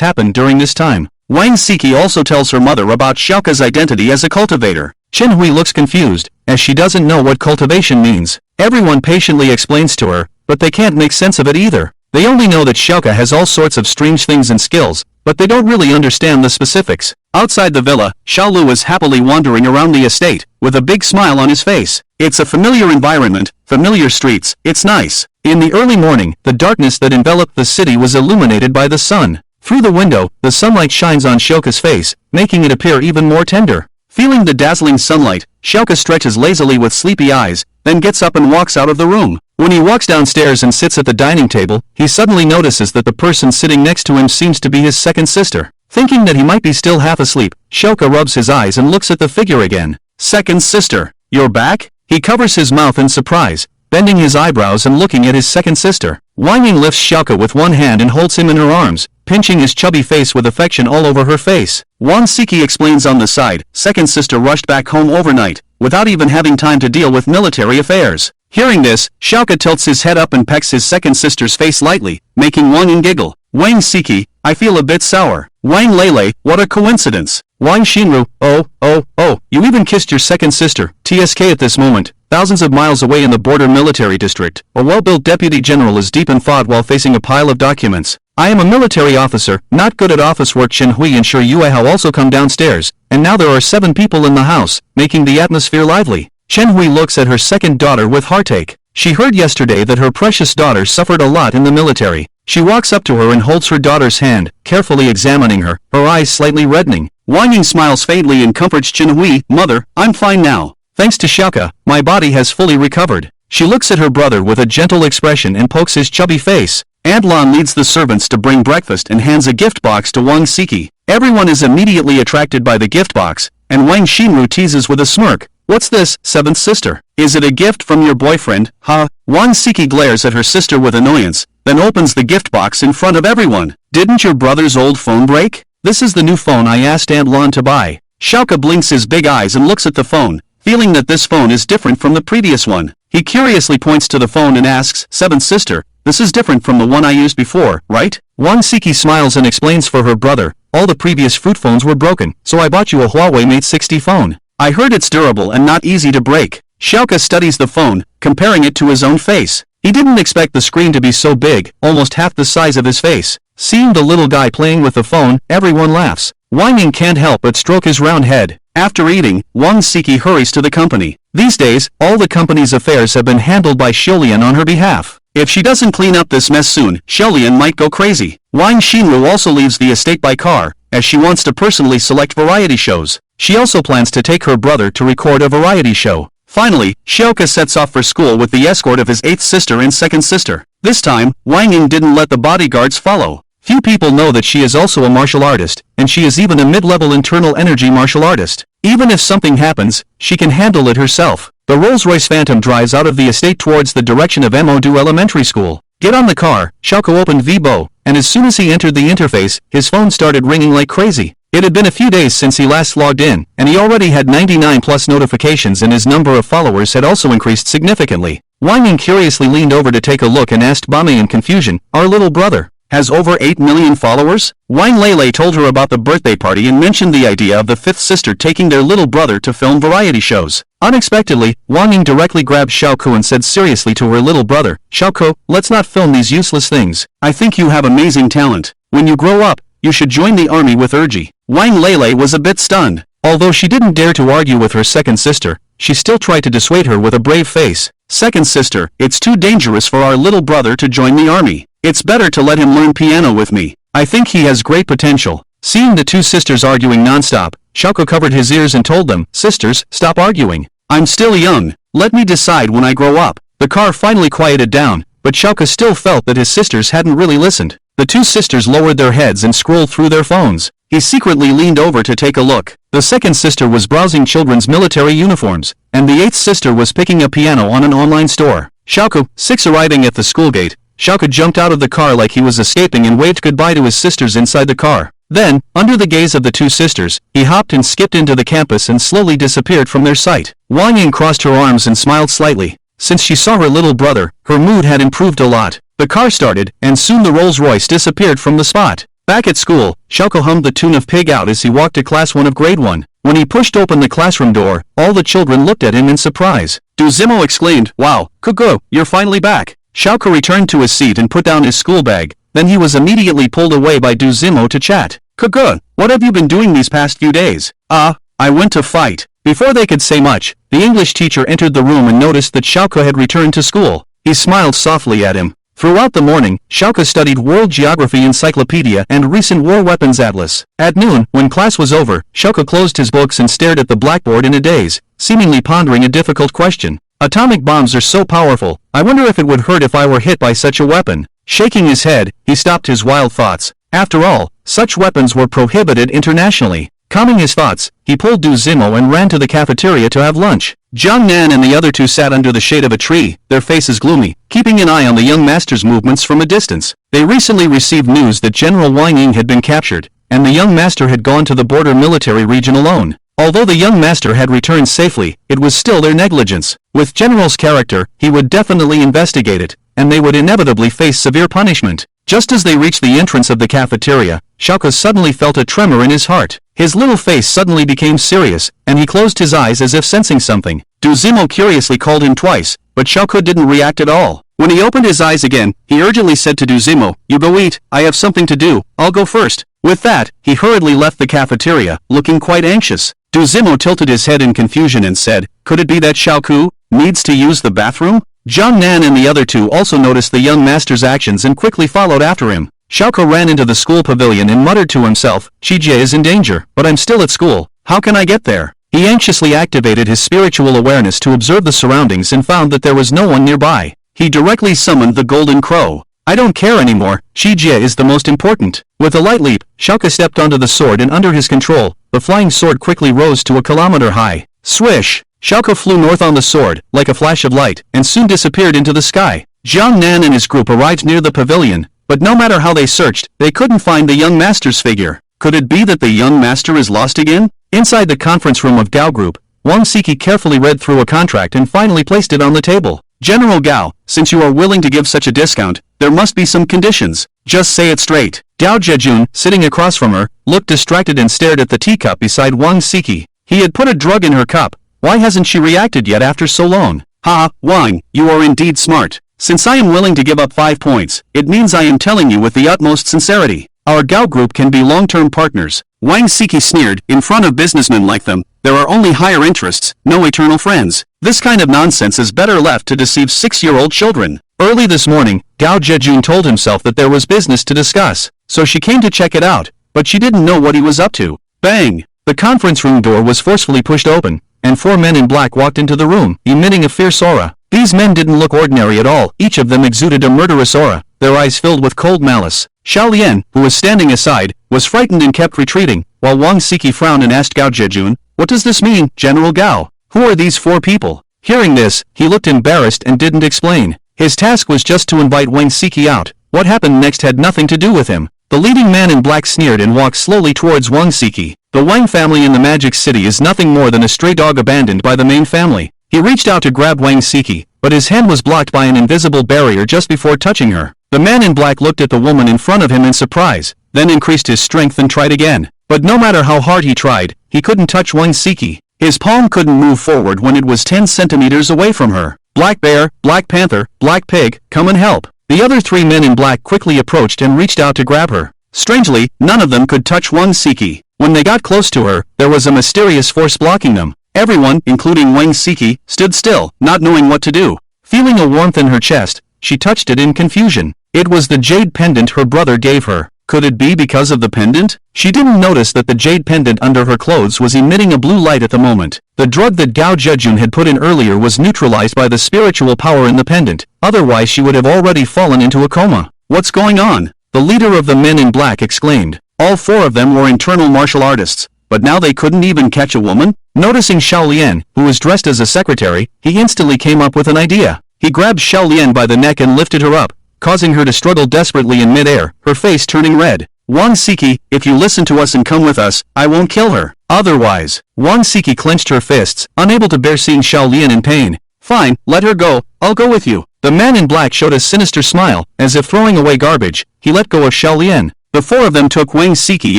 happened during this time. Wang Siki also tells her mother about Xiaoka's identity as a cultivator. Chen Hui looks confused, as she doesn't know what cultivation means. Everyone patiently explains to her, but they can't make sense of it either. They only know that Xiaoka has all sorts of strange things and skills, but they don't really understand the specifics. Outside the villa, Xiaolu is happily wandering around the estate, with a big smile on his face. It's a familiar environment, familiar streets, it's nice. In the early morning, the darkness that enveloped the city was illuminated by the sun. Through the window, the sunlight shines on Xiaoka's face, making it appear even more tender. Feeling the dazzling sunlight, Xiaoka stretches lazily with sleepy eyes, then gets up and walks out of the room. When he walks downstairs and sits at the dining table, he suddenly notices that the person sitting next to him seems to be his second sister. Thinking that he might be still half asleep, Xiaoka rubs his eyes and looks at the figure again. Second sister, you're back? He covers his mouth in surprise, bending his eyebrows and looking at his second sister. Wang Ying lifts Xiaoka with one hand and holds him in her arms, pinching his chubby face with affection all over her face. Wang Siki explains on the side, second sister rushed back home overnight, without even having time to deal with military affairs. Hearing this, Xiaoka tilts his head up and pecks his second sister's face lightly, making Wang Ying giggle. Wang Siki, I feel a bit sour. Wang Lele, what a coincidence. Wang Xinru, oh, you even kissed your second sister. TSK at this moment, thousands of miles away in the border military district, a well-built deputy general is deep in thought while facing a pile of documents. I am a military officer, not good at office work. Chen Hui and Shi Yuehao also come downstairs, and now there are 7 people in the house, making the atmosphere lively. Chen Hui looks at her second daughter with heartache. She heard yesterday that her precious daughter suffered a lot in the military. She walks up to her and holds her daughter's hand, carefully examining her, her eyes slightly reddening. Wang Ying smiles faintly and comforts Chen Hui, Mother, I'm fine now. Thanks to Xiaoka, my body has fully recovered. She looks at her brother with a gentle expression and pokes his chubby face. Aunt Lan leads the servants to bring breakfast and hands a gift box to Wang Siki. Everyone is immediately attracted by the gift box, and Wang Xinru teases with a smirk. What's this, seventh sister? Is it a gift from your boyfriend, huh? Wang Siki glares at her sister with annoyance, then opens the gift box in front of everyone. Didn't your brother's old phone break? This is the new phone I asked Aunt Lan to buy. Xiaoka blinks his big eyes and looks at the phone, feeling that this phone is different from the previous one. He curiously points to the phone and asks, Seventh sister, this is different from the one I used before, right? Wang Siki smiles and explains for her brother, all the previous fruit phones were broken, so I bought you a Huawei Mate 60 phone. I heard it's durable and not easy to break. Xiaoka studies the phone, comparing it to his own face. He didn't expect the screen to be so big, almost half the size of his face. Seeing the little guy playing with the phone, everyone laughs. Wang Ying can't help but stroke his round head. After eating, Wang Siki hurries to the company. These days, all the company's affairs have been handled by Xiaolian on her behalf. If she doesn't clean up this mess soon, Xiaolian might go crazy. Wang Xinru also leaves the estate by car, as she wants to personally select variety shows. She also plans to take her brother to record a variety show. Finally, Xiaoka sets off for school with the escort of his 8th sister and 2nd sister. This time, Wang Ying didn't let the bodyguards follow. Few people know that she is also a martial artist, and she is even a mid-level internal energy martial artist. Even if something happens, she can handle it herself. The Rolls-Royce Phantom drives out of the estate towards the direction of Modu Elementary School. Get on the car, Xiaoka opened Vibo, and as soon as he entered the interface, his phone started ringing like crazy. It had been a few days since he last logged in, and he already had 99 plus notifications and his number of followers had also increased significantly. Wang Ying curiously leaned over to take a look and asked Bame in confusion, our little brother has over 8 million followers? Wang Lele told her about the birthday party and mentioned the idea of the 5th sister taking their little brother to film variety shows. Unexpectedly, Wang Ying directly grabbed Xiaoku and said seriously to her little brother, Xiaoku, let's not film these useless things. I think you have amazing talent. When you grow up, you should join the army with Urji. Wang Lele was a bit stunned. Although she didn't dare to argue with her second sister, she still tried to dissuade her with a brave face. Second sister, it's too dangerous for our little brother to join the army. It's better to let him learn piano with me. I think he has great potential. Seeing the two sisters arguing non-stop, Xiaoku covered his ears and told them, Sisters, stop arguing. I'm still young. Let me decide when I grow up. The car finally quieted down, but Xiaoku still felt that his sisters hadn't really listened. The two sisters lowered their heads and scrolled through their phones. He secretly leaned over to take a look. The second sister was browsing children's military uniforms, and the 8th sister was picking a piano on an online store. Xiaoku, 6 arriving at the school gate, Xiaoku jumped out of the car like he was escaping and waved goodbye to his sisters inside the car. Then, under the gaze of the two sisters, he hopped and skipped into the campus and slowly disappeared from their sight. Wang Ying crossed her arms and smiled slightly. Since she saw her little brother, her mood had improved a lot. The car started, and soon the Rolls-Royce disappeared from the spot. Back at school, Xiao hummed the tune of Pig Out as he walked to class 1 of grade 1. When he pushed open the classroom door, all the children looked at him in surprise. Duzimo exclaimed, "Wow, Kugo, you're finally back." Xiao returned to his seat and put down his school bag. Then he was immediately pulled away by Duzimo to chat. "Kugo, what have you been doing these past few days?" I went to fight." Before they could say much, the English teacher entered the room and noticed that Xiao had returned to school. He smiled softly at him. Throughout the morning, Xiao studied World Geography Encyclopedia and Recent War Weapons Atlas. At noon, when class was over, Xiao closed his books and stared at the blackboard in a daze, seemingly pondering a difficult question. "Atomic bombs are so powerful, I wonder if it would hurt if I were hit by such a weapon." Shaking his head, he stopped his wild thoughts. After all, such weapons were prohibited internationally. Calming his thoughts, he pulled Duzimo and ran to the cafeteria to have lunch. Jiang Nan and the other two sat under the shade of a tree, their faces gloomy, keeping an eye on the young master's movements from a distance. They recently received news that General Wang Ying had been captured, and the young master had gone to the border military region alone. Although the young master had returned safely, it was still their negligence. With General's character, he would definitely investigate it, and they would inevitably face severe punishment. Just as they reached the entrance of the cafeteria, Xiao suddenly felt a tremor in his heart. His little face suddenly became serious, and he closed his eyes as if sensing something. Duzimo curiously called him twice, but Xiao didn't react at all. When he opened his eyes again, he urgently said to Duzimo, "You go eat, I have something to do, I'll go first." With that, he hurriedly left the cafeteria, looking quite anxious. Duzimo tilted his head in confusion and said, "Could it be that Xiao needs to use the bathroom?" Jiang Nan and the other two also noticed the young master's actions and quickly followed after him. Xiao ran into the school pavilion and muttered to himself, "Shijie is in danger, but I'm still at school. How can I get there?" He anxiously activated his spiritual awareness to observe the surroundings and found that there was no one nearby. He directly summoned the golden crow. "I don't care anymore, Shijie is the most important." With a light leap, Xiao stepped onto the sword and under his control, the flying sword quickly rose to a kilometer high. Swish! Xiao flew north on the sword, like a flash of light, and soon disappeared into the sky. Jiang Nan and his group arrived near the pavilion, but no matter how they searched, they couldn't find the young master's figure. Could it be that the young master is lost again? Inside the conference room of Gao Group, Wang Siki carefully read through a contract and finally placed it on the table. "General Gao, since you are willing to give such a discount, there must be some conditions. Just say it straight." Gao Jejun, sitting across from her, looked distracted and stared at the teacup beside Wang Siki. He had put a drug in her cup. Why hasn't she reacted yet after so long? "Ha, Wang, you are indeed smart. Since I am willing to give up 5 points, it means I am telling you with the utmost sincerity. Our Gao Group can be long-term partners." Wang Siki sneered, "In front of businessmen like them, there are only higher interests, no eternal friends. This kind of nonsense is better left to deceive 6-year-old children." Early this morning, Gao Jejun told himself that there was business to discuss, so she came to check it out, but she didn't know what he was up to. Bang! The conference room door was forcefully pushed open, and 4 men in black walked into the room, emitting a fierce aura. These men didn't look ordinary at all, each of them exuded a murderous aura, their eyes filled with cold malice. Xiao Lian, who was standing aside, was frightened and kept retreating, while Wang Siki frowned and asked Gao Jejun, "What does this mean, General Gao? Who are these 4 people?" Hearing this, he looked embarrassed and didn't explain. His task was just to invite Wang Siki out. What happened next had nothing to do with him. The leading man in black sneered and walked slowly towards Wang Siki. The Wang family in the Magic City is nothing more than a stray dog abandoned by the main family. He reached out to grab Wang Siki, but his hand was blocked by an invisible barrier just before touching her. The man in black looked at the woman in front of him in surprise, then increased his strength and tried again. But no matter how hard he tried, he couldn't touch Wang Siki. His palm couldn't move forward when it was 10 centimeters away from her. "Black Bear, Black Panther, Black Pig, come and help." The other 3 men in black quickly approached and reached out to grab her. Strangely, none of them could touch Wang Siki. When they got close to her, there was a mysterious force blocking them. Everyone, including Wang Siki, stood still, not knowing what to do. Feeling a warmth in her chest, she touched it in confusion. It was the jade pendant her brother gave her. Could it be because of the pendant? She didn't notice that the jade pendant under her clothes was emitting a blue light at the moment. The drug that Gao Jejun had put in earlier was neutralized by the spiritual power in the pendant, otherwise she would have already fallen into a coma. "What's going on?" the leader of the men in black exclaimed. All 4 of them were internal martial artists, but now they couldn't even catch a woman? Noticing Xiao Lian, who was dressed as a secretary, he instantly came up with an idea. He grabbed Xiao Lian by the neck and lifted her up, causing her to struggle desperately in midair, her face turning red. "Wang Siki, if you listen to us and come with us, I won't kill her. Otherwise." Wang Siki clenched her fists, unable to bear seeing Xiao Lian in pain. Fine, let her go, I'll go with you. The man in black showed a sinister smile, as if throwing away garbage. He let go of Xiao. The four of them took Wang Siki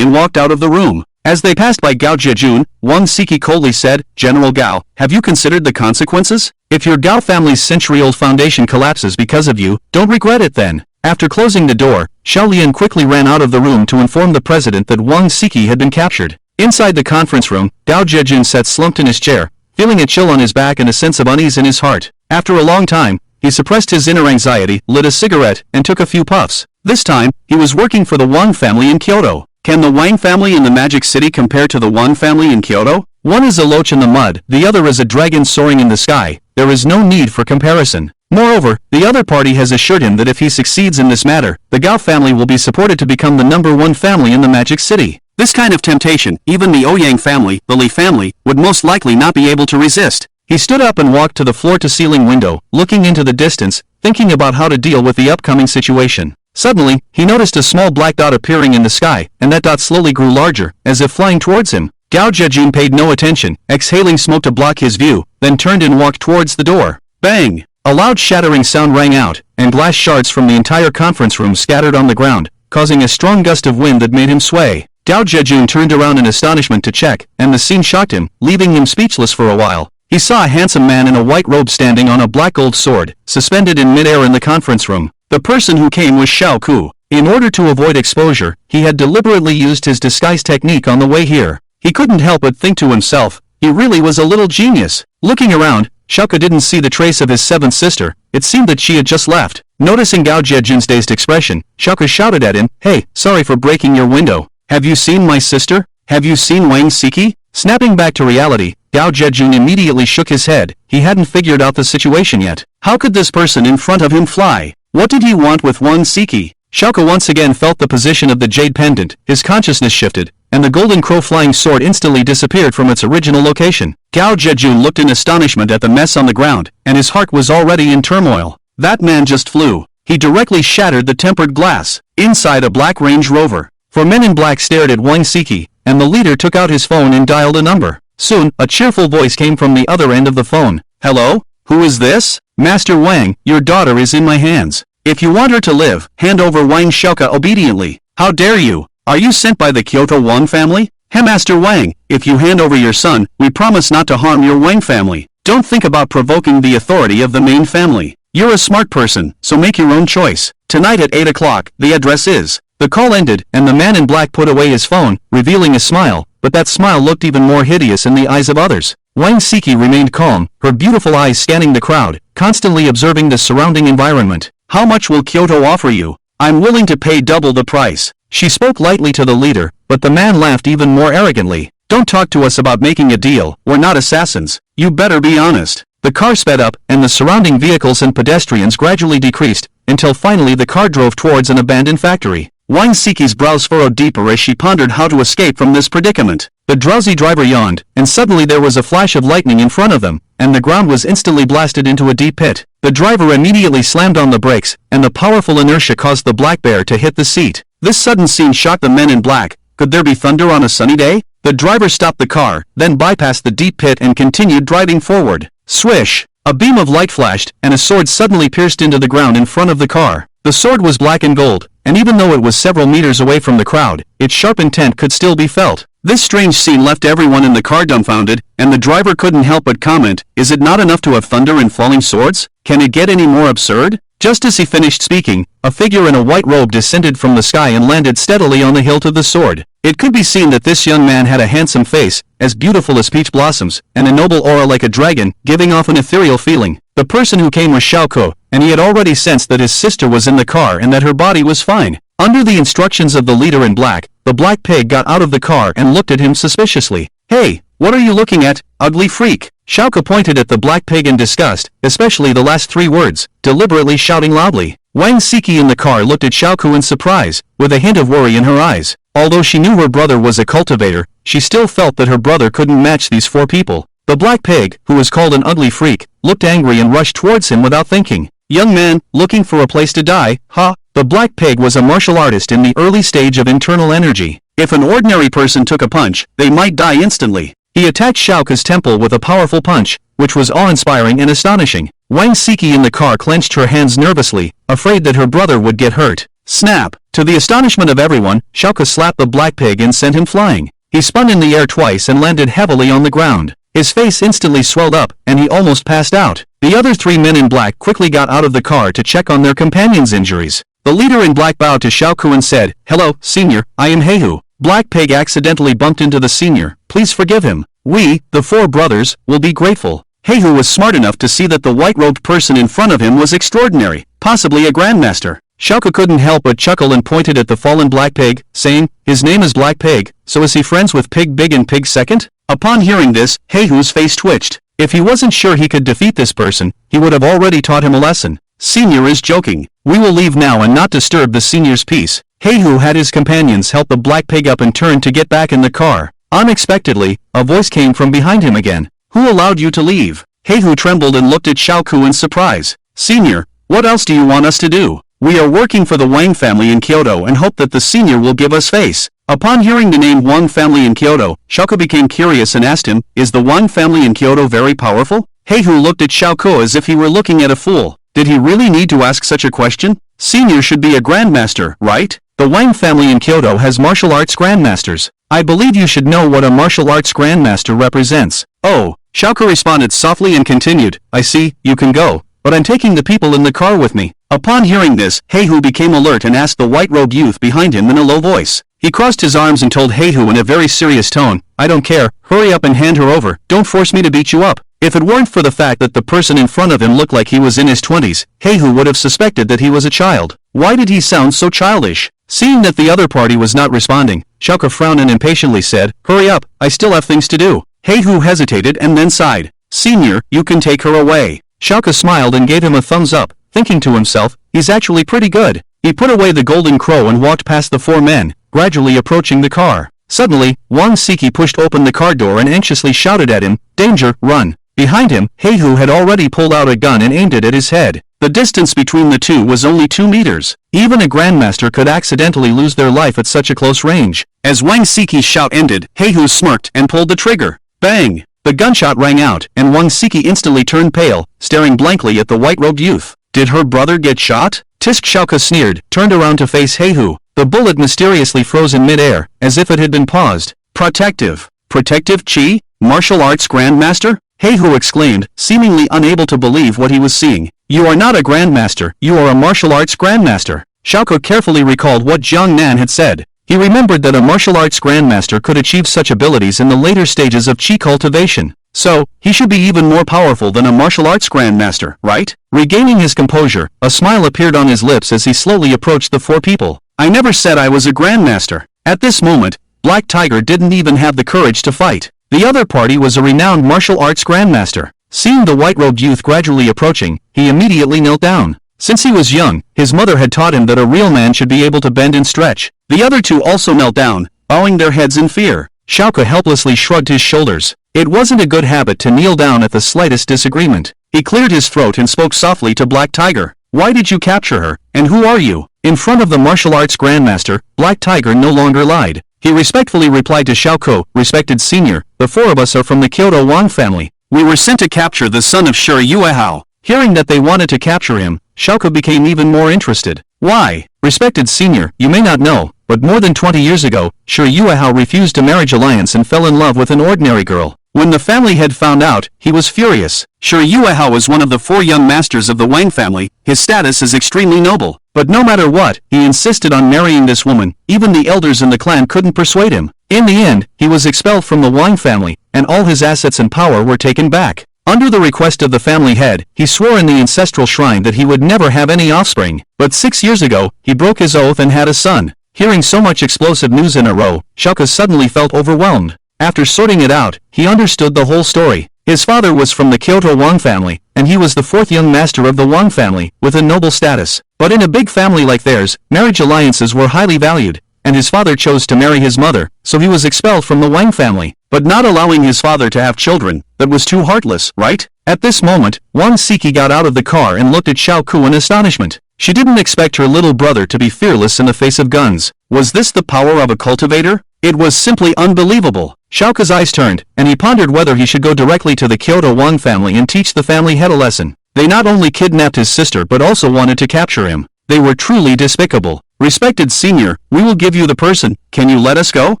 and walked out of the room. As they passed by Gao Jejun, Wang Siki coldly said, General Gao, have you considered the consequences? If your Gao family's century-old foundation collapses because of you, don't regret it then. After closing the door, Xiao quickly ran out of the room to inform the president that Wang Siki had been captured. Inside the conference room, Gao Jejun sat slumped in his chair, feeling a chill on his back and a sense of unease in his heart. After a long time, he suppressed his inner anxiety, lit a cigarette, and took a few puffs. This time, he was working for the Wang family in Kyoto. Can the Wang family in the Magic City compare to the Wang family in Kyoto? One is a loach in the mud, the other is a dragon soaring in the sky. There is no need for comparison. Moreover, the other party has assured him that if he succeeds in this matter, the Gao family will be supported to become the #1 family in the Magic City. This kind of temptation, even the Ouyang family, the Li family, would most likely not be able to resist. He stood up and walked to the floor-to-ceiling window, looking into the distance, thinking about how to deal with the upcoming situation. Suddenly, he noticed a small black dot appearing in the sky, and that dot slowly grew larger, as if flying towards him. Gao Jejun paid no attention, exhaling smoke to block his view, then turned and walked towards the door. Bang! A loud shattering sound rang out, and glass shards from the entire conference room scattered on the ground, causing a strong gust of wind that made him sway. Gao Jejun turned around in astonishment to check, and the scene shocked him, leaving him speechless for a while. He saw a handsome man in a white robe standing on a black gold sword, suspended in midair in the conference room. The person who came was Xiao. In order to avoid exposure, he had deliberately used his disguise technique on the way here. He couldn't help but think to himself, he really was a little genius. Looking around, Xiao didn't see the trace of his seventh sister. It seemed that she had just left. Noticing Gao Jejun's dazed expression, Xiao shouted at him, Hey, sorry for breaking your window. Have you seen my sister? Have you seen Wang Siki? Snapping back to reality, Gao Jejun immediately shook his head. He hadn't figured out the situation yet. How could this person in front of him fly? What did he want with Wang Siki? Xiao once again felt the position of the jade pendant, his consciousness shifted, and the golden crow flying sword instantly disappeared from its original location. Gao Jejun looked in astonishment at the mess on the ground, and his heart was already in turmoil. That man just flew. He directly shattered the tempered glass. Inside a black Range Rover, four men in black stared at Wang Siki, and the leader took out his phone and dialed a number. Soon, a cheerful voice came from the other end of the phone. Hello? Who is this? Master Wang, your daughter is in my hands. If you want her to live, hand over Wang Xiao obediently. How dare you? Are you sent by the Kyoto Wang family? Hey Master Wang, if you hand over your son, we promise not to harm your Wang family. Don't think about provoking the authority of the main family. You're a smart person, so make your own choice. Tonight at 8 o'clock, the address is. The call ended, and the man in black put away his phone, revealing a smile, but that smile looked even more hideous in the eyes of others. Wang Siki remained calm, her beautiful eyes scanning the crowd, constantly observing the surrounding environment. How much will Kyoto offer you? I'm willing to pay double the price. She spoke lightly to the leader, but the man laughed even more arrogantly. Don't talk to us about making a deal, we're not assassins. You better be honest. The car sped up, and the surrounding vehicles and pedestrians gradually decreased, until finally the car drove towards an abandoned factory. Wang Siki's brows furrowed deeper as she pondered how to escape from this predicament. The drowsy driver yawned, and suddenly there was a flash of lightning in front of them, and the ground was instantly blasted into a deep pit. The driver immediately slammed on the brakes, and the powerful inertia caused the black bear to hit the seat. This sudden scene shocked the men in black. Could there be thunder on a sunny day? The driver stopped the car, then bypassed the deep pit and continued driving forward. Swish! A beam of light flashed, and a sword suddenly pierced into the ground in front of the car. The sword was black and gold, and even though it was several meters away from the crowd, its sharp intent could still be felt. This strange scene left everyone in the car dumbfounded, and the driver couldn't help but comment, is it not enough to have thunder and falling swords? Can it get any more absurd? Just as he finished speaking, a figure in a white robe descended from the sky and landed steadily on the hilt of the sword. It could be seen that this young man had a handsome face, as beautiful as peach blossoms, and a noble aura like a dragon, giving off an ethereal feeling. The person who came was Xiao, and he had already sensed that his sister was in the car and that her body was fine. Under the instructions of the leader in black, the black pig got out of the car and looked at him suspiciously. Hey, what are you looking at, ugly freak? Xiao pointed at the black pig in disgust, especially the last three words, deliberately shouting loudly. Wang Siki in the car looked at Xiao in surprise, with a hint of worry in her eyes. Although she knew her brother was a cultivator, she still felt that her brother couldn't match these four people. The black pig, who was called an ugly freak, looked angry and rushed towards him without thinking. Young man, looking for a place to die, huh? The black pig was a martial artist in the early stage of internal energy. If an ordinary person took a punch, they might die instantly. He attacked Xiao Ke's temple with a powerful punch, which was awe-inspiring and astonishing. Wang Siki in the car clenched her hands nervously, afraid that her brother would get hurt. Snap! To the astonishment of everyone, Xiao Ke slapped the black pig and sent him flying. He spun in the air twice and landed heavily on the ground. His face instantly swelled up, and he almost passed out. The other 3 men in black quickly got out of the car to check on their companions' injuries. The leader in black bowed to Xiao Ke and said, "Hello, senior, I am Heihu." Black Pig accidentally bumped into the senior. "Please forgive him. We, the 4 brothers, will be grateful." Heihu was smart enough to see that the white-robed person in front of him was extraordinary, possibly a grandmaster. Xiao Ke couldn't help but chuckle and pointed at the fallen Black Pig, saying, "His name is Black Pig, so is he friends with Pig Big and Pig Second?" Upon hearing this, Heihu's face twitched. If he wasn't sure he could defeat this person, he would have already taught him a lesson. Senior is joking. We will leave now and not disturb the senior's peace. Heihu had his companions help the Black Pig up and turn to get back in the car. Unexpectedly, a voice came from behind him again. "Who allowed you to leave?" Heihu trembled and looked at Xiao Ke in surprise. "Senior, what else do you want us to do? We are working for the Wang family in Kyoto and hope that the senior will give us face." Upon hearing the name Wang family in Kyoto, Xiao Ke became curious and asked him, "Is the Wang family in Kyoto very powerful?" Heihu looked at Xiao Ke as if he were looking at a fool. Did he really need to ask such a question? Senior should be a grandmaster, right? The Wang family in Kyoto has martial arts grandmasters. I believe you should know what a martial arts grandmaster represents. Oh, Xiao Ke responded softly and continued, "I see, you can go, but I'm taking the people in the car with me." Upon hearing this, Heihu became alert and asked the white-robed youth behind him in a low voice. He crossed his arms and told Heihu in a very serious tone, "I don't care, hurry up and hand her over, don't force me to beat you up." If it weren't for the fact that the person in front of him looked like he was in his 20s, Heihu would have suspected that he was a child. Why did he sound so childish? Seeing that the other party was not responding, Xiao Ke frowned and impatiently said, "Hurry up, I still have things to do." Heihu hesitated and then sighed. "Senior, you can take her away." Xiao Ke smiled and gave him a thumbs up, thinking to himself, he's actually pretty good. He put away the golden crow and walked past the 4 men, gradually approaching the car. Suddenly, Wang Siki pushed open the car door and anxiously shouted at him, "Danger, run." Behind him, Heihu had already pulled out a gun and aimed it at his head. The distance between the two was only 2 meters. Even a grandmaster could accidentally lose their life at such a close range. As Wang Siki's shout ended, Heihu smirked and pulled the trigger. Bang! The gunshot rang out, and Wang Siki instantly turned pale, staring blankly at the white-robed youth. Did her brother get shot? Tisk Xiao Ke sneered, turned around to face Heihu. The bullet mysteriously froze in mid-air, as if it had been paused. Protective. Protective chi? Martial arts grandmaster? Heihu exclaimed, seemingly unable to believe what he was seeing. "You are not a grandmaster, you are a martial arts grandmaster." Xiao Ke carefully recalled what Jiang Nan had said. He remembered that a martial arts grandmaster could achieve such abilities in the later stages of chi cultivation. So, he should be even more powerful than a martial arts grandmaster, right? Regaining his composure, a smile appeared on his lips as he slowly approached the 4 people. "I never said I was a grandmaster." At this moment, Black Tiger didn't even have the courage to fight. The other party was a renowned martial arts grandmaster. Seeing the white-robed youth gradually approaching, he immediately knelt down. Since he was young, his mother had taught him that a real man should be able to bend and stretch. The other 2 also knelt down, bowing their heads in fear. Xiao Ke helplessly shrugged his shoulders. It wasn't a good habit to kneel down at the slightest disagreement. He cleared his throat and spoke softly to Black Tiger. "Why did you capture her, and who are you?" In front of the martial arts grandmaster, Black Tiger no longer lied. He respectfully replied to Xiao Ke, "Respected senior, the 4 of us are from the Kyoto Wang family. We were sent to capture the son of Shi Yuehao." Hearing that they wanted to capture him, Xiao Ke became even more interested. "Why? Respected senior, you may not know, but more than 20 years ago, Shi Yuehao refused a marriage alliance and fell in love with an ordinary girl. When the family had found out, he was furious. Shi Yuehao is one of the 4 young masters of the Wang family. His status is extremely noble. But no matter what, he insisted on marrying this woman. Even the elders in the clan couldn't persuade him. In the end, he was expelled from the Wang family, and all his assets and power were taken back. Under the request of the family head, he swore in the ancestral shrine that he would never have any offspring. But 6 years ago, he broke his oath and had a son. Hearing so much explosive news in a row, Xiao Ke suddenly felt overwhelmed. After sorting it out, he understood the whole story. His father was from the Kyoto Wang family, and he was the 4th young master of the Wang family, with a noble status. But in a big family like theirs, marriage alliances were highly valued, and his father chose to marry his mother, so he was expelled from the Wang family. But not allowing his father to have children, that was too heartless, right? At this moment, Wang Siki got out of the car and looked at Xiao Ke in astonishment. She didn't expect her little brother to be fearless in the face of guns. Was this the power of a cultivator? It was simply unbelievable. Xiaoka's eyes turned, and he pondered whether he should go directly to the Kyoto Wang family and teach the family head a lesson. They not only kidnapped his sister but also wanted to capture him. They were truly despicable. Respected senior, we will give you the person, can you let us go?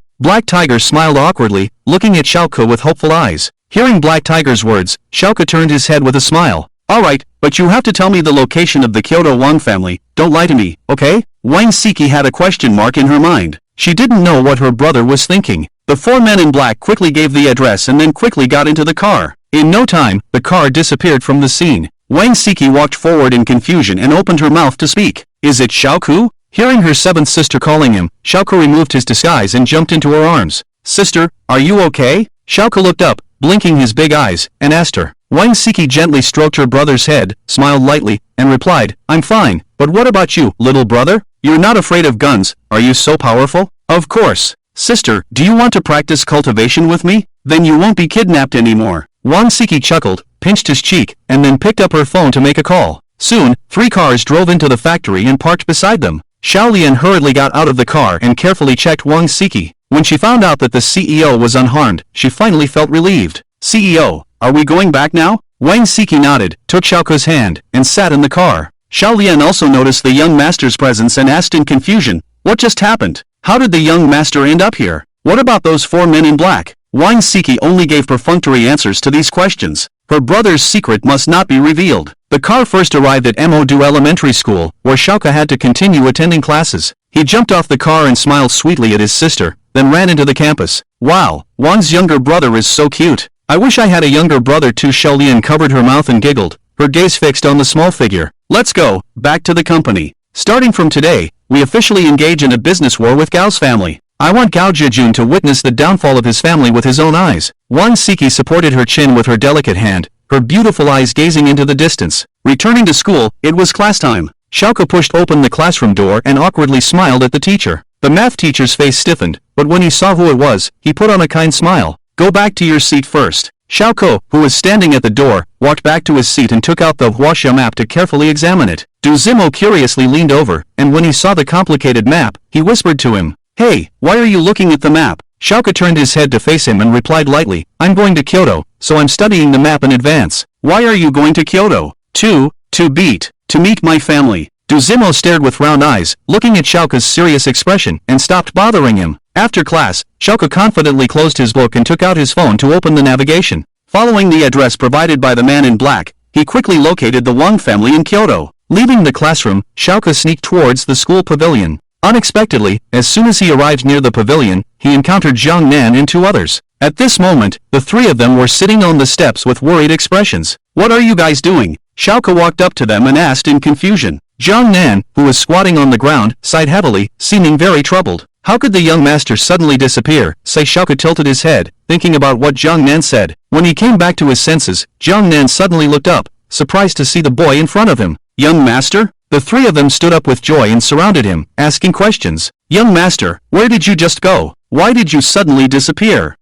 Black Tiger smiled awkwardly, looking at Xiaoka with hopeful eyes. Hearing Black Tiger's words, Xiaoka turned his head with a smile. Alright, but you have to tell me the location of the Kyoto Wang family, don't lie to me, okay? Wang Siki had a question mark in her mind. She didn't know what her brother was thinking. The four men in black quickly gave the address and then quickly got into the car. In no time, the car disappeared from the scene. Wang Siki walked forward in confusion and opened her mouth to speak. Is it Xiaoku? Hearing her seventh sister calling him, Xiaoku removed his disguise and jumped into her arms. Sister, are you okay? Xiaoku looked up, blinking his big eyes, and asked her. Wang Siki gently stroked her brother's head, smiled lightly, and replied, I'm fine, but what about you, little brother? You're not afraid of guns, are you so powerful? Of course. Sister, do you want to practice cultivation with me? Then you won't be kidnapped anymore. Wang Siki chuckled, pinched his cheek, and then picked up her phone to make a call. Soon, 3 cars drove into the factory and parked beside them. Xiao Lian hurriedly got out of the car and carefully checked Wang Siki. When she found out that the CEO was unharmed, she finally felt relieved. CEO, are we going back now? Wang Siki nodded, took Xiaoka's hand, and sat in the car. Xiao Lian also noticed the young master's presence and asked in confusion, what just happened? How did the young master end up here? What about those 4 men in black? Wang Siki only gave perfunctory answers to these questions. Her brother's secret must not be revealed. The car first arrived at Modu Elementary School, where Xiaoka had to continue attending classes. He jumped off the car and smiled sweetly at his sister, then ran into the campus. Wow, Wang's younger brother is so cute. I wish I had a younger brother too. Xiao Lian covered her mouth and giggled, her gaze fixed on the small figure. Let's go, back to the company. Starting from today, we officially engage in a business war with Gao's family. I want Gao Zhejun to witness the downfall of his family with his own eyes. Wang Siki supported her chin with her delicate hand, her beautiful eyes gazing into the distance. Returning to school, it was class time. Xiaoka pushed open the classroom door and awkwardly smiled at the teacher. The math teacher's face stiffened, but when he saw who it was, he put on a kind smile. Go back to your seat first. Xiaoko, who was standing at the door, walked back to his seat and took out the Huaxia map to carefully examine it. Du Zimo curiously leaned over, and when he saw the complicated map, he whispered to him, Hey, why are you looking at the map? Xiaoka turned his head to face him and replied lightly, I'm going to Kyoto, so I'm studying the map in advance. Why are you going to Kyoto? To meet my family. Du Zimo stared with round eyes, looking at Xiaoka's serious expression, and stopped bothering him. After class, Xiaoka confidently closed his book and took out his phone to open the navigation. Following the address provided by the man in black, he quickly located the Wang family in Kyoto. Leaving the classroom, Xiaoka sneaked towards the school pavilion. Unexpectedly, as soon as he arrived near the pavilion, he encountered Zhang Nan and 2 others. At this moment, the 3 of them were sitting on the steps with worried expressions. What are you guys doing? Xiaoka walked up to them and asked in confusion. Zhang Nan, who was squatting on the ground, sighed heavily, seeming very troubled. How could the young master suddenly disappear? Xiaoka tilted his head, thinking about what Zhang Nan said. When he came back to his senses, Zhang Nan suddenly looked up, surprised to see the boy in front of him. Young master? The 3 of them stood up with joy and surrounded him, asking questions. Young master, where did you just go? Why did you suddenly disappear?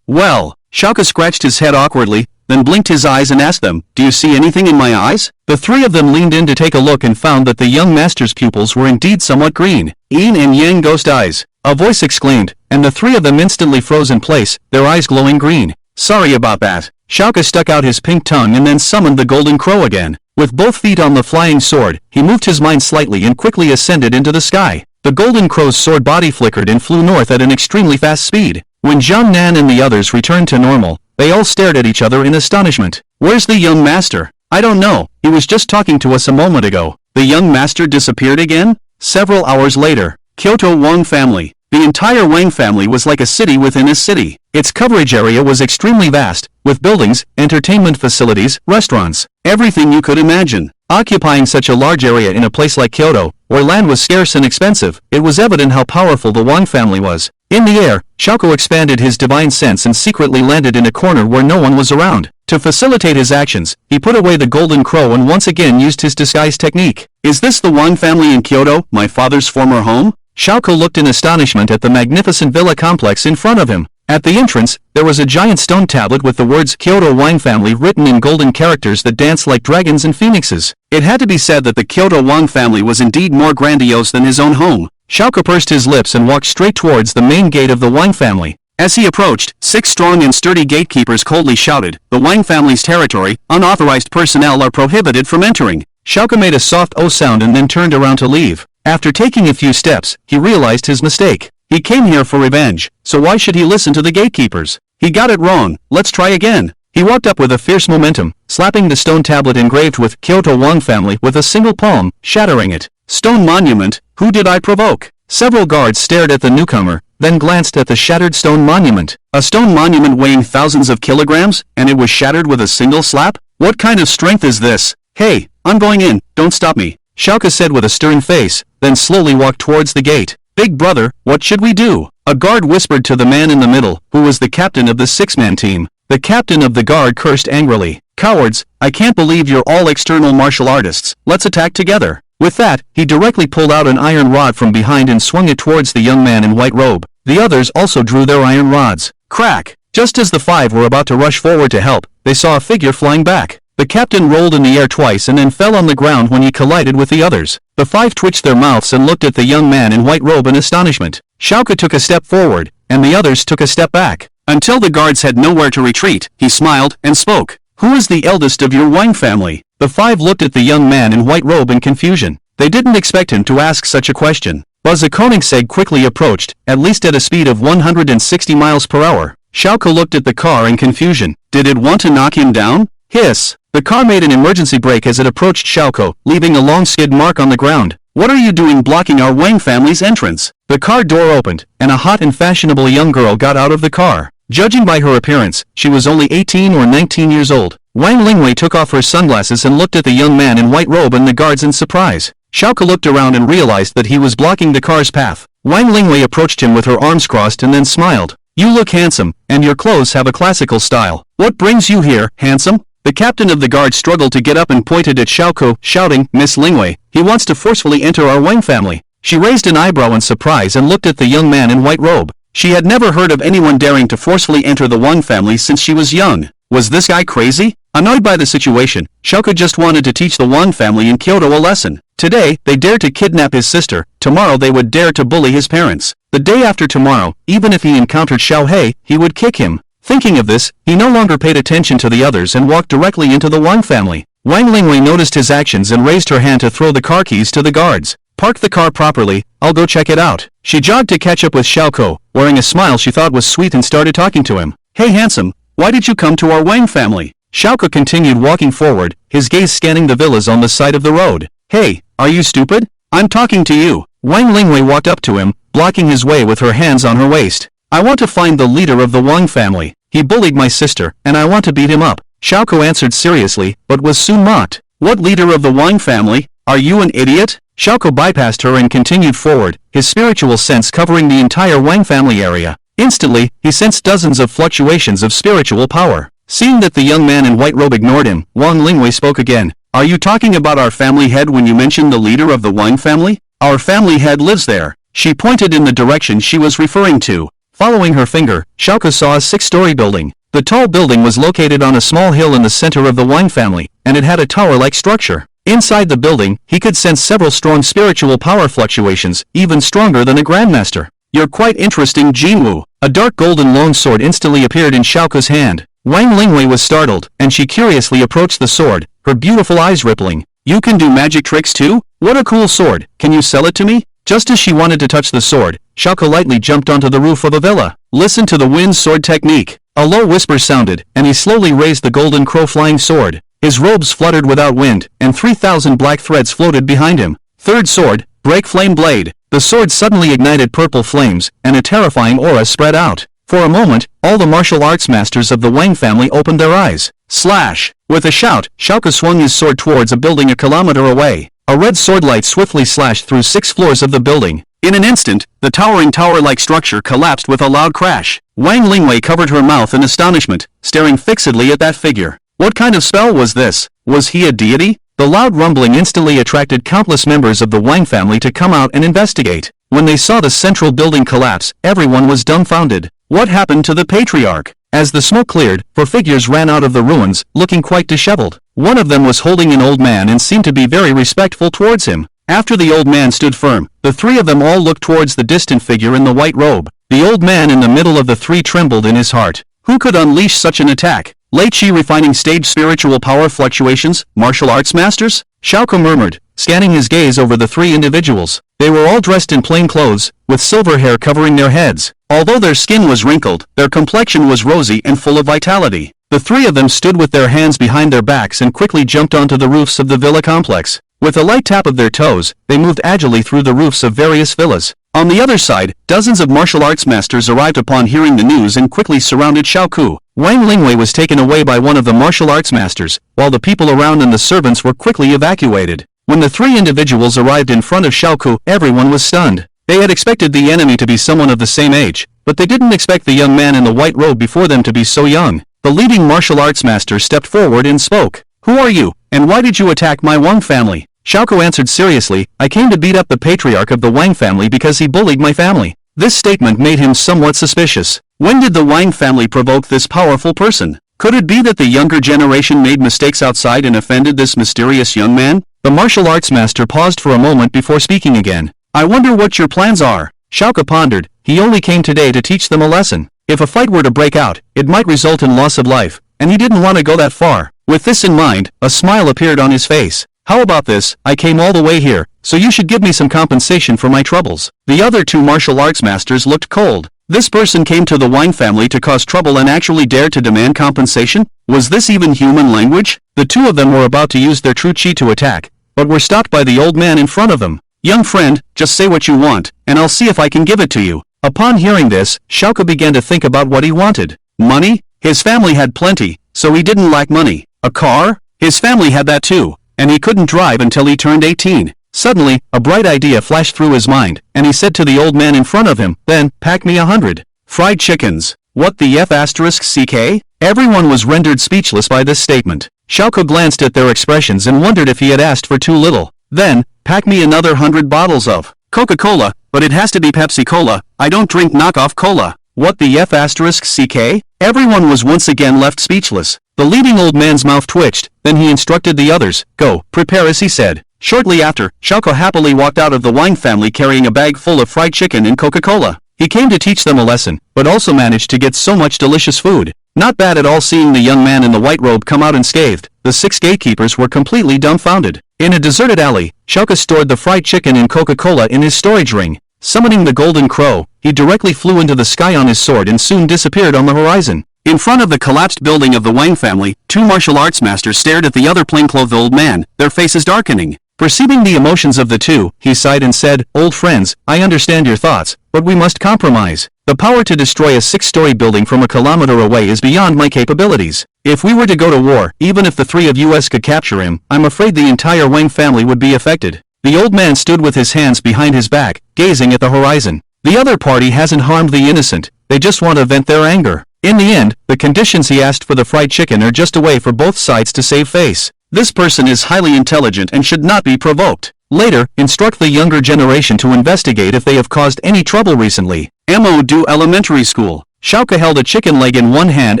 Well, Xiaoka scratched his head awkwardly, then blinked his eyes and asked them, Do you see anything in my eyes? The 3 of them leaned in to take a look and found that the young master's pupils were indeed somewhat green. Yin and Yang ghost eyes. A voice exclaimed, and the 3 of them instantly froze in place, their eyes glowing green. Sorry about that. Xiaoka stuck out his pink tongue and then summoned the golden crow again. With both feet on the flying sword, he moved his mind slightly and quickly ascended into the sky. The golden crow's sword body flickered and flew north at an extremely fast speed. When Zhang Nan and the others returned to normal, they all stared at each other in astonishment. Where's the young master? I don't know, he was just talking to us a moment ago. The young master disappeared again? Several hours later, Kyoto Wang family. The entire Wang family was like a city within a city. Its coverage area was extremely vast, with buildings, entertainment facilities, restaurants, everything you could imagine. Occupying such a large area in a place like Kyoto, where land was scarce and expensive, it was evident how powerful the Wang family was. In the air, Xiaoka expanded his divine sense and secretly landed in a corner where no one was around. To facilitate his actions, he put away the golden crow and once again used his disguise technique. Is this the Wang family in Kyoto, my father's former home? Xiaoka looked in astonishment at the magnificent villa complex in front of him. At the entrance, there was a giant stone tablet with the words Kyoto Wang family written in golden characters that danced like dragons and phoenixes. It had to be said that the Kyoto Wang family was indeed more grandiose than his own home. Xiao pursed his lips and walked straight towards the main gate of the Wang family. As he approached, 6 strong and sturdy gatekeepers coldly shouted, "The Wang family's territory, unauthorized personnel are prohibited from entering." Xiao made a soft "oh" sound and then turned around to leave. After taking a few steps, he realized his mistake. He came here for revenge, so why should he listen to the gatekeepers? He got it wrong, let's try again. He walked up with a fierce momentum, slapping the stone tablet engraved with Kyoto Wang family with a single palm, shattering it. Stone monument, who did I provoke? Several guards stared at the newcomer, then glanced at the shattered stone monument. A stone monument weighing thousands of kilograms, and it was shattered with a single slap? What kind of strength is this? Hey, I'm going in, don't stop me, Xiao said with a stern face, then slowly walked towards the gate. Big brother, what should we do? A guard whispered to the man in the middle, who was the captain of the 6-man team. The captain of the guard cursed angrily. Cowards, I can't believe you're all external martial artists. Let's attack together. With that, he directly pulled out an iron rod from behind and swung it towards the young man in white robe. The others also drew their iron rods. Crack! Just as the 5 were about to rush forward to help, they saw a figure flying back. The captain rolled in the air twice and then fell on the ground when he collided with the others. The 5 twitched their mouths and looked at the young man in white robe in astonishment. Xiao took a step forward, and the others took a step back. Until the guards had nowhere to retreat, he smiled and spoke. Who is the eldest of your Wang family? The 5 looked at the young man in white robe in confusion. They didn't expect him to ask such a question. Buzz Koenigsegg quickly approached, at least at a speed of 160 miles per hour. Xiao looked at the car in confusion. Did it want to knock him down? Hiss! The car made an emergency brake as it approached Xiao, leaving a long skid mark on the ground. What are you doing blocking our Wang family's entrance? The car door opened, and a hot and fashionable young girl got out of the car. Judging by her appearance, she was only 18 or 19 years old. Wang Lingwei took off her sunglasses and looked at the young man in white robe and the guards in surprise. Xiao looked around and realized that he was blocking the car's path. Wang Lingwei approached him with her arms crossed and then smiled. You look handsome, and your clothes have a classical style. What brings you here, handsome? The captain of the guard struggled to get up and pointed at Xiao, shouting, Miss Lingwei, he wants to forcefully enter our Wang family. She raised an eyebrow in surprise and looked at the young man in white robe. She had never heard of anyone daring to forcefully enter the Wang family since she was young. Was this guy crazy? Annoyed by the situation, Xiao just wanted to teach the Wang family in Kyoto a lesson. Today, they dared to kidnap his sister. Tomorrow they would dare to bully his parents. The day after tomorrow, even if he encountered Xiao, he would kick him. Thinking of this, he no longer paid attention to the others and walked directly into the Wang family. Wang Lingwei noticed his actions and raised her hand to throw the car keys to the guards. Park the car properly, I'll go check it out. She jogged to catch up with Xiao, wearing a smile she thought was sweet and started talking to him. Hey handsome, why did you come to our Wang family? Xiao continued walking forward, his gaze scanning the villas on the side of the road. Hey, are you stupid? I'm talking to you. Wang Lingwei walked up to him, blocking his way with her hands on her waist. I want to find the leader of the Wang family. He bullied my sister, and I want to beat him up. Xiao answered seriously, but was soon mocked. What leader of the Wang family? Are you an idiot? Xiao bypassed her and continued forward, his spiritual sense covering the entire Wang family area. Instantly, he sensed dozens of fluctuations of spiritual power. Seeing that the young man in white robe ignored him, Wang Lingwei spoke again. Are you talking about our family head when you mentioned the leader of the Wang family? Our family head lives there. She pointed in the direction she was referring to. Following her finger, Xiao saw a 6-story building. The tall building was located on a small hill in the center of the Wang family, and it had a tower-like structure. Inside the building, he could sense several strong spiritual power fluctuations, even stronger than a grandmaster. You're quite interesting, Jinwu. A dark golden long sword instantly appeared in Xiao's hand. Wang Lingwei was startled, and she curiously approached the sword, her beautiful eyes rippling. You can do magic tricks too? What a cool sword, can you sell it to me? Just as she wanted to touch the sword, Xiao lightly jumped onto the roof of a villa. Listen to the wind sword technique. A low whisper sounded, and he slowly raised the golden crow flying sword. His robes fluttered without wind, and 3,000 black threads floated behind him. Third sword, break flame blade. The sword suddenly ignited purple flames, and a terrifying aura spread out. For a moment, all the martial arts masters of the Wang family opened their eyes. Slash! With a shout, Xiao swung his sword towards a building a kilometer away. A red sword light swiftly slashed through 6 floors of the building. In an instant, the towering tower-like structure collapsed with a loud crash. Wang Lingwei covered her mouth in astonishment, staring fixedly at that figure. What kind of spell was this? Was he a deity? The loud rumbling instantly attracted countless members of the Wang family to come out and investigate. When they saw the central building collapse, everyone was dumbfounded. What happened to the patriarch? As the smoke cleared, 4 figures ran out of the ruins, looking quite disheveled. One of them was holding an old man and seemed to be very respectful towards him. After the old man stood firm, the three of them all looked towards the distant figure in the white robe. The old man in the middle of the three trembled in his heart. Who could unleash such an attack? Late Qi refining stage spiritual power fluctuations, martial arts masters? Xiao murmured, scanning his gaze over the three individuals. They were all dressed in plain clothes, with silver hair covering their heads. Although their skin was wrinkled, their complexion was rosy and full of vitality. The three of them stood with their hands behind their backs and quickly jumped onto the roofs of the villa complex. With a light tap of their toes, they moved agilely through the roofs of various villas. On the other side, dozens of martial arts masters arrived upon hearing the news and quickly surrounded Xiao. Wang Lingwei was taken away by one of the martial arts masters, while the people around and the servants were quickly evacuated. When the three individuals arrived in front of Xiao, everyone was stunned. They had expected the enemy to be someone of the same age, but they didn't expect the young man in the white robe before them to be so young. The leading martial arts master stepped forward and spoke. "Who are you, and why did you attack my Wang family?" Xiao answered seriously, "I came to beat up the patriarch of the Wang family because he bullied my family." This statement made him somewhat suspicious. When did the Wang family provoke this powerful person? Could it be that the younger generation made mistakes outside and offended this mysterious young man? The martial arts master paused for a moment before speaking again. "I wonder what your plans are." Xiao pondered. He only came today to teach them a lesson. If a fight were to break out, it might result in loss of life, and he didn't want to go that far. With this in mind, a smile appeared on his face. "How about this? I came all the way here, so you should give me some compensation for my troubles." The other two martial arts masters looked cold. This person came to the Wang family to cause trouble and actually dared to demand compensation? Was this even human language? The two of them were about to use their true Qi to attack, but were stopped by the old man in front of them. "Young friend, just say what you want, and I'll see if I can give it to you." Upon hearing this, Xiao began to think about what he wanted. Money? His family had plenty, so he didn't lack money. A car? His family had that too, and he couldn't drive until he turned 18. Suddenly, a bright idea flashed through his mind, and he said to the old man in front of him, "Then, pack me 100 fried chickens." What the F***ck? Everyone was rendered speechless by this statement. Xiao glanced at their expressions and wondered if he had asked for too little. "Then, pack me another 100 bottles of Coca-Cola, but it has to be Pepsi-Cola. I don't drink knockoff cola." What the F***ck? Everyone was once again left speechless. The leading old man's mouth twitched, then he instructed the others, "Go, prepare," as he said. Shortly after, Xiao happily walked out of the Wang family carrying a bag full of fried chicken and Coca-Cola. He came to teach them a lesson, but also managed to get so much delicious food. Not bad at all. Seeing the young man in the white robe come out unscathed, the 6 gatekeepers were completely dumbfounded. In a deserted alley, Xiao stored the fried chicken and Coca-Cola in his storage ring. Summoning the golden crow, he directly flew into the sky on his sword and soon disappeared on the horizon. In front of the collapsed building of the Wang family, 2 martial arts masters stared at the other plainclothed old man, their faces darkening. Perceiving the emotions of the two, he sighed and said, "Old friends, I understand your thoughts, but we must compromise. The power to destroy a 6-story building from a kilometer away is beyond my capabilities. If we were to go to war, even if the 3 of us could capture him, I'm afraid the entire Wang family would be affected." The old man stood with his hands behind his back, gazing at the horizon. The other party hasn't harmed the innocent, they just want to vent their anger. In the end, the conditions he asked for the fried chicken are just a way for both sides to save face. This person is highly intelligent and should not be provoked. Later, instruct the younger generation to investigate if they have caused any trouble recently. Mo Elementary School. Xiao held a chicken leg in one hand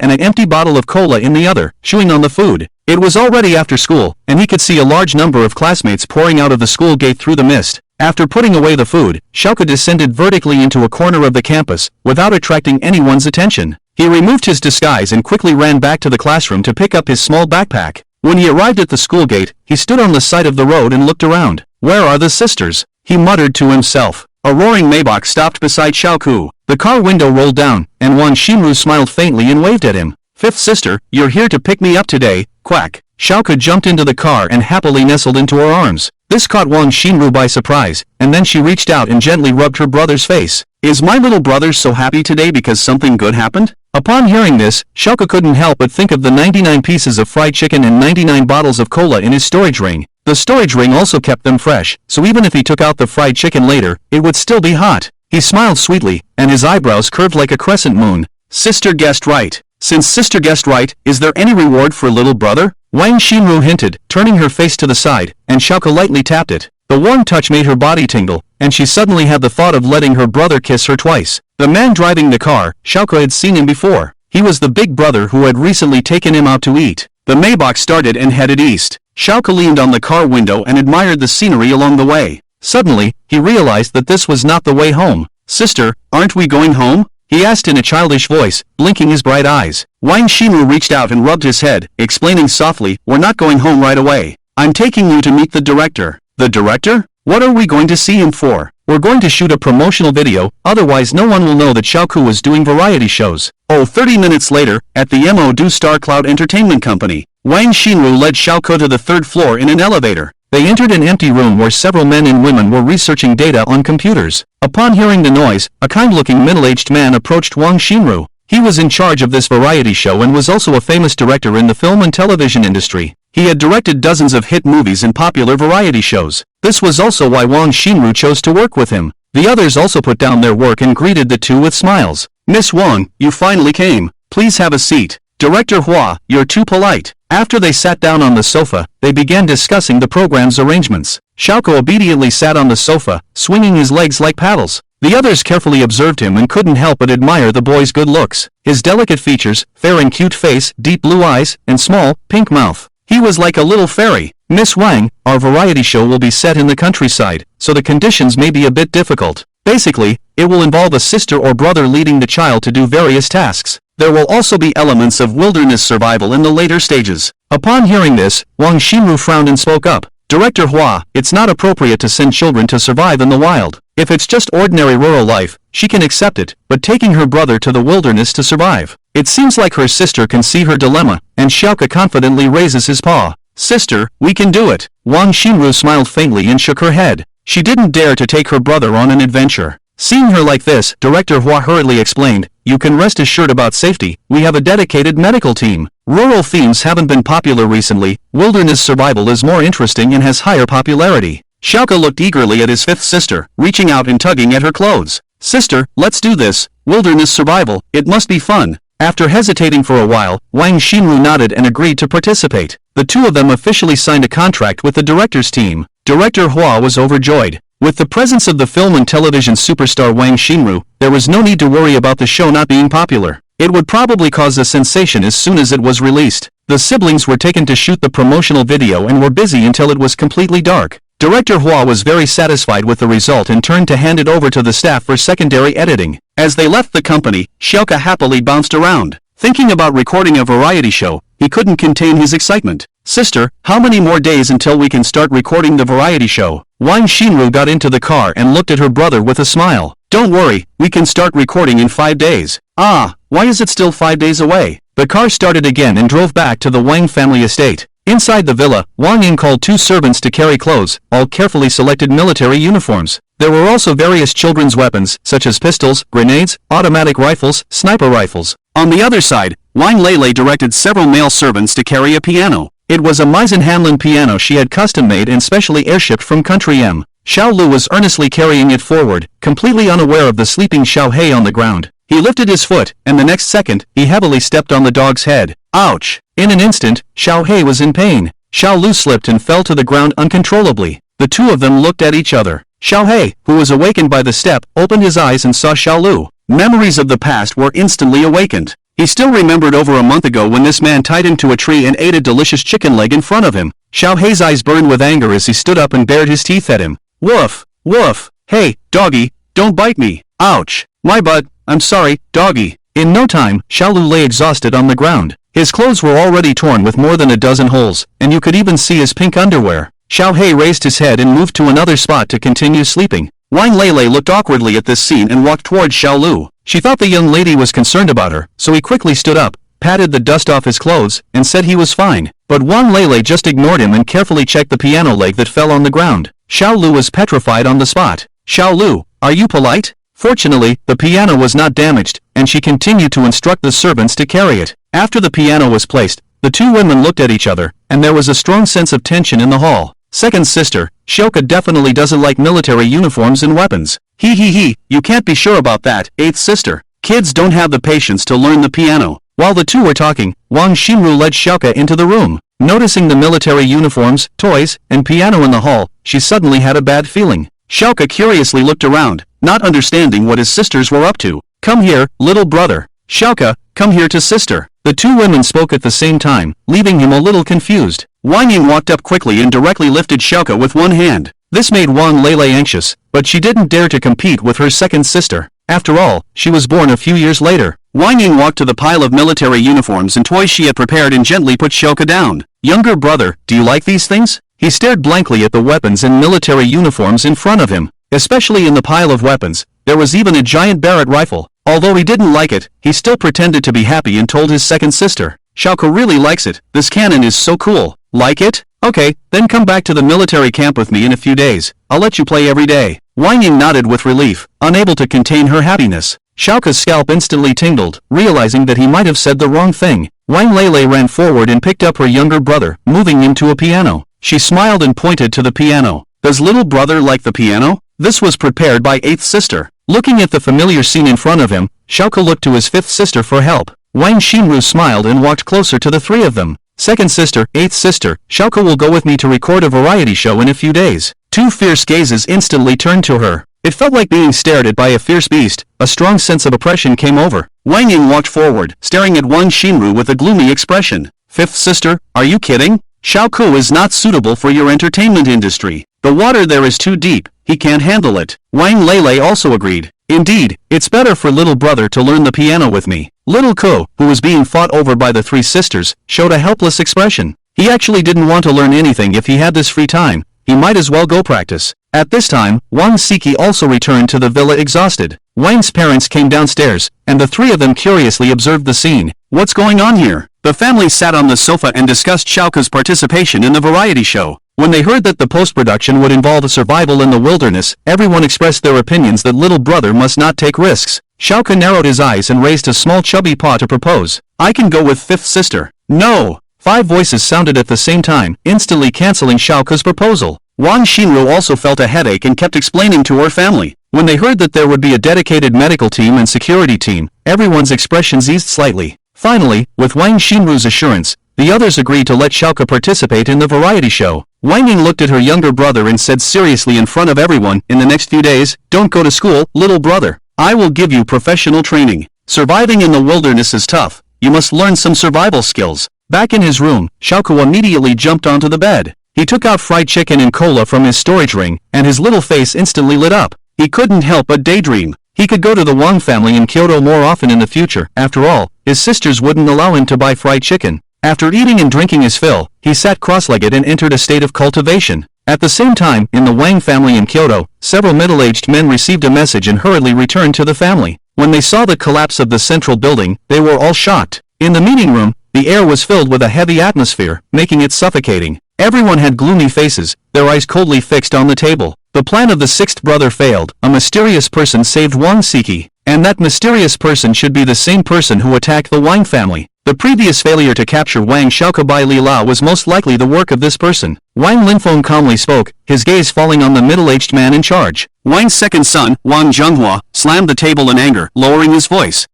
and an empty bottle of cola in the other, chewing on the food. It was already after school, and he could see a large number of classmates pouring out of the school gate through the mist. After putting away the food, Xiao descended vertically into a corner of the campus, without attracting anyone's attention. He removed his disguise and quickly ran back to the classroom to pick up his small backpack. When he arrived at the school gate, he stood on the side of the road and looked around. "Where are the sisters?" he muttered to himself. A roaring Maybach stopped beside Xiao. The car window rolled down, and Wan Xinru smiled faintly and waved at him. "Fifth sister, you're here to pick me up today, quack." Xiao jumped into the car and happily nestled into her arms. This caught Wan Xinru by surprise, and then she reached out and gently rubbed her brother's face. "Is my little brother so happy today because something good happened?" Upon hearing this, Xiao couldn't help but think of the 99 pieces of fried chicken and 99 bottles of cola in his storage ring. The storage ring also kept them fresh, so even if he took out the fried chicken later, it would still be hot. He smiled sweetly, and his eyebrows curved like a crescent moon. "Sister guessed right." "Since sister guessed right, is there any reward for little brother?" Wang Xinru hinted, turning her face to the side, and Xiao lightly tapped it. The warm touch made her body tingle, and she suddenly had the thought of letting her brother kiss her twice. The man driving the car, Xiao had seen him before. He was the big brother who had recently taken him out to eat. The Maybach started and headed east. Xiao leaned on the car window and admired the scenery along the way. Suddenly, he realized that this was not the way home. "Sister, aren't we going home?" he asked in a childish voice, blinking his bright eyes. Wang Xinru reached out and rubbed his head, explaining softly, "We're not going home right away. I'm taking you to meet the director." "The director? What are we going to see him for?" "We're going to shoot a promotional video, otherwise no one will know that Xiao was doing variety shows." 30 minutes later, at the Mo Du Star Cloud Entertainment Company, Wang Xinru led Xiao to the third floor in an elevator. They entered an empty room where several men and women were researching data on computers. Upon hearing the noise, a kind-looking middle-aged man approached Wang Xinru. He was in charge of this variety show and was also a famous director in the film and television industry. He had directed dozens of hit movies and popular variety shows. This was also why Wang Xinru chose to work with him. The others also put down their work and greeted the two with smiles. "Miss Wang, you finally came. Please have a seat." "Director Hua, you're too polite." After they sat down on the sofa, they began discussing the program's arrangements. Xiao obediently sat on the sofa, swinging his legs like paddles. The others carefully observed him and couldn't help but admire the boy's good looks. His delicate features, fair and cute face, deep blue eyes, and small, pink mouth. He was like a little fairy. "Miss Wang, our variety show will be set in the countryside, so the conditions may be a bit difficult. Basically, it will involve a sister or brother leading the child to do various tasks. There will also be elements of wilderness survival in the later stages." Upon hearing this, Wang Xinru frowned and spoke up. "Director Hua, it's not appropriate to send children to survive in the wild. If it's just ordinary rural life, she can accept it, but taking her brother to the wilderness to survive. It seems like her sister can see her dilemma," and Xiao confidently raises his paw. "Sister, we can do it." Wang Xinru smiled faintly and shook her head. She didn't dare to take her brother on an adventure. Seeing her like this, Director Hua hurriedly explained, "You can rest assured about safety. We have a dedicated medical team. Rural themes haven't been popular recently. Wilderness survival is more interesting and has higher popularity." Xiao looked eagerly at his fifth sister, reaching out and tugging at her clothes. "Sister, let's do this. Wilderness survival, it must be fun." After hesitating for a while, Wang Xinru nodded and agreed to participate. The two of them officially signed a contract with the director's team. Director Hua was overjoyed. With the presence of the film and television superstar Wang Xinru, there was no need to worry about the show not being popular. It would probably cause a sensation as soon as it was released. The siblings were taken to shoot the promotional video and were busy until it was completely dark. Director Hua was very satisfied with the result and turned to hand it over to the staff for secondary editing. As they left the company, Xiao happily bounced around. Thinking about recording a variety show, he couldn't contain his excitement. "Sister, how many more days until we can start recording the variety show?" Wang Xinru got into the car and looked at her brother with a smile. "Don't worry, we can start recording in 5 days. "Ah, why is it still 5 days away?" The car started again and drove back to the Wang family estate. Inside the villa, Wang Ying called 2 servants to carry clothes, all carefully selected military uniforms. There were also various children's weapons, such as pistols, grenades, automatic rifles, sniper rifles. On the other side, Wang Lele directed several male servants to carry a piano. It was a Meisenhandlin piano she had custom-made and specially airshipped from country M. Xiao Lu was earnestly carrying it forward, completely unaware of the sleeping Xiao He on the ground. He lifted his foot, and the next second, he heavily stepped on the dog's head. Ouch! In an instant, Xiao He was in pain. Xiao Lu slipped and fell to the ground uncontrollably. The two of them looked at each other. Xiao He, who was awakened by the step, opened his eyes and saw Xiao Lu. Memories of the past were instantly awakened. He still remembered over a month ago when this man tied him to a tree and ate a delicious chicken leg in front of him. Xiao He's eyes burned with anger as he stood up and bared his teeth at him. Woof! Woof! Hey, doggy, don't bite me! Ouch! My butt! I'm sorry, doggy! In no time, Xiao Lu lay exhausted on the ground. His clothes were already torn with more than a dozen holes, and you could even see his pink underwear. Xiao He raised his head and moved to another spot to continue sleeping. Wang Lele looked awkwardly at this scene and walked towards Xiao Lu. She thought the young lady was concerned about her, so he quickly stood up, patted the dust off his clothes, and said he was fine. But Wang Lele just ignored him and carefully checked the piano leg that fell on the ground. Xiao Lu was petrified on the spot. Xiao Lu, are you polite? Fortunately, the piano was not damaged, and she continued to instruct the servants to carry it. After the piano was placed, the two women looked at each other, and there was a strong sense of tension in the hall. Second sister, Xiao definitely doesn't like military uniforms and weapons. He, you can't be sure about that. Eighth sister, kids don't have the patience to learn the piano. While the two were talking, Wang Xinru led Xiao into the room. Noticing the military uniforms, toys, and piano in the hall, she suddenly had a bad feeling. Xiao curiously looked around, not understanding what his sisters were up to. Come here, little brother. Xiao, come here to sister. The two women spoke at the same time, leaving him a little confused. Wang Ying walked up quickly and directly lifted Xiao with one hand. This made Wang Lei anxious, but she didn't dare to compete with her second sister. After all, she was born a few years later. Wang Ying walked to the pile of military uniforms and toys she had prepared and gently put Xiao down. Younger brother, do you like these things? He stared blankly at the weapons and military uniforms in front of him. Especially in the pile of weapons, there was even a giant Barrett rifle. Although he didn't like it, he still pretended to be happy and told his second sister. Xiao really likes it. This cannon is so cool. Like it? Okay, then come back to the military camp with me in a few days. I'll let you play every day. Wang Ying nodded with relief, unable to contain her happiness. Xiao's scalp instantly tingled, realizing that he might have said the wrong thing. Wang Lei ran forward and picked up her younger brother, moving him to a piano. She smiled and pointed to the piano. Does little brother like the piano? This was prepared by eighth sister. Looking at the familiar scene in front of him, Xiao looked to his fifth sister for help. Wang Xinru smiled and walked closer to the three of them. Second sister, eighth sister, Xiao will go with me to record a variety show in a few days. Two fierce gazes instantly turned to her. It felt like being stared at by a fierce beast. A strong sense of oppression came over. Wang Ying walked forward, staring at Wang Xinru with a gloomy expression. Fifth sister, are you kidding? Xiao is not suitable for your entertainment industry. The water there is too deep, he can't handle it. Wang Lei also agreed. Indeed, it's better for little brother to learn the piano with me. Little Ko, who was being fought over by the three sisters, showed a helpless expression. He actually didn't want to learn anything if he had this free time. He might as well go practice. At this time, Wang Siki also returned to the villa exhausted. Wang's parents came downstairs, and the three of them curiously observed the scene. What's going on here? The family sat on the sofa and discussed Xiao's participation in the variety show. When they heard that the post-production would involve a survival in the wilderness, everyone expressed their opinions that little brother must not take risks. Xiao narrowed his eyes and raised a small chubby paw to propose. I can go with fifth sister. No! 5 voices sounded at the same time, instantly canceling Xiao's proposal. Wang Xinru also felt a headache and kept explaining to her family. When they heard that there would be a dedicated medical team and security team, everyone's expressions eased slightly. Finally, with Wang Xinru's assurance, the others agreed to let Xiao participate in the variety show. Wang Ying looked at her younger brother and said seriously in front of everyone, in the next few days, don't go to school, little brother. I will give you professional training. Surviving in the wilderness is tough. You must learn some survival skills. Back in his room, Xiao immediately jumped onto the bed. He took out fried chicken and cola from his storage ring, and his little face instantly lit up. He couldn't help but daydream. He could go to the Wang family in Kyoto more often in the future. After all, his sisters wouldn't allow him to buy fried chicken. After eating and drinking his fill, he sat cross-legged and entered a state of cultivation. At the same time, in the Wang family in Kyoto, several middle-aged men received a message and hurriedly returned to the family. When they saw the collapse of the central building, they were all shocked. In the meeting room, the air was filled with a heavy atmosphere, making it suffocating. Everyone had gloomy faces, their eyes coldly fixed on the table. The plan of the sixth brother failed. A mysterious person saved Wang Siki, and that mysterious person should be the same person who attacked the Wang family. The previous failure to capture Wang Xiao by Li Lao was most likely the work of this person. Wang Linfeng calmly spoke, his gaze falling on the middle-aged man in charge. Wang's second son, Wang Zhenghua, slammed the table in anger, lowering his voice.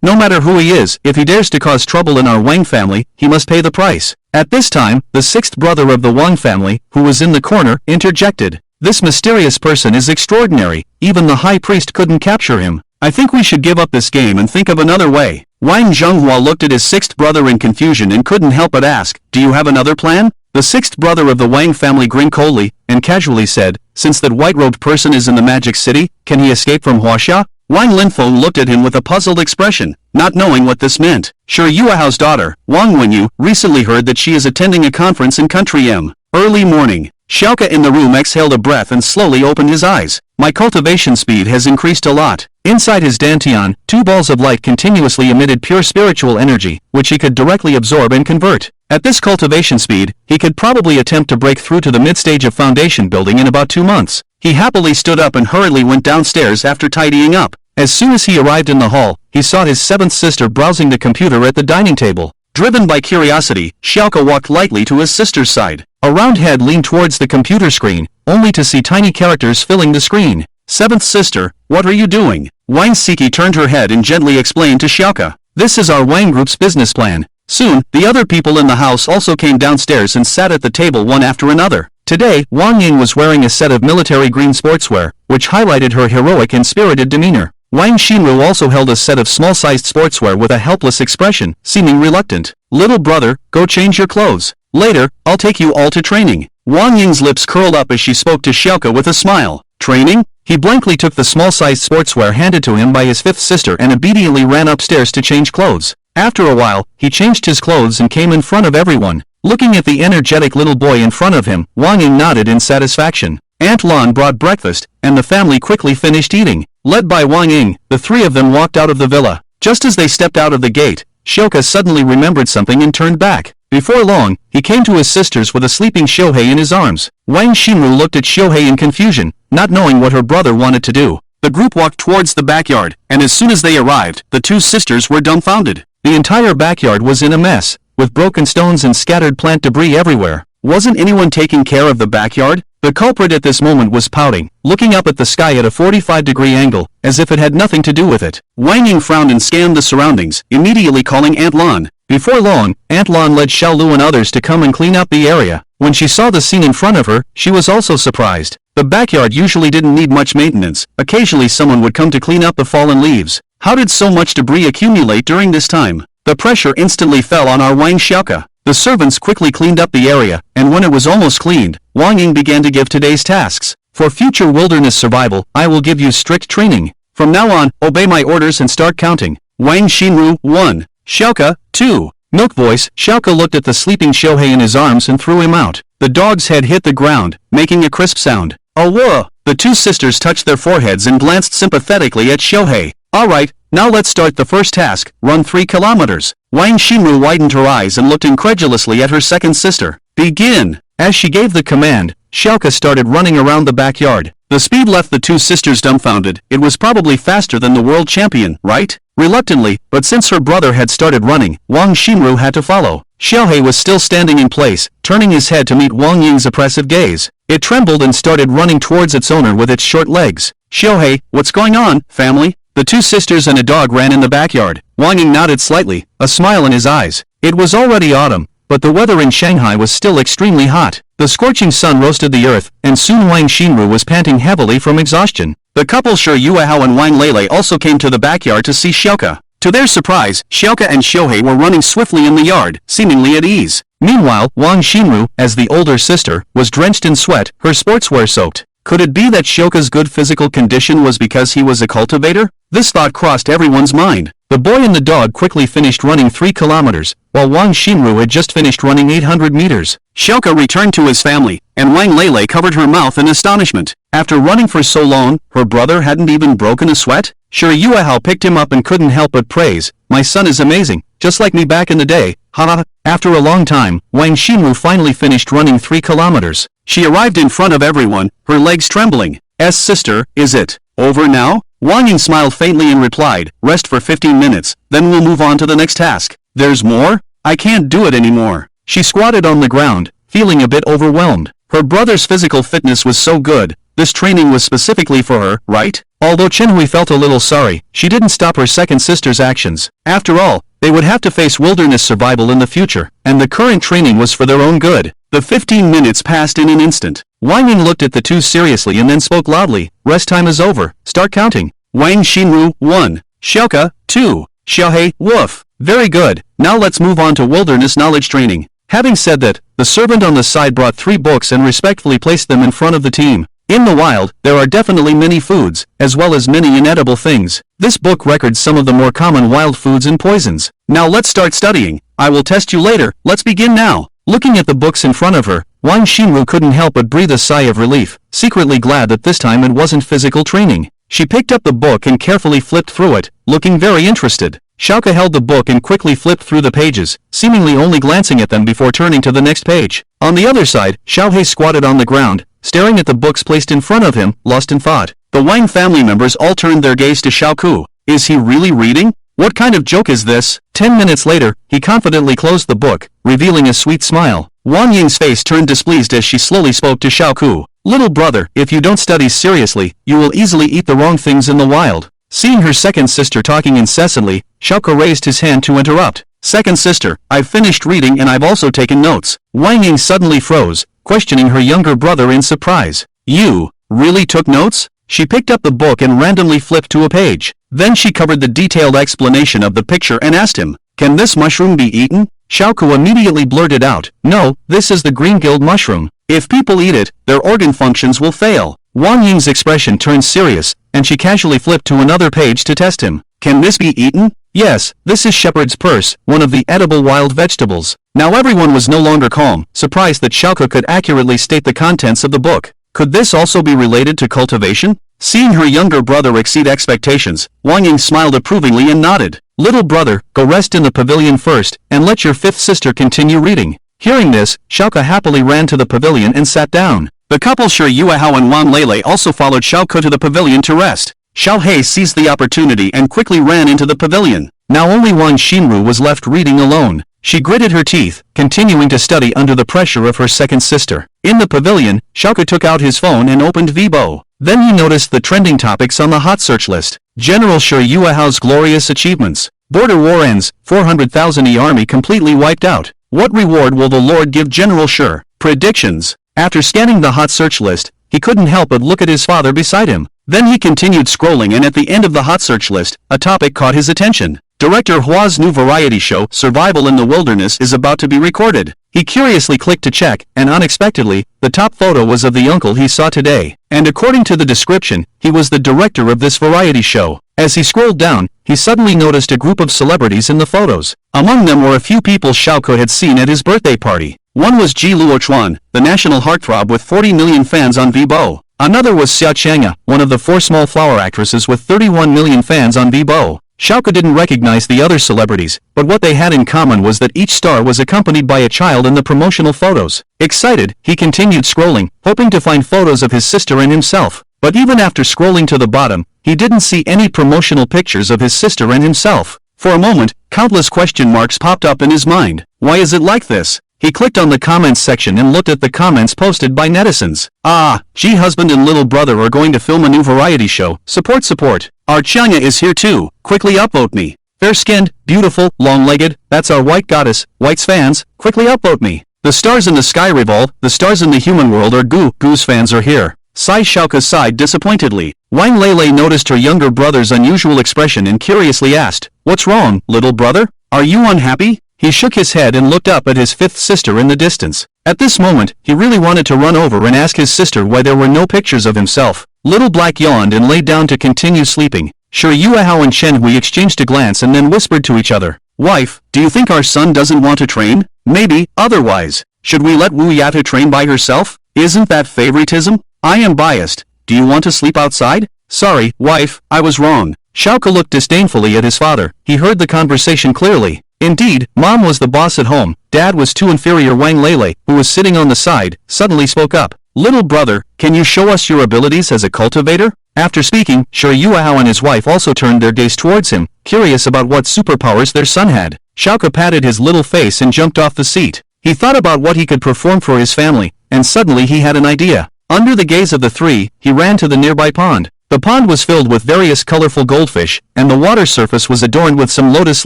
No matter who he is, if he dares to cause trouble in our Wang family, he must pay the price. At this time, the sixth brother of the Wang family, who was in the corner, interjected. This mysterious person is extraordinary. Even the high priest couldn't capture him. I think we should give up this game and think of another way. Wang Zhenghua looked at his sixth brother in confusion and couldn't help but ask, do you have another plan? The sixth brother of the Wang family grinned coldly, and casually said, since that white-robed person is in the magic city, can he escape from Huaxia? Wang Linfeng looked at him with a puzzled expression, not knowing what this meant. Sure, Yuahao's daughter, Wang Wenyu, recently heard that she is attending a conference in Country M. Early morning. Xiao in the room exhaled a breath and slowly opened his eyes. My cultivation speed has increased a lot. Inside his dantian, 2 balls of light continuously emitted pure spiritual energy, which he could directly absorb and convert. At this cultivation speed, he could probably attempt to break through to the mid-stage of foundation building in about 2 months. He happily stood up and hurriedly went downstairs after tidying up. As soon as he arrived in the hall, he saw his seventh sister browsing the computer at the dining table. Driven by curiosity, Xiao walked lightly to his sister's side. A round head leaned towards the computer screen, only to see tiny characters filling the screen. Seventh sister, what are you doing? Wang Siki turned her head and gently explained to Xiao. This is our Wang Group's business plan. Soon, the other people in the house also came downstairs and sat at the table one after another. Today, Wang Ying was wearing a set of military green sportswear, which highlighted her heroic and spirited demeanor. Wang Xinru also held a set of small-sized sportswear with a helpless expression, seeming reluctant. Little brother, go change your clothes. Later, I'll take you all to training. Wang Ying's lips curled up as she spoke to Xiao with a smile. Training? He blankly took the small-sized sportswear handed to him by his fifth sister and immediately ran upstairs to change clothes. After a while, he changed his clothes and came in front of everyone. Looking at the energetic little boy in front of him, Wang Ying nodded in satisfaction. Aunt Lan brought breakfast, and the family quickly finished eating. Led by Wang Ying, the three of them walked out of the villa. Just as they stepped out of the gate, Xiao suddenly remembered something and turned back. Before long, he came to his sisters with a sleeping Xiao in his arms. Wang Xinru looked at Xiao in confusion, not knowing what her brother wanted to do. The group walked towards the backyard, and as soon as they arrived, the two sisters were dumbfounded. The entire backyard was in a mess, with broken stones and scattered plant debris everywhere. Wasn't anyone taking care of the backyard? The culprit at this moment was pouting, looking up at the sky at a 45-degree angle, as if it had nothing to do with it. Wang Ying frowned and scanned the surroundings, immediately calling Aunt Lan. Before long, Aunt Lan led Xiao and others to come and clean up the area. When she saw the scene in front of her, she was also surprised. The backyard usually didn't need much maintenance. Occasionally someone would come to clean up the fallen leaves. How did so much debris accumulate during this time? The pressure instantly fell on our Wang Xiao. The servants quickly cleaned up the area, and when it was almost cleaned, Wang Ying began to give today's tasks. For future wilderness survival, I will give you strict training. From now on, obey my orders and start counting. Wang Xinru, 1. Xiao, 2. Milk voice. Xiao looked at the sleeping Xiao in his arms and threw him out. The dog's head hit the ground, making a crisp sound. Oh whoa! The two sisters touched their foreheads and glanced sympathetically at Xiao. Alright, now let's start the first task, run 3 kilometers. Wang Xinru widened her eyes and looked incredulously at her second sister. Begin! As she gave the command, Xiao started running around the backyard. The speed left the two sisters dumbfounded. It was probably faster than the world champion, right? Reluctantly, but since her brother had started running, Wang Xinru had to follow. Xiao was still standing in place, turning his head to meet Wang Ying's oppressive gaze. It trembled and started running towards its owner with its short legs. Xiao, what's going on, family? The two sisters and a dog ran in the backyard. Wang Ying nodded slightly, a smile in his eyes. It was already autumn, but the weather in Shanghai was still extremely hot. The scorching sun roasted the earth, and soon Wang Xinru was panting heavily from exhaustion. The couple Shi Yuehao and Wang Lele also came to the backyard to see Xiao. To their surprise, Xiao and Xiao were running swiftly in the yard, seemingly at ease. Meanwhile, Wang Xinru, as the older sister, was drenched in sweat, her sportswear soaked. Could it be that Xiao's good physical condition was because he was a cultivator? This thought crossed everyone's mind. The boy and the dog quickly finished running 3 kilometers, while Wang Xinru had just finished running 800 meters. Xiao returned to his family, and Wang Lele covered her mouth in astonishment. After running for so long, her brother hadn't even broken a sweat? Shi Yuehao picked him up and couldn't help but praise. My son is amazing, just like me back in the day. Ha! After a long time, Wang Xinru finally finished running 3 kilometers. She arrived in front of everyone, her legs trembling. Sister, is it over now? Wang Ying smiled faintly and replied, rest for 15 minutes, then we'll move on to the next task. There's more? I can't do it anymore. She squatted on the ground, feeling a bit overwhelmed. Her brother's physical fitness was so good, this training was specifically for her, right? Although Chenhui felt a little sorry, she didn't stop her second sister's actions. After all, they would have to face wilderness survival in the future, and the current training was for their own good. The 15 minutes passed in an instant. Wang Ying looked at the two seriously and then spoke loudly, rest time is over, start counting. Wang Xinru, 1. Xiao, 2. Xiao, woof. Very good, now let's move on to wilderness knowledge training. Having said that, the servant on the side brought 3 books and respectfully placed them in front of the team. In the wild, there are definitely many foods, as well as many inedible things. This book records some of the more common wild foods and poisons. Now let's start studying. I will test you later, let's begin now. Looking at the books in front of her, Wang Xinru couldn't help but breathe a sigh of relief, secretly glad that this time it wasn't physical training. She picked up the book and carefully flipped through it, looking very interested. Xiao held the book and quickly flipped through the pages, seemingly only glancing at them before turning to the next page. On the other side, Xiao squatted on the ground, staring at the books placed in front of him, lost in thought. The Wang family members all turned their gaze to Xiao. Is he really reading? What kind of joke is this? 10 minutes later, he confidently closed the book, revealing a sweet smile. Wang Ying's face turned displeased as she slowly spoke to Xiao. Little brother, if you don't study seriously, you will easily eat the wrong things in the wild. Seeing her second sister talking incessantly, Xiao raised his hand to interrupt. Second sister, I've finished reading and I've also taken notes. Wang Ying suddenly froze, questioning her younger brother in surprise. You really took notes? She picked up the book and randomly flipped to a page. Then she covered the detailed explanation of the picture and asked him, "Can this mushroom be eaten?" Xiao immediately blurted out, "No, this is the green guild mushroom. If people eat it, their organ functions will fail." Wang Ying's expression turned serious, and she casually flipped to another page to test him. "Can this be eaten?" "Yes, this is shepherd's purse, one of the edible wild vegetables." Now everyone was no longer calm, surprised that Xiao could accurately state the contents of the book. Could this also be related to cultivation? Seeing her younger brother exceed expectations, Wang Ying smiled approvingly and nodded. "Little brother, go rest in the pavilion first, and let your fifth sister continue reading." Hearing this, Xiao happily ran to the pavilion and sat down. The couple Shi Yuehao and Wang Lele also followed Xiao to the pavilion to rest. Xiao He seized the opportunity and quickly ran into the pavilion. Now only Wang Xinru was left reading alone. She gritted her teeth, continuing to study under the pressure of her second sister. In the pavilion, Xiao took out his phone and opened Weibo. Then he noticed the trending topics on the hot search list. General Shi Yuehao's glorious achievements. Border war ends, 400,000 army completely wiped out. What reward will the Lord give General Shi? Predictions. After scanning the hot search list, he couldn't help but look at his father beside him. Then he continued scrolling, and at the end of the hot search list, a topic caught his attention. Director Hua's new variety show, Survival in the Wilderness, is about to be recorded. He curiously clicked to check, and unexpectedly, the top photo was of the uncle he saw today. And according to the description, he was the director of this variety show. As he scrolled down, he suddenly noticed a group of celebrities in the photos. Among them were a few people Xiao had seen at his birthday party. One was Ji Luochuan, the national heartthrob with 40 million fans on Weibo. Another was Xia Chang'e, one of the 4 small flower actresses with 31 million fans on Weibo. Xiao didn't recognize the other celebrities, but what they had in common was that each star was accompanied by a child in the promotional photos. Excited, he continued scrolling, hoping to find photos of his sister and himself. But even after scrolling to the bottom, he didn't see any promotional pictures of his sister and himself. For a moment, countless question marks popped up in his mind. Why is it like this? He clicked on the comments section and looked at the comments posted by netizens. "Ah, G husband and little brother are going to film a new variety show. Support, support. Our Chang'e is here too. Quickly upvote me. Fair-skinned, beautiful, long-legged, that's our white goddess. White's fans, quickly upvote me. The stars in the sky revolve, the stars in the human world are Goo's fans are here." Sai Xiao sighed disappointedly. Wang Lele noticed her younger brother's unusual expression and curiously asked, "What's wrong, little brother? Are you unhappy?" He shook his head and looked up at his fifth sister in the distance. At this moment, he really wanted to run over and ask his sister why there were no pictures of himself. Little Black yawned and lay down to continue sleeping. Shi Yuehao and Chen Hui exchanged a glance and then whispered to each other, "Wife, do you think our son doesn't want to train? Maybe, otherwise. Should we let Wu Yata train by herself? Isn't that favoritism? I am biased. Do you want to sleep outside?" "Sorry, wife, I was wrong." Xiao looked disdainfully at his father. He heard the conversation clearly. Indeed, Mom was the boss at home. Dad was too inferior. Wang Lele, who was sitting on the side, suddenly spoke up. "Little brother, can you show us your abilities as a cultivator?" After speaking, Shi Yuehao and his wife also turned their gaze towards him, curious about what superpowers their son had. Xiao patted his little face and jumped off the seat. He thought about what he could perform for his family, and suddenly he had an idea. Under the gaze of the three, he ran to the nearby pond. The pond was filled with various colorful goldfish, and the water surface was adorned with some lotus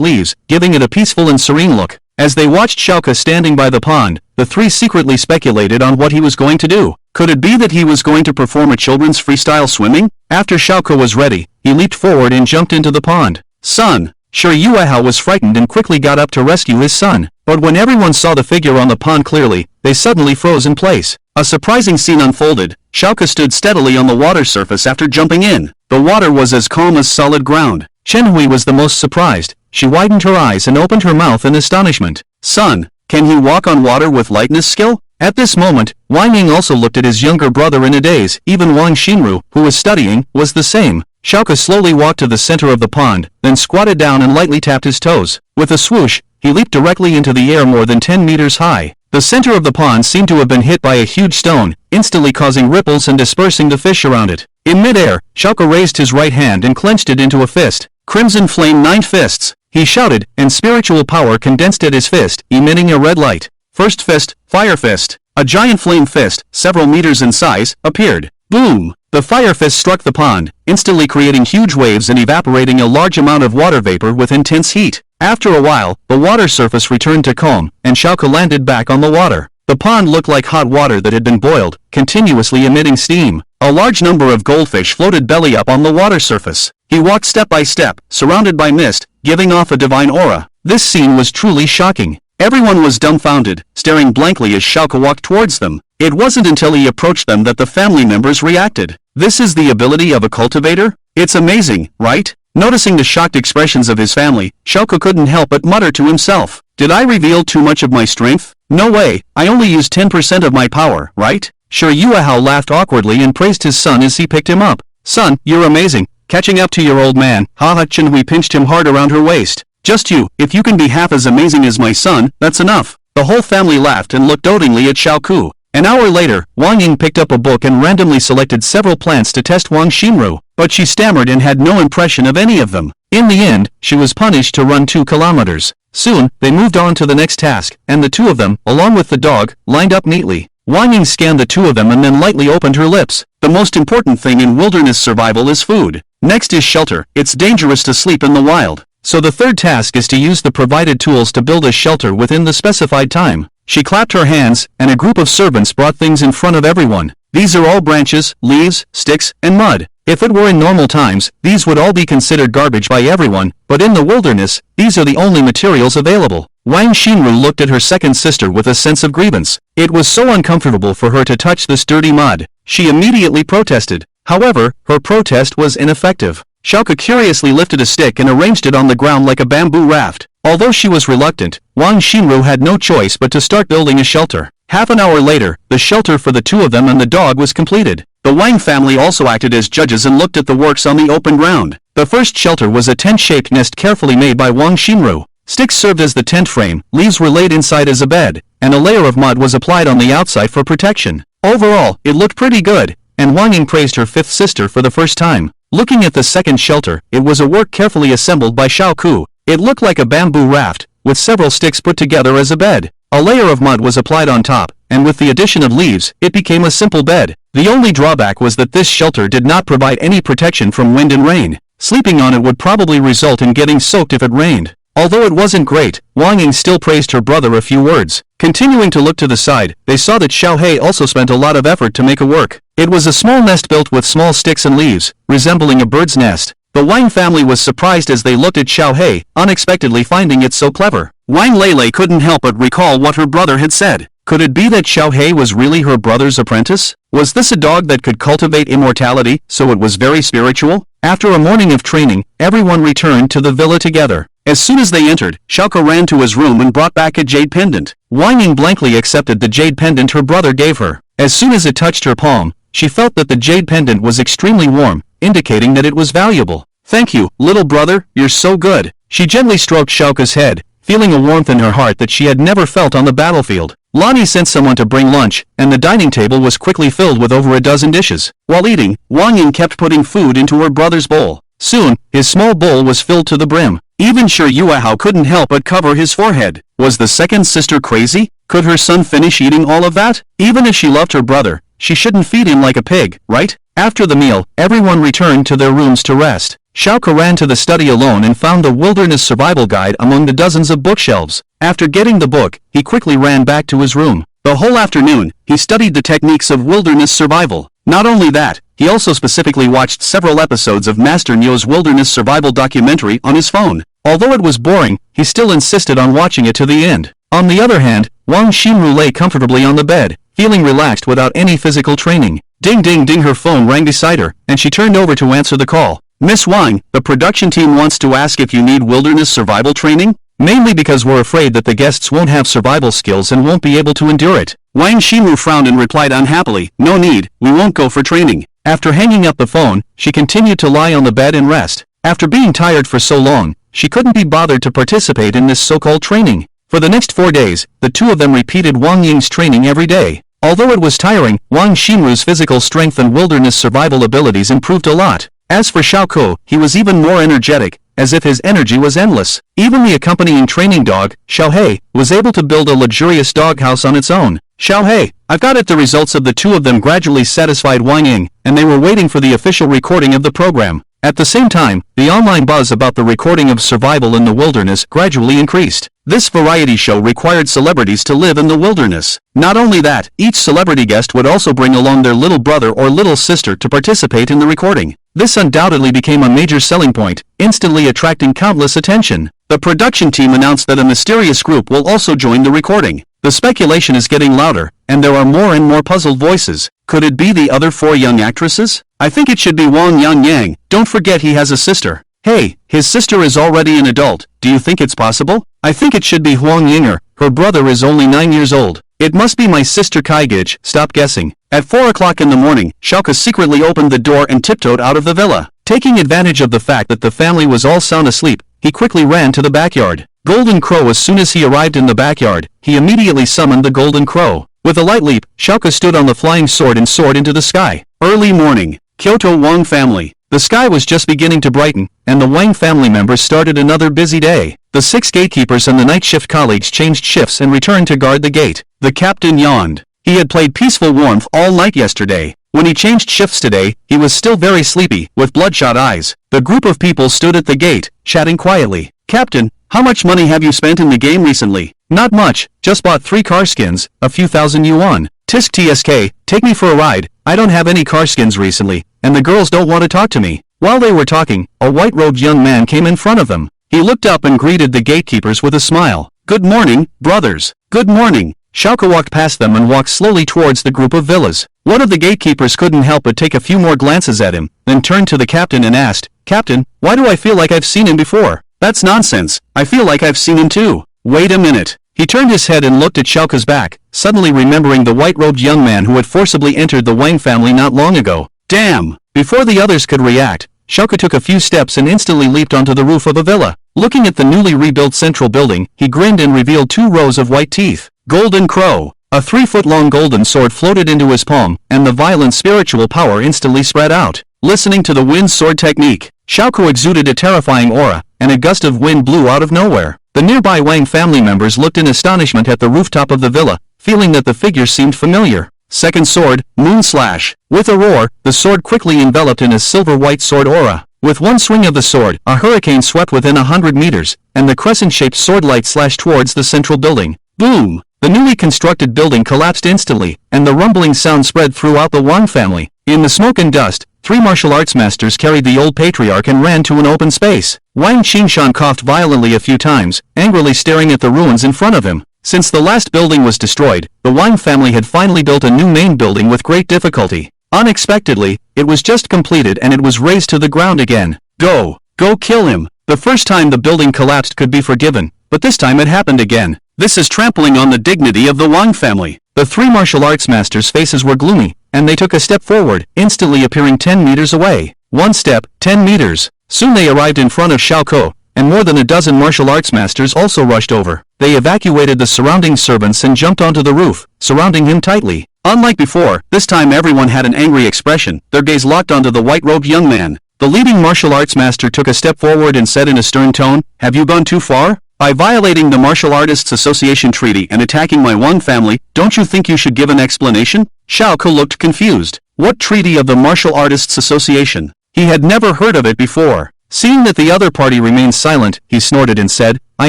leaves, giving it a peaceful and serene look. As they watched Xiao standing by the pond, the three secretly speculated on what he was going to do. Could it be that he was going to perform a children's freestyle swimming? After Xiao was ready, he leaped forward and jumped into the pond. "Son!" Shi Yuehao was frightened and quickly got up to rescue his son. But when everyone saw the figure on the pond clearly, they suddenly froze in place. A surprising scene unfolded. Xiao stood steadily on the water surface after jumping in. The water was as calm as solid ground. Chen Hui was the most surprised. She widened her eyes and opened her mouth in astonishment. "Son, can he walk on water with lightness skill?" At this moment, Wang Ying also looked at his younger brother in a daze. Even Wang Xinru, who was studying, was the same. Xiao slowly walked to the center of the pond, then squatted down and lightly tapped his toes. With a swoosh, he leaped directly into the air more than 10 meters high. The center of the pond seemed to have been hit by a huge stone, instantly causing ripples and dispersing the fish around it. In midair, Xiao raised his right hand and clenched it into a fist. Crimson flame 9 fists. He shouted, and spiritual power condensed at his fist, emitting a red light. First fist, fire fist. A giant flame fist, several meters in size, appeared. Boom! The fire fist struck the pond, instantly creating huge waves and evaporating a large amount of water vapor with intense heat. After a while, the water surface returned to calm, and Xiao landed back on the water. The pond looked like hot water that had been boiled, continuously emitting steam. A large number of goldfish floated belly up on the water surface. He walked step by step, surrounded by mist, giving off a divine aura. This scene was truly shocking. Everyone was dumbfounded, staring blankly as Xiao walked towards them. It wasn't until he approached them that the family members reacted. This is the ability of a cultivator? It's amazing, right? Noticing the shocked expressions of his family, Xiao couldn't help but mutter to himself. Did I reveal too much of my strength? No way, I only used 10% of my power, right? Sure. Xiao laughed awkwardly and praised his son as he picked him up. Son, you're amazing. Catching up to your old man. Haha. Chen pinched him hard around her waist. Just you, if you can be half as amazing as my son, that's enough. The whole family laughed and looked dotingly at Xiao. An hour later, Wang Ying picked up a book and randomly selected several plants to test Wang Xinru, but she stammered and had no impression of any of them. In the end, she was punished to run 2 kilometers. Soon, they moved on to the next task, and the two of them, along with the dog, lined up neatly. Wang Ying scanned the two of them and then lightly opened her lips. The most important thing in wilderness survival is food. Next is shelter. It's dangerous to sleep in the wild. So the third task is to use the provided tools to build a shelter within the specified time. She clapped her hands, and a group of servants brought things in front of everyone. These are all branches, leaves, sticks, and mud. If it were in normal times, these would all be considered garbage by everyone, but in the wilderness, these are the only materials available. Wang Xinru looked at her second sister with a sense of grievance. It was so uncomfortable for her to touch this dirty mud. She immediately protested. However, her protest was ineffective. Xiao curiously lifted a stick and arranged it on the ground like a bamboo raft. Although she was reluctant, Wang Xinru had no choice but to start building a shelter. Half an hour later, the shelter for the two of them and the dog was completed. The Wang family also acted as judges and looked at the works on the open ground. The first shelter was a tent-shaped nest carefully made by Wang Xinru. Sticks served as the tent frame, leaves were laid inside as a bed, and a layer of mud was applied on the outside for protection. Overall, it looked pretty good, and Wang Ying praised her fifth sister for the first time. Looking at the second shelter, it was a work carefully assembled by Xiao. It looked like a bamboo raft, with several sticks put together as a bed. A layer of mud was applied on top, and with the addition of leaves, it became a simple bed. The only drawback was that this shelter did not provide any protection from wind and rain. Sleeping on it would probably result in getting soaked if it rained. Although it wasn't great, Wang Ying still praised her brother a few words. Continuing to look to the side, they saw that Xiao also spent a lot of effort to make it work. It was a small nest built with small sticks and leaves, resembling a bird's nest. The Wang family was surprised as they looked at Xiao, unexpectedly finding it so clever. Wang Lele couldn't help but recall what her brother had said. Could it be that Xiao was really her brother's apprentice? Was this a dog that could cultivate immortality, so it was very spiritual? After a morning of training, everyone returned to the villa together. As soon as they entered, Xiao ran to his room and brought back a jade pendant. Wang Ying blankly accepted the jade pendant her brother gave her. As soon as it touched her palm, she felt that the jade pendant was extremely warm, indicating that it was valuable. Thank you, little brother, you're so good. She gently stroked Xiao's head, feeling a warmth in her heart that she had never felt on the battlefield. Lani sent someone to bring lunch, and the dining table was quickly filled with over a dozen dishes. While eating, Wang Ying kept putting food into her brother's bowl. Soon, his small bowl was filled to the brim. Even Xiao couldn't help but cover his forehead. Was the second sister crazy? Could her son finish eating all of that? Even if she loved her brother, she shouldn't feed him like a pig, right? After the meal, everyone returned to their rooms to rest. Xiao ran to the study alone and found the Wilderness Survival Guide among the dozens of bookshelves. After getting the book, he quickly ran back to his room. The whole afternoon, he studied the techniques of wilderness survival. Not only that, he also specifically watched several episodes of Master Nio's wilderness survival documentary on his phone. Although it was boring, he still insisted on watching it to the end. On the other hand, Wang Xinru lay comfortably on the bed, feeling relaxed without any physical training. Ding ding ding, her phone rang beside her, and she turned over to answer the call. Miss Wang, the production team wants to ask if you need wilderness survival training? Mainly because we're afraid that the guests won't have survival skills and won't be able to endure it. Wang Xinru frowned and replied unhappily, no need, we won't go for training. After hanging up the phone, she continued to lie on the bed and rest. After being tired for so long, she couldn't be bothered to participate in this so-called training. For the next 4 days, the two of them repeated Wang Ying's training every day. Although it was tiring, Wang Xinru's physical strength and wilderness survival abilities improved a lot. As for Xiao, he was even more energetic, as if his energy was endless. Even the accompanying training dog, Xiao, was able to build a luxurious doghouse on its own. Xiao, I've got it. The results of the two of them gradually satisfied Wang Ying, and they were waiting for the official recording of the program. At the same time, the online buzz about the recording of survival in the wilderness gradually increased. This variety show required celebrities to live in the wilderness. Not only that, each celebrity guest would also bring along their little brother or little sister to participate in the recording. This undoubtedly became a major selling point, instantly attracting countless attention. The production team announced that a mysterious group will also join the recording. The speculation is getting louder, and there are more and more puzzled voices. Could it be the other 4 young actresses? I think it should be Wang Yang. Don't forget he has a sister. Hey, his sister is already an adult. Do you think it's possible? I think it should be Huang Yinger. Her brother is only 9 years old. It must be my sister Kaigage. Stop guessing. At 4 o'clock in the morning, Xiao secretly opened the door and tiptoed out of the villa. Taking advantage of the fact that the family was all sound asleep, he quickly ran to the backyard. Golden Crow. As soon as he arrived in the backyard, he immediately summoned the Golden Crow. With a light leap, Xiao stood on the flying sword and soared into the sky. Early morning. Kyoto Wang family. The sky was just beginning to brighten, and the Wang family members started another busy day. The 6 gatekeepers and the night shift colleagues changed shifts and returned to guard the gate. The captain yawned. He had played Peaceful Warmth all night yesterday. When he changed shifts today, he was still very sleepy, with bloodshot eyes. The group of people stood at the gate, chatting quietly. Captain, how much money have you spent in the game recently? Not much, just bought 3 car skins, a few thousand yuan. Tisk TSK, take me for a ride. I don't have any car skins recently, and the girls don't want to talk to me. While they were talking, a white-robed young man came in front of them. He looked up and greeted the gatekeepers with a smile. Good morning, brothers. Good morning. Xiao walked past them and walked slowly towards the group of villas. One of the gatekeepers couldn't help but take a few more glances at him, then turned to the captain and asked, Captain, why do I feel like I've seen him before? That's nonsense. I feel like I've seen him too. Wait a minute. He turned his head and looked at Xiao's back, suddenly remembering the white-robed young man who had forcibly entered the Wang family not long ago. Damn! Before the others could react, Xiao took a few steps and instantly leaped onto the roof of a villa. Looking at the newly rebuilt central building, he grinned and revealed 2 rows of white teeth. Golden Crow. A 3-foot-long golden sword floated into his palm, and the violent spiritual power instantly spread out. Listening to the wind sword technique, Xiao exuded a terrifying aura, and a gust of wind blew out of nowhere. The nearby Wang family members looked in astonishment at the rooftop of the villa, feeling that the figure seemed familiar. Second sword, Moon Slash. With a roar, the sword quickly enveloped in a silver-white sword aura. With one swing of the sword, a hurricane swept within 100 meters, and the crescent-shaped sword light slashed towards the central building. Boom! The newly constructed building collapsed instantly, and the rumbling sound spread throughout the Wang family. In the smoke and dust, 3 martial arts masters carried the old patriarch and ran to an open space. Wang Qingshan coughed violently a few times, angrily staring at the ruins in front of him. Since the last building was destroyed, the Wang family had finally built a new main building with great difficulty. Unexpectedly, it was just completed and it was razed to the ground again. Go kill him. The first time the building collapsed could be forgiven, but this time it happened again. This is trampling on the dignity of the Wang family. The 3 martial arts masters' faces were gloomy, and they took a step forward, instantly appearing 10 meters away. 1 step, 10 meters. Soon they arrived in front of Xiao, and more than a dozen martial arts masters also rushed over. They evacuated the surrounding servants and jumped onto the roof, surrounding him tightly. Unlike before, this time everyone had an angry expression, their gaze locked onto the white-robed young man. The leading martial arts master took a step forward and said in a stern tone, "Have you gone too far? By violating the Martial Artists Association Treaty and attacking my Wang family, don't you think you should give an explanation?" Xiao looked confused. What treaty of the Martial Artists Association? He had never heard of it before. Seeing that the other party remained silent, he snorted and said, "I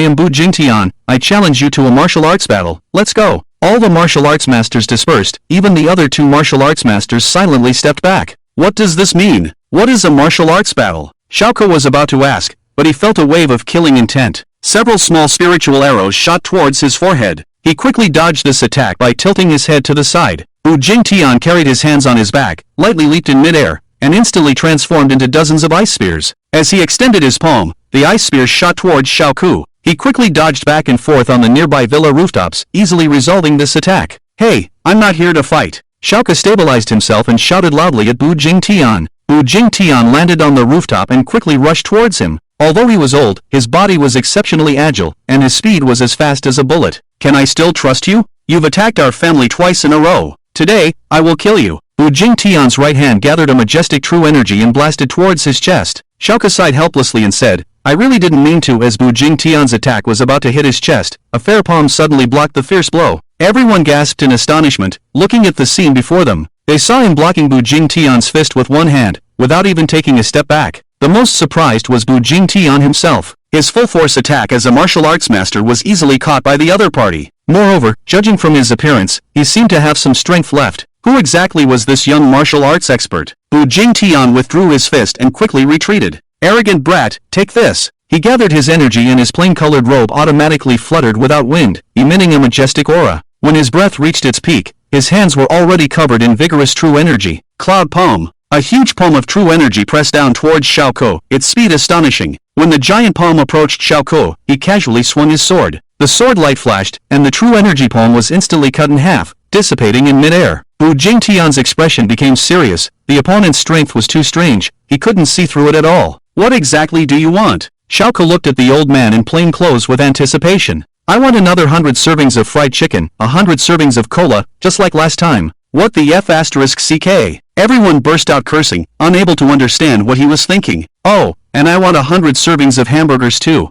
am Bu Jingtian, I challenge you to a martial arts battle. Let's go." All the martial arts masters dispersed, even the other 2 martial arts masters silently stepped back. What does this mean? What is a martial arts battle? Xiao was about to ask, but he felt a wave of killing intent. Several small spiritual arrows shot towards his forehead. He quickly dodged this attack by tilting his head to the side. Bu Jingtian carried his hands on his back, lightly leaped in midair, and instantly transformed into dozens of ice spears. As he extended his palm, the ice spears shot towards Xiao. He quickly dodged back and forth on the nearby villa rooftops, easily resolving this attack. "Hey, I'm not here to fight." Xiao stabilized himself and shouted loudly at Bu Jingtian. Bu Jingtian landed on the rooftop and quickly rushed towards him. Although he was old, his body was exceptionally agile, and his speed was as fast as a bullet. "Can I still trust you? You've attacked our family twice in a row. Today, I will kill you." Bu Jingtian's right hand gathered a majestic true energy and blasted towards his chest. Xiao sighed helplessly and said, "I really didn't mean to." As Bu Jingtian's attack was about to hit his chest, a fair palm suddenly blocked the fierce blow. Everyone gasped in astonishment, looking at the scene before them. They saw him blocking Bu Jingtian's fist with one hand, without even taking a step back. The most surprised was Bu Jingtian himself. His full-force attack as a martial arts master was easily caught by the other party. Moreover, judging from his appearance, he seemed to have some strength left. Who exactly was this young martial arts expert? Bu Jingtian withdrew his fist and quickly retreated. Arrogant brat, take this. He gathered his energy and his plain-colored robe automatically fluttered without wind, emitting a majestic aura. When his breath reached its peak, his hands were already covered in vigorous true energy. Cloud palm. A huge palm of true energy pressed down towards Xiao, its speed astonishing. When the giant palm approached Xiao, he casually swung his sword. The sword light flashed, and the true energy palm was instantly cut in half, dissipating in midair. Bu Jingtian's expression became serious. The opponent's strength was too strange. He couldn't see through it at all. What exactly do you want? Xiao looked at the old man in plain clothes with anticipation. I want another 100 servings of fried chicken, 100 servings of cola, just like last time. What the F***ck? Everyone burst out cursing, unable to understand what he was thinking. Oh, and I want 100 servings of hamburgers too.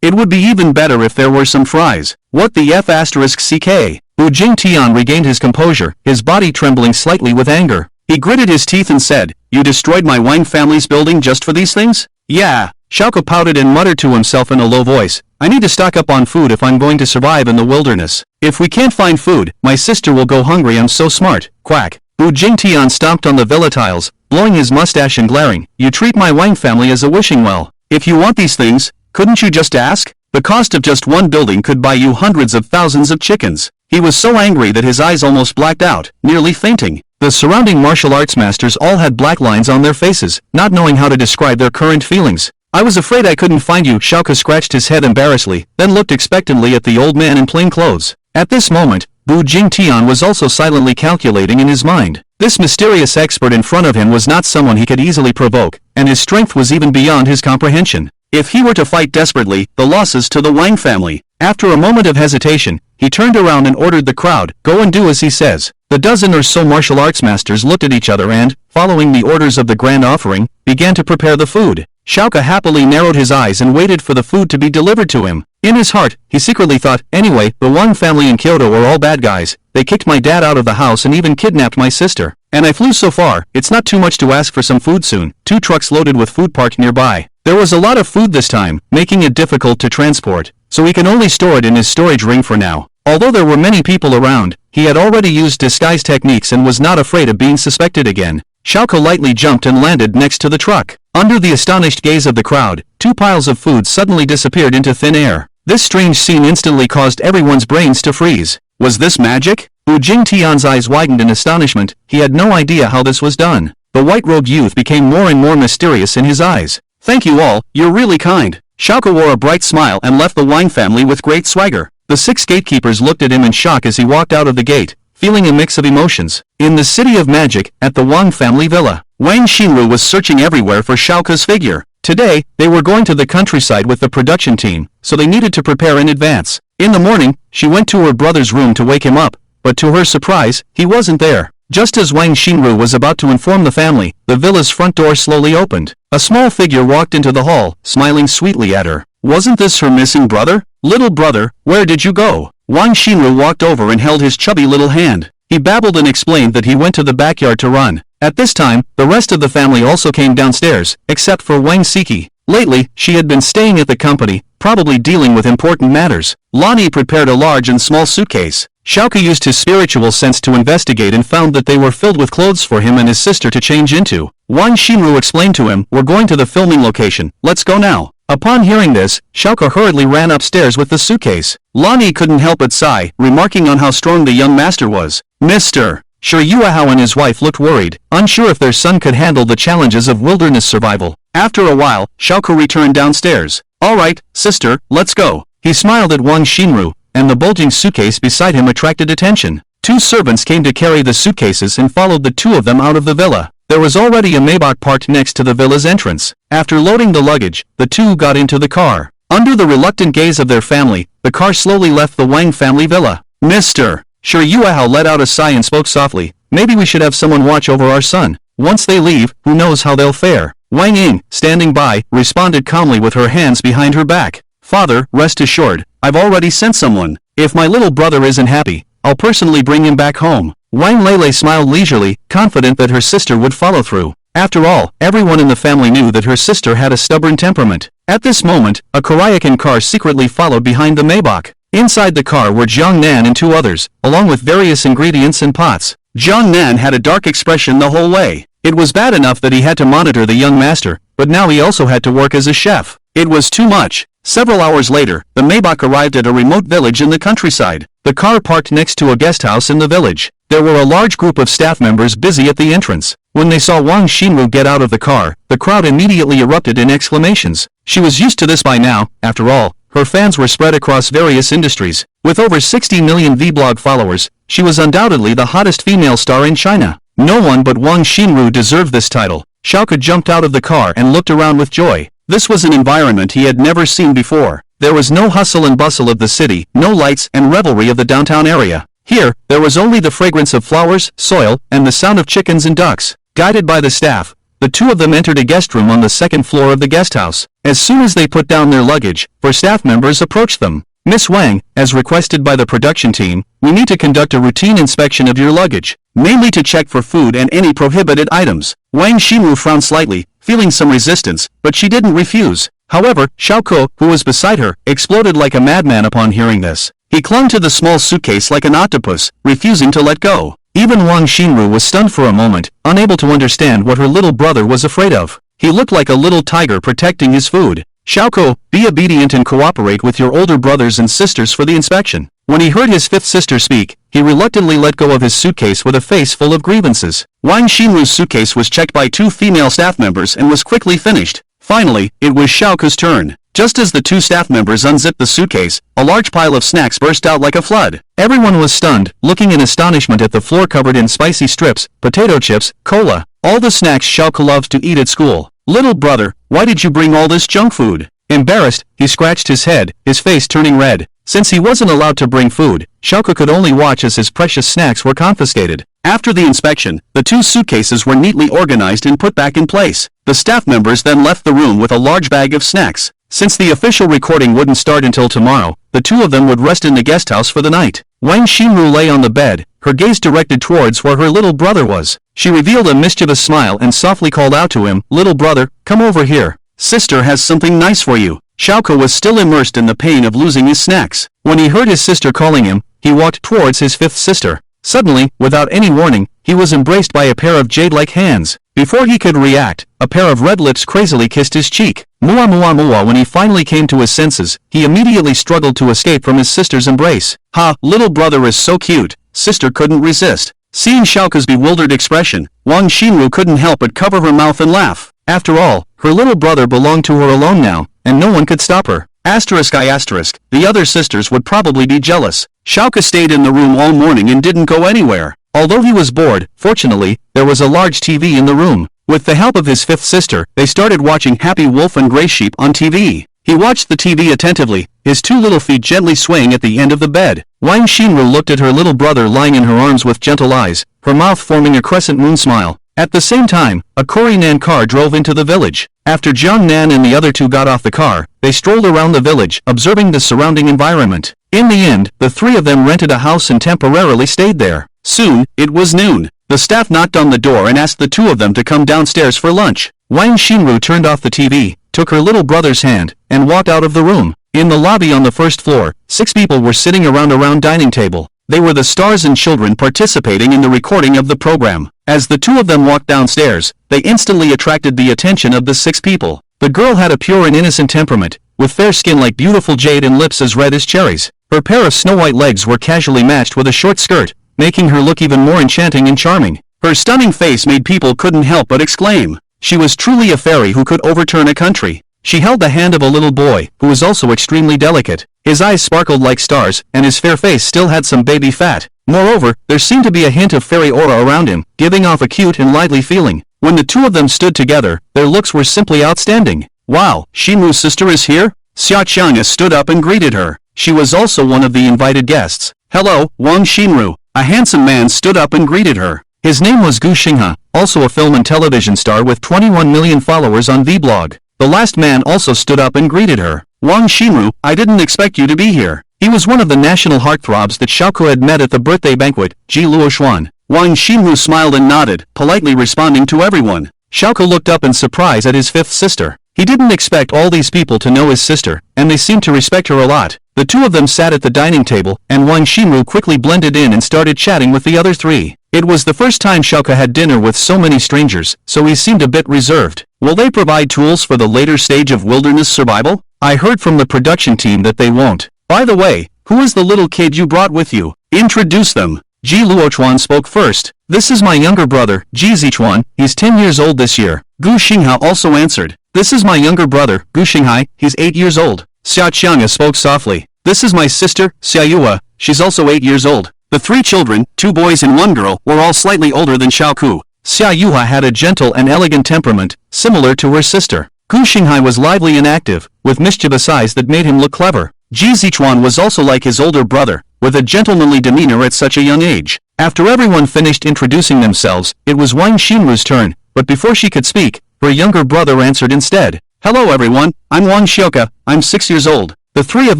It would be even better if there were some fries. What the F***ck? Bu Jingtian regained his composure, his body trembling slightly with anger. He gritted his teeth and said, "You destroyed my Wang family's building just for these things?" Yeah. Xiao pouted and muttered to himself in a low voice, I need to stock up on food if I'm going to survive in the wilderness. If we can't find food, my sister will go hungry. I'm so smart. Quack. Bu Jingtian stomped on the villa tiles, blowing his mustache and glaring. You treat my Wang family as a wishing well. If you want these things, couldn't you just ask? The cost of just one building could buy you hundreds of thousands of chickens. He was so angry that his eyes almost blacked out, nearly fainting. The surrounding martial arts masters all had black lines on their faces, not knowing how to describe their current feelings. I was afraid I couldn't find you. Xiao scratched his head embarrassedly, then looked expectantly at the old man in plain clothes. At this moment, Bu Jingtian was also silently calculating in his mind. This mysterious expert in front of him was not someone he could easily provoke, and his strength was even beyond his comprehension. If he were to fight desperately, the losses to the Wang family. After a moment of hesitation, he turned around and ordered the crowd, go and do as he says. The dozen or so martial arts masters looked at each other and, following the orders of the grand offering, began to prepare the food. Xiao happily narrowed his eyes and waited for the food to be delivered to him. In his heart, he secretly thought, anyway, the Wang family in Kyoto are all bad guys. They kicked my dad out of the house and even kidnapped my sister. And I flew so far, it's not too much to ask for some food soon. 2 trucks loaded with food parked nearby. There was a lot of food this time, making it difficult to transport, so he can only store it in his storage ring for now. Although there were many people around, he had already used disguise techniques and was not afraid of being suspected again. Xiao lightly jumped and landed next to the truck. Under the astonished gaze of the crowd, 2 piles of food suddenly disappeared into thin air. This strange scene instantly caused everyone's brains to freeze. Was this magic? Bu Jingtian's eyes widened in astonishment. He had no idea how this was done. The white-robed youth became more and more mysterious in his eyes. Thank you all, you're really kind. Xiao wore a bright smile and left the Wang family with great swagger. The 6 gatekeepers looked at him in shock as he walked out of the gate, feeling a mix of emotions. In the City of Magic, at the Wang family villa, Wang Xinru was searching everywhere for Xiao's figure. Today, they were going to the countryside with the production team, so they needed to prepare in advance. In the morning, she went to her brother's room to wake him up, but to her surprise, he wasn't there. Just as Wang Xinru was about to inform the family, the villa's front door slowly opened. A small figure walked into the hall, smiling sweetly at her. Wasn't this her missing brother? Little brother, where did you go? Wang Xinru walked over and held his chubby little hand. He babbled and explained that he went to the backyard to run. At this time, the rest of the family also came downstairs, except for Wang Siki. Lately, she had been staying at the company, probably dealing with important matters. Lani prepared a large and small suitcase. Xiao used his spiritual sense to investigate and found that they were filled with clothes for him and his sister to change into. Wang Xinru explained to him, we're going to the filming location, let's go now. Upon hearing this, Xiao hurriedly ran upstairs with the suitcase. Lani couldn't help but sigh, remarking on how strong the young master was. Mr. Xiao and his wife looked worried, unsure if their son could handle the challenges of wilderness survival. After a while, Xiao returned downstairs. Alright, sister, let's go. He smiled at Wang Xinru, and the bulging suitcase beside him attracted attention. 2 servants came to carry the suitcases and followed the 2 of them out of the villa. There was already a Maybach parked next to the villa's entrance. After loading the luggage, the 2 got into the car. Under the reluctant gaze of their family, the car slowly left the Wang family villa. Mr. Xiao let out a sigh and spoke softly, maybe we should have someone watch over our son. Once they leave, who knows how they'll fare. Wang Ying, standing by, responded calmly with her hands behind her back. Father, rest assured, I've already sent someone. If my little brother isn't happy, I'll personally bring him back home. Wang Lele smiled leisurely, confident that her sister would follow through. After all, everyone in the family knew that her sister had a stubborn temperament. At this moment, a Korayakan car secretly followed behind the Maybach. Inside the car were Jiang Nan and two others, along with various ingredients and pots. Jiang Nan had a dark expression the whole way. It was bad enough that he had to monitor the young master, but now he also had to work as a chef. It was too much. Several hours later, the Maybach arrived at a remote village in the countryside. The car parked next to a guest house in the village. There were a large group of staff members busy at the entrance. When they saw Wang Xinru get out of the car, the crowd immediately erupted in exclamations. She was used to this by now. After all, her fans were spread across various industries. With over 60 million vlog followers, she was undoubtedly the hottest female star in China. No one but Wang Xinru deserved this title. Xiao jumped out of the car and looked around with joy. This was an environment he had never seen before. There was no hustle and bustle of the city, no lights and revelry of the downtown area. Here, there was only the fragrance of flowers, soil, and the sound of chickens and ducks. Guided by the staff, the two of them entered a guest room on the second floor of the guest house. As soon as they put down their luggage, four staff members approached them. Miss Wang, as requested by the production team, we need to conduct a routine inspection of your luggage, mainly to check for food and any prohibited items. Wang Xinru frowned slightly, feeling some resistance, but she didn't refuse. However, Xiao, who was beside her, exploded like a madman upon hearing this. He clung to the small suitcase like an octopus, refusing to let go. Even Wang Xinru was stunned for a moment, unable to understand what her little brother was afraid of. He looked like a little tiger protecting his food. Xiao, be obedient and cooperate with your older brothers and sisters for the inspection. When he heard his fifth sister speak, he reluctantly let go of his suitcase with a face full of grievances. Wang Xinru's suitcase was checked by two female staff members and was quickly finished. Finally, it was Xiao's turn. Just as the two staff members unzipped the suitcase, a large pile of snacks burst out like a flood. Everyone was stunned, looking in astonishment at the floor covered in spicy strips, potato chips, cola, all the snacks Xiao loved to eat at school. Little brother, why did you bring all this junk food? Embarrassed, he scratched his head, his face turning red. Since he wasn't allowed to bring food, Xiao could only watch as his precious snacks were confiscated. After the inspection, the two suitcases were neatly organized and put back in place. The staff members then left the room with a large bag of snacks. Since the official recording wouldn't start until tomorrow, the two of them would rest in the guest house for the night. Wang Xinru lay on the bed, her gaze directed towards where her little brother was. She revealed a mischievous smile and softly called out to him, "Little brother, come over here. Sister has something nice for you." Xiao was still immersed in the pain of losing his snacks. When he heard his sister calling him, he walked towards his fifth sister. Suddenly, without any warning, he was embraced by a pair of jade-like hands. Before he could react, a pair of red lips crazily kissed his cheek. Mua mua mua. When he finally came to his senses, he immediately struggled to escape from his sister's embrace. Ha, little brother is so cute, sister couldn't resist. Seeing Xiao's bewildered expression, Wang Xinru couldn't help but cover her mouth and laugh. After all, her little brother belonged to her alone now, and no one could stop her. The other sisters would probably be jealous. Xiao stayed in the room all morning and didn't go anywhere. Although he was bored, fortunately, there was a large TV in the room. With the help of his fifth sister, they started watching Happy Wolf and Grey Sheep on TV. He watched the TV attentively, his two little feet gently swaying at the end of the bed. Wang Xinru looked at her little brother lying in her arms with gentle eyes, her mouth forming a crescent moon smile. At the same time, a Korean car drove into the village. After Jiang Nan and the other two got off the car, they strolled around the village, observing the surrounding environment. In the end, the three of them rented a house and temporarily stayed there. Soon, it was noon. The staff knocked on the door and asked the two of them to come downstairs for lunch. Wang Xinru turned off the TV, took her little brother's hand, and walked out of the room. In the lobby on the first floor, 6 people were sitting around a round dining table. They were the stars and children participating in the recording of the program. As the two of them walked downstairs, they instantly attracted the attention of the 6 people. The girl had a pure and innocent temperament, with fair skin like beautiful jade and lips as red as cherries. Her pair of snow-white legs were casually matched with a short skirt, making her look even more enchanting and charming. Her stunning face made people couldn't help but exclaim. She was truly a fairy who could overturn a country. She held the hand of a little boy, who was also extremely delicate. His eyes sparkled like stars, and his fair face still had some baby fat. Moreover, there seemed to be a hint of fairy aura around him, giving off a cute and lively feeling. When the two of them stood together, their looks were simply outstanding. Wow, Xinru's sister is here? Xiao stood up and greeted her. She was also one of the invited guests. Hello, Wang Xinru. A handsome man stood up and greeted her. His name was Gu Xinghe, also a film and television star with 21 million followers on Vlog. The last man also stood up and greeted her. Wang Xinru, I didn't expect you to be here. He was one of the national heartthrobs that Xiao had met at the birthday banquet, Ji Luoshuan. Wang Xinru smiled and nodded, politely responding to everyone. Xiao looked up in surprise at his fifth sister. He didn't expect all these people to know his sister, and they seemed to respect her a lot. The two of them sat at the dining table, and Wang Xinru quickly blended in and started chatting with the other three. It was the first time Xiao had dinner with so many strangers, so he seemed a bit reserved. Will they provide tools for the later stage of wilderness survival? I heard from the production team that they won't. By the way, who is the little kid you brought with you? Introduce them. Ji Luochuan spoke first. This is my younger brother, Ji Zichuan, he's 10 years old this year. Gu Xinghai also answered. This is my younger brother, Gu Xinghai, he's 8 years old. Xiao Qianga spoke softly. This is my sister, Xiao Yua, she's also 8 years old. The three children, 2 boys and 1 girl, were all slightly older than Xiao Ku. Xiao Yua had a gentle and elegant temperament, similar to her sister. Gu Xinghai was lively and active, with mischievous eyes that made him look clever. Ji Zichuan was also like his older brother, with a gentlemanly demeanor at such a young age. After everyone finished introducing themselves, it was Wang Xinru's turn, but before she could speak, her younger brother answered instead. Hello everyone, I'm Wang Xiaoke, I'm 6 years old. The three of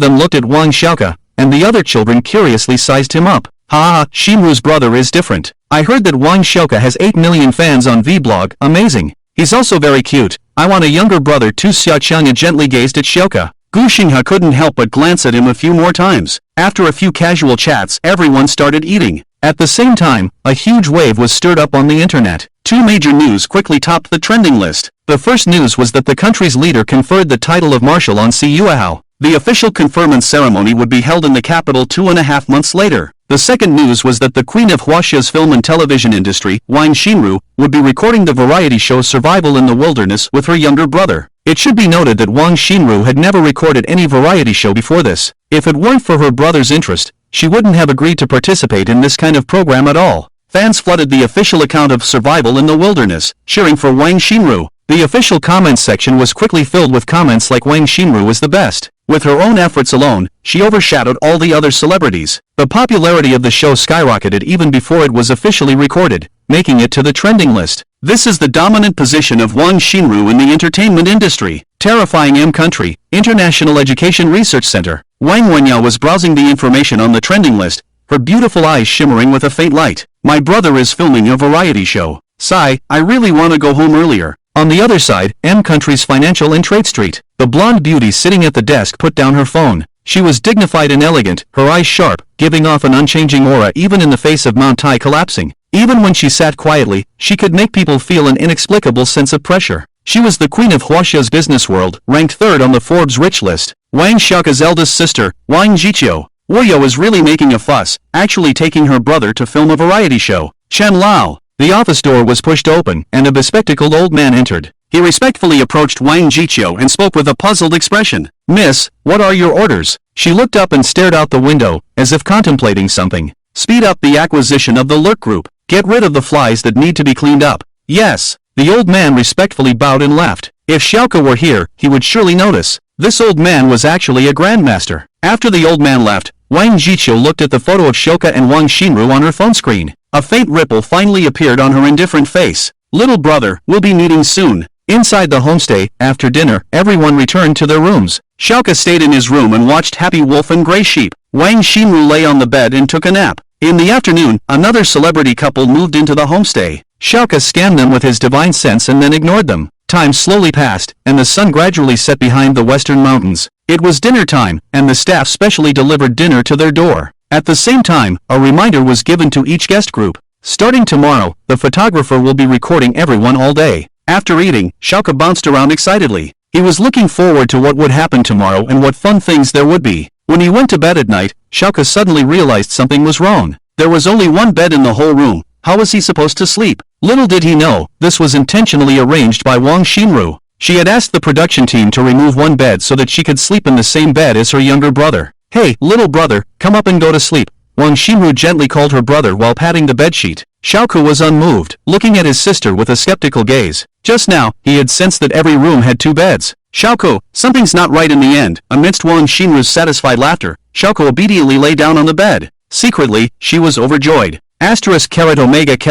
them looked at Wang Xiaoke, and the other children curiously sized him up. Ha, Xinru's brother is different. I heard that Wang Xiaoke has 8 million fans on Vblog, amazing. He's also very cute. I want a younger brother too. Xiao Qianga gently gazed at Xiaoke. Gu Xinghai couldn't help but glance at him a few more times. After a few casual chats, everyone started eating. At the same time, a huge wave was stirred up on the internet. 2 major news quickly topped the trending list. The first news was that the country's leader conferred the title of marshal on Si Yuehao. The official conferment ceremony would be held in the capital 2.5 months later. The second news was that the queen of Huaxia's film and television industry, Wang Xinru, would be recording the variety show Survival in the Wilderness with her younger brother. It should be noted that Wang Xinru had never recorded any variety show before this. If it weren't for her brother's interest, she wouldn't have agreed to participate in this kind of program at all. Fans flooded the official account of Survival in the Wilderness, cheering for Wang Xinru. The official comments section was quickly filled with comments like Wang Xinru was the best. With her own efforts alone, she overshadowed all the other celebrities. The popularity of the show skyrocketed even before it was officially recorded, making it to the trending list. This is the dominant position of Wang Xinru in the entertainment industry. Terrifying M Country, International Education Research Center. Wang Wenyao was browsing the information on the trending list, her beautiful eyes shimmering with a faint light. My brother is filming a variety show. Sigh, I really want to go home earlier. On the other side, M Country's Financial and Trade Street. The blonde beauty sitting at the desk put down her phone. She was dignified and elegant, her eyes sharp, giving off an unchanging aura even in the face of Mount Tai collapsing. Even when she sat quietly, she could make people feel an inexplicable sense of pressure. She was the queen of Huaxia's business world, ranked 3rd on the Forbes rich list. Wang Xiaoke's eldest sister, Wang Jiqiu. Wuyo is really making a fuss, actually taking her brother to film a variety show. Chen Lao. The office door was pushed open, and a bespectacled old man entered. He respectfully approached Wang Jiqiu and spoke with a puzzled expression. Miss, what are your orders? She looked up and stared out the window, as if contemplating something. Speed up the acquisition of the Lurk Group. Get rid of the flies that need to be cleaned up. Yes. The old man respectfully bowed and left. If Xiaoke were here, he would surely notice. This old man was actually a grandmaster. After the old man left, Wang Jiqiu looked at the photo of Xiaoke and Wang Xinru on her phone screen. A faint ripple finally appeared on her indifferent face. Little brother, we'll be meeting soon. Inside the homestay, after dinner, everyone returned to their rooms. Xiaoke stayed in his room and watched Happy Wolf and Gray Sheep. Wang Xinru lay on the bed and took a nap. In the afternoon, another celebrity couple moved into the homestay. Xiaoke scanned them with his divine sense and then ignored them. Time slowly passed, and the sun gradually set behind the western mountains. It was dinner time, and the staff specially delivered dinner to their door. At the same time, a reminder was given to each guest group. Starting tomorrow, the photographer will be recording everyone all day. After eating, Xiaoke bounced around excitedly. He was looking forward to what would happen tomorrow and what fun things there would be. When he went to bed at night, Xiaoke suddenly realized something was wrong. There was only one bed in the whole room. How was he supposed to sleep? Little did he know, this was intentionally arranged by Wang Xinru. She had asked the production team to remove one bed so that she could sleep in the same bed as her younger brother. Hey, little brother, come up and go to sleep. Wang Xinru gently called her brother while patting the bedsheet. Xiaoke was unmoved, looking at his sister with a skeptical gaze. Just now, he had sensed that every room had 2 beds. Xiaoke, something's not right in the end. Amidst Wang Xinru's satisfied laughter, Xiaoke obediently lay down on the bed. Secretly, she was overjoyed. *omega****.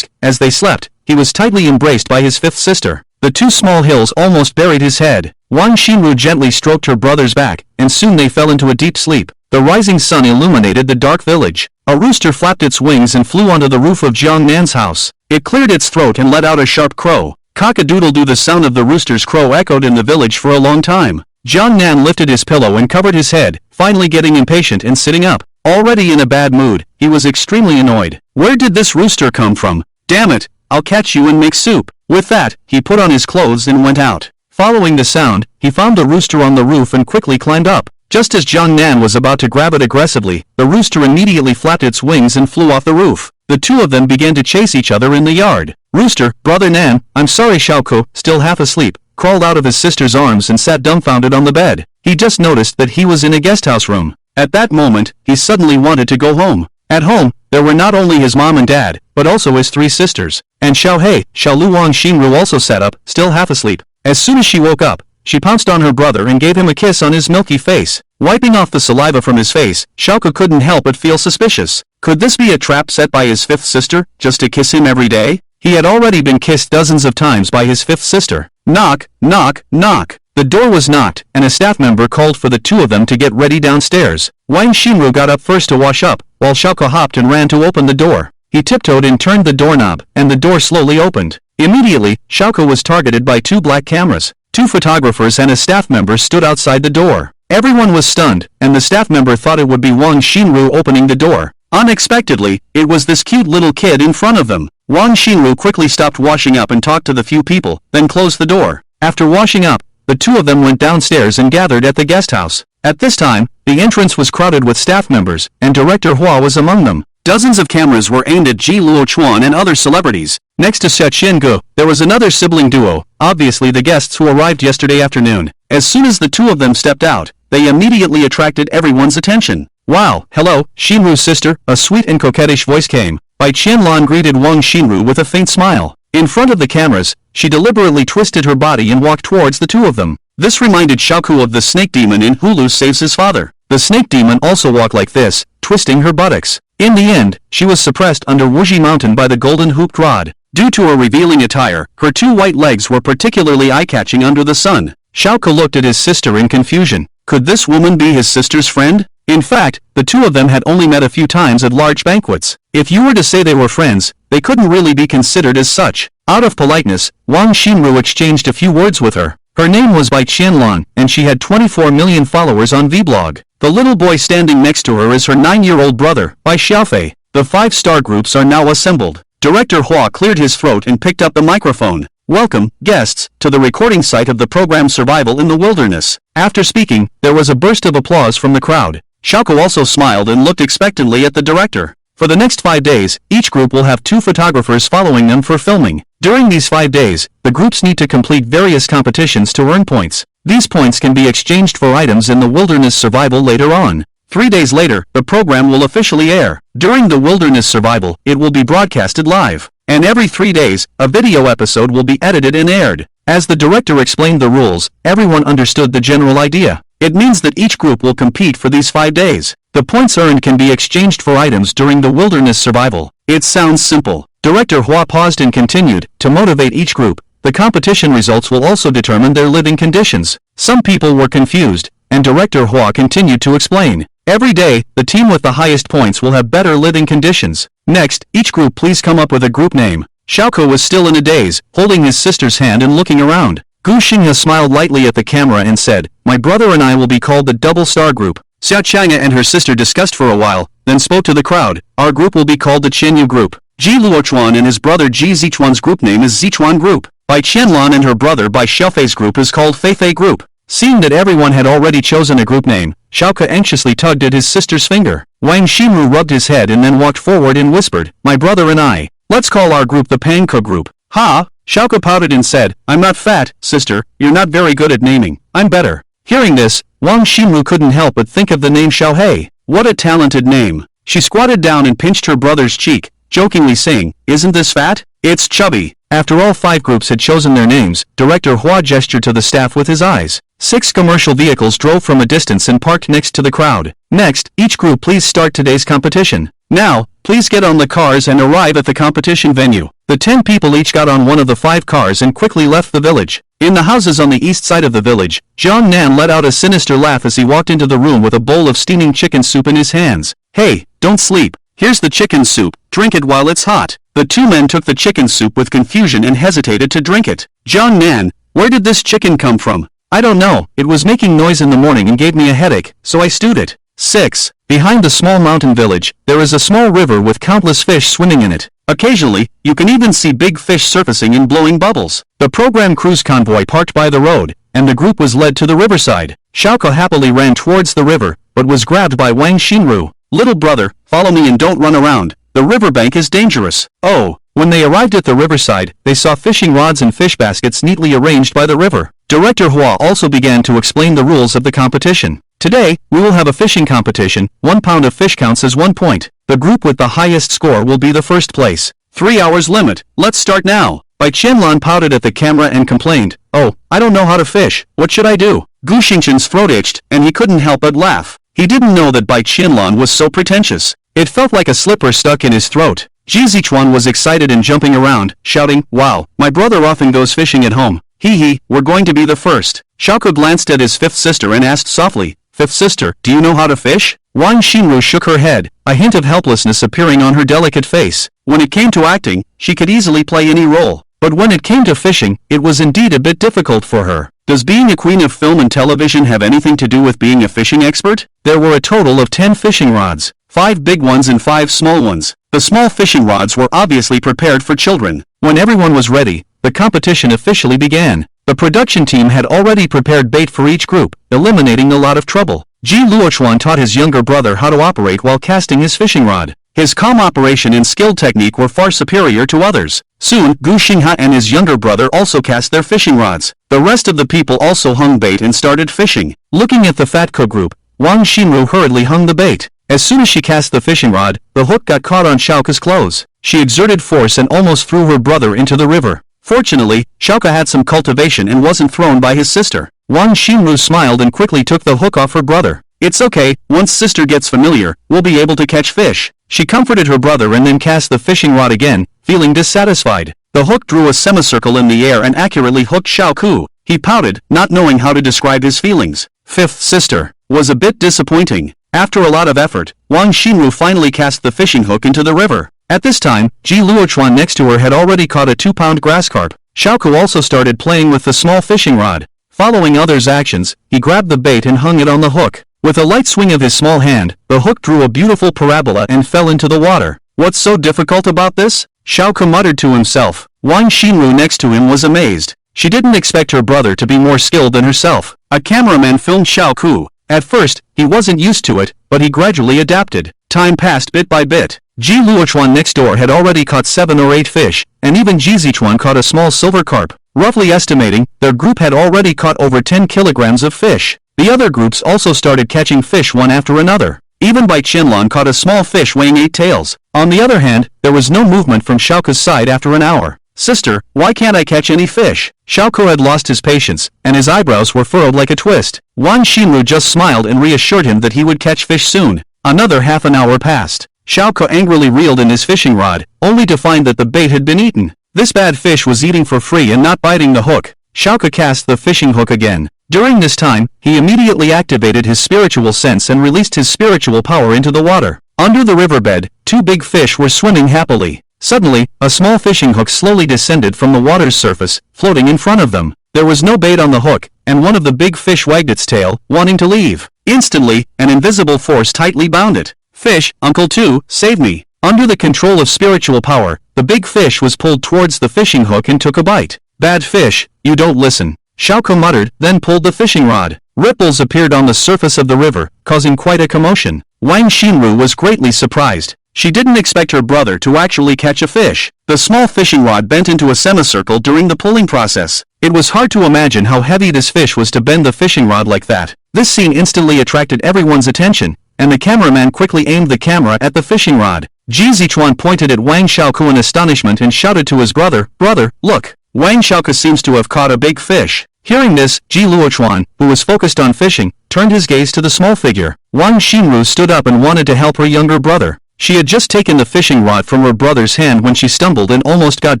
As they slept, he was tightly embraced by his 5th sister. The 2 small hills almost buried his head. Wang Xinru gently stroked her brother's back, and soon they fell into a deep sleep. The rising sun illuminated the dark village. A rooster flapped its wings and flew onto the roof of Jiang Nan's house. It cleared its throat and let out a sharp crow. Cock-a-doodle-doo, the sound of the rooster's crow echoed in the village for a long time. Jiang Nan lifted his pillow and covered his head, finally getting impatient and sitting up. Already in a bad mood, he was extremely annoyed. Where did this rooster come from? Damn it, I'll catch you and make soup. With that, he put on his clothes and went out. Following the sound, he found the rooster on the roof and quickly climbed up. Just as Jiang Nan was about to grab it aggressively, the rooster immediately flapped its wings and flew off the roof. The two of them began to chase each other in the yard. Rooster, brother Nan, I'm sorry. Xiao, still half asleep, crawled out of his sister's arms and sat dumbfounded on the bed. He just noticed that he was in a guesthouse room. At that moment, he suddenly wanted to go home. At home, there were not only his mom and dad, but also his three sisters. And Xiao Lu Wang Xinru also sat up, still half asleep. As soon as she woke up, she pounced on her brother and gave him a kiss on his milky face. Wiping off the saliva from his face, Xiao couldn't help but feel suspicious. Could this be a trap set by his fifth sister, just to kiss him every day? He had already been kissed dozens of times by his fifth sister. Knock, knock, knock. The door was knocked, and a staff member called for the two of them to get ready downstairs. Wang Xinru got up first to wash up, while Xiao hopped and ran to open the door. He tiptoed and turned the doorknob, and the door slowly opened. Immediately, Xiao was targeted by two black cameras. Two photographers and a staff member stood outside the door. Everyone was stunned, and the staff member thought it would be Wang Xinru opening the door. Unexpectedly, it was this cute little kid in front of them. Wang Xinru quickly stopped washing up and talked to the few people, then closed the door. After washing up, the two of them went downstairs and gathered at the guest house. At this time, the entrance was crowded with staff members, and Director Hua was among them. Dozens of cameras were aimed at Ji Luochuan and other celebrities. Next to Xia Qiangu, there was another sibling duo, obviously the guests who arrived yesterday afternoon. As soon as the two of them stepped out, they immediately attracted everyone's attention. Wow, hello, Xinru's sister, a sweet and coquettish voice came. Bai Qianlan greeted Wang Xinru with a faint smile. In front of the cameras, she deliberately twisted her body and walked towards the two of them. This reminded Xiao of the snake demon in Hulu Saves His Father. The snake demon also walked like this, twisting her buttocks. In the end, she was suppressed under Wuji Mountain by the golden hooped rod. Due to her revealing attire, her two white legs were particularly eye-catching under the sun. Xiao looked at his sister in confusion. Could this woman be his sister's friend? In fact, the two of them had only met a few times at large banquets. If you were to say they were friends, they couldn't really be considered as such. Out of politeness, Wang Xinru exchanged a few words with her. Her name was Bai Qianlan, and she had 24 million followers on Vblog. The little boy standing next to her is her 9-year-old brother, Bai Xiaofei. The 5-star groups are now assembled. Director Hua cleared his throat and picked up the microphone. Welcome, guests, to the recording site of the program Survival in the Wilderness. After speaking, there was a burst of applause from the crowd. Xiao also smiled and looked expectantly at the director. For the next 5 days, each group will have 2 photographers following them for filming. During these 5 days, the groups need to complete various competitions to earn points. These points can be exchanged for items in the wilderness survival later on. 3 days later, the program will officially air. During the wilderness survival, it will be broadcasted live. And every 3 days, a video episode will be edited and aired. As the director explained the rules, everyone understood the general idea. It means that each group will compete for these 5 days. The points earned can be exchanged for items during the wilderness survival. It sounds simple. Director Hua paused and continued, to motivate each group. The competition results will also determine their living conditions. Some people were confused, and Director Hua continued to explain. Every day, the team with the highest points will have better living conditions. Next, each group please come up with a group name. Xiao was still in a daze, holding his sister's hand and looking around. Gu Xinghe smiled lightly at the camera and said, "My brother and I will be called the Double Star Group." Xiao Chang'e and her sister discussed for a while, then spoke to the crowd. Our group will be called the Qianyu Group. Ji Luochuan and his brother Ji Zichuan's group name is Zichuan Group. Bai Qianlan and her brother Bai Xiaofei's group is called Feifei Group. Seeing that everyone had already chosen a group name, Xiao anxiously tugged at his sister's finger. Wang Xinru rubbed his head and then walked forward and whispered, "My brother and I. Let's call our group the Panko Group." Ha! Xiao pouted and said, "I'm not fat, sister, you're not very good at naming. I'm better." Hearing this, Wang Xinru couldn't help but think of the name Xiao. What a talented name. She squatted down and pinched her brother's cheek, jokingly saying, "Isn't this fat? It's chubby." After all 5 groups had chosen their names, Director Hua gestured to the staff with his eyes. 6 commercial vehicles drove from a distance and parked next to the crowd. Next, each group please start today's competition. Now, please get on the cars and arrive at the competition venue. The 10 people each got on one of the 5 cars and quickly left the village. In the houses on the east side of the village, Jiang Nan let out a sinister laugh as he walked into the room with a bowl of steaming chicken soup in his hands. "Hey, don't sleep. Here's the chicken soup, drink it while it's hot." The two men took the chicken soup with confusion and hesitated to drink it. Jiang Nan, where did this chicken come from? I don't know, it was making noise in the morning and gave me a headache, so I stewed it. 6. Behind the small mountain village, there is a small river with countless fish swimming in it. Occasionally, you can even see big fish surfacing and blowing bubbles. The program cruise convoy parked by the road, and the group was led to the riverside. Xiao happily ran towards the river, but was grabbed by Wang Xinru. Little brother, follow me and don't run around. The riverbank is dangerous. Oh. When they arrived at the riverside, they saw fishing rods and fish baskets neatly arranged by the river. Director Hua also began to explain the rules of the competition. Today, we will have a fishing competition. 1 pound of fish counts as 1 point. The group with the highest score will be the first place. 3 hours limit. Let's start now. Bai Qianlan pouted at the camera and complained, "Oh, I don't know how to fish. What should I do?" Gu Xingchen's throat itched, and he couldn't help but laugh. He didn't know that Bai Qianlan was so pretentious. It felt like a slipper stuck in his throat. Ji Zichuan was excited and jumping around, shouting, "Wow, my brother often goes fishing at home. Hee, we're going to be the first." Xiao glanced at his fifth sister and asked softly, "Fifth sister, do you know how to fish?" Wang Xinru shook her head, a hint of helplessness appearing on her delicate face. When it came to acting, she could easily play any role. But when it came to fishing, it was indeed a bit difficult for her. Does being a queen of film and television have anything to do with being a fishing expert? There were a total of 10 fishing rods, 5 big ones and 5 small ones. The small fishing rods were obviously prepared for children. When everyone was ready, the competition officially began. The production team had already prepared bait for each group, eliminating a lot of trouble. Ji Luochuan taught his younger brother how to operate while casting his fishing rod. His calm operation and skilled technique were far superior to others. Soon, Gu Xingha and his younger brother also cast their fishing rods. The rest of the people also hung bait and started fishing. Looking at the Fatco group, Wang Xinru hurriedly hung the bait. As soon as she cast the fishing rod, the hook got caught on Xiao's clothes. She exerted force and almost threw her brother into the river. Fortunately, Xiao had some cultivation and wasn't thrown by his sister. Wang Xinru smiled and quickly took the hook off her brother. "It's okay, once sister gets familiar, we'll be able to catch fish." She comforted her brother and then cast the fishing rod again, feeling dissatisfied. The hook drew a semicircle in the air and accurately hooked Xiao. He pouted, not knowing how to describe his feelings. Fifth sister was a bit disappointing. After a lot of effort, Wang Xinru finally cast the fishing hook into the river. At this time, Ji Luochuan next to her had already caught a 2-pound grass carp. Xiao also started playing with the small fishing rod. Following others' actions, he grabbed the bait and hung it on the hook. With a light swing of his small hand, the hook drew a beautiful parabola and fell into the water. "What's so difficult about this?" Xiao muttered to himself. Wang Xinru next to him was amazed. She didn't expect her brother to be more skilled than herself. A cameraman filmed Xiao. At first, he wasn't used to it, but he gradually adapted. Time passed bit by bit. Ji Luochuan next door had already caught 7 or 8 fish, and even Ji Zichuan caught a small silver carp. Roughly estimating, their group had already caught over 10 kilograms of fish. The other groups also started catching fish one after another. Even Bai Qianlan caught a small fish weighing 8 taels. On the other hand, there was no movement from Xiao's side after an hour. "Sister, why can't I catch any fish?" Xiao had lost his patience, and his eyebrows were furrowed like a twist. Wang Xinru just smiled and reassured him that he would catch fish soon. Another half an hour passed. Xiao angrily reeled in his fishing rod, only to find that the bait had been eaten. This bad fish was eating for free and not biting the hook. Xiao cast the fishing hook again. During this time, he immediately activated his spiritual sense and released his spiritual power into the water. Under the riverbed, 2 big fish were swimming happily. Suddenly, a small fishing hook slowly descended from the water's surface, floating in front of them. There was no bait on the hook, and one of the big fish wagged its tail, wanting to leave. Instantly, an invisible force tightly bound it. "Fish, Uncle 2, save me." Under the control of spiritual power, the big fish was pulled towards the fishing hook and took a bite. "Bad fish, you don't listen," Xiao muttered, then pulled the fishing rod. Ripples appeared on the surface of the river, causing quite a commotion. Wang Xinru was greatly surprised. She didn't expect her brother to actually catch a fish. The small fishing rod bent into a semicircle during the pulling process. It was hard to imagine how heavy this fish was to bend the fishing rod like that. This scene instantly attracted everyone's attention, and the cameraman quickly aimed the camera at the fishing rod. Ji Zichuan pointed at Wang Xiao in astonishment and shouted to his brother, "Brother, look! Wang Xiao seems to have caught a big fish." Hearing this, Ji Luochuan, who was focused on fishing, turned his gaze to the small figure. Wang Xinru stood up and wanted to help her younger brother. She had just taken the fishing rod from her brother's hand when she stumbled and almost got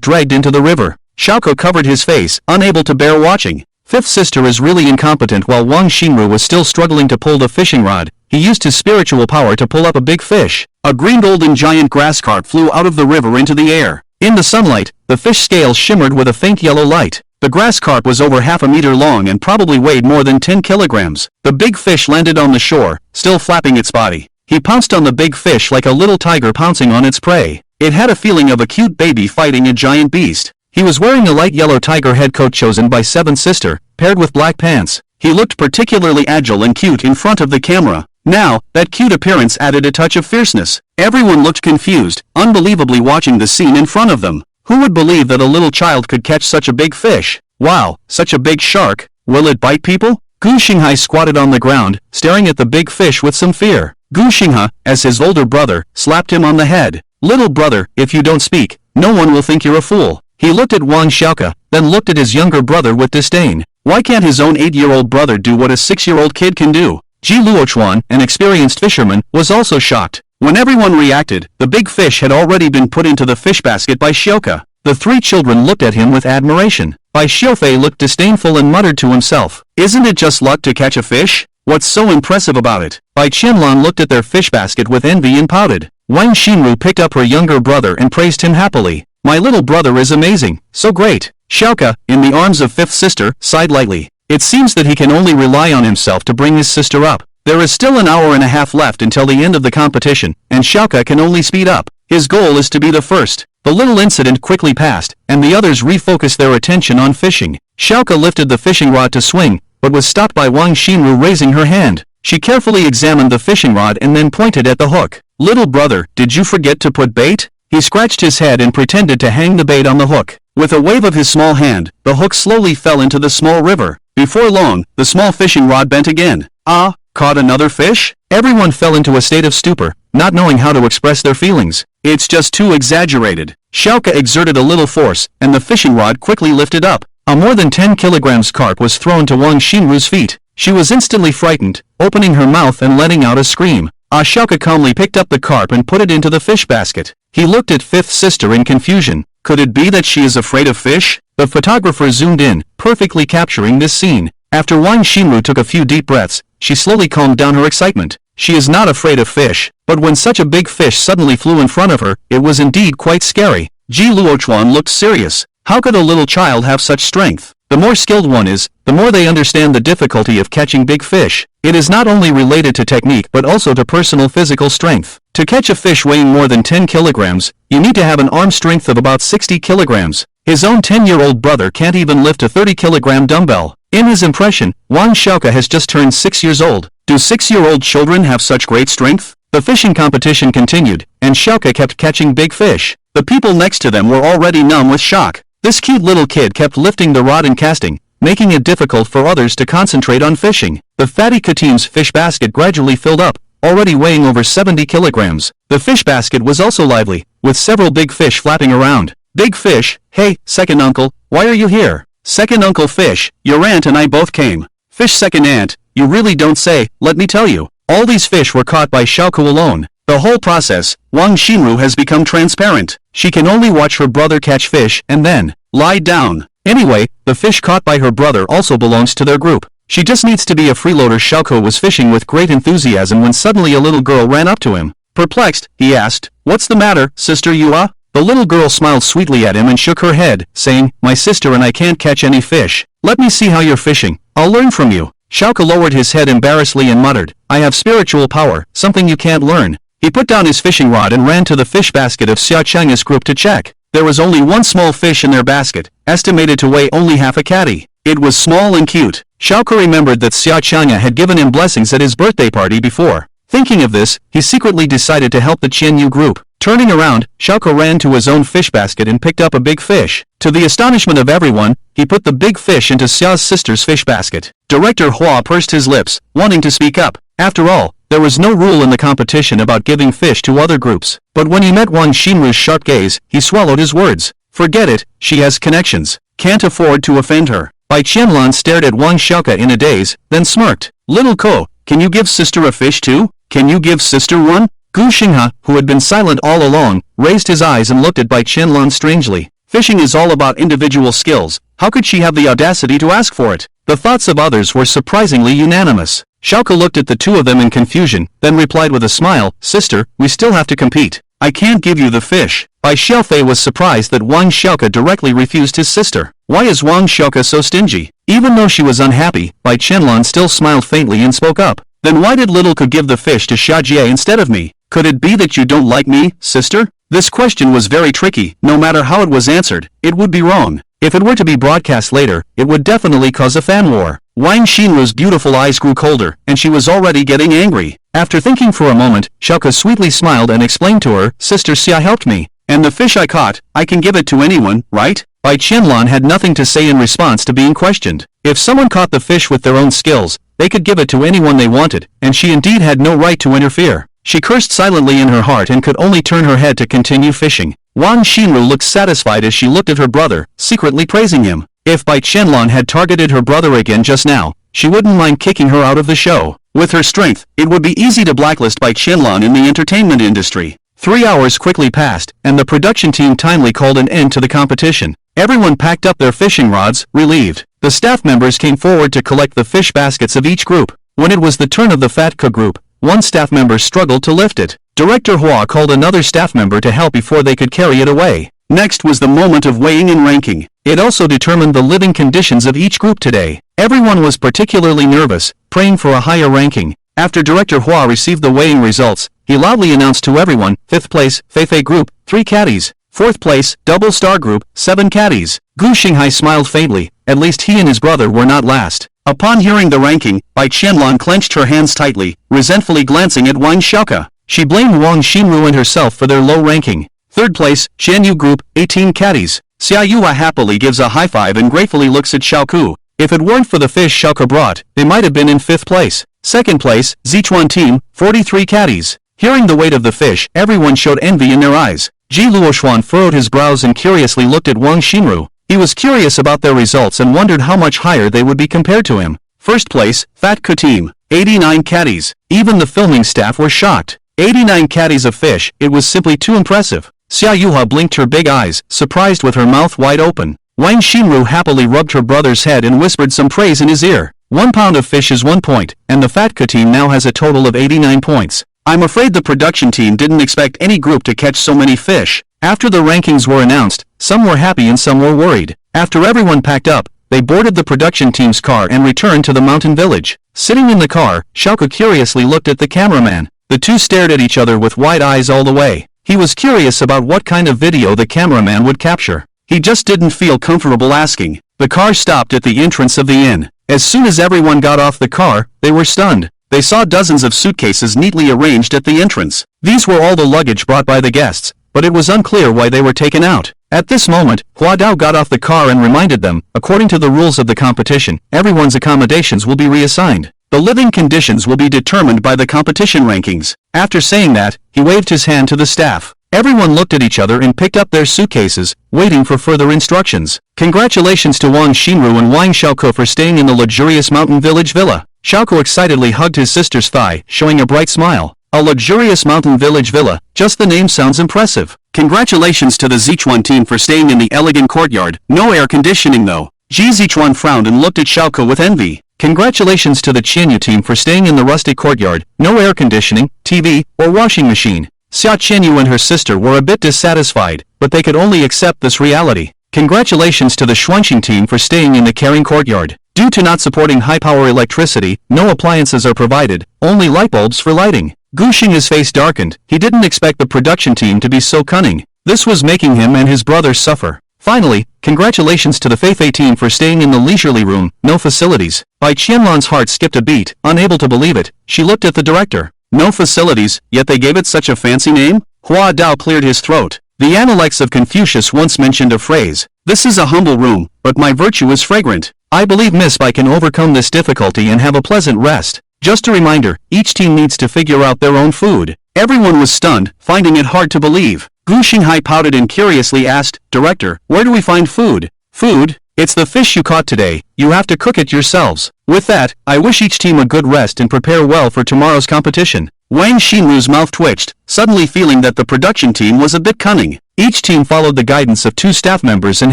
dragged into the river. Xiao covered his face, unable to bear watching. Fifth sister is really incompetent. While Wang Xinru was still struggling to pull the fishing rod, he used his spiritual power to pull up a big fish. A green golden giant grass carp flew out of the river into the air. In the sunlight, the fish scales shimmered with a faint yellow light. The grass carp was over half a meter long and probably weighed more than 10 kilograms. The big fish landed on the shore, still flapping its body. He pounced on the big fish like a little tiger pouncing on its prey. It had a feeling of a cute baby fighting a giant beast. He was wearing a light yellow tiger head coat chosen by Seven's sister, paired with black pants. He looked particularly agile and cute in front of the camera. Now, that cute appearance added a touch of fierceness. Everyone looked confused, unbelievably watching the scene in front of them. Who would believe that a little child could catch such a big fish? Wow, such a big shark. Will it bite people? Gu Xinghai squatted on the ground, staring at the big fish with some fear. Gu Xinghai, as his older brother, slapped him on the head. Little brother, if you don't speak, no one will think you're a fool. He looked at Wang Xiaoke, then looked at his younger brother with disdain. Why can't his own 8-year-old brother do what a 6-year-old kid can do? Ji Luochuan, an experienced fisherman, was also shocked. When everyone reacted, the big fish had already been put into the fish basket by Xiaoke. The three children looked at him with admiration. Bai Xiaofei looked disdainful and muttered to himself, "Isn't it just luck to catch a fish? What's so impressive about it?" Bai Qianlan looked at their fish basket with envy and pouted. Wang Xinru picked up her younger brother and praised him happily. "My little brother is amazing, so great." Xiaoke, in the arms of fifth sister, sighed lightly. It seems that he can only rely on himself to bring his sister up. There is still an hour and a half left until the end of the competition, and Xiaoke can only speed up. His goal is to be the first. The little incident quickly passed, and the others refocused their attention on fishing. Xiaoke lifted the fishing rod to swing, but was stopped by Wang Xinru raising her hand. She carefully examined the fishing rod and then pointed at the hook. "Little brother, did you forget to put bait?" He scratched his head and pretended to hang the bait on the hook. With a wave of his small hand, the hook slowly fell into the small river. Before long, the small fishing rod bent again. "Ah, caught another fish?" Everyone fell into a state of stupor, not knowing how to express their feelings. "It's just too exaggerated." Xiaoke exerted a little force, and the fishing rod quickly lifted up. A more than 10 kilograms carp was thrown to Wang Xinru's feet. She was instantly frightened, opening her mouth and letting out a scream. Xiaoke calmly picked up the carp and put it into the fish basket. He looked at fifth sister in confusion. Could it be that she is afraid of fish? The photographer zoomed in, perfectly capturing this scene. After Wang Xinru took a few deep breaths, she slowly calmed down her excitement. She is not afraid of fish, but when such a big fish suddenly flew in front of her, it was indeed quite scary. Ji Luochuan looked serious. How could a little child have such strength? The more skilled one is, the more they understand the difficulty of catching big fish. It is not only related to technique but also to personal physical strength. To catch a fish weighing more than 10 kilograms, you need to have an arm strength of about 60 kilograms. His own 10-year-old brother can't even lift a 30-kilogram dumbbell. In his impression, Wang Xiaoke has just turned 6 years old. Do 6-year-old children have such great strength? The fishing competition continued, and Xiaoke kept catching big fish. The people next to them were already numb with shock. This cute little kid kept lifting the rod and casting, making it difficult for others to concentrate on fishing. The fatty team's fish basket gradually filled up, already weighing over 70 kilograms. The fish basket was also lively, with several big fish flapping around. "Big fish, hey, second uncle, why are you here?" "Second uncle fish, your aunt and I both came." "Fish second aunt, you really don't say, let me tell you." All these fish were caught by Xiaoke alone. The whole process, Wang Xinru has become transparent. She can only watch her brother catch fish and then lie down. Anyway, the fish caught by her brother also belongs to their group. She just needs to be a freeloader. Xiaoke was fishing with great enthusiasm when suddenly a little girl ran up to him. Perplexed, he asked, "What's the matter, Sister Yua?" The little girl smiled sweetly at him and shook her head, saying, "My sister and I can't catch any fish. Let me see how you're fishing. I'll learn from you." Xiaoke lowered his head embarrassedly and muttered, "I have spiritual power, something you can't learn." He put down his fishing rod and ran to the fish basket of Xia Chang's group to check. There was only one small fish in their basket, estimated to weigh only half a catty. It was small and cute. Xiaoke remembered that Xia Chang had given him blessings at his birthday party before. Thinking of this, he secretly decided to help the Qianyu group. Turning around, Xiaoke ran to his own fish basket and picked up a big fish. To the astonishment of everyone, he put the big fish into Xiao's sister's fish basket. Director Hua pursed his lips, wanting to speak up. After all, there was no rule in the competition about giving fish to other groups. But when he met Wang Xinru's sharp gaze, he swallowed his words. Forget it, she has connections. Can't afford to offend her. Bai Qianlan stared at Wang Xiaoke in a daze, then smirked. "Little Ko, can you give sister a fish too? Can you give sister one?" Gu Xinghai, who had been silent all along, raised his eyes and looked at Bai Qianlan strangely. Fishing is all about individual skills. How could she have the audacity to ask for it? The thoughts of others were surprisingly unanimous. Xiaoke looked at the two of them in confusion, then replied with a smile, "Sister, we still have to compete. I can't give you the fish. Bai Xiaofei was surprised that Wang Xiaoke directly refused his sister. Why is Wang Xiaoke so stingy? Even though she was unhappy, Bai Qianlan still smiled faintly and spoke up. Then why did little Ke give the fish to Xiajie instead of me? Could it be that you don't like me, sister? This question was very tricky. No matter how it was answered, it would be wrong. If it were to be broadcast later, it would definitely cause a fan war. Wang Xinru's beautiful eyes grew colder, and she was already getting angry. After thinking for a moment, Xiaoke sweetly smiled and explained to her, Sister Xia helped me. And the fish I caught, I can give it to anyone, right? Bai Qianlan had nothing to say in response to being questioned. If someone caught the fish with their own skills, they could give it to anyone they wanted, and she indeed had no right to interfere. She cursed silently in her heart and could only turn her head to continue fishing. Wang Xinru looked satisfied as she looked at her brother, secretly praising him. If Bai Qianlan had targeted her brother again just now, she wouldn't mind kicking her out of the show. With her strength, it would be easy to blacklist Bai Qianlan in the entertainment industry. 3 hours quickly passed, and the production team timely called an end to the competition. Everyone packed up their fishing rods, relieved. The staff members came forward to collect the fish baskets of each group. When it was the turn of the Fat Cook group, one staff member struggled to lift it. Director Hua called another staff member to help before they could carry it away. Next was the moment of weighing and ranking. It also determined the living conditions of each group today. Everyone was particularly nervous, praying for a higher ranking. After Director Hua received the weighing results, he loudly announced to everyone, 5th place, Feifei Group, 3 caddies. 4th place, Double Star Group, 7 caddies. Gu Xinghai smiled faintly, at least he and his brother were not last. Upon hearing the ranking, Bai Qianlan clenched her hands tightly, resentfully glancing at Wang Xiaoke. She blamed Wang Xinru and herself for their low ranking. 3rd place, Xianyu Group, 18 caddies. Xia Yua happily gives a high five and gratefully looks at Xiaoku. If it weren't for the fish Xiaoke brought, they might have been in 5th place. 2nd place, Zichuan Team, 43 caddies. Hearing the weight of the fish, everyone showed envy in their eyes. Ji Luoxuan furrowed his brows and curiously looked at Wang Xinru. He was curious about their results and wondered how much higher they would be compared to him. 1st place, Fat Ke Team, 89 caddies. Even the filming staff were shocked. 89 caddies of fish, it was simply too impressive. Xia Yuha blinked her big eyes, surprised with her mouth wide open. Wang Xinru happily rubbed her brother's head and whispered some praise in his ear. 1 pound of fish is 1 point, and the Fat Ke Team now has a total of 89 points. I'm afraid the production team didn't expect any group to catch so many fish. After the rankings were announced, some were happy and some were worried. After everyone packed up, they boarded the production team's car and returned to the mountain village. Sitting in the car, Xiaoke curiously looked at the cameraman. The two stared at each other with wide eyes all the way. He was curious about what kind of video the cameraman would capture. He just didn't feel comfortable asking. The car stopped at the entrance of the inn. As soon as everyone got off the car, they were stunned. They saw dozens of suitcases neatly arranged at the entrance. These were all the luggage brought by the guests, but it was unclear why they were taken out. At this moment, Hua Dao got off the car and reminded them, according to the rules of the competition, everyone's accommodations will be reassigned. The living conditions will be determined by the competition rankings. After saying that, he waved his hand to the staff. Everyone looked at each other and picked up their suitcases, waiting for further instructions. Congratulations to Wang Xinru and Wang Xiaoke for staying in the luxurious mountain village villa. Xiaoke excitedly hugged his sister's thigh, showing a bright smile. A luxurious mountain village villa, just the name sounds impressive. Congratulations to the Zichuan team for staying in the elegant courtyard. No air conditioning though. Ji Zichuan frowned and looked at Xiaoke with envy. Congratulations to the Qianyu team for staying in the rustic courtyard. No air conditioning, TV, or washing machine. Xia Qianyu and her sister were a bit dissatisfied, but they could only accept this reality. Congratulations to the Xuanxing team for staying in the caring courtyard. Due to not supporting high-power electricity, no appliances are provided, only light bulbs for lighting. Gu Xing's face darkened. He didn't expect the production team to be so cunning. This was making him and his brother suffer. Finally, congratulations to the Feifei team for staying in the leisurely room, no facilities. Bai Qianlan's heart skipped a beat, unable to believe it. She looked at the director. No facilities, yet they gave it such a fancy name? Hua Dao cleared his throat. The Analects of Confucius once mentioned a phrase. This is a humble room, but my virtue is fragrant. I believe Miss Bai can overcome this difficulty and have a pleasant rest. Just a reminder, each team needs to figure out their own food. Everyone was stunned, finding it hard to believe. Gu Xinghai pouted and curiously asked, Director, where do we find food? Food? It's the fish you caught today. You have to cook it yourselves. With that, I wish each team a good rest and prepare well for tomorrow's competition. Wang Xinru's mouth twitched, suddenly feeling that the production team was a bit cunning. Each team followed the guidance of 2 staff members and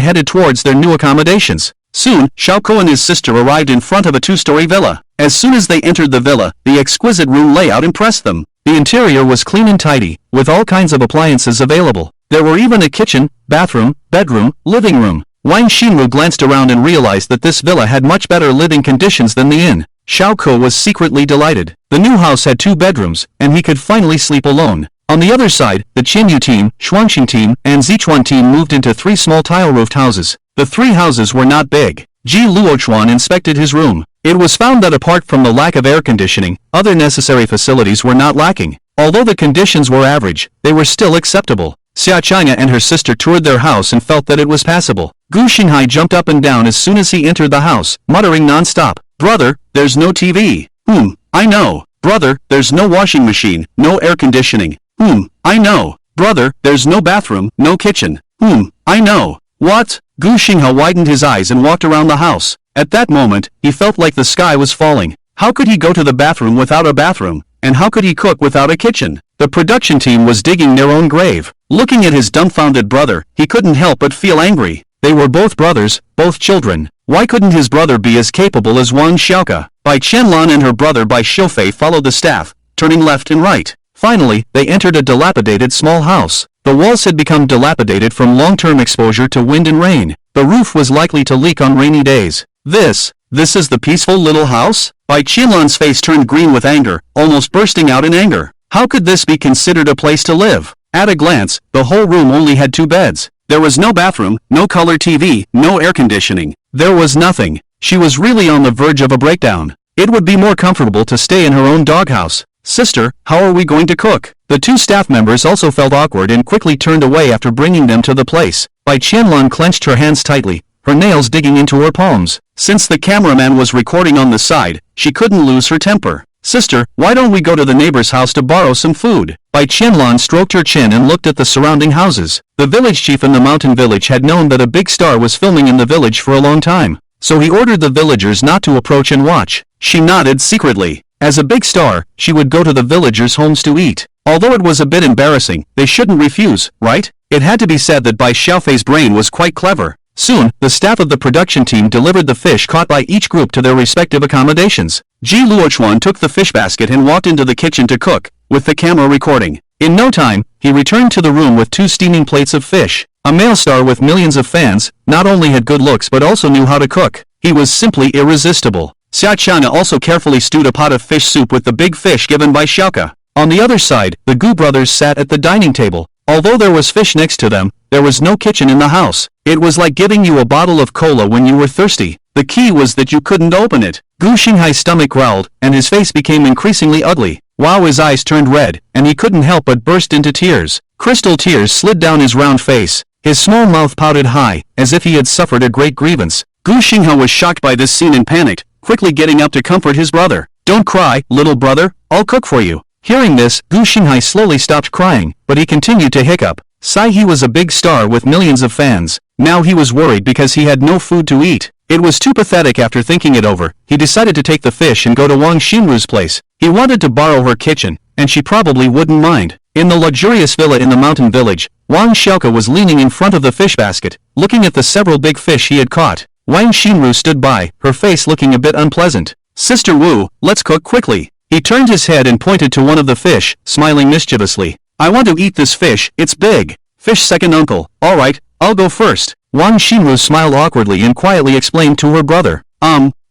headed towards their new accommodations. Soon, Xiaoke and his sister arrived in front of a 2-story villa. As soon as they entered the villa, the exquisite room layout impressed them. The interior was clean and tidy, with all kinds of appliances available. There were even a kitchen, bathroom, bedroom, living room. Wang Xinru glanced around and realized that this villa had much better living conditions than the inn. Xiao Ke was secretly delighted. The new house had 2 bedrooms, and he could finally sleep alone. On the other side, the Qinyu team, Shuangxing team, and Zichuan team moved into 3 small tile-roofed houses. The 3 houses were not big. Ji Luochuan inspected his room. It was found that apart from the lack of air conditioning, other necessary facilities were not lacking. Although the conditions were average, they were still acceptable. Xia China and her sister toured their house and felt that it was passable. Gu Xinghai jumped up and down as soon as he entered the house, muttering non-stop, "Brother, there's no TV. I know. Brother, there's no washing machine, no air conditioning. I know. Brother, there's no bathroom, no kitchen. I know." What? Gu Xinghai widened his eyes and walked around the house. At that moment, he felt like the sky was falling. How could he go to the bathroom without a bathroom? And how could he cook without a kitchen? The production team was digging their own grave. Looking at his dumbfounded brother, he couldn't help but feel angry. They were both brothers, both children. Why couldn't his brother be as capable as Wang Xiaoke? Bai Qianlan and her brother Bai Xiufei followed the staff, turning left and right. Finally, they entered a dilapidated small house. The walls had become dilapidated from long-term exposure to wind and rain. The roof was likely to leak on rainy days. This is the peaceful little house? Bai Qianlan's face turned green with anger, almost bursting out in anger. How could this be considered a place to live? At a glance, the whole room only had 2 beds. There was no bathroom, no color TV, no air conditioning. There was nothing. She was really on the verge of a breakdown. It would be more comfortable to stay in her own doghouse. "Sister, how are we going to cook?" The 2 staff members also felt awkward and quickly turned away after bringing them to the place. Bai Qianlan clenched her hands tightly, her nails digging into her palms. Since the cameraman was recording on the side, she couldn't lose her temper. "Sister, why don't we go to the neighbor's house to borrow some food?" Bai Qianlan stroked her chin and looked at the surrounding houses. The village chief in the mountain village had known that a big star was filming in the village for a long time, so he ordered the villagers not to approach and watch. She nodded secretly. As a big star, she would go to the villagers' homes to eat. Although it was a bit embarrassing, they shouldn't refuse, right? It had to be said that Bai Xiaofei's brain was quite clever. Soon, the staff of the production team delivered the fish caught by each group to their respective accommodations. Ji Luochuan took the fish basket and walked into the kitchen to cook, with the camera recording. In no time, he returned to the room with 2 steaming plates of fish. A male star with millions of fans, not only had good looks but also knew how to cook. He was simply irresistible. Xia China also carefully stewed a pot of fish soup with the big fish given by Xiaoke. On the other side, the Gu brothers sat at the dining table. Although there was fish next to them, there was no kitchen in the house. It was like giving you a bottle of cola when you were thirsty. The key was that you couldn't open it. Gu Xinghai's stomach growled, and his face became increasingly ugly. Wow, his eyes turned red, and he couldn't help but burst into tears. Crystal tears slid down his round face. His small mouth pouted high, as if he had suffered a great grievance. Gu Xinghai was shocked by this scene and panicked, quickly getting up to comfort his brother. "Don't cry, little brother, I'll cook for you." Hearing this, Gu Xinghai slowly stopped crying, but he continued to hiccup. He was a big star with millions of fans. Now he was worried because he had no food to eat. It was too pathetic. After thinking it over, he decided to take the fish and go to Wang Xinru's place. He wanted to borrow her kitchen, and she probably wouldn't mind. In the luxurious villa in the mountain village, Wang Xiaoke was leaning in front of the fish basket, looking at the several big fish he had caught. Wang Xinru stood by, her face looking a bit unpleasant. "Sister Wu, let's cook quickly." He turned his head and pointed to one of the fish, smiling mischievously. "I want to eat this fish, it's big." "Fish second uncle, alright, I'll go first." Wang Xinru smiled awkwardly and quietly explained to her brother.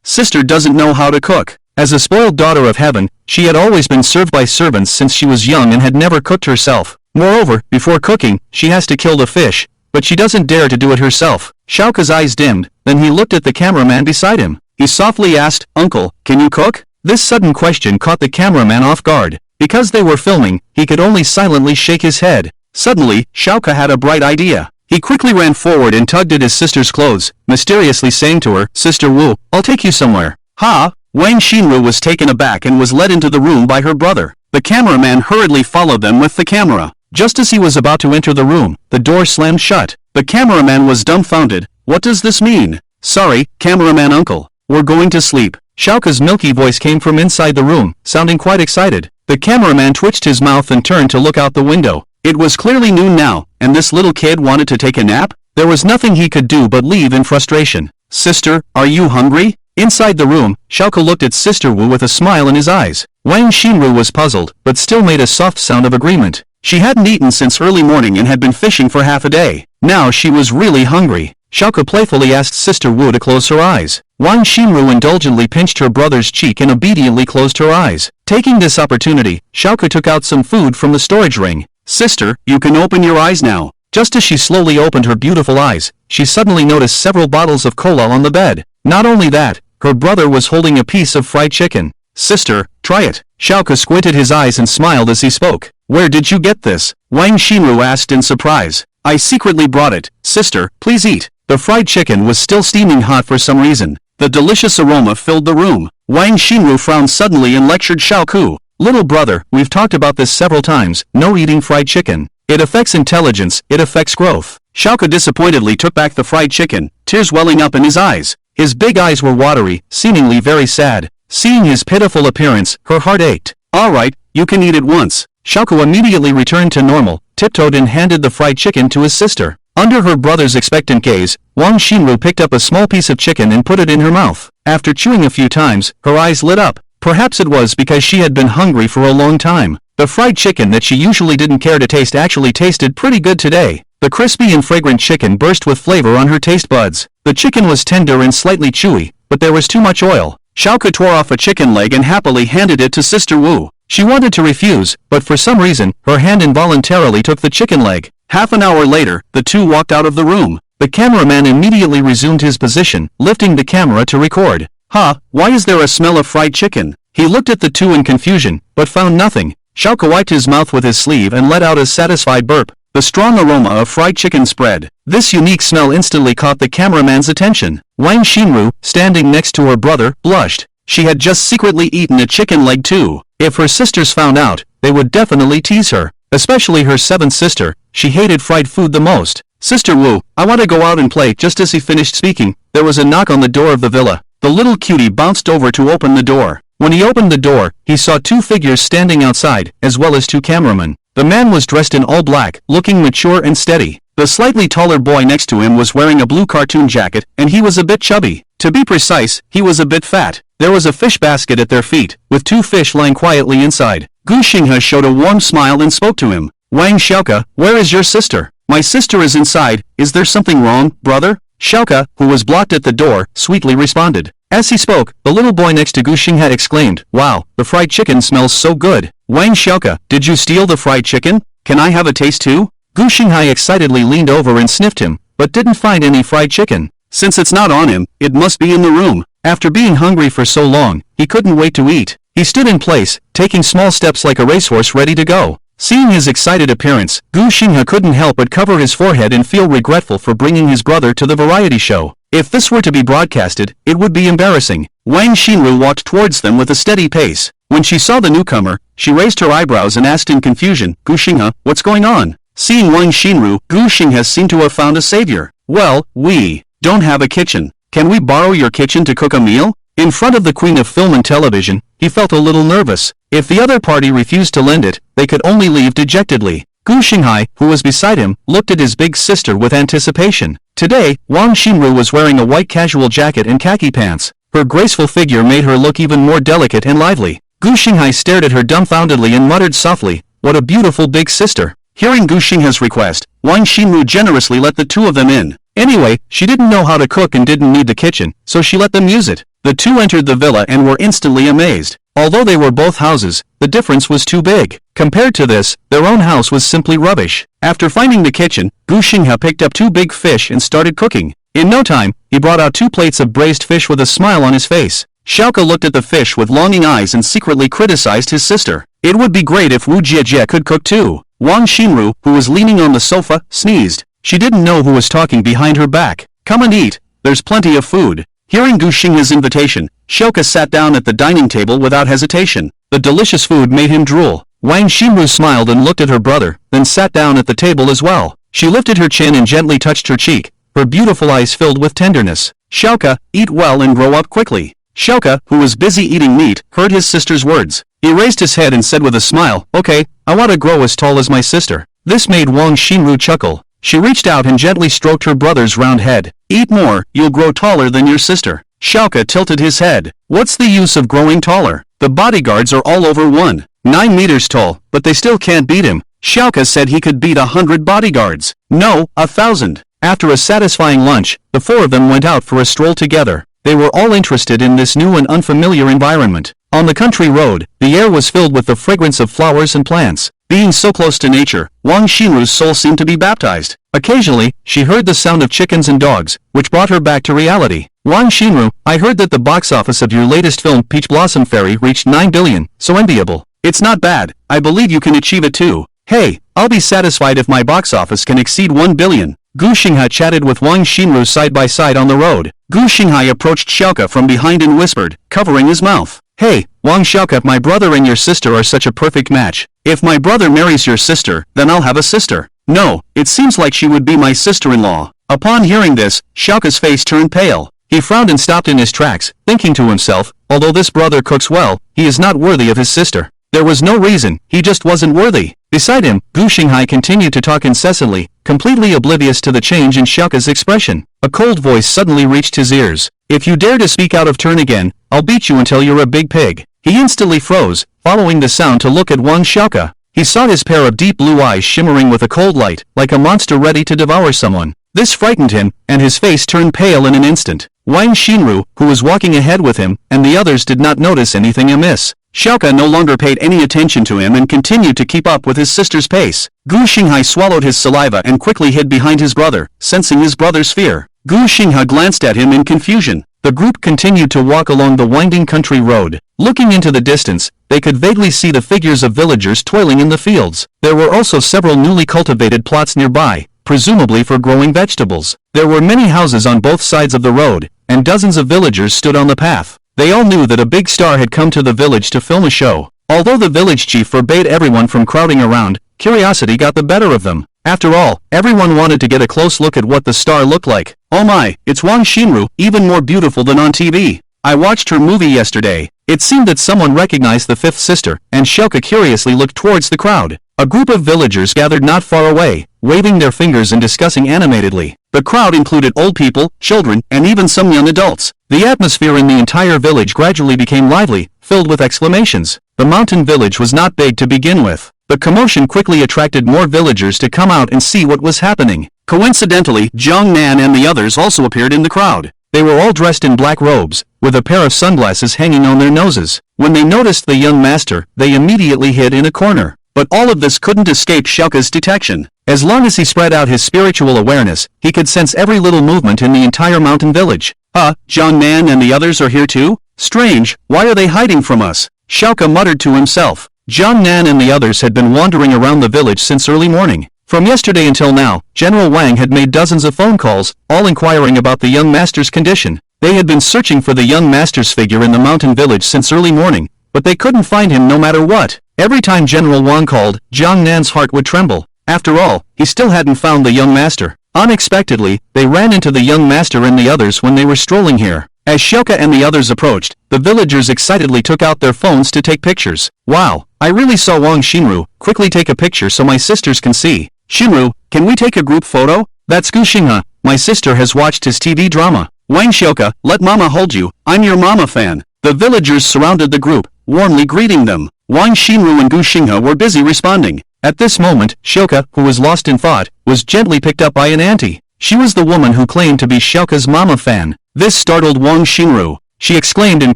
Sister doesn't know how to cook." As a spoiled daughter of heaven, she had always been served by servants since she was young and had never cooked herself. Moreover, before cooking, she has to kill the fish, but she doesn't dare to do it herself. Xiaoke's eyes dimmed, then he looked at the cameraman beside him. He softly asked, "Uncle, can you cook?" This sudden question caught the cameraman off guard. Because they were filming, he could only silently shake his head. Suddenly, Xiaoke had a bright idea. He quickly ran forward and tugged at his sister's clothes, mysteriously saying to her, "Sister Wu, I'll take you somewhere." "Ha!" Wang Xinru was taken aback and was led into the room by her brother. The cameraman hurriedly followed them with the camera. Just as he was about to enter the room, the door slammed shut. The cameraman was dumbfounded. "What does this mean?" "Sorry, cameraman uncle. We're going to sleep." Xiaoke's milky voice came from inside the room, sounding quite excited. The cameraman twitched his mouth and turned to look out the window. It was clearly noon now, and this little kid wanted to take a nap? There was nothing he could do but leave in frustration. "Sister, are you hungry?" Inside the room, Xiaoke looked at Sister Wu with a smile in his eyes. Wang Xinru was puzzled, but still made a soft sound of agreement. She hadn't eaten since early morning and had been fishing for half a day. Now she was really hungry. Xiao playfully asked Sister Wu to close her eyes. Wang Xinru indulgently pinched her brother's cheek and obediently closed her eyes. Taking this opportunity, Xiao took out some food from the storage ring. Sister, you can open your eyes now. Just as she slowly opened her beautiful eyes, she suddenly noticed several bottles of cola on the bed. Not only that, her brother was holding a piece of fried chicken. Sister, try it. Xiao squinted his eyes and smiled as he spoke. Where did you get this? Wang Xinru asked in surprise. I secretly brought it. Sister, please eat. The fried chicken was still steaming hot for some reason. The delicious aroma filled the room. Wang Xinru frowned suddenly and lectured Xiao. Little brother, we've talked about this several times. No eating fried chicken. It affects intelligence, it affects growth. Xiao disappointedly took back the fried chicken, tears welling up in his eyes. His big eyes were watery, seemingly very sad. Seeing his pitiful appearance, her heart ached. Alright, you can eat it once. Xiao immediately returned to normal, tiptoed and handed the fried chicken to his sister. Under her brother's expectant gaze, Wang Xinru picked up a small piece of chicken and put it in her mouth. After chewing a few times, her eyes lit up. Perhaps it was because she had been hungry for a long time. The fried chicken that she usually didn't care to taste actually tasted pretty good today. The crispy and fragrant chicken burst with flavor on her taste buds. The chicken was tender and slightly chewy, but there was too much oil. Xiao tore off a chicken leg and happily handed it to Sister Wu. She wanted to refuse, but for some reason, her hand involuntarily took the chicken leg. Half an hour later, the two walked out of the room. The cameraman immediately resumed his position, lifting the camera to record. Why is there a smell of fried chicken? He looked at the two in confusion, but found nothing. Xiao wiped his mouth with his sleeve and let out a satisfied burp. The strong aroma of fried chicken spread. This unique smell instantly caught the cameraman's attention. Wang Xinru, standing next to her brother, blushed. She had just secretly eaten a chicken leg too. If her sisters found out, they would definitely tease her. Especially her seventh sister. She hated fried food the most. Sister Wu, I want to go out and play. Just as he finished speaking, there was a knock on the door of the villa. The little cutie bounced over to open the door. When he opened the door, he saw two figures standing outside, as well as two cameramen. The man was dressed in all black, looking mature and steady. The slightly taller boy next to him was wearing a blue cartoon jacket, and he was a bit chubby. To be precise, he was a bit fat. There was a fish basket at their feet, with two fish lying quietly inside. Gu Xinghe showed a warm smile and spoke to him. Wang Xiao, where is your sister? My sister is inside. Is there something wrong, brother? Xiao, who was blocked at the door, sweetly responded. As he spoke, the little boy next to Gu Xinghe exclaimed, Wow, the fried chicken smells so good. Wang Xiao, did you steal the fried chicken? Can I have a taste too? Gu Xinghe excitedly leaned over and sniffed him, but didn't find any fried chicken. Since it's not on him, it must be in the room. After being hungry for so long, he couldn't wait to eat. He stood in place, taking small steps like a racehorse ready to go. Seeing his excited appearance, Gu Xinghe couldn't help but cover his forehead and feel regretful for bringing his brother to the variety show. If this were to be broadcasted, it would be embarrassing. Wang Xinru walked towards them with a steady pace. When she saw the newcomer, she raised her eyebrows and asked in confusion, Gu Xinghe, what's going on? Seeing Wang Xinru, Gu Xinghe seemed to have found a savior. Well, we don't have a kitchen. Can we borrow your kitchen to cook a meal? In front of the Queen of Film and Television, he felt a little nervous. If the other party refused to lend it, they could only leave dejectedly. Gu Xinghe, who was beside him, looked at his big sister with anticipation. Today, Wang Xinru was wearing a white casual jacket and khaki pants. Her graceful figure made her look even more delicate and lively. Gu Xinghe stared at her dumbfoundedly and muttered softly, What a beautiful big sister. Hearing Gu Xinghe's request, Wang Xinru generously let the two of them in. Anyway, she didn't know how to cook and didn't need the kitchen, so she let them use it. The two entered the villa and were instantly amazed. Although they were both houses, the difference was too big. Compared to this, their own house was simply rubbish. After finding the kitchen, Gu Xinghe picked up two big fish and started cooking. In no time, he brought out 2 plates of braised fish with a smile on his face. Xiao looked at the fish with longing eyes and secretly criticized his sister. It would be great if Wu Jiejie could cook too. Wang Xinru, who was leaning on the sofa, sneezed. She didn't know who was talking behind her back. Come and eat. There's plenty of food. Hearing Gu Xinghe's invitation, Xiao sat down at the dining table without hesitation. The delicious food made him drool. Wang Xinru smiled and looked at her brother, then sat down at the table as well. She lifted her chin and gently touched her cheek. Her beautiful eyes filled with tenderness. Xiao, eat well and grow up quickly. Xiao, who was busy eating meat, heard his sister's words. He raised his head and said with a smile, Okay, I want to grow as tall as my sister. This made Wang Xinru chuckle. She reached out and gently stroked her brother's round head. Eat more, you'll grow taller than your sister. Xiao tilted his head. What's the use of growing taller? The bodyguards are all over 9 meters tall, but they still can't beat him. Xiao said he could beat 100 bodyguards. No, 1,000. After a satisfying lunch, the four of them went out for a stroll together. They were all interested in this new and unfamiliar environment. On the country road, the air was filled with the fragrance of flowers and plants. Being so close to nature, Wang Xinru's soul seemed to be baptized. Occasionally, she heard the sound of chickens and dogs, which brought her back to reality. Wang Xinru, I heard that the box office of your latest film Peach Blossom Fairy reached 9 billion, so enviable. It's not bad, I believe you can achieve it too. Hey, I'll be satisfied if my box office can exceed 1 billion. Gu Xinghe chatted with Wang Xinru side by side on the road. Gu Xinghe approached Xiao from behind and whispered, covering his mouth. Hey, Wang Xiao, my brother and your sister are such a perfect match. If my brother marries your sister, then I'll have a sister. No, it seems like she would be my sister-in-law. Upon hearing this, Xiao's face turned pale. He frowned and stopped in his tracks, thinking to himself, although this brother cooks well, he is not worthy of his sister. There was no reason, he just wasn't worthy. Beside him, Gu Xinghe continued to talk incessantly, completely oblivious to the change in Xiao's expression. A cold voice suddenly reached his ears. If you dare to speak out of turn again, I'll beat you until you're a big pig. He instantly froze, following the sound to look at Wang Xiao. He saw his pair of deep blue eyes shimmering with a cold light, like a monster ready to devour someone. This frightened him, and his face turned pale in an instant. Wang Xinru, who was walking ahead with him, and the others did not notice anything amiss. Xiao no longer paid any attention to him and continued to keep up with his sister's pace. Gu Xinghe swallowed his saliva and quickly hid behind his brother, sensing his brother's fear. Gu Xinghe glanced at him in confusion. The group continued to walk along the winding country road. Looking into the distance, they could vaguely see the figures of villagers toiling in the fields. There were also several newly cultivated plots nearby, presumably for growing vegetables. There were many houses on both sides of the road, and dozens of villagers stood on the path. They all knew that a big star had come to the village to film a show. Although the village chief forbade everyone from crowding around, curiosity got the better of them. After all, everyone wanted to get a close look at what the star looked like. Oh my, it's Wang Xinru, even more beautiful than on TV. I watched her movie yesterday. It seemed that someone recognized the fifth sister, and Xiao curiously looked towards the crowd. A group of villagers gathered not far away, waving their fingers and discussing animatedly. The crowd included old people, children, and even some young adults. The atmosphere in the entire village gradually became lively, filled with exclamations. The mountain village was not big to begin with. The commotion quickly attracted more villagers to come out and see what was happening. Coincidentally, Zhang Nan and the others also appeared in the crowd. They were all dressed in black robes, with a pair of sunglasses hanging on their noses. When they noticed the young master, they immediately hid in a corner. But all of this couldn't escape Xiao's detection. As long as he spread out his spiritual awareness, he could sense every little movement in the entire mountain village. Zhang Nan and the others are here too? Strange, why are they hiding from us? Xiao muttered to himself. Zhang Nan and the others had been wandering around the village since early morning. From yesterday until now, General Wang had made dozens of phone calls, all inquiring about the young master's condition. They had been searching for the young master's figure in the mountain village since early morning, but they couldn't find him no matter what. Every time General Wang called, Zhang Nan's heart would tremble. After all, he still hadn't found the young master. Unexpectedly, they ran into the young master and the others when they were strolling here. As Xiao and the others approached, the villagers excitedly took out their phones to take pictures. Wow, I really saw Wang Xinru. Quickly take a picture so my sisters can see. Xinru, can we take a group photo? That's Gu Xinghe. My sister has watched his TV drama. Wang Xiao, let mama hold you. I'm your mama fan. The villagers surrounded the group, warmly greeting them. Wang Xinru and Gu Xinghe were busy responding. At this moment, Xiao, who was lost in thought, was gently picked up by an auntie. She was the woman who claimed to be Xiao's mama fan. This startled Wang Xinru. She exclaimed and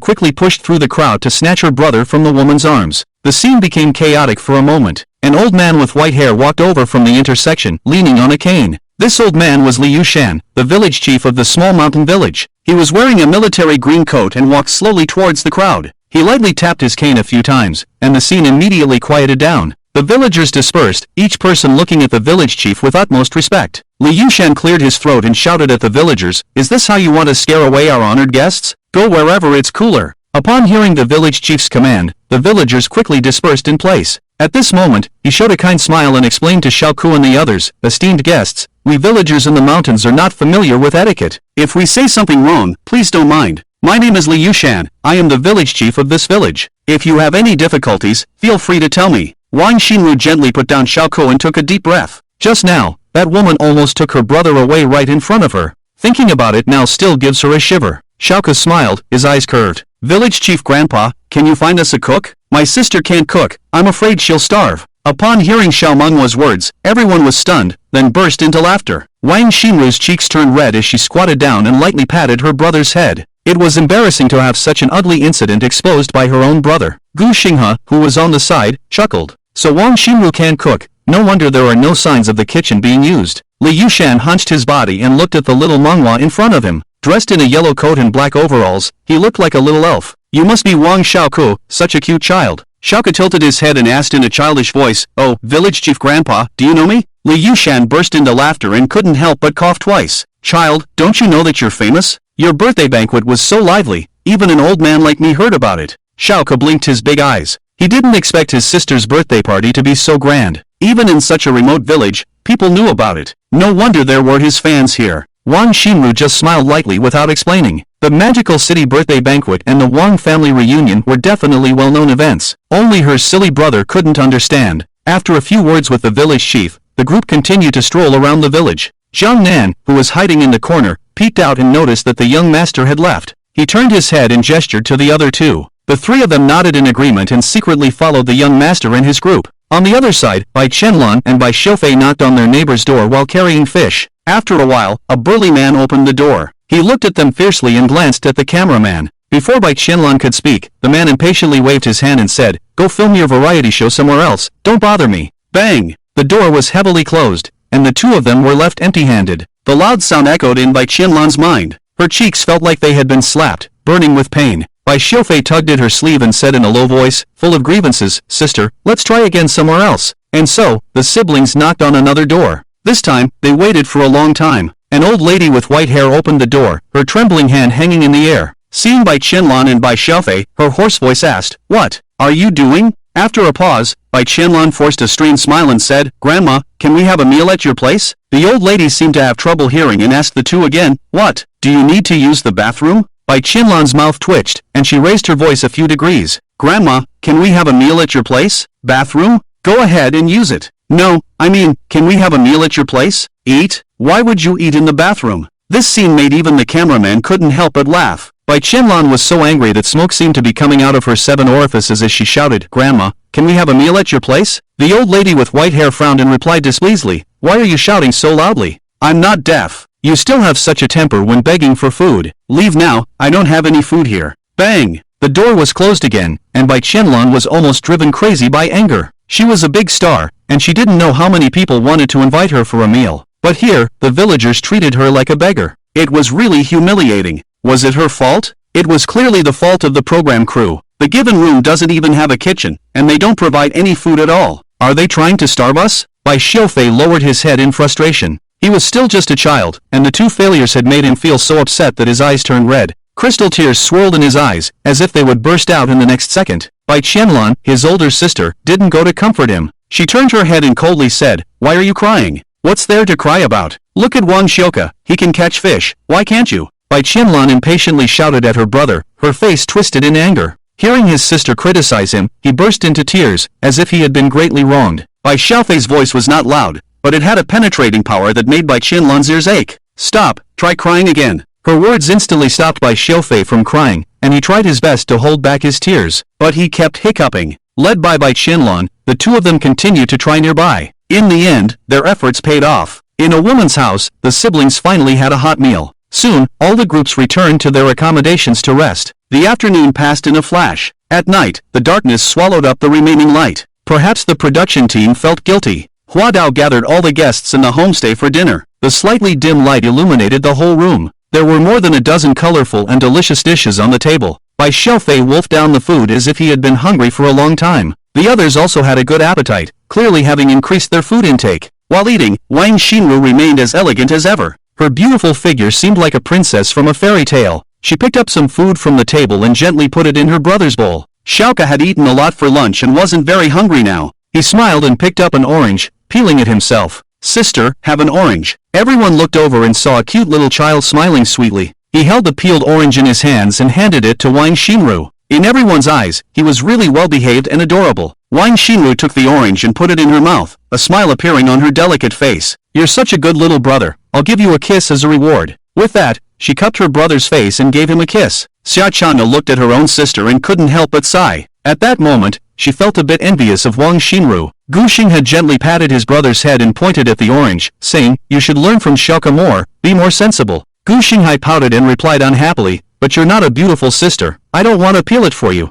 quickly pushed through the crowd to snatch her brother from the woman's arms. The scene became chaotic for a moment. An old man with white hair walked over from the intersection, leaning on a cane. This old man was Liu Shan, the village chief of the small mountain village. He was wearing a military green coat and walked slowly towards the crowd. He lightly tapped his cane a few times, and the scene immediately quieted down. The villagers dispersed, each person looking at the village chief with utmost respect. Liu Shan cleared his throat and shouted at the villagers, "Is this how you want to scare away our honored guests? Go wherever it's cooler." Upon hearing the village chief's command, the villagers quickly dispersed in place. At this moment, he showed a kind smile and explained to Xiao and the others, "Esteemed guests, we villagers in the mountains are not familiar with etiquette. If we say something wrong, please don't mind. My name is Liu Shan. I am the village chief of this village. If you have any difficulties, feel free to tell me." Wang Xinru gently put down Xiao and took a deep breath. Just now, that woman almost took her brother away right in front of her. Thinking about it now still gives her a shiver. Xiao smiled, his eyes curved. Village chief grandpa, can you find us a cook? My sister can't cook, I'm afraid she'll starve. Upon hearing Xiao Menghua's words, everyone was stunned, then burst into laughter. Wang Xinru's cheeks turned red as she squatted down and lightly patted her brother's head. It was embarrassing to have such an ugly incident exposed by her own brother. Gu Xinghe, who was on the side, chuckled. So Wang Xinru can't cook, no wonder there are no signs of the kitchen being used. Li Yushan hunched his body and looked at the little Menghua in front of him. Dressed in a yellow coat and black overalls, he looked like a little elf. You must be Wang Xiaoku, such a cute child. Xiaoku tilted his head and asked in a childish voice, Oh, village chief grandpa, do you know me? Li Yushan burst into laughter and couldn't help but cough twice. Child, don't you know that you're famous? Your birthday banquet was so lively, even an old man like me heard about it. Xiaoku blinked his big eyes. He didn't expect his sister's birthday party to be so grand. Even in such a remote village, people knew about it. No wonder there were his fans here. Wang Xinru just smiled lightly without explaining. The magical city birthday banquet and the Wang family reunion were definitely well-known events. Only her silly brother couldn't understand. After a few words with the village chief, the group continued to stroll around the village. Jiang Nan, who was hiding in the corner, peeked out and noticed that the young master had left. He turned his head and gestured to the other two. The three of them nodded in agreement and secretly followed the young master and his group. On the other side, Bai Qianlan and Bai Xiufei knocked on their neighbor's door while carrying fish. After a while, a burly man opened the door. He looked at them fiercely and glanced at the cameraman. Before Bai Qianlan could speak, the man impatiently waved his hand and said, Go film your variety show somewhere else, don't bother me. Bang! The door was heavily closed, and the two of them were left empty-handed. The loud sound echoed in Bai Qianlan's mind. Her cheeks felt like they had been slapped, burning with pain. Bai Xiufei tugged at her sleeve and said in a low voice, full of grievances, Sister, let's try again somewhere else. And so, the siblings knocked on another door. This time, they waited for a long time. An old lady with white hair opened the door, her trembling hand hanging in the air. Seeing Bai Qianlan and Bai Xiufei, her hoarse voice asked, What are you doing? After a pause, Bai Qianlan forced a strained smile and said, Grandma, can we have a meal at your place? The old lady seemed to have trouble hearing and asked the two again, What? Do you need to use the bathroom? Bai Qianlan's mouth twitched, and she raised her voice a few degrees. Grandma, can we have a meal at your place? Bathroom? Go ahead and use it. No, I mean, can we have a meal at your place? Eat? Why would you eat in the bathroom? This scene made even the cameraman couldn't help but laugh. Bai Qianlan was so angry that smoke seemed to be coming out of her 7 orifices as she shouted, Grandma, can we have a meal at your place? The old lady with white hair frowned and replied displeasedly, Why are you shouting so loudly? I'm not deaf. You still have such a temper when begging for food. Leave now, I don't have any food here. Bang! The door was closed again, and Bai Qianlan was almost driven crazy by anger. She was a big star, and she didn't know how many people wanted to invite her for a meal. But here, the villagers treated her like a beggar. It was really humiliating. Was it her fault? It was clearly the fault of the program crew. The given room doesn't even have a kitchen, and they don't provide any food at all. Are they trying to starve us? Bai Xiufei lowered his head in frustration. He was still just a child, and the two failures had made him feel so upset that his eyes turned red. Crystal tears swirled in his eyes, as if they would burst out in the next second. Bai Qianlan, his older sister, didn't go to comfort him. She turned her head and coldly said, Why are you crying? What's there to cry about? Look at Wang Xiuke, he can catch fish, why can't you? Bai Qianlan impatiently shouted at her brother, her face twisted in anger. Hearing his sister criticize him, he burst into tears, as if he had been greatly wronged. Bai Xiaofei's voice was not loud, but it had a penetrating power that made Bai Qianlan's ears ache. Stop, try crying again. Her words instantly stopped Bai Xiufei from crying, and he tried his best to hold back his tears, but he kept hiccuping. Led by Bai Qianlan, the two of them continued to try nearby. In the end, their efforts paid off. In a woman's house, the siblings finally had a hot meal. Soon, all the groups returned to their accommodations to rest. The afternoon passed in a flash. At night, the darkness swallowed up the remaining light. Perhaps the production team felt guilty. Hua Dao gathered all the guests in the homestay for dinner. The slightly dim light illuminated the whole room. There were more than a dozen colorful and delicious dishes on the table. Bai Xiufei wolfed down the food as if he had been hungry for a long time. The others also had a good appetite, clearly having increased their food intake. While eating, Wang Xinru remained as elegant as ever. Her beautiful figure seemed like a princess from a fairy tale. She picked up some food from the table and gently put it in her brother's bowl. Xiaoke had eaten a lot for lunch and wasn't very hungry now. He smiled and picked up an orange, peeling it himself. Sister, have an orange. Everyone looked over and saw a cute little child smiling sweetly. He held the peeled orange in his hands and handed it to Wang Xinru. In everyone's eyes, he was really well-behaved and adorable. Wang Xinru took the orange and put it in her mouth, a smile appearing on her delicate face. You're such a good little brother. I'll give you a kiss as a reward. With that, she cupped her brother's face and gave him a kiss. Xiao Chana looked at her own sister and couldn't help but sigh. At that moment, she felt a bit envious of Wang Xinru. Gu Xing had gently patted his brother's head and pointed at the orange, saying, "You should learn from Xiao more, be more sensible." Gu Xinghai pouted and replied unhappily, "But you're not a beautiful sister, I don't want to peel it for you."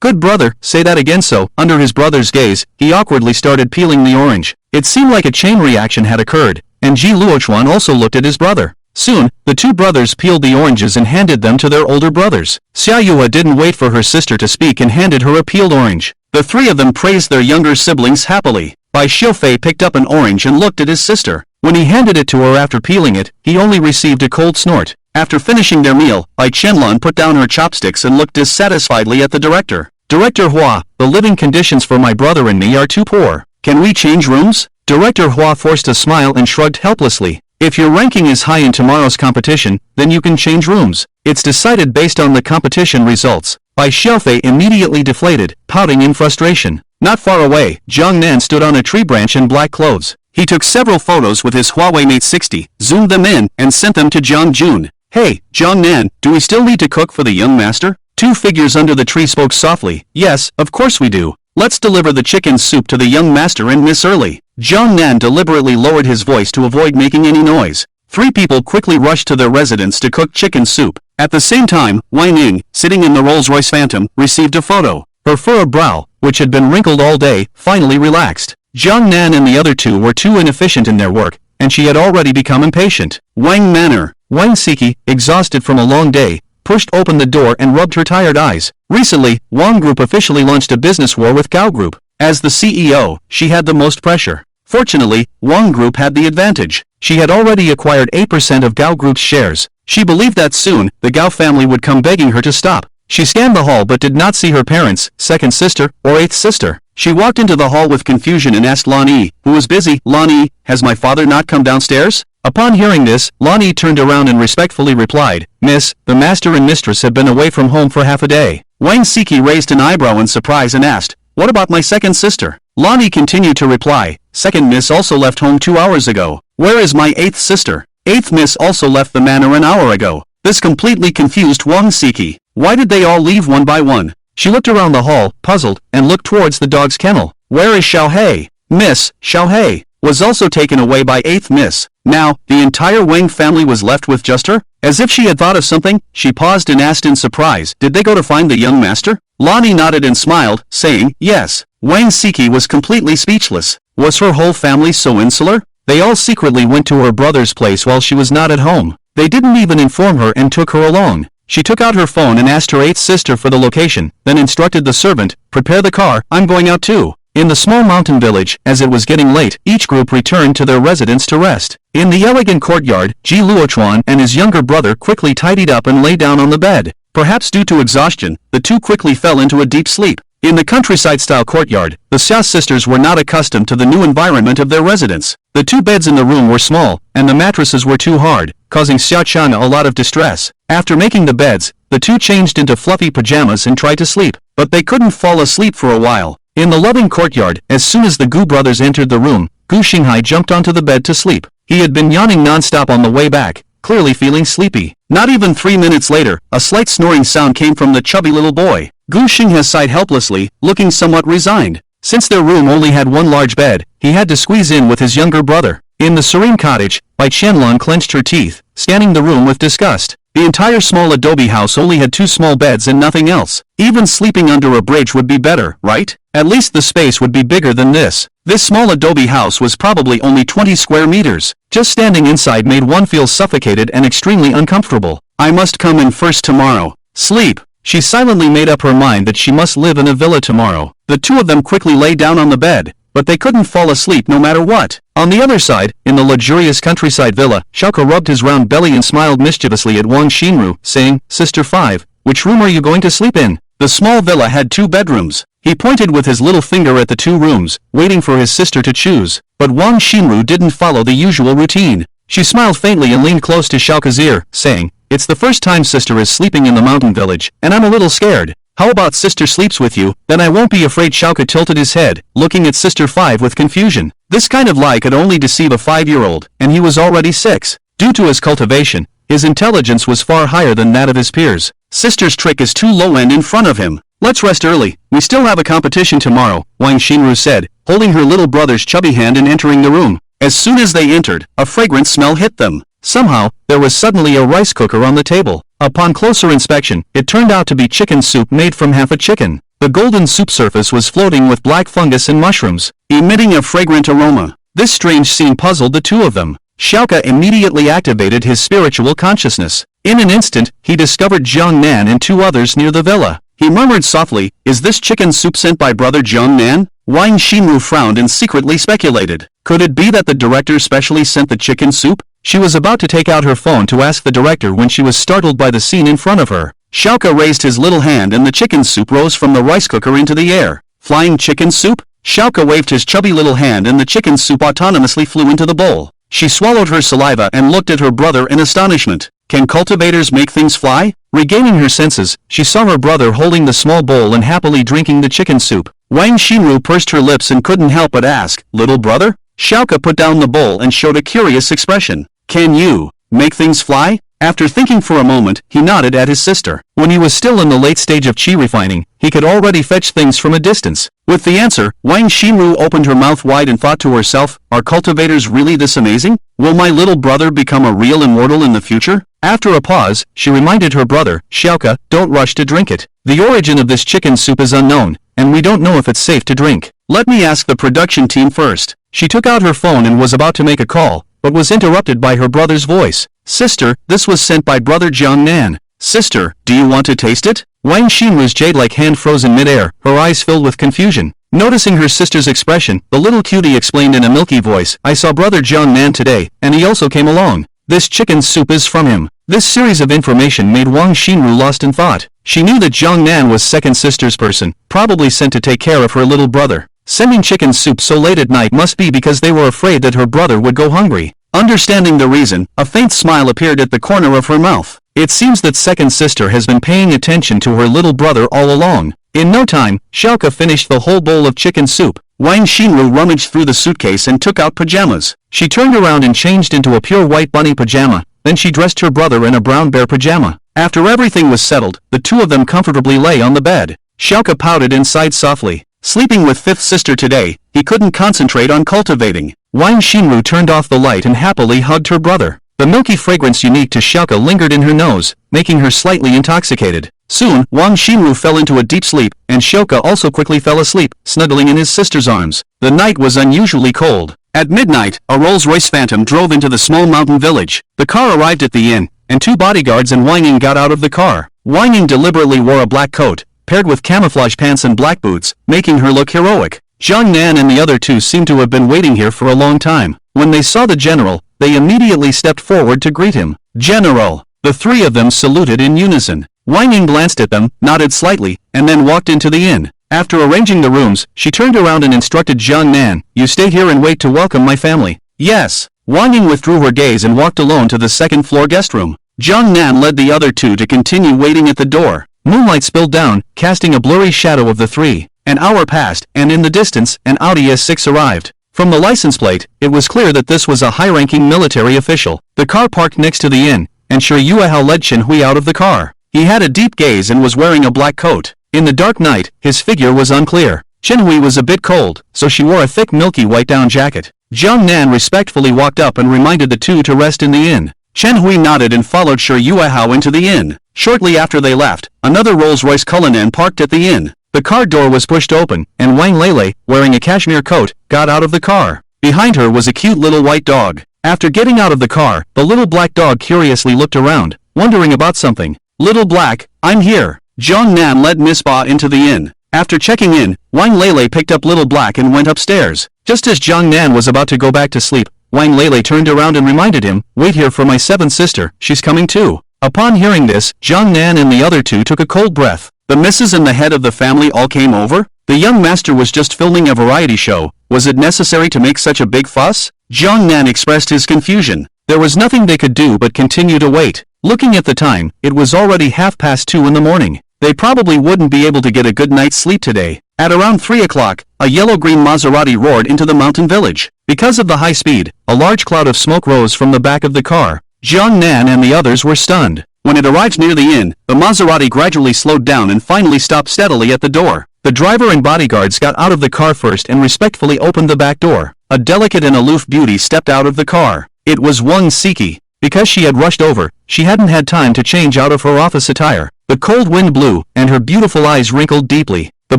Good brother, say that again." So, under his brother's gaze, he awkwardly started peeling the orange. It seemed like a chain reaction had occurred, and Ji Luochuan also looked at his brother. Soon, the two brothers peeled the oranges and handed them to their older brothers. Xiao Yue didn't wait for her sister to speak and handed her a peeled orange. The three of them praised their younger siblings happily. Bai Xiufei picked up an orange and looked at his sister. When he handed it to her after peeling it, he only received a cold snort. After finishing their meal, Bai Qianlun put down her chopsticks and looked dissatisfiedly at the director. "Director Hua, the living conditions for my brother and me are too poor. Can we change rooms?" Director Hua forced a smile and shrugged helplessly. "If your ranking is high in tomorrow's competition, then you can change rooms. It's decided based on the competition results." Bai Xiufei immediately deflated, pouting in frustration. Not far away, Jiang Nan stood on a tree branch in black clothes. He took several photos with his Huawei Mate 60, zoomed them in, and sent them to Jiang Jun. "Hey, Jiang Nan, do we still need to cook for the young master?" Two figures under the tree spoke softly. "Yes, of course we do. Let's deliver the chicken soup to the young master and miss early." Jiang Nan deliberately lowered his voice to avoid making any noise. Three people quickly rushed to their residence to cook chicken soup. At the same time, Wang Ning, sitting in the Rolls-Royce Phantom, received a photo. Her furrowed brow, which had been wrinkled all day, finally relaxed. Jiang Nan and the other two were too inefficient in their work, and she had already become impatient. Wang Manor. Wang Siki, exhausted from a long day, pushed open the door and rubbed her tired eyes. Recently, Wang Group officially launched a business war with Gao Group. As the CEO, she had the most pressure. Fortunately, Wang Group had the advantage. She had already acquired 8% of Gao Group's shares. She believed that soon, the Gao family would come begging her to stop. She scanned the hall but did not see her parents, second sister, or eighth sister. She walked into the hall with confusion and asked Lan Yi, who was busy, "Lan Yi, has my father not come downstairs?" Upon hearing this, Lan Yi turned around and respectfully replied, "Miss, the master and mistress have been away from home for half a day." Wang Siki raised an eyebrow in surprise and asked, "What about my second sister?" Lan Yi continued to reply, "Second miss also left home 2 hours ago. Where is my eighth sister? Eighth miss also left the manor an hour ago." This completely confused Wang Siki. Why did they all leave one by one? She looked around the hall, puzzled, and looked towards the dog's kennel. Where is Xiao He? Miss, Xiao He, was also taken away by eighth miss. Now, the entire Wang family was left with just her? As if she had thought of something, she paused and asked in surprise, "Did they go to find the young master?" Lani nodded and smiled, saying, "Yes." Wang Siki was completely speechless. Was her whole family so insular? They all secretly went to her brother's place while she was not at home. They didn't even inform her and took her along. She took out her phone and asked her eighth sister for the location, then instructed the servant, "Prepare the car, I'm going out too." In the small mountain village, as it was getting late, each group returned to their residence to rest. In the elegant courtyard, Ji Luochuan and his younger brother quickly tidied up and lay down on the bed. Perhaps due to exhaustion, the two quickly fell into a deep sleep. In the countryside-style courtyard, the Xiao sisters were not accustomed to the new environment of their residence. The two beds in the room were small, and the mattresses were too hard, causing Xiao Chana a lot of distress. After making the beds, the two changed into fluffy pajamas and tried to sleep, but they couldn't fall asleep for a while. In the loving courtyard, as soon as the Gu brothers entered the room, Gu Xinghai jumped onto the bed to sleep. He had been yawning non-stop on the way back, clearly feeling sleepy. Not even 3 minutes later, a slight snoring sound came from the chubby little boy. Gu Xinghai sighed helplessly, looking somewhat resigned. Since their room only had one large bed, he had to squeeze in with his younger brother. In the serene cottage, Bai Qianlun clenched her teeth, scanning the room with disgust. The entire small adobe house only had 2 small beds and nothing else. Even sleeping under a bridge would be better, right? At least the space would be bigger than this. This small adobe house was probably only 20 square meters. Just standing inside made one feel suffocated and extremely uncomfortable. I must come in first tomorrow. Sleep. She silently made up her mind that she must live in a villa tomorrow. The two of them quickly lay down on the bed, but they couldn't fall asleep no matter what. On the other side, in the luxurious countryside villa, Xiao rubbed his round belly and smiled mischievously at Wang Xinru, saying, "Sister 5, which room are you going to sleep in?" The small villa had 2 bedrooms. He pointed with his little finger at the 2 rooms, waiting for his sister to choose. But Wang Xinru didn't follow the usual routine. She smiled faintly and leaned close to Xiao's ear, saying, "It's the first time sister is sleeping in the mountain village, and I'm a little scared. How about sister sleeps with you, then I won't be afraid." Xiao tilted his head, looking at sister 5 with confusion. This kind of lie could only deceive a 5-year-old, and he was already 6. Due to his cultivation, His intelligence was far higher than that of his peers. Sister's trick is too low and in front of him. Let's rest early, we still have a competition tomorrow, Wang Xinru said, holding her little brother's chubby hand and entering the room. As soon as they entered, a fragrant smell hit them. Somehow, there was suddenly a rice cooker on the table. Upon closer inspection, it turned out to be chicken soup made from half a chicken. The golden soup surface was floating with black fungus and mushrooms, emitting a fragrant aroma. This strange scene puzzled the two of them. Xiao immediately activated his spiritual consciousness. In an instant, he discovered Jiang Nan and two others near the villa. He murmured softly, "Is this chicken soup sent by brother Jiang Nan?" Wang Xinru frowned and secretly speculated. Could it be that the director specially sent the chicken soup? She was about to take out her phone to ask the director when she was startled by the scene in front of her. Xiao raised his little hand and the chicken soup rose from the rice cooker into the air. Flying chicken soup? Xiao waved his chubby little hand and the chicken soup autonomously flew into the bowl. She swallowed her saliva and looked at her brother in astonishment. Can cultivators make things fly? Regaining her senses, she saw her brother holding the small bowl and happily drinking the chicken soup. Wang Xinru pursed her lips and couldn't help but ask, "Little brother?" Xiao put down the bowl and showed a curious expression. "Can you make things fly?" After thinking for a moment, he nodded at his sister. When he was still in the late stage of qi refining, he could already fetch things from a distance. With the answer, Wang Xinru opened her mouth wide and thought to herself, "Are cultivators really this amazing? Will my little brother become a real immortal in the future?" After a pause, she reminded her brother, "Xiao, don't rush to drink it. The origin of this chicken soup is unknown, and we don't know if it's safe to drink. Let me ask the production team first." She took out her phone and was about to make a call, but was interrupted by her brother's voice. "Sister, this was sent by brother Jiang Nan." "Sister, do you want to taste it?" Wang Xinru's jade-like hand froze in midair, her eyes filled with confusion. Noticing her sister's expression, the little cutie explained in a milky voice, "I saw brother Jiang Nan today, and he also came along. This chicken soup is from him." This series of information made Wang Xinru lost in thought. She knew that Jiang Nan was second sister's person, probably sent to take care of her little brother. Sending chicken soup so late at night must be because they were afraid that her brother would go hungry. Understanding the reason, a faint smile appeared at the corner of her mouth. It seems that second sister has been paying attention to her little brother all along. In no time, Xiao finished the whole bowl of chicken soup. Wang Xinru rummaged through the suitcase and took out pajamas. She turned around and changed into a pure white bunny pajama, then she dressed her brother in a brown bear pajama. After everything was settled, the two of them comfortably lay on the bed. Xiao pouted and sighed softly. Sleeping with fifth sister today, he couldn't concentrate on cultivating. Wang Xinru turned off the light and happily hugged her brother. The milky fragrance unique to Xiao lingered in her nose, making her slightly intoxicated. Soon, Wang Xinru fell into a deep sleep, and Xiao also quickly fell asleep, snuggling in his sister's arms. The night was unusually cold. At midnight, a Rolls-Royce Phantom drove into the small mountain village. The car arrived at the inn, and two bodyguards and Wang Ying got out of the car. Wang Ying deliberately wore a black coat, paired with camouflage pants and black boots, making her look heroic. Jiang Nan and the other two seemed to have been waiting here for a long time. When they saw the general, they immediately stepped forward to greet him. "General!" The three of them saluted in unison. Wang Ying glanced at them, nodded slightly, and then walked into the inn. After arranging the rooms, she turned around and instructed Jiang Nan, "You stay here and wait to welcome my family." "Yes." Wang Ying withdrew her gaze and walked alone to the second-floor guest room. Jiang Nan led the other two to continue waiting at the door. Moonlight spilled down, casting a blurry shadow of the three. An hour passed, and in the distance, an Audi S6 arrived. From the license plate, it was clear that this was a high-ranking military official. The car parked next to the inn, and Shi Yuehao led Chen Hui out of the car. He had a deep gaze and was wearing a black coat. In the dark night, his figure was unclear. Chen Hui was a bit cold, so she wore a thick milky white down jacket. Jiang Nan respectfully walked up and reminded the two to rest in the inn. Chen Hui nodded and followed Shi Yuehao into the inn. Shortly after they left, another Rolls-Royce Cullinan parked at the inn. The car door was pushed open, and Wang Lele, wearing a cashmere coat, got out of the car. Behind her was a cute little white dog. After getting out of the car, the little black dog curiously looked around, wondering about something. "Little Black, I'm here." Jiang Nan led Miss Ba into the inn. After checking in, Wang Lele picked up Little Black and went upstairs. Just as Jiang Nan was about to go back to sleep, Wang Lele turned around and reminded him, "Wait here for my seventh sister, she's coming too." Upon hearing this, Jiang Nan and the other two took a cold breath. The missus and the head of the family all came over? The young master was just filming a variety show. Was it necessary to make such a big fuss? Jiang Nan expressed his confusion. There was nothing they could do but continue to wait. Looking at the time, it was already 2:30 in the morning. They probably wouldn't be able to get a good night's sleep today. At around 3 o'clock, a yellow-green Maserati roared into the mountain village. Because of the high speed, a large cloud of smoke rose from the back of the car. Jiang Nan and the others were stunned. When it arrived near the inn, the Maserati gradually slowed down and finally stopped steadily at the door. The driver and bodyguards got out of the car first and respectfully opened the back door. A delicate and aloof beauty stepped out of the car. It was Wang Siki. Because she had rushed over, she hadn't had time to change out of her office attire. The cold wind blew, and her beautiful eyes wrinkled deeply. The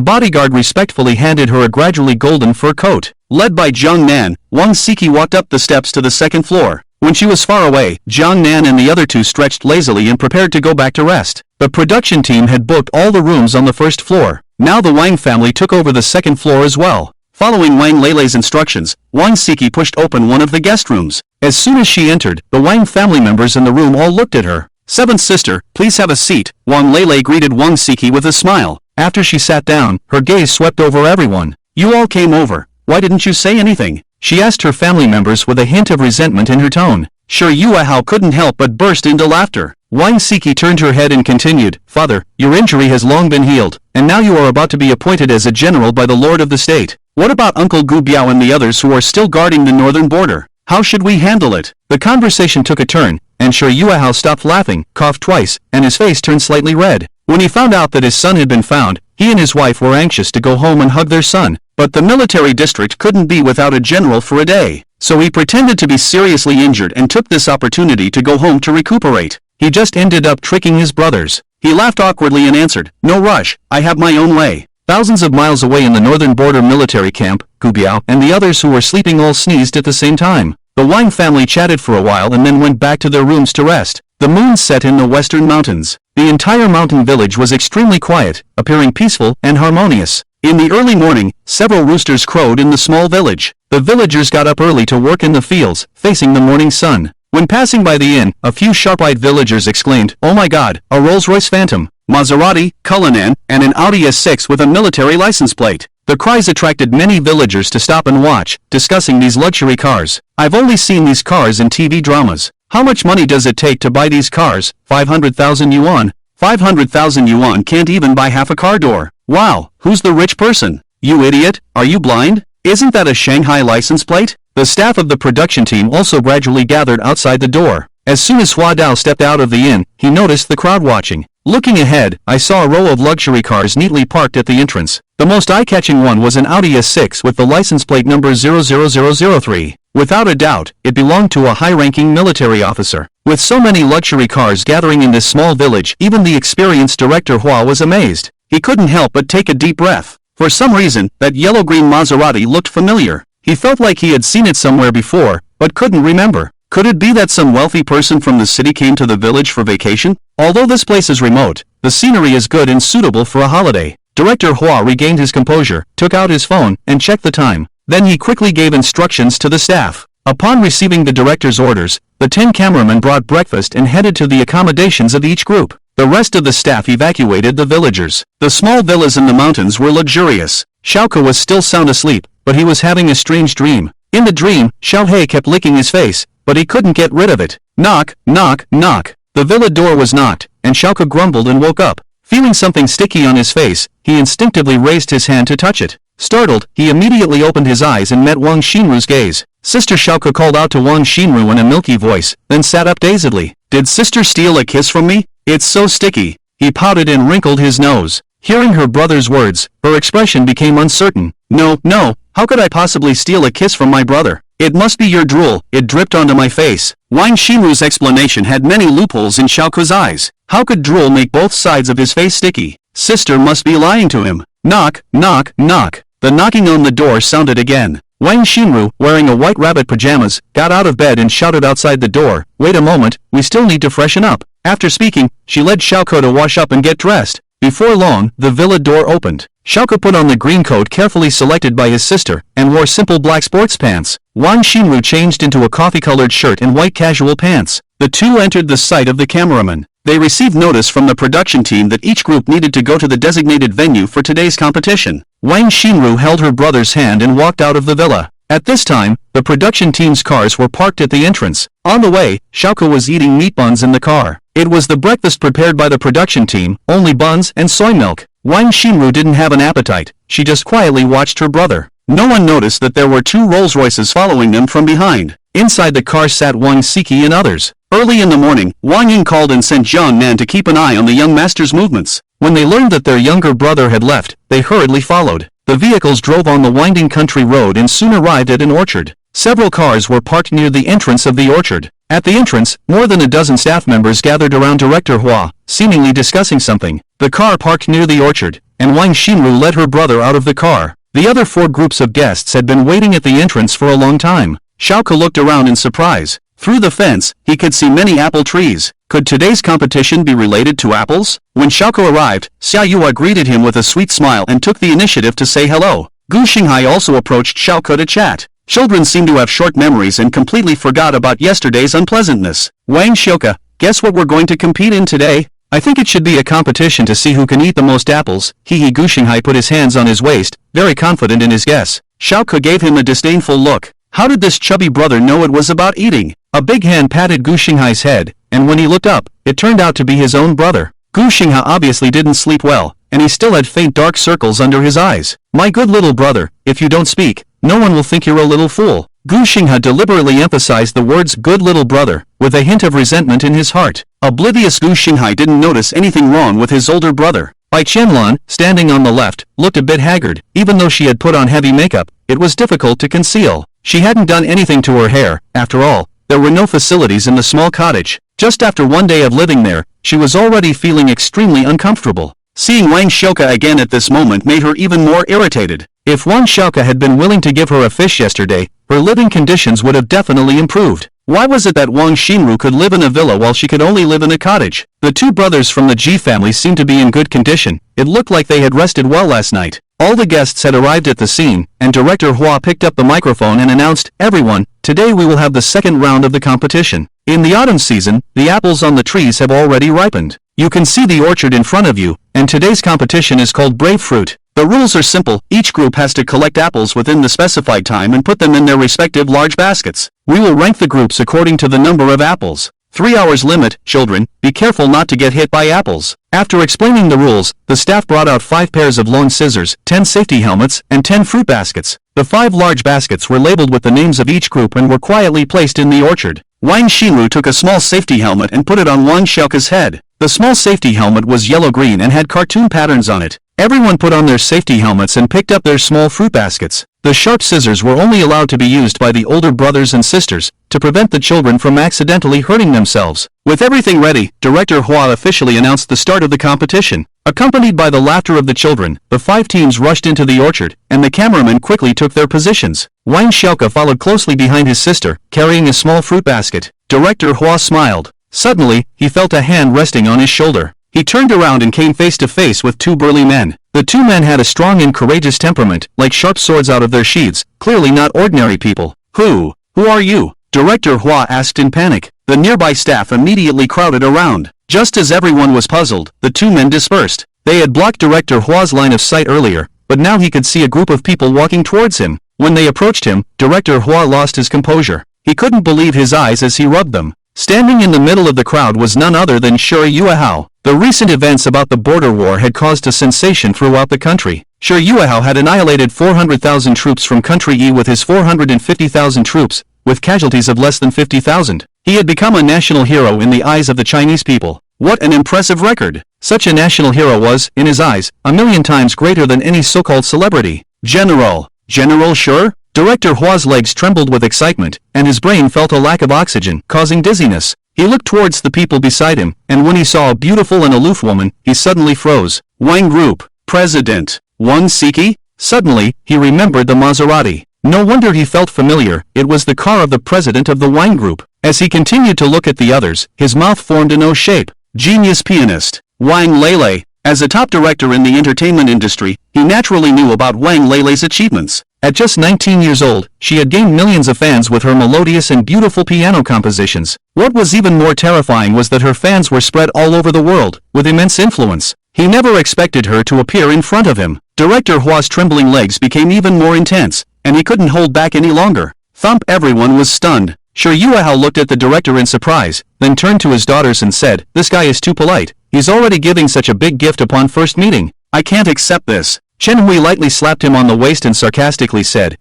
bodyguard respectfully handed her a gradually golden fur coat. Led by Jiang Nan, Wang Siki walked up the steps to the second floor. When she was far away, Jiang Nan and the other two stretched lazily and prepared to go back to rest. The production team had booked all the rooms on the first floor. Now the Wang family took over the second floor as well. Following Wang Leilei's instructions, Wang Siki pushed open one of the guest rooms. As soon as she entered, the Wang family members in the room all looked at her. "Seventh sister, please have a seat," Wang Leilei greeted Wang Siki with a smile. After she sat down, her gaze swept over everyone. "You all came over. Why didn't you say anything?" she asked her family members with a hint of resentment in her tone. Sure, Yuehao couldn't help but burst into laughter. Wang Siki turned her head and continued, "Father, your injury has long been healed, and now you are about to be appointed as a general by the Lord of the State. What about Uncle Gu Biao and the others who are still guarding the northern border? How should we handle it?" The conversation took a turn, and Sure Yuehao stopped laughing, coughed twice, and his face turned slightly red. When he found out that his son had been found, he and his wife were anxious to go home and hug their son. But the military district couldn't be without a general for a day. So he pretended to be seriously injured and took this opportunity to go home to recuperate. He just ended up tricking his brothers. He laughed awkwardly and answered, "No rush, I have my own way." Thousands of miles away in the northern border military camp, Gu Biao and the others who were sleeping all sneezed at the same time. The Wang family chatted for a while and then went back to their rooms to rest. The moon set in the western mountains. The entire mountain village was extremely quiet, appearing peaceful and harmonious. In the early morning, several roosters crowed in the small village. The villagers got up early to work in the fields, facing the morning sun. When passing by the inn, a few sharp-eyed villagers exclaimed, "Oh my God, a Rolls-Royce Phantom, Maserati, Cullinan, and an Audi S6 with a military license plate." The cries attracted many villagers to stop and watch, discussing these luxury cars. "I've only seen these cars in TV dramas. How much money does it take to buy these cars? 500,000 yuan. 500,000 yuan can't even buy half a car door. Wow, who's the rich person? You idiot, are you blind? Isn't that a Shanghai license plate?" The staff of the production team also gradually gathered outside the door. As soon as Hua Dao stepped out of the inn, he noticed the crowd watching. Looking ahead, I saw a row of luxury cars neatly parked at the entrance. The most eye-catching one was an Audi S6 with the license plate number 00003. Without a doubt, it belonged to a high-ranking military officer. With so many luxury cars gathering in this small village, even the experienced director Hua was amazed. He couldn't help but take a deep breath. For some reason, that yellow-green Maserati looked familiar. He felt like he had seen it somewhere before, but couldn't remember. Could it be that some wealthy person from the city came to the village for vacation? Although this place is remote, the scenery is good and suitable for a holiday. Director Hua regained his composure, took out his phone, and checked the time. Then he quickly gave instructions to the staff. Upon receiving the director's orders, the 10 cameramen brought breakfast and headed to the accommodations of each group. The rest of the staff evacuated the villagers. The small villas in the mountains were luxurious. Xiao was still sound asleep, but he was having a strange dream. In the dream, Xiao kept licking his face, but he couldn't get rid of it. Knock, knock, knock. The villa door was knocked, and Xiao grumbled and woke up. Feeling something sticky on his face, he instinctively raised his hand to touch it. Startled, he immediately opened his eyes and met Wang Xinru's gaze. Sister Xiao called out to Wang Xinru in a milky voice, then sat up dazedly. "Did sister steal a kiss from me? It's so sticky." He pouted and wrinkled his nose. Hearing her brother's words, her expression became uncertain. No, how could I possibly steal a kiss from my brother? It must be your drool, it dripped onto my face. Wang Xinru's explanation had many loopholes in Xiao's eyes. How could drool make both sides of his face sticky? Sister must be lying to him. Knock, knock, knock. The knocking on the door sounded again. Wang Xinru, wearing a white rabbit pajamas, got out of bed and shouted outside the door, "Wait a moment, we still need to freshen up." After speaking, she led Xiao to wash up and get dressed. Before long, the villa door opened. Xiao put on the green coat carefully selected by his sister, and wore simple black sports pants. Wang Xinru changed into a coffee-colored shirt and white casual pants. The two entered the sight of the cameraman. They received notice from the production team that each group needed to go to the designated venue for today's competition. Wang Xinru held her brother's hand and walked out of the villa. At this time, the production team's cars were parked at the entrance. On the way, Xiao was eating meat buns in the car. It was the breakfast prepared by the production team, only buns and soy milk. Wang Xinru didn't have an appetite, she just quietly watched her brother. No one noticed that there were 2 Rolls-Royces following them from behind. Inside the car sat Wang Siki and others. Early in the morning, Wang Ying called and sent Jiang Nan to keep an eye on the young master's movements. When they learned that their younger brother had left, they hurriedly followed. The vehicles drove on the winding country road and soon arrived at an orchard. Several cars were parked near the entrance of the orchard. At the entrance, more than a dozen staff members gathered around Director Hua, seemingly discussing something. The car parked near the orchard, and Wang Xinru led her brother out of the car. The other 4 groups of guests had been waiting at the entrance for a long time. Xiao looked around in surprise. Through the fence, he could see many apple trees. Could today's competition be related to apples? When Xiao arrived, Xiao greeted him with a sweet smile and took the initiative to say hello. Gu Xinghai also approached Xiao to chat. Children seem to have short memories and completely forgot about yesterday's unpleasantness. Wang Xiao, guess what we're going to compete in today? I think it should be a competition to see who can eat the most apples. Gu Xinghai put his hands on his waist, very confident in his guess. Xiao gave him a disdainful look. How did this chubby brother know it was about eating? A big hand patted Gu Xinghai's head, and when he looked up, it turned out to be his own brother. Gu Xinghai obviously didn't sleep well, and he still had faint dark circles under his eyes. My good little brother, if you don't speak, no one will think you're a little fool. Gu Xinghai deliberately emphasized the words good little brother, with a hint of resentment in his heart. Oblivious Gu Xinghai didn't notice anything wrong with his older brother. Bai Qianlan, standing on the left, looked a bit haggard. Even though she had put on heavy makeup, it was difficult to conceal. She hadn't done anything to her hair. After all, there were no facilities in the small cottage. Just after one day of living there, she was already feeling extremely uncomfortable. Seeing Wang Xiao again at this moment made her even more irritated. If Wang Xiao had been willing to give her a fish yesterday, her living conditions would have definitely improved. Why was it that Wang Xinru could live in a villa while she could only live in a cottage? The 2 brothers from the Ji family seemed to be in good condition. It looked like they had rested well last night. All the guests had arrived at the scene, and Director Hua picked up the microphone and announced, "Everyone, today we will have the second round of the competition. In the autumn season, the apples on the trees have already ripened. You can see the orchard in front of you, and today's competition is called Brave Fruit. The rules are simple. Each group has to collect apples within the specified time and put them in their respective large baskets. We will rank the groups according to the number of apples. 3 hours limit, children, be careful not to get hit by apples." After explaining the rules, the staff brought out 5 pairs of long scissors, 10 safety helmets, and 10 fruit baskets. The 5 large baskets were labeled with the names of each group and were quietly placed in the orchard. Wang Xinru took a small safety helmet and put it on Wang Xiao's head. The small safety helmet was yellow-green and had cartoon patterns on it. Everyone put on their safety helmets and picked up their small fruit baskets. The sharp scissors were only allowed to be used by the older brothers and sisters, to prevent the children from accidentally hurting themselves. With everything ready, Director Hua officially announced the start of the competition. Accompanied by the laughter of the children, the 5 teams rushed into the orchard, and the cameramen quickly took their positions. Wang Xiao followed closely behind his sister, carrying a small fruit basket. Director Hua smiled. Suddenly, he felt a hand resting on his shoulder. He turned around and came face to face with 2 burly men. The 2 men had a strong and courageous temperament, like sharp swords out of their sheaths, clearly not ordinary people. Who are you? Director Hua asked in panic. The nearby staff immediately crowded around. Just as everyone was puzzled, the 2 men dispersed. They had blocked Director Hua's line of sight earlier, but now he could see a group of people walking towards him. When they approached him, Director Hua lost his composure. He couldn't believe his eyes as he rubbed them. Standing in the middle of the crowd was none other than Shi Yuehao. The recent events about the border war had caused a sensation throughout the country. Shi Yuehao had annihilated 400,000 troops from Country E with his 450,000 troops, with casualties of less than 50,000. He had become a national hero in the eyes of the Chinese people. What an impressive record! Such a national hero was, in his eyes, 1,000,000 times greater than any so-called celebrity. General Shi? Director Hua's legs trembled with excitement, and his brain felt a lack of oxygen, causing dizziness. He looked towards the people beside him, and when he saw a beautiful and aloof woman, he suddenly froze. Wang Group, President, Wang Siki? Suddenly, he remembered the Maserati. No wonder he felt familiar, it was the car of the president of the Wang Group. As he continued to look at the others, his mouth formed an O shape. Genius pianist, Wang Lele. As a top director in the entertainment industry, he naturally knew about Wang Lele's achievements. At just 19 years old, she had gained millions of fans with her melodious and beautiful piano compositions. What was even more terrifying was that her fans were spread all over the world, with immense influence. He never expected her to appear in front of him. Director Hua's trembling legs became even more intense, and he couldn't hold back any longer. Thump! Everyone was stunned. Shi Yuehao looked at the director in surprise, then turned to his daughters and said, "This guy is too polite. He's already giving such a big gift upon first meeting. I can't accept this." Chen Hui lightly slapped him on the waist and sarcastically said,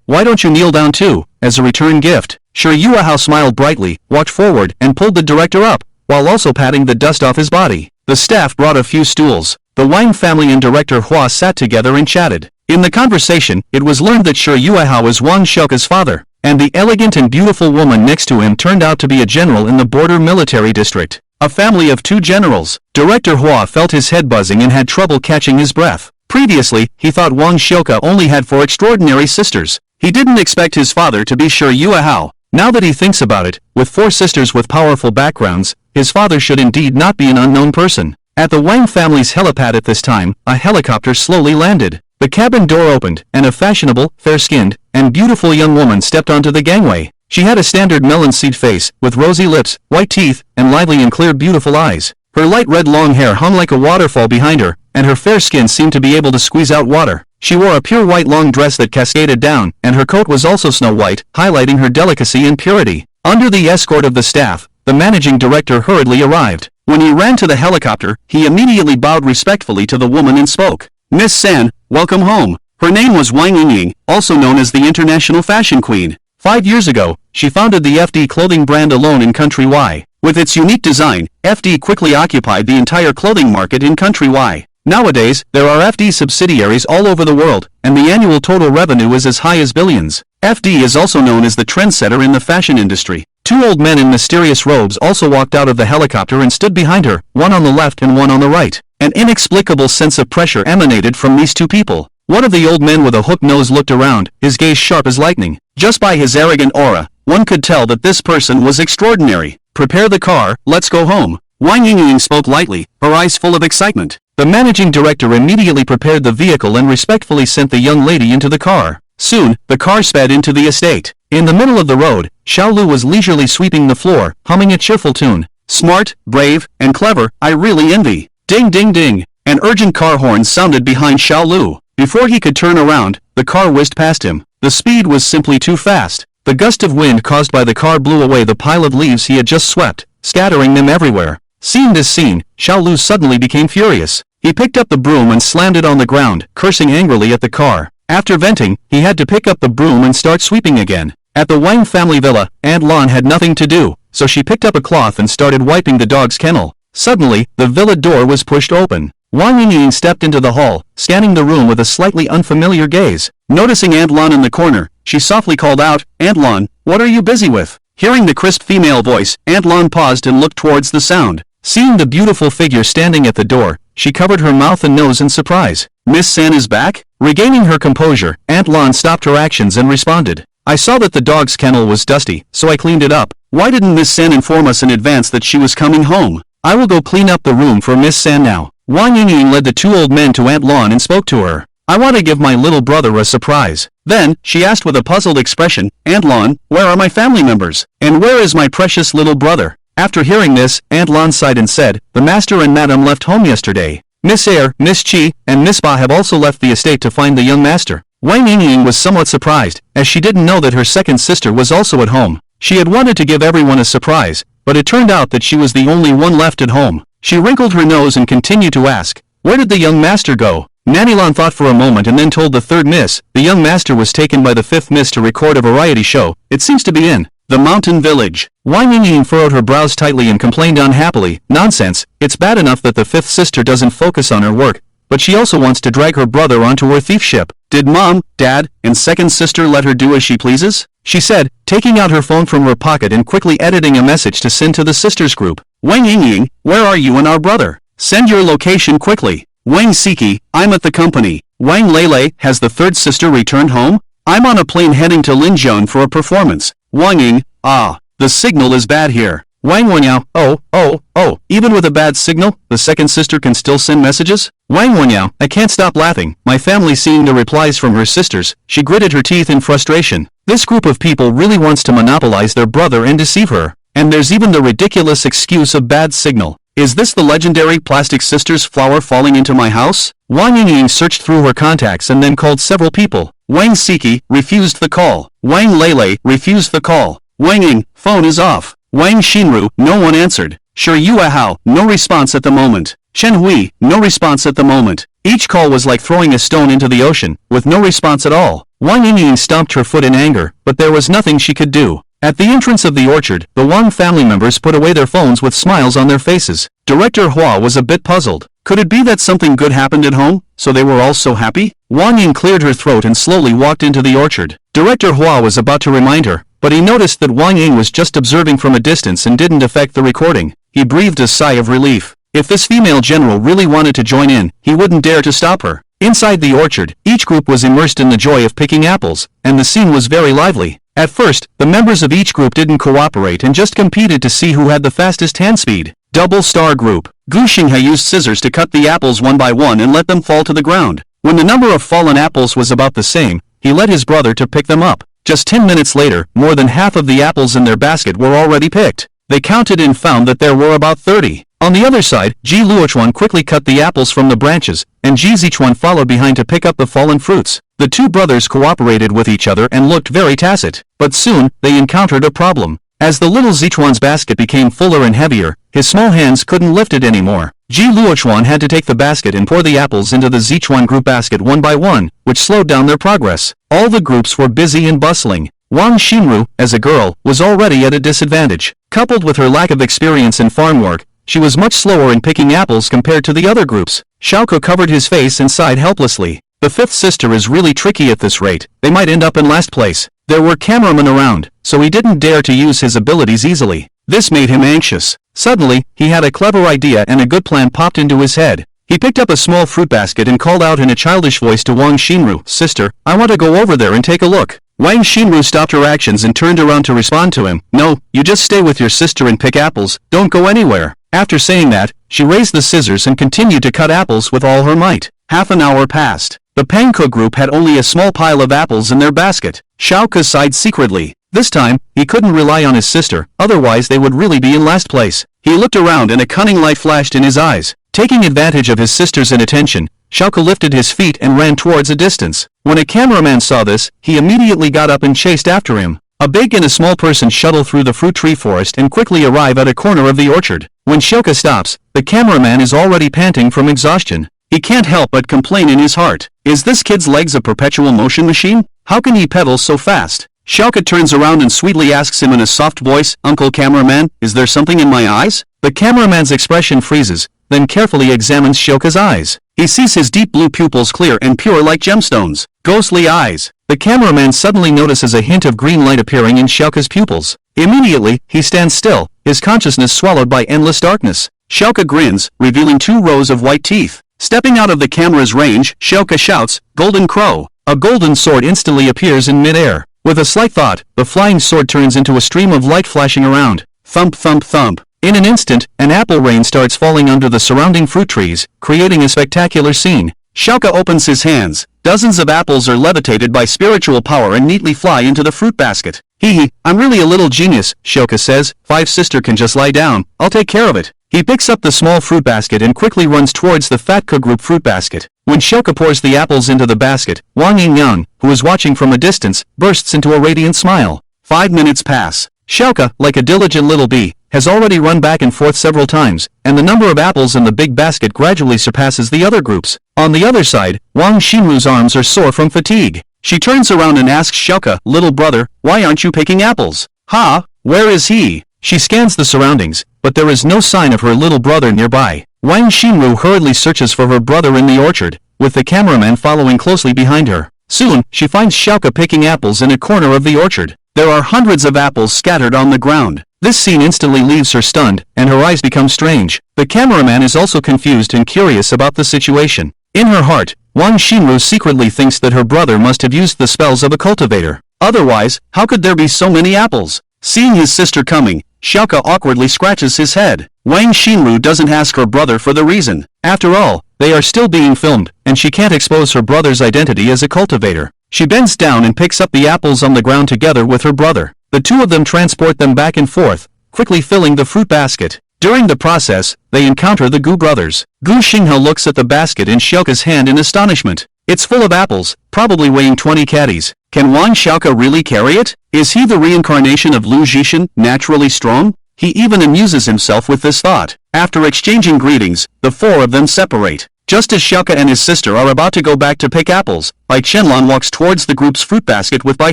"Why don't you kneel down too, as a return gift?" Sure Yuehao smiled brightly, walked forward, and pulled the director up, while also patting the dust off his body. The staff brought a few stools. The Wang family and Director Hua sat together and chatted. In the conversation, it was learned that Sure Yuehao is Wang Shouka's father, and the elegant and beautiful woman next to him turned out to be a general in the border military district. A family of 2 generals. Director Hua felt his head buzzing and had trouble catching his breath. Previously, he thought Wang Shouka only had 4 extraordinary sisters. He didn't expect his father to be Sure Yuehao. Now that he thinks about it, with 4 sisters with powerful backgrounds, his father should indeed not be an unknown person. At the Wang family's helipad at this time, a helicopter slowly landed. The cabin door opened, and a fashionable, fair-skinned, and beautiful young woman stepped onto the gangway. She had a standard melon seed face, with rosy lips, white teeth, and lively and clear beautiful eyes. Her light red long hair hung like a waterfall behind her, and her fair skin seemed to be able to squeeze out water. She wore a pure white long dress that cascaded down, and her coat was also snow white, highlighting her delicacy and purity. Under the escort of the staff, the managing director hurriedly arrived. When he ran to the helicopter, he immediately bowed respectfully to the woman and spoke. Miss San, welcome home. Her name was Wang Yingying, also known as the International Fashion Queen. 5 years ago, she founded the FD clothing brand alone in Country Y. With its unique design, FD quickly occupied the entire clothing market in Country Y. Nowadays, there are FD subsidiaries all over the world, and the annual total revenue is as high as billions. FD is also known as the trendsetter in the fashion industry. 2 old men in mysterious robes also walked out of the helicopter and stood behind her, one on the left and one on the right. An inexplicable sense of pressure emanated from these 2 people. One of the old men with a hooked nose looked around, his gaze sharp as lightning. Just by his arrogant aura, one could tell that this person was extraordinary. Prepare the car, let's go home. Wang Yingying spoke lightly, her eyes full of excitement. The managing director immediately prepared the vehicle and respectfully sent the young lady into the car. Soon, the car sped into the estate. In the middle of the road, Xiao was leisurely sweeping the floor, humming a cheerful tune. Smart, brave, and clever, I really envy. Ding ding ding. An urgent car horn sounded behind Xiao. Before he could turn around, the car whizzed past him. The speed was simply too fast. The gust of wind caused by the car blew away the pile of leaves he had just swept, scattering them everywhere. Seeing this scene, Xiao suddenly became furious. He picked up the broom and slammed it on the ground, cursing angrily at the car. After venting, he had to pick up the broom and start sweeping again. At the Wang family villa, Aunt Lan had nothing to do, so she picked up a cloth and started wiping the dog's kennel. Suddenly, the villa door was pushed open. Wang Yingying stepped into the hall, scanning the room with a slightly unfamiliar gaze. Noticing Aunt Lan in the corner, she softly called out, Aunt Lan, what are you busy with? Hearing the crisp female voice, Aunt Lan paused and looked towards the sound. Seeing the beautiful figure standing at the door, she covered her mouth and nose in surprise. Miss San is back? Regaining her composure, Aunt Lan stopped her actions and responded. I saw that the dog's kennel was dusty, so I cleaned it up. Why didn't Miss San inform us in advance that she was coming home? I will go clean up the room for Miss San now. Wang Yingying led the 2 old men to Aunt Lan and spoke to her. I want to give my little brother a surprise. Then, she asked with a puzzled expression, Aunt Lan, where are my family members? And where is my precious little brother? After hearing this, Aunt Lan sighed and said, the master and madam left home yesterday. Miss Air, Miss Chi, and Miss Ba have also left the estate to find the young master. Wang Yingying was somewhat surprised, as she didn't know that her second sister was also at home. She had wanted to give everyone a surprise, but it turned out that she was the only one left at home. She wrinkled her nose and continued to ask, where did the young master go? Nanny Lan thought for a moment and then told the 3rd miss, the young master was taken by the 5th miss to record a variety show. It seems to be in the mountain village. Wang Yingying furrowed her brows tightly and complained unhappily, nonsense, it's bad enough that the 5th sister doesn't focus on her work, but she also wants to drag her brother onto her thief ship. Did mom, dad, and second sister let her do as she pleases? She said, taking out her phone from her pocket and quickly editing a message to send to the sisters group. Wang Yingying, where are you and our brother? Send your location quickly. Wang Siki, I'm at the company. Wang Lele, has the 3rd sister returned home? I'm on a plane heading to Linzhou for a performance. Wang Ying, the signal is bad here. Wang Wenyao, even with a bad signal, the second sister can still send messages? Wang Wenyao, I can't stop laughing. My family seeing the replies from her sisters, she gritted her teeth in frustration. This group of people really wants to monopolize their brother and deceive her. And there's even the ridiculous excuse of bad signal. Is this the legendary plastic sisters flower falling into my house? Wang Yingying searched through her contacts and then called several people. Wang Siki, refused the call. Wang Lele, refused the call. Wang Ying, phone is off. Wang Xinru, no one answered. Sure Yuehao, no response at the moment. Chen Hui, no response at the moment. Each call was like throwing a stone into the ocean, with no response at all. Wang Yingying stomped her foot in anger, but there was nothing she could do. At the entrance of the orchard, the Wang family members put away their phones with smiles on their faces. Director Hua was a bit puzzled. Could it be that something good happened at home, so they were all so happy? Wang Ying cleared her throat and slowly walked into the orchard. Director Hua was about to remind her, but he noticed that Wang Ying was just observing from a distance and didn't affect the recording. He breathed a sigh of relief. If this female general really wanted to join in, he wouldn't dare to stop her. Inside the orchard, each group was immersed in the joy of picking apples, and the scene was very lively. At first, the members of each group didn't cooperate and just competed to see who had the fastest hand speed. Double Star Group. Gu Xinghe used scissors to cut the apples one by one and let them fall to the ground. When the number of fallen apples was about the same, he led his brother to pick them up. Just 10 minutes later, more than half of the apples in their basket were already picked. They counted and found that there were about 30. On the other side, Ji Luochuan quickly cut the apples from the branches, and Ji Zichuan followed behind to pick up the fallen fruits. The two brothers cooperated with each other and looked very tacit, but soon, they encountered a problem. As the little Zichuan's basket became fuller and heavier, his small hands couldn't lift it anymore. Ji Luochuan had to take the basket and pour the apples into the Zichuan group basket one by one, which slowed down their progress. All the groups were busy and bustling. Wang Xinru, as a girl, was already at a disadvantage. Coupled with her lack of experience in farm work, she was much slower in picking apples compared to the other groups. Xiao covered his face and sighed helplessly. The fifth sister is really tricky at this rate. They might end up in last place. There were cameramen around, so he didn't dare to use his abilities easily. This made him anxious. Suddenly, he had a clever idea and a good plan popped into his head. He picked up a small fruit basket and called out in a childish voice to Wang Xinru, "Sister, I want to go over there and take a look." Wang Xinru stopped her actions and turned around to respond to him. "No, you just stay with your sister and pick apples, don't go anywhere." After saying that, she raised the scissors and continued to cut apples with all her might. Half an hour passed. The Pangke group had only a small pile of apples in their basket. Xiao sighed secretly. This time, he couldn't rely on his sister, otherwise they would really be in last place. He looked around and a cunning light flashed in his eyes. Taking advantage of his sister's inattention, Xiao lifted his feet and ran towards a distance. When a cameraman saw this, he immediately got up and chased after him. A big and a small person shuttle through the fruit tree forest and quickly arrive at a corner of the orchard. When Xiao stops, the cameraman is already panting from exhaustion. He can't help but complain in his heart. Is this kid's legs a perpetual motion machine? How can he pedal so fast? Xiao turns around and sweetly asks him in a soft voice, "Uncle Cameraman, is there something in my eyes?" The cameraman's expression freezes, then carefully examines Xiao's eyes. He sees his deep blue pupils clear and pure like gemstones. Ghostly eyes. The cameraman suddenly notices a hint of green light appearing in Xiao's pupils. Immediately, he stands still, his consciousness swallowed by endless darkness. Xiao grins, revealing 2 rows of white teeth. Stepping out of the camera's range, Xiao shouts, "Golden Crow!" A golden sword instantly appears in mid-air. With a slight thought, the flying sword turns into a stream of light flashing around. Thump thump thump. In an instant, an apple rain starts falling under the surrounding fruit trees, creating a spectacular scene. Xiao opens his hands. Dozens of apples are levitated by spiritual power and neatly fly into the fruit basket. Hee, I'm really a little genius, Xiao says. "Five sister can just lie down, I'll take care of it." He picks up the small fruit basket and quickly runs towards the Fat Cook Group fruit basket. When Xiao pours the apples into the basket, Wang Yingyang, who is watching from a distance, bursts into a radiant smile. 5 minutes pass. Xiao, like a diligent little bee, has already run back and forth several times, and the number of apples in the big basket gradually surpasses the other groups. On the other side, Wang Xinru's arms are sore from fatigue. She turns around and asks Xiao, "Little brother, why aren't you picking apples?" "Ha, where is he?" She scans the surroundings, but there is no sign of her little brother nearby. Wang Xinru hurriedly searches for her brother in the orchard, with the cameraman following closely behind her. Soon, she finds Xiao picking apples in a corner of the orchard. There are hundreds of apples scattered on the ground. This scene instantly leaves her stunned, and her eyes become strange. The cameraman is also confused and curious about the situation. In her heart, Wang Xinru secretly thinks that her brother must have used the spells of a cultivator. Otherwise, how could there be so many apples? Seeing his sister coming, Xiao awkwardly scratches his head. Wang Xinru doesn't ask her brother for the reason. After all, they are still being filmed, and she can't expose her brother's identity as a cultivator. She bends down and picks up the apples on the ground together with her brother. The two of them transport them back and forth, quickly filling the fruit basket. During the process, they encounter the Gu brothers. Gu Xinghe looks at the basket in Xiao's hand in astonishment. It's full of apples, probably weighing 20 caddies. Can Wang Xiao really carry it? Is he the reincarnation of Lu Zhishan, naturally strong? He even amuses himself with this thought. After exchanging greetings, the 4 of them separate. Just as Xiao and his sister are about to go back to pick apples, Bai Qianlan walks towards the group's fruit basket with Bai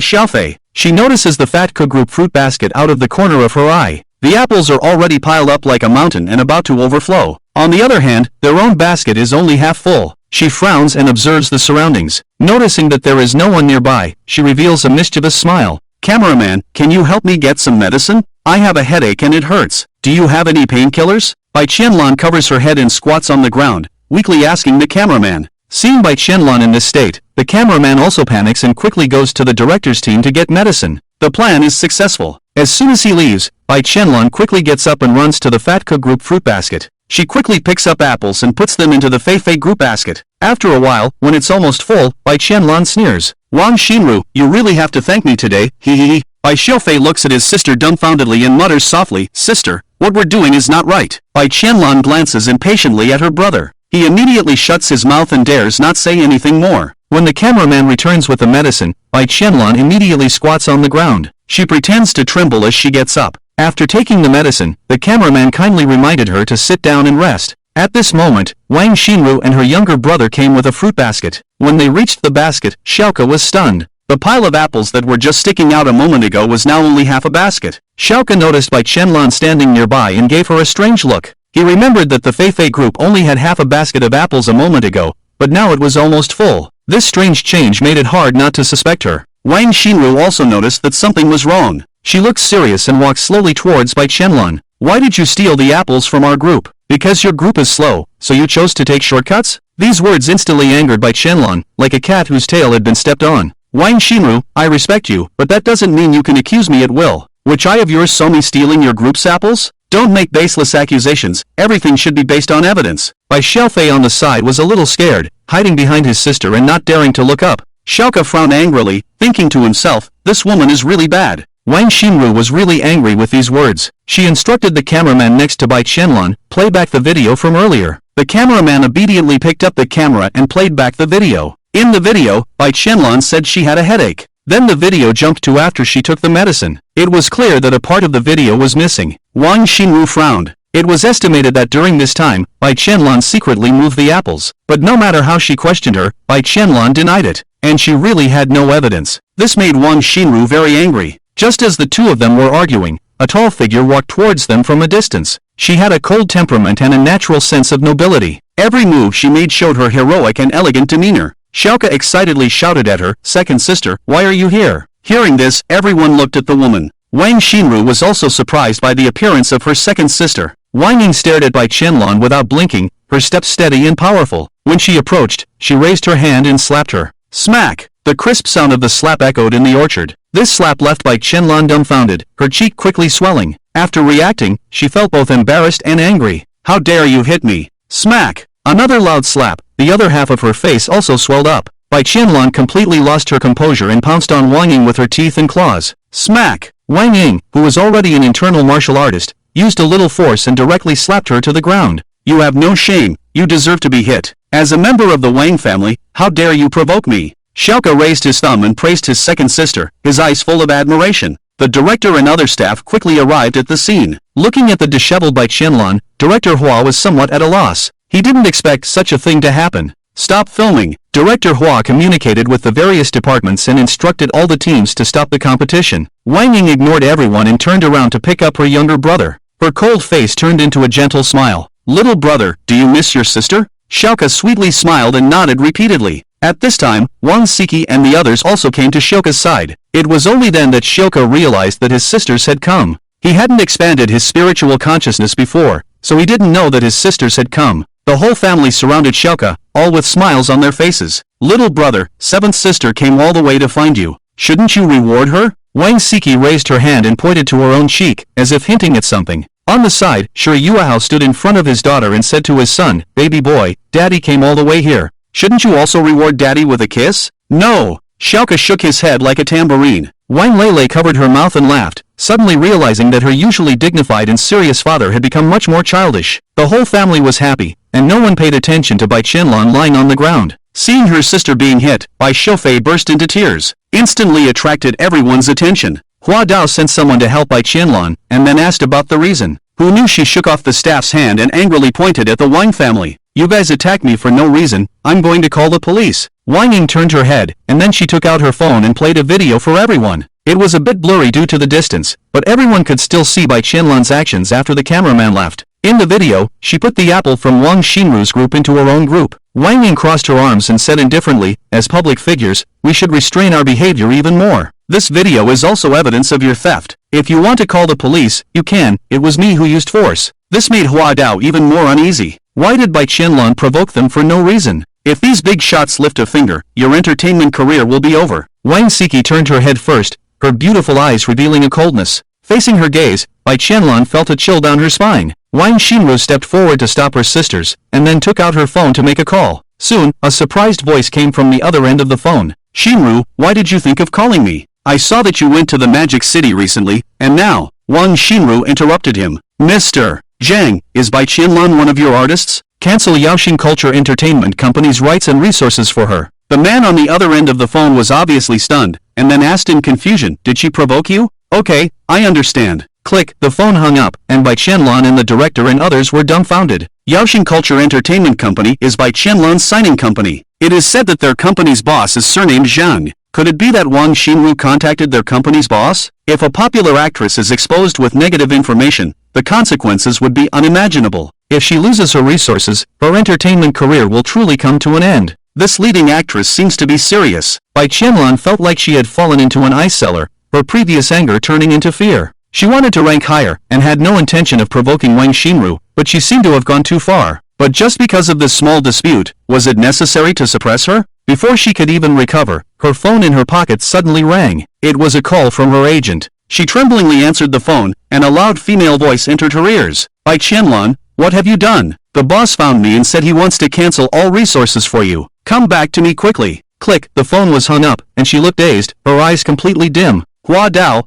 Xiaofei. she notices the fat cook group fruit basket out of the corner of her eye. The apples are already piled up like a mountain and about to overflow. On the other hand, their own basket is only half full. She frowns and observes the surroundings. Noticing that there is no one nearby, she reveals a mischievous smile. "Cameraman, can you help me get some medicine? I have a headache and it hurts. Do you have any painkillers?" Bai Qianlan covers her head and squats on the ground, weakly asking the cameraman. Seeing Bai Qianlan in this state, the cameraman also panics and quickly goes to the director's team to get medicine. The plan is successful. As soon as he leaves, Bai Qianlan quickly gets up and runs to the fat cook group fruit basket. She quickly picks up apples and puts them into the Fei Fei group basket. After a while, when it's almost full, Bai Qianlan sneers. "Wang Xinru, you really have to thank me today, hee hee hee." Bai Xiaofei looks at his sister dumbfoundedly and mutters softly, "Sister, what we're doing is not right." Bai Qianlan glances impatiently at her brother. He immediately shuts his mouth and dares not say anything more. When the cameraman returns with the medicine, Bai Qianlan immediately squats on the ground. She pretends to tremble as she gets up. After taking the medicine, the cameraman kindly reminded her to sit down and rest. At this moment, Wang Xinru and her younger brother came with a fruit basket. When they reached the basket, Xiaoka was stunned. The pile of apples that were just sticking out a moment ago was now only half a basket. Xiaoka noticed Bai Qianlan standing nearby and gave her a strange look. He remembered that the Fei Fei group only had half a basket of apples a moment ago, but now it was almost full. This strange change made it hard not to suspect her. Wang Xinru also noticed that something was wrong. She looked serious and walked slowly towards Bai Qianlan. "Why did you steal the apples from our group? Because your group is slow, so you chose to take shortcuts?" These words instantly angered Bai Qianlan, like a cat whose tail had been stepped on. "Wang Xinru, I respect you, but that doesn't mean you can accuse me at will. Which eye of yours saw me stealing your group's apples? Don't make baseless accusations, everything should be based on evidence." Bai Xiaofei on the side was a little scared, hiding behind his sister and not daring to look up. Xiaoka frowned angrily, thinking to himself, "This woman is really bad." Wang Xinru was really angry with these words. She instructed the cameraman next to Bai Qianlan, play back the video from earlier. The cameraman obediently picked up the camera and played back the video. In the video, Bai Qianlan said she had a headache. Then the video jumped to after she took the medicine. It was clear that a part of the video was missing. Wang Xinru frowned. It was estimated that during this time, Bai Qianlan secretly moved the apples. But no matter how she questioned her, Bai Qianlan denied it. And she really had no evidence. This made Wang Xinru very angry. Just as the two of them were arguing, a tall figure walked towards them from a distance. She had a cold temperament and a natural sense of nobility. Every move she made showed her heroic and elegant demeanor. Xiaoka excitedly shouted at her, "Second sister, why are you here?" Hearing this, everyone looked at the woman. Wang Xinru was also surprised by the appearance of her second sister. Wang Ying stared at Bai Qianlan without blinking, her steps steady and powerful. When she approached, she raised her hand and slapped her. Smack! The crisp sound of the slap echoed in the orchard. This slap left Bai Qianlan dumbfounded, her cheek quickly swelling. After reacting, she felt both embarrassed and angry. "How dare you hit me!" Smack! Another loud slap, the other half of her face also swelled up. Bai Qianlan completely lost her composure and pounced on Wang Ying with her teeth and claws. Smack! Wang Ying, who was already an internal martial artist, used a little force and directly slapped her to the ground. "You have no shame, you deserve to be hit. As a member of the Wang family, how dare you provoke me?" Xiaoka raised his thumb and praised his second sister, his eyes full of admiration. The director and other staff quickly arrived at the scene. Looking at the disheveled Bai Qianlan, Director Hua was somewhat at a loss. He didn't expect such a thing to happen. "Stop filming." Director Hua communicated with the various departments and instructed all the teams to stop the competition. Wang Ying ignored everyone and turned around to pick up her younger brother. Her cold face turned into a gentle smile. "Little brother, do you miss your sister?" Xiaoka sweetly smiled and nodded repeatedly. At this time, Wang Siki and the others also came to Xiaoka's side. It was only then that Xiaoka realized that his sisters had come. He hadn't expanded his spiritual consciousness before, so he didn't know that his sisters had come. The whole family surrounded Xiaoka, all with smiles on their faces. "Little brother, seventh sister came all the way to find you. Shouldn't you reward her?" Wang Siki raised her hand and pointed to her own cheek, as if hinting at something. On the side, Shi Yuehao stood in front of his daughter and said to his son, "Baby boy, Daddy came all the way here. Shouldn't you also reward Daddy with a kiss?" "No." Xiaoka shook his head like a tambourine. Wang Lele covered her mouth and laughed, suddenly realizing that her usually dignified and serious father had become much more childish. The whole family was happy, and no one paid attention to Bai Qianlan lying on the ground. Seeing her sister being hit, Bai Xiaofei burst into tears, instantly attracted everyone's attention. Hua Dao sent someone to help Bai Qianlan, and then asked about the reason. Who knew she shook off the staff's hand and angrily pointed at the Wang family. "You guys attacked me for no reason, I'm going to call the police." Wang Ying turned her head, and then she took out her phone and played a video for everyone. It was a bit blurry due to the distance, but everyone could still see Bai Qianlan's actions after the cameraman left. In the video, she put the apple from Wang Xinru's group into her own group. Wang Ying crossed her arms and said indifferently, as public figures, we should restrain our behavior even more. This video is also evidence of your theft. If you want to call the police, you can, it was me who used force. This made Hua Dao even more uneasy. Why did Bai Qianlan provoke them for no reason? If these big shots lift a finger, your entertainment career will be over. Wang Siki turned her head first, her beautiful eyes revealing a coldness. Facing her gaze, Bai Qianlan felt a chill down her spine. Wang Xinru stepped forward to stop her sisters, and then took out her phone to make a call. Soon, a surprised voice came from the other end of the phone. Xinru, why did you think of calling me? I saw that you went to the Magic City recently, and now, Wang Xinru interrupted him. Mr. Zhang, is Bai Qianlan one of your artists? Cancel Yaoxing Culture Entertainment Company's rights and resources for her. The man on the other end of the phone was obviously stunned, and then asked in confusion, did she provoke you? Okay, I understand. Click, the phone hung up, and Bai Qianlan and the director and others were dumbfounded. Yaoxing Culture Entertainment Company is Bai Qianlan's signing company. It is said that their company's boss is surnamed Zhang. Could it be that Wang Xinru contacted their company's boss? If a popular actress is exposed with negative information, the consequences would be unimaginable. If she loses her resources, her entertainment career will truly come to an end. This leading actress seems to be serious. Bai Qianlan felt like she had fallen into an ice cellar, her previous anger turning into fear. She wanted to rank higher, and had no intention of provoking Wang Xinru, but she seemed to have gone too far. But just because of this small dispute, was it necessary to suppress her? Before she could even recover, her phone in her pocket suddenly rang. It was a call from her agent. She tremblingly answered the phone, and a loud female voice entered her ears. Bai Qianlan, what have you done? The boss found me and said he wants to cancel all resources for you. Come back to me quickly. Click, the phone was hung up, and she looked dazed, her eyes completely dim. Hua Dao,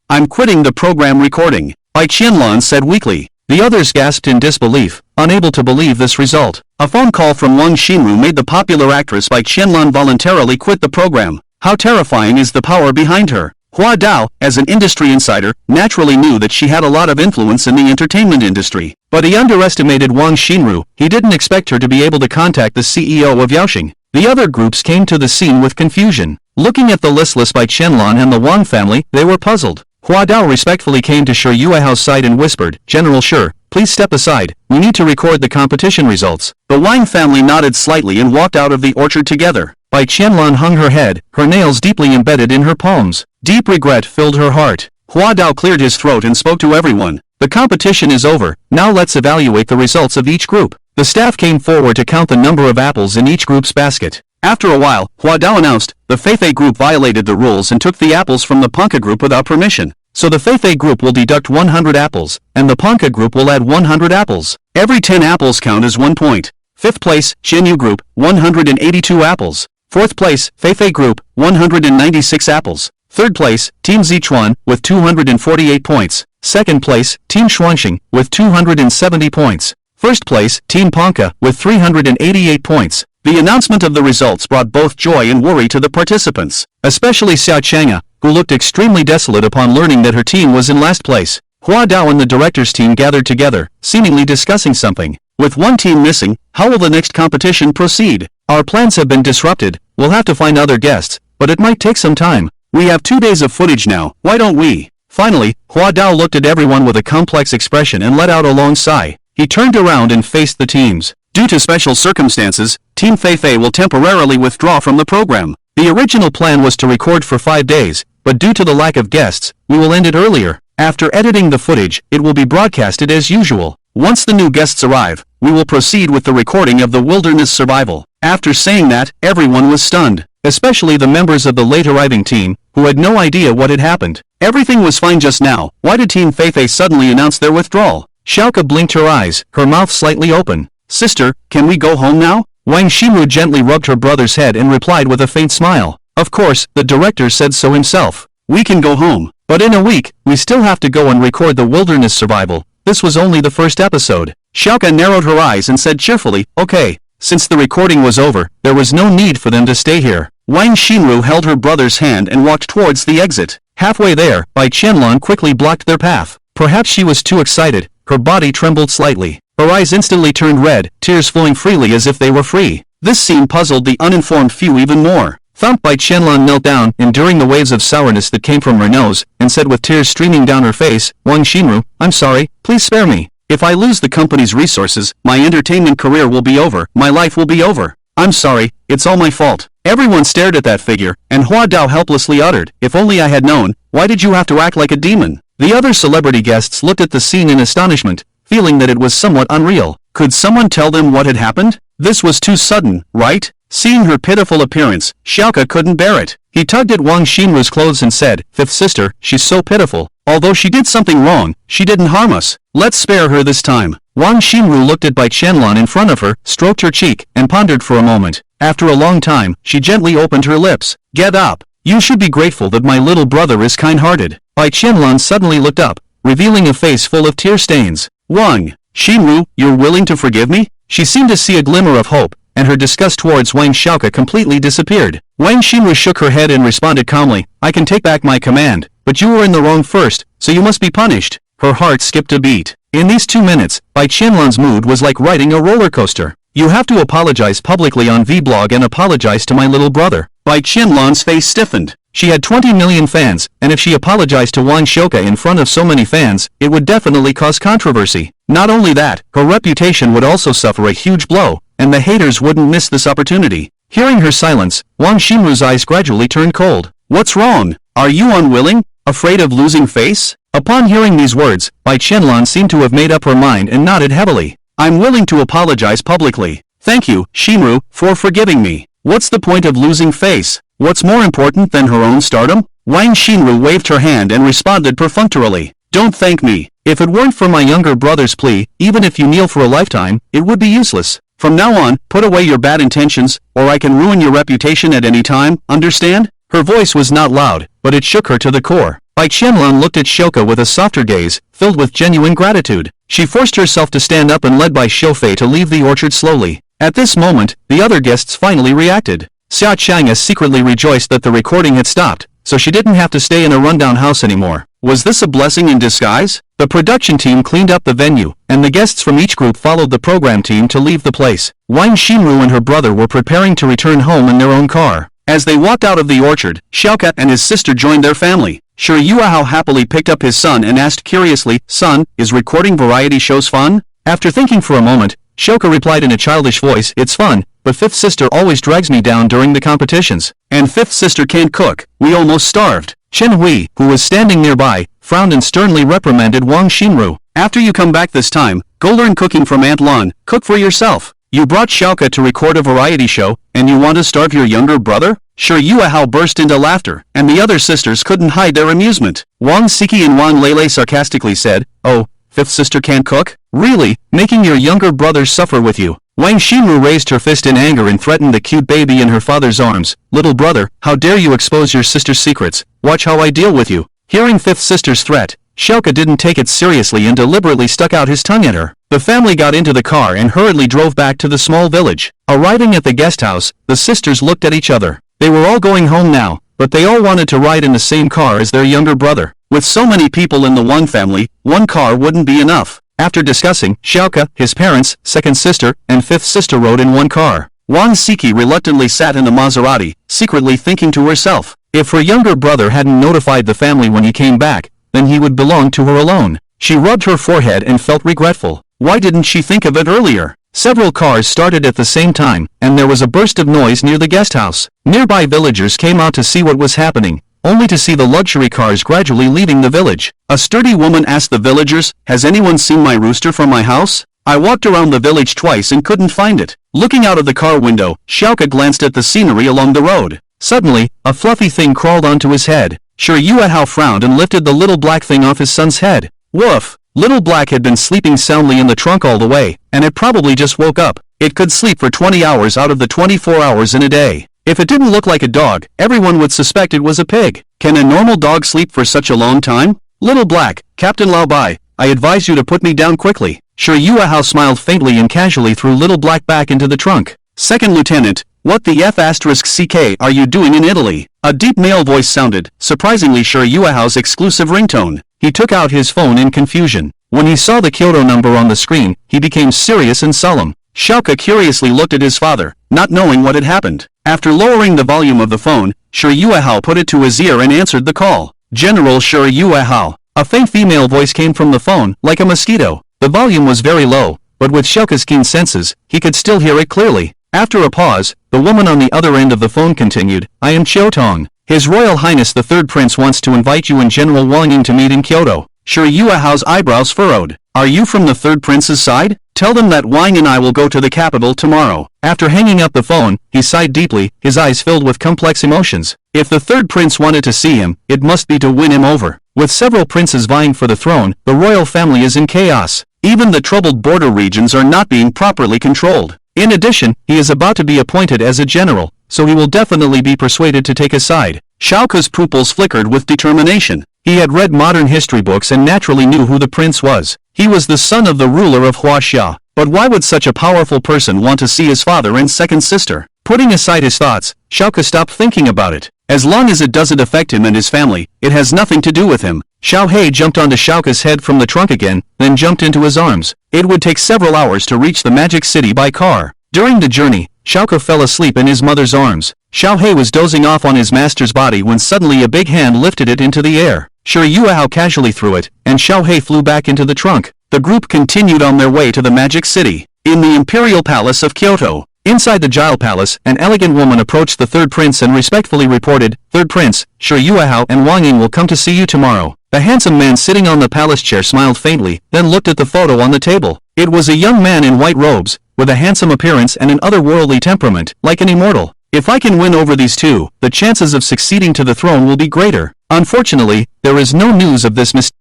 I'm quitting the program recording, Bai Qianlan said weakly. The others gasped in disbelief, unable to believe this result. A phone call from Wang Xinru made the popular actress Bai Qianlan voluntarily quit the program. How terrifying is the power behind her? Hua Dao, as an industry insider, naturally knew that she had a lot of influence in the entertainment industry. But he underestimated Wang Xinru. He didn't expect her to be able to contact the CEO of Yaoxing. The other groups came to the scene with confusion. Looking at the listless Bai Qianlan and the Wang family, they were puzzled. Hua Dao respectfully came to Shi Yuehou's side and whispered, General Shi, please step aside, we need to record the competition results. The Wang family nodded slightly and walked out of the orchard together. Bai Qianlan hung her head, her nails deeply embedded in her palms. Deep regret filled her heart. Hua Dao cleared his throat and spoke to everyone. The competition is over, now let's evaluate the results of each group. The staff came forward to count the number of apples in each group's basket. After a while, Hua Dao announced, the Feifei group violated the rules and took the apples from the Ponca group without permission. So the Feifei group will deduct 100 apples, and the Ponca group will add 100 apples. Every 10 apples count as 1 point. 5th place, Xinyu group, 182 apples. 4th place, Feifei group, 196 apples. 3rd place, Team Zichuan, with 248 points. 2nd place, Team Shuangxing, with 270 points. 1st place, Team Ponca, with 388 points. The announcement of the results brought both joy and worry to the participants, especially Xiao Chang'e, who looked extremely desolate upon learning that her team was in last place. Hua Dao and the director's team gathered together, seemingly discussing something. With one team missing, how will the next competition proceed? Our plans have been disrupted, we'll have to find other guests, but it might take some time. We have 2 days of footage now, why don't we? Finally, Hua Dao looked at everyone with a complex expression and let out a long sigh. He turned around and faced the teams. Due to special circumstances, Team Feifei will temporarily withdraw from the program. The original plan was to record for 5 days, but due to the lack of guests, we will end it earlier. After editing the footage, it will be broadcasted as usual. Once the new guests arrive, we will proceed with the recording of the wilderness survival. After saying that, everyone was stunned, especially the members of the late arriving team, who had no idea what had happened. Everything was fine just now, why did Team Feifei suddenly announce their withdrawal? Xiaoka blinked her eyes, her mouth slightly open. Sister, can we go home now? Wang Xinru gently rubbed her brother's head and replied with a faint smile. Of course, the director said so himself. We can go home, but in a week, we still have to go and record the wilderness survival. This was only the first episode. Xiaoka narrowed her eyes and said cheerfully, okay. Since the recording was over, there was no need for them to stay here. Wang Xinru held her brother's hand and walked towards the exit. Halfway there, Bai Qianlan quickly blocked their path. Perhaps she was too excited, her body trembled slightly. Her eyes instantly turned red, tears flowing freely as if they were free. This scene puzzled the uninformed few even more. Thump by Qianlan knelt down, enduring the waves of sourness that came from her nose, and said with tears streaming down her face, Wang Xinru, I'm sorry, please spare me. If I lose the company's resources, my entertainment career will be over, my life will be over. I'm sorry, it's all my fault. Everyone stared at that figure, and Hua Dao helplessly uttered, if only I had known, why did you have to act like a demon? The other celebrity guests looked at the scene in astonishment, feeling that it was somewhat unreal. Could someone tell them what had happened? This was too sudden, right? Seeing her pitiful appearance, Xiao couldn't bear it. He tugged at Wang Xinru's clothes and said, Fifth sister, she's so pitiful. Although she did something wrong, she didn't harm us. Let's spare her this time. Wang Xinru looked at Bai Qianlan in front of her, stroked her cheek, and pondered for a moment. After a long time, she gently opened her lips. Get up. You should be grateful that my little brother is kind-hearted. Bai Qianlan suddenly looked up, revealing a face full of tear stains. Wang Xinru, you're willing to forgive me? She seemed to see a glimmer of hope, and her disgust towards Wang Xiao completely disappeared. Wang Xinru shook her head and responded calmly, I can take back my command, but you were in the wrong first, so you must be punished. Her heart skipped a beat. In these 2 minutes, Bai Qianlan's mood was like riding a roller coaster. You have to apologize publicly on Vlog and apologize to my little brother. Bai Qianlan's face stiffened. She had 20 million fans, and if she apologized to Wang Xiao in front of so many fans, it would definitely cause controversy. Not only that, her reputation would also suffer a huge blow, and the haters wouldn't miss this opportunity. Hearing her silence, Wang Xinru's eyes gradually turned cold. What's wrong? Are you unwilling? Afraid of losing face? Upon hearing these words, Bai Qianlan seemed to have made up her mind and nodded heavily. I'm willing to apologize publicly. Thank you, Xinru, for forgiving me. What's the point of losing face? What's more important than her own stardom? Wang Xinru waved her hand and responded perfunctorily. Don't thank me. If it weren't for my younger brother's plea, even if you kneel for a lifetime, it would be useless. From now on, put away your bad intentions, or I can ruin your reputation at any time, understand? Her voice was not loud, but it shook her to the core. Bai Qianlan looked at Xiao with a softer gaze, filled with genuine gratitude. She forced herself to stand up and led Bai Xiaofei to leave the orchard slowly. At this moment, the other guests finally reacted. Xia Chang'e secretly rejoiced that the recording had stopped, so she didn't have to stay in a rundown house anymore. Was this a blessing in disguise? The production team cleaned up the venue, and the guests from each group followed the program team to leave the place. Wang Xinru and her brother were preparing to return home in their own car. As they walked out of the orchard, Xiao and his sister joined their family. Sure Yuehao happily picked up his son and asked curiously, Son, is recording variety shows fun? After thinking for a moment, Xiao replied in a childish voice, It's fun, but fifth sister always drags me down during the competitions. And fifth sister can't cook, we almost starved. Chen Hui, who was standing nearby, frowned and sternly reprimanded Wang Xinru. After you come back this time, go learn cooking from Aunt Lan, cook for yourself. You brought Xiao to record a variety show, and you want to starve your younger brother? Sure Yuehao burst into laughter, and the other sisters couldn't hide their amusement. Wang Siki and Wang Lele sarcastically said, Oh, fifth sister can't cook? Really, making your younger brothers suffer with you. Wang Xinru raised her fist in anger and threatened the cute baby in her father's arms. Little brother, how dare you expose your sister's secrets? Watch how I deal with you. Hearing fifth sister's threat, Xiao didn't take it seriously and deliberately stuck out his tongue at her. The family got into the car and hurriedly drove back to the small village. Arriving at the guest house, the sisters looked at each other. They were all going home now, but they all wanted to ride in the same car as their younger brother. With so many people in the Wang family, one car wouldn't be enough. After discussing, Xiao, his parents, second sister, and fifth sister rode in one car. Wang Siki reluctantly sat in the Maserati, secretly thinking to herself, if her younger brother hadn't notified the family when he came back, then he would belong to her alone. She rubbed her forehead and felt regretful. Why didn't she think of it earlier? Several cars started at the same time, and there was a burst of noise near the guest house. Nearby villagers came out to see what was happening, only to see the luxury cars gradually leaving the village. A sturdy woman asked the villagers, Has anyone seen my rooster from my house? I walked around the village twice and couldn't find it. Looking out of the car window, Xiao glanced at the scenery along the road. Suddenly, a fluffy thing crawled onto his head. Sure Yuehao frowned and lifted the little black thing off his son's head. Woof! Little Black had been sleeping soundly in the trunk all the way, and it probably just woke up. It could sleep for 20 hours out of the 24 hours in a day. If it didn't look like a dog, everyone would suspect it was a pig. Can a normal dog sleep for such a long time? Little Black, Captain Lao Bai, I advise you to put me down quickly. Sure Yuehao smiled faintly and casually threw Little Black back into the trunk. Second Lieutenant, what the F***ck are you doing in Italy? A deep male voice sounded, surprisingly Sure Yuehao's exclusive ringtone. He took out his phone in confusion. When he saw the Kyoto number on the screen, he became serious and solemn. Xiao curiously looked at his father, not knowing what had happened. After lowering the volume of the phone, Shi Yuehao put it to his ear and answered the call. General Shi Yuehao. A faint female voice came from the phone, like a mosquito. The volume was very low, but with Xiao's keen senses, he could still hear it clearly. After a pause, the woman on the other end of the phone continued, I am Qiao Tong. His Royal Highness the Third Prince wants to invite you and General Wang Ying to meet in Kyoto. Shi Yuehao's eyebrows furrowed. Are you from the Third Prince's side? Tell them that Wang and I will go to the capital tomorrow. After hanging up the phone, he sighed deeply, his eyes filled with complex emotions. If the Third Prince wanted to see him, it must be to win him over. With several princes vying for the throne, the royal family is in chaos. Even the troubled border regions are not being properly controlled. In addition, he is about to be appointed as a general, so he will definitely be persuaded to take a side. Xiao's pupils flickered with determination. He had read modern history books and naturally knew who the prince was. He was the son of the ruler of Huaxia. But why would such a powerful person want to see his father and second sister? Putting aside his thoughts, Xiao stopped thinking about it. As long as it doesn't affect him and his family, it has nothing to do with him. Xiao He jumped onto Xiao's head from the trunk again, then jumped into his arms. It would take several hours to reach the magic city by car. During the journey, Xiao fell asleep in his mother's arms. Xiao He was dozing off on his master's body when suddenly a big hand lifted it into the air. Shi Yuehao casually threw it, and Xiao He flew back into the trunk. The group continued on their way to the magic city. In the imperial palace of Kyoto, inside the Jade Palace, an elegant woman approached the Third Prince and respectfully reported, Third Prince, Shi Yuehao and Wang Ying will come to see you tomorrow. The handsome man sitting on the palace chair smiled faintly, then looked at the photo on the table. It was a young man in white robes, with a handsome appearance and an otherworldly temperament, like an immortal. If I can win over these two, the chances of succeeding to the throne will be greater. Unfortunately, there is no news of this mysterious